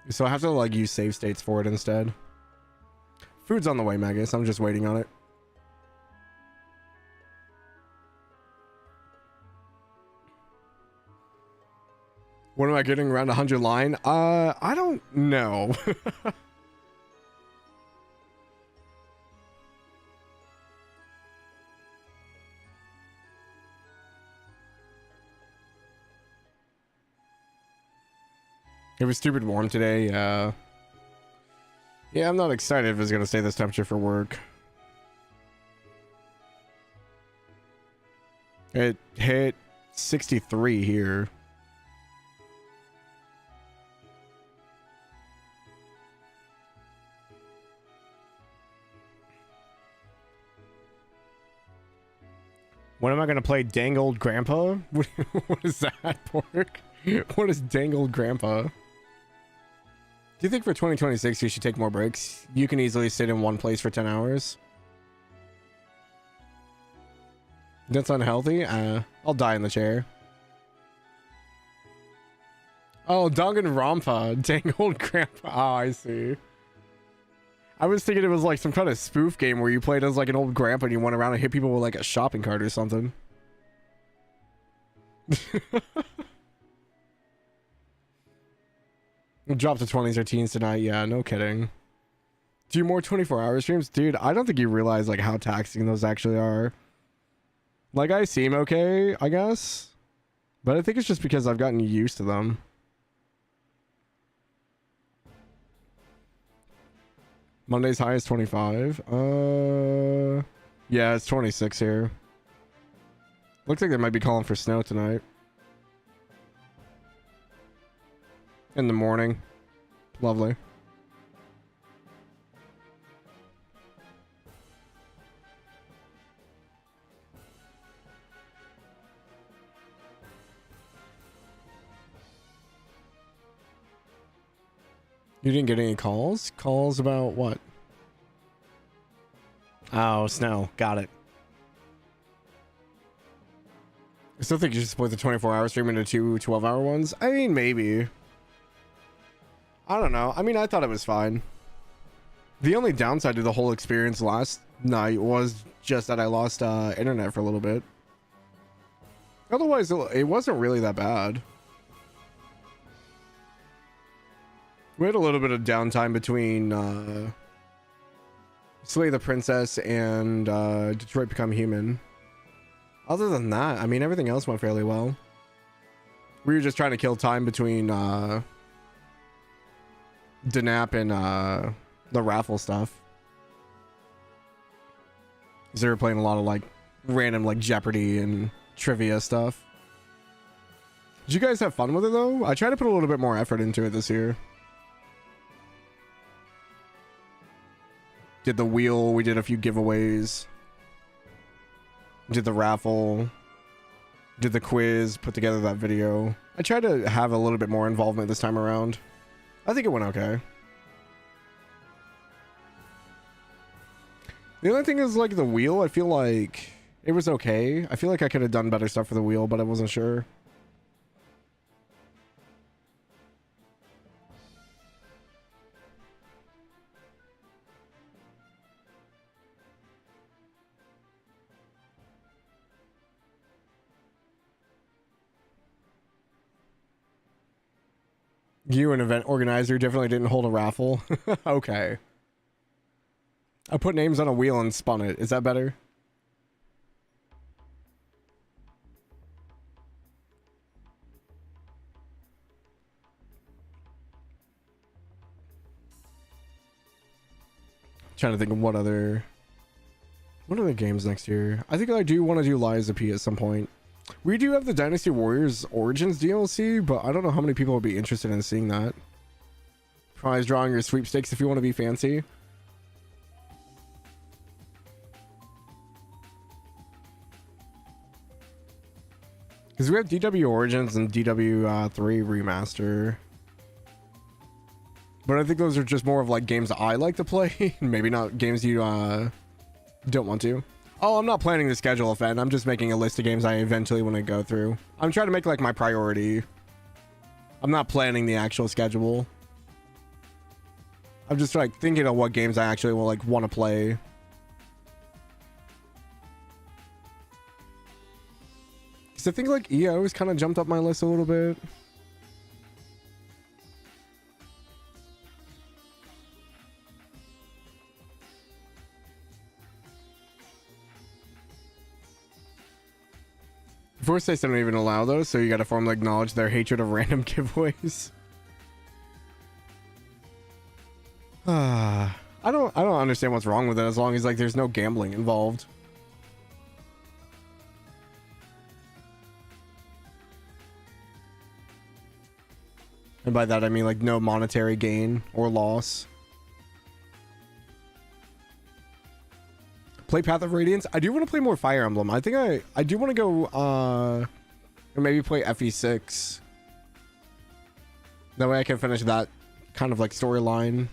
So I have to like use save states for it instead. Food's on the way, Magus. I'm just waiting on it. When am I getting around 100 line? I don't know. It was stupid warm today. Yeah, I'm not excited if it's gonna stay this temperature for work. It hit 63 here. When am I gonna play Dangled Grandpa? What is that, Pork? What is Dangled Grandpa? Do you think for 2026 you should take more breaks? You can easily sit in one place for 10 hours. That's unhealthy? I'll die in the chair. Oh, Danganronpa. Dangled Grandpa. Oh, I see. I was thinking it was like some kind of spoof game where you played as like an old grandpa and you went around and hit people with like a shopping cart or something. Drop to 20s or teens tonight. Yeah, no kidding. Do more 24-hour streams? Dude, I don't think you realize like how taxing those actually are. Like I seem okay, I guess. But I think it's just because I've gotten used to them. Monday's high is 25. Yeah, it's 26 here. Looks like they might be calling for snow tonight. In the morning. Lovely. You didn't get any calls? Calls about what? Oh, snow. Got it. I still think you should split the 24-hour stream into 2 12-hour ones. I mean, maybe. I don't know. I mean, I thought it was fine. The only downside to the whole experience last night was just that I lost internet for a little bit. Otherwise, it wasn't really that bad. We had a little bit of downtime between Slay the Princess and Detroit Become Human. Other than that, I mean, everything else went fairly well. We were just trying to kill time between Denap and the raffle stuff. So they were playing a lot of like random like Jeopardy and trivia stuff. Did you guys have fun with it though? I tried to put a little bit more effort into it this year. Did the wheel, we did a few giveaways. Did the raffle. Did the quiz, put together that video. I tried to have a little bit more involvement this time around. I think it went okay. The only thing is like the wheel, I feel like it was okay. I feel like I could have done better stuff for the wheel, but I wasn't sure. You, an event organizer, definitely didn't hold a raffle. Okay. I put names on a wheel and spun it. Is that better? Trying to think of what other games next year. I think I do want to do Liza P at some point. We do have the Dynasty Warriors Origins DLC, but I don't know how many people would be interested in seeing that. Prize drawing your sweepstakes if you want to be fancy. Because we have DW Origins and DW 3 Remaster. But I think those are just more of like games I like to play. Maybe not games you don't want to. Oh, I'm not planning the schedule of it. I'm just making a list of games I eventually want to go through. I'm trying to make like my priority. I'm not planning the actual schedule. I'm just like thinking of what games I actually will like want to play. Because I think like EO has kind of jumped up my list a little bit. Force States don't even allow those, so you gotta formally acknowledge their hatred of random giveaways. I don't understand what's wrong with it as long as like there's no gambling involved. And by that I mean like no monetary gain or loss. Play Path of Radiance. I do want to play more Fire Emblem. I think I do want to go or maybe play FE6. That way I can finish that kind of like storyline.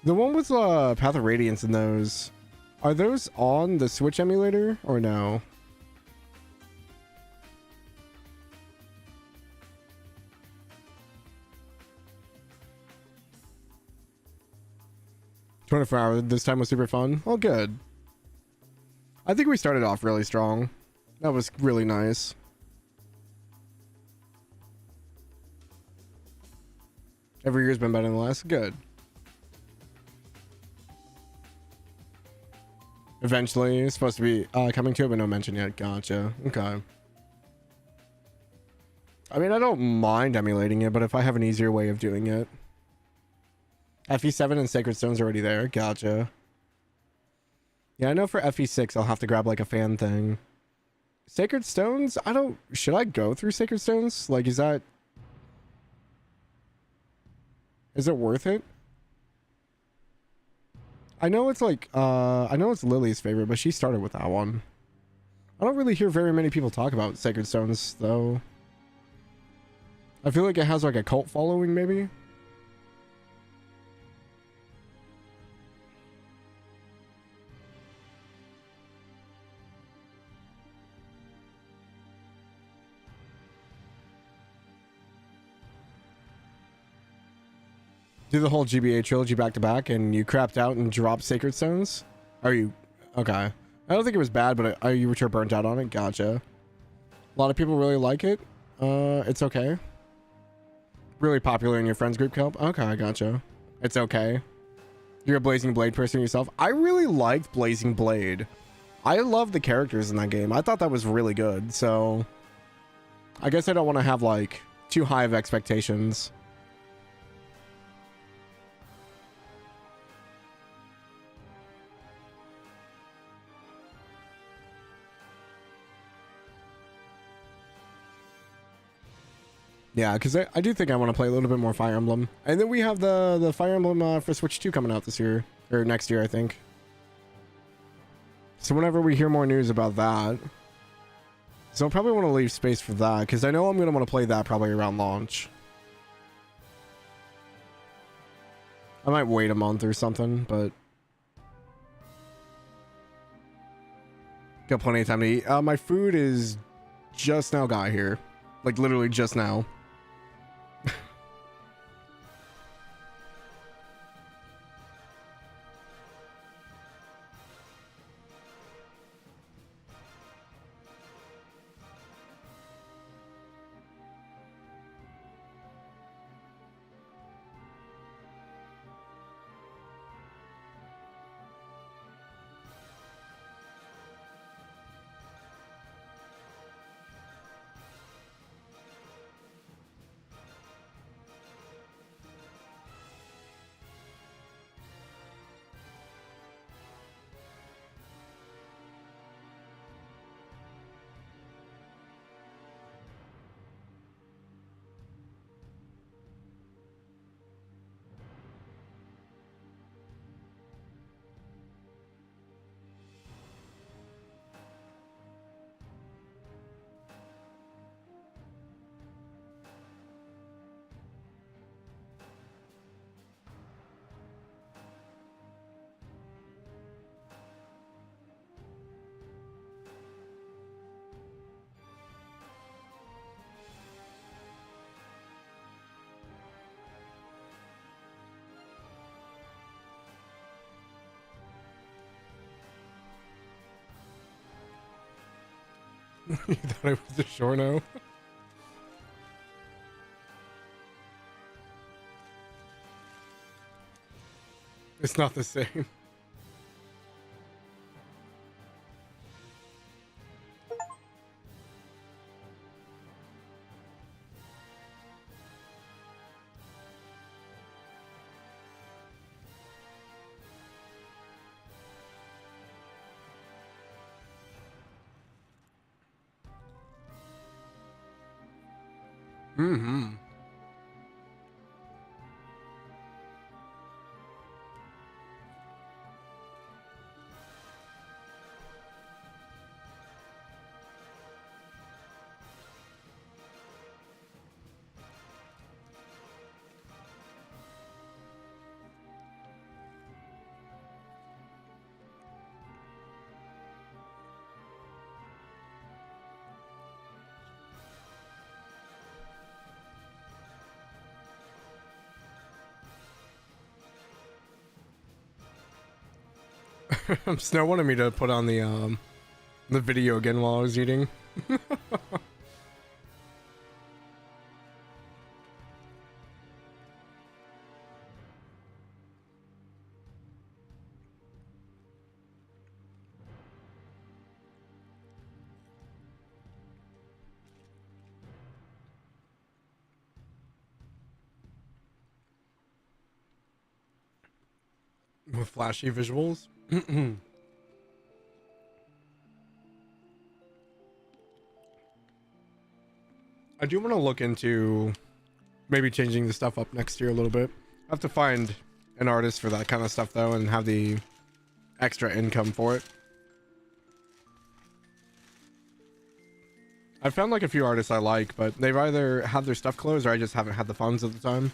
The one with Path of Radiance in those, are those on the Switch emulator or no? $24 this time was super fun. Oh, good. I think we started off really strong. That was really nice. Every year's been better than the last. Good. Eventually, it's supposed to be coming to it, but no mention yet. Gotcha. Okay. I mean, I don't mind emulating it, but if I have an easier way of doing it. FE7 and Sacred Stone's already there. Gotcha. Yeah, I know for FE6 I'll have to grab like a fan thing. Sacred Stones? Should I go through Sacred Stones? Like, is it worth it? I know it's like, I know it's Lily's favorite, but she started with that one. I don't really hear very many people talk about Sacred Stones, though. I feel like it has like a cult following, maybe? Do the whole GBA trilogy back to back and you crapped out and dropped Sacred Stones? Are you okay? I don't think it was bad, but you were burnt out on it. Gotcha. A lot of people really like it. It's okay. Really popular in your friends group, Kelp. Okay, I gotcha. It's okay. You're a Blazing Blade person yourself. I really liked Blazing Blade. I love the characters in that game. I thought that was really good. So I guess I don't want to have like too high of expectations. Yeah, because I do think I want to play a little bit more Fire Emblem. And then we have the Fire Emblem for Switch 2 coming out this year. Or next year, I think. So whenever we hear more news about that. So I'll probably want to leave space for that. Because I know I'm going to want to play that probably around launch. I might wait a month or something, but... got plenty of time to eat. My food is just now got here. Like literally just now. You thought it was a Shorno? It's not the same. Mm-hmm. Snow wanted me to put on the video again while I was eating. With flashy visuals. I do want to look into maybe changing the stuff up next year a little bit. I have to find an artist for that kind of stuff though and have the extra income for it. I found like a few artists I like, but they've either had their stuff closed or I just haven't had the funds at the time.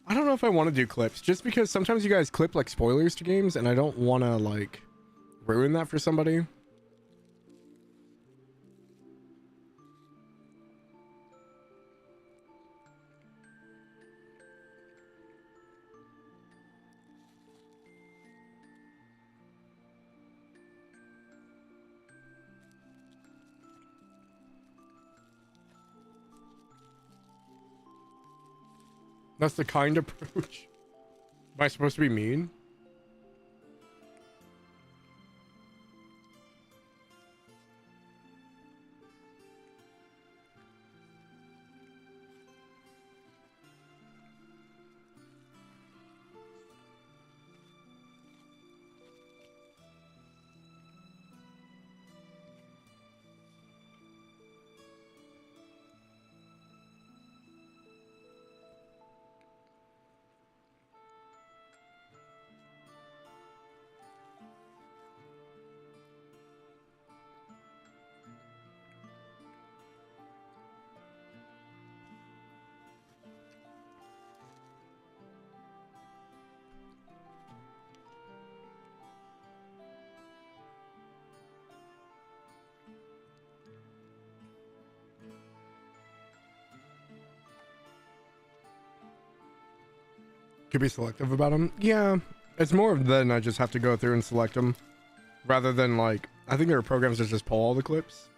I don't know if I want to do clips just because sometimes you guys clip like spoilers to games and I don't want to like ruin that for somebody. That's the kind approach. Am I supposed to be mean? Could be selective about them. Yeah, it's more of then I just have to go through and select them rather than like, I think there are programs that just pull all the clips.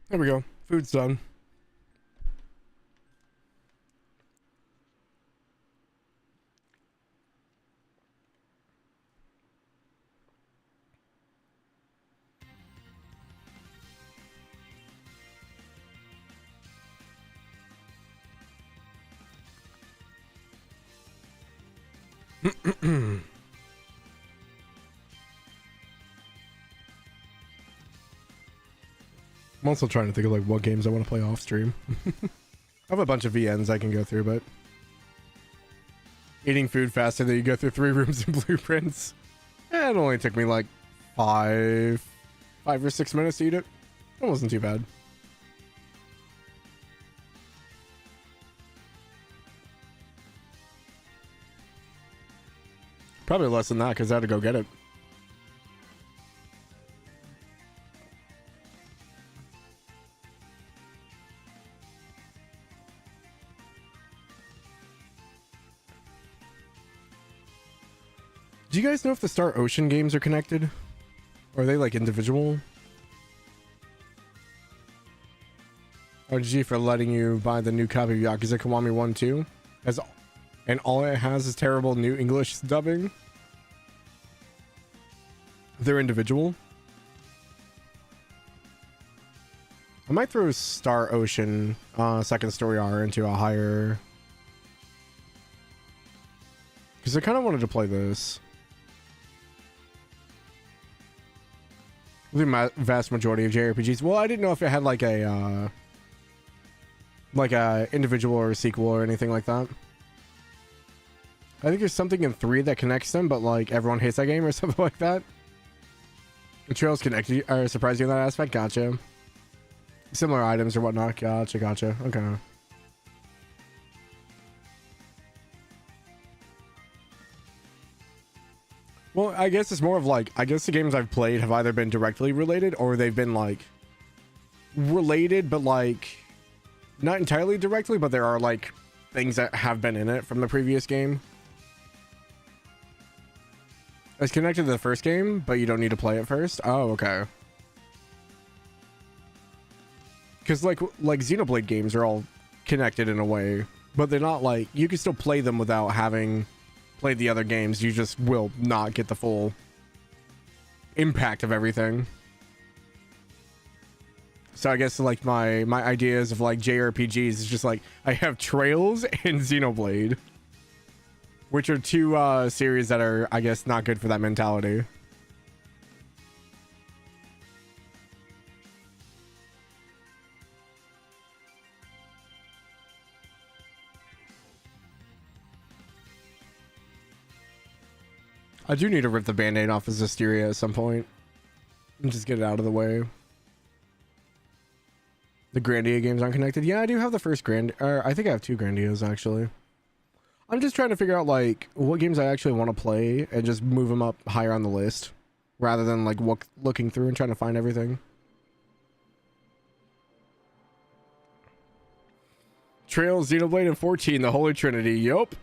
There we go. Food's done. I'm also trying to think of like what games I want to play off stream. I have a bunch of VNs I can go through, but eating food faster than you go through 3 rooms and blueprints. It only took me like 5 or 6 minutes to eat it. It wasn't too bad. Probably less than that because I had to go get it. Do you guys know if the Star Ocean games are connected? Or are they like individual? OG for letting you buy the new copy of Yakuza Kiwami 1 too. And all it has is terrible new English dubbing. They're individual. I might throw Star Ocean second story R into a higher... Because I kind of wanted to play this. The vast majority of JRPGs. Well, I didn't know if it had like a individual or a sequel or anything like that. I think there's something in 3 that connects them, but like everyone hates that game or something like that. The trails connect you or surprise you in that aspect. Gotcha. Similar items or whatnot. Gotcha. Okay. Well, I guess it's more of like, I guess the games I've played have either been directly related or they've been like related, but like not entirely directly, but there are like things that have been in it from the previous game. It's connected to the first game, but you don't need to play it first. Oh, okay. Because like Xenoblade games are all connected in a way, but they're not like, you can still play them without having played the other games. You just will not get the full impact of everything. So I guess like my ideas of like JRPGs is just like I have Trails and Xenoblade, which are 2 series that are, I guess, not good for that mentality. I do need to rip the band-aid off of Zestiria at some point and just get it out of the way. The Grandia games aren't connected. Yeah, I do have the first I think I have 2 Grandias actually. I'm just trying to figure out like what games I actually want to play and just move them up higher on the list rather than like looking through and trying to find everything. Trails, Xenoblade, and 14, the Holy Trinity. Yup.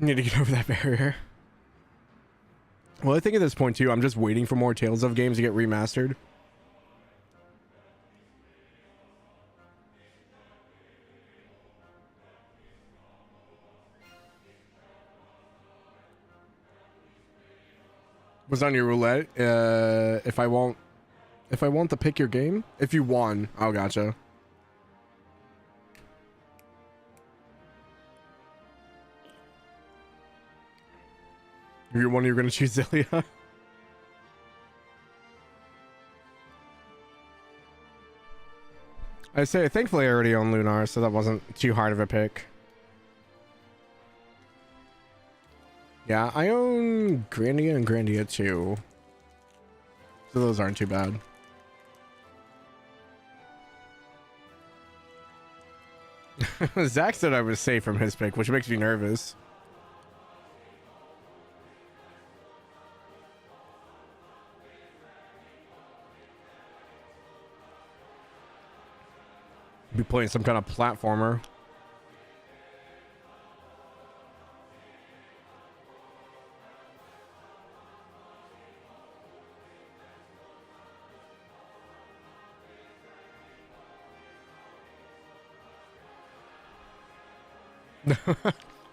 Need to get over that barrier. Well, I think at this point too, I'm just waiting for more Tales of games to get remastered. Was on your roulette. If I want to pick your game, if you won, oh, gotcha. You're one, you're gonna choose Zelia. I say, thankfully I already own Lunar, so that wasn't too hard of a pick. Yeah, I own Grandia and Grandia 2. So those aren't too bad. Zach said I was safe from his pick, which makes me nervous. Be playing some kind of platformer.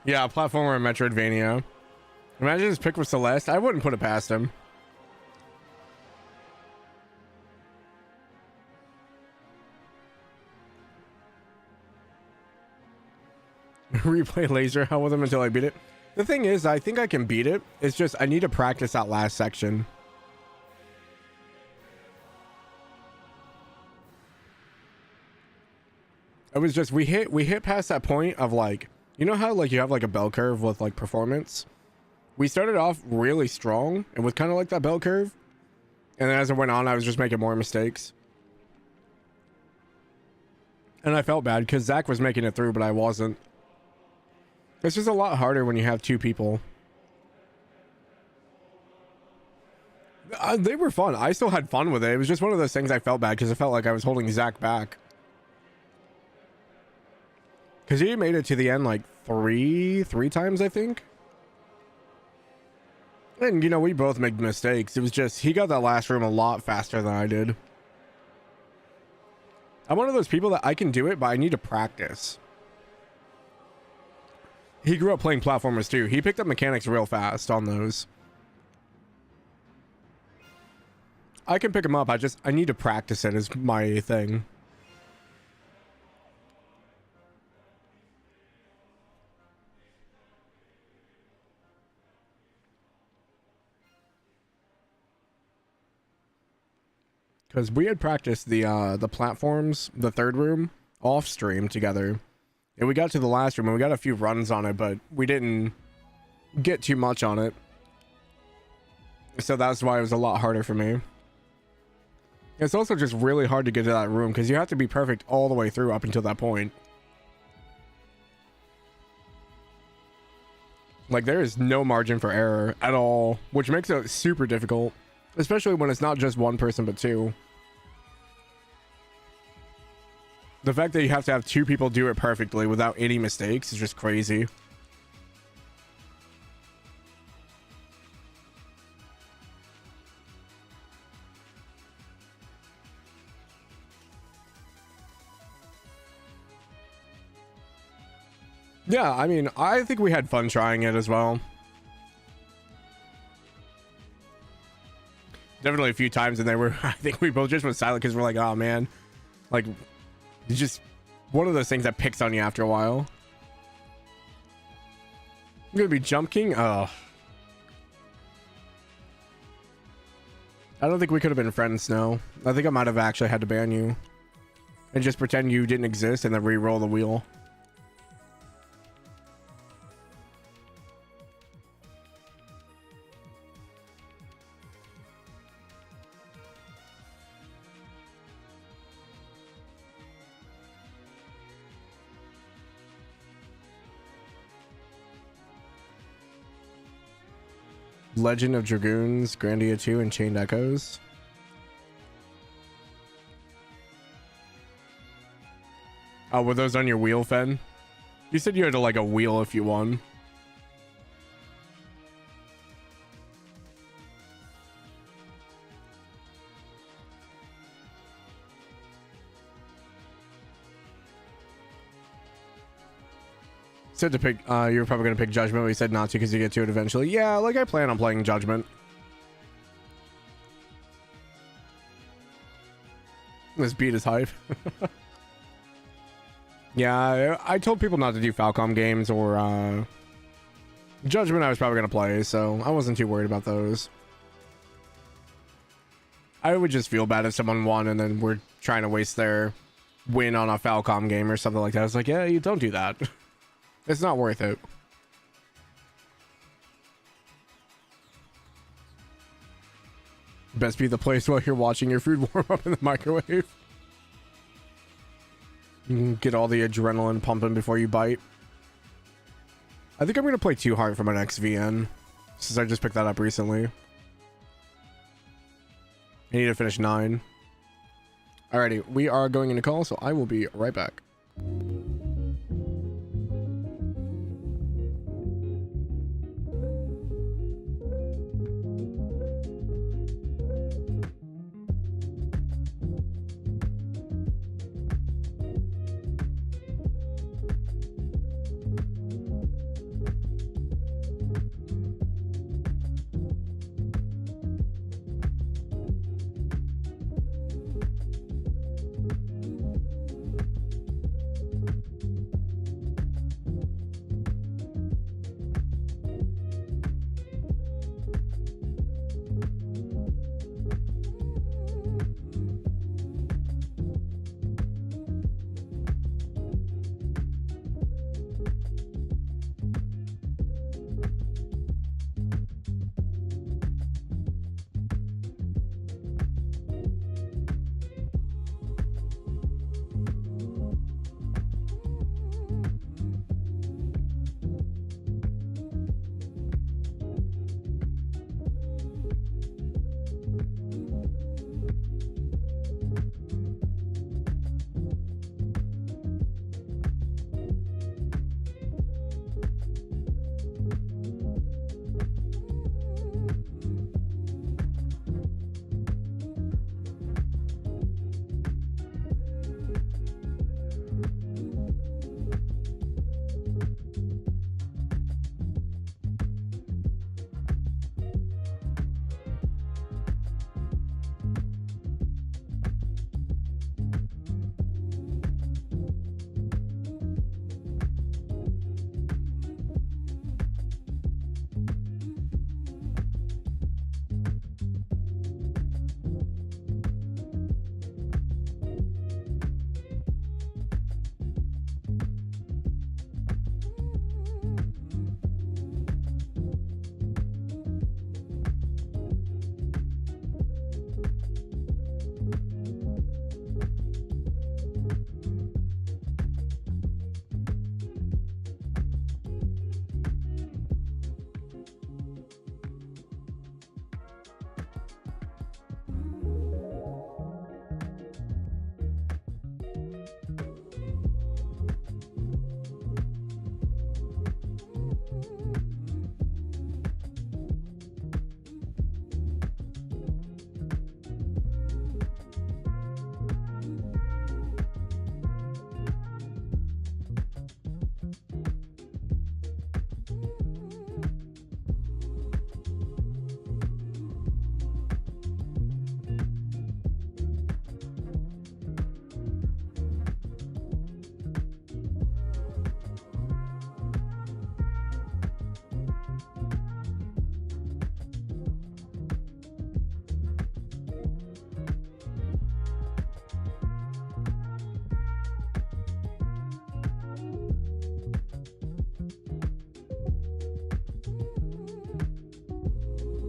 Yeah, platformer and Metroidvania. Imagine his pick was Celeste. I wouldn't put it past him. Replay Laser Hell with him until I beat it. The thing is, I think I can beat it. It's just I need to practice that last section. It was just we hit past that point of like, you know how like you have like a bell curve with like performance. We started off really strong and with kind of like that bell curve, and then as it went on, I was just making more mistakes, and I felt bad because Zach was making it through, but I wasn't. It's just a lot harder when you have two people. They were fun. I still had fun with it. It was just one of those things I felt bad because I felt like I was holding Zach back. Because he made it to the end like three times, I think. And, you know, we both made mistakes. It was just, he got that last room a lot faster than I did. I'm one of those people that I can do it, but I need to practice. He grew up playing platformers too. He picked up mechanics real fast on those. I can pick them up. I need to practice it is my thing. Because we had practiced the platforms, the third room, off stream together. And we got to the last room and we got a few runs on it, but we didn't get too much on it. So that's why it was a lot harder for me. It's also just really hard to get to that room because you have to be perfect all the way through up until that point. Like, there is no margin for error at all, which makes it super difficult, especially when it's not just one person but two. The fact that you have to have two people do it perfectly without any mistakes is just crazy. Yeah, I mean, I think we had fun trying it as well. Definitely a few times and I think we both just went silent because we're like, oh man. Like, it's just one of those things that picks on you after a while. I'm gonna be Jump King? Oh. I don't think we could have been friends, no. I think I might have actually had to ban you. And just pretend you didn't exist and then re-roll the wheel. Legend of Dragoons, Grandia 2, and Chained Echoes. Oh, were those on your wheel, Fen? You said you had to like a wheel if you won. Said to pick, you were probably going to pick Judgment, but you said not to because you get to it eventually. Yeah, like I plan on playing Judgment. This beat is hype. Yeah, I told people not to do Falcom games or Judgment I was probably going to play, so I wasn't too worried about those. I would just feel bad if someone won and then we're trying to waste their win on a Falcom game or something like that. I was like, yeah, you don't do that. It's not worth it. Best be the place while you're watching your food warm up in the microwave. You can get all the adrenaline pumping before you bite. I think I'm going to play Too Hard for my next VN, since I just picked that up recently. I need to finish 9. Alrighty, we are going into call, so I will be right back.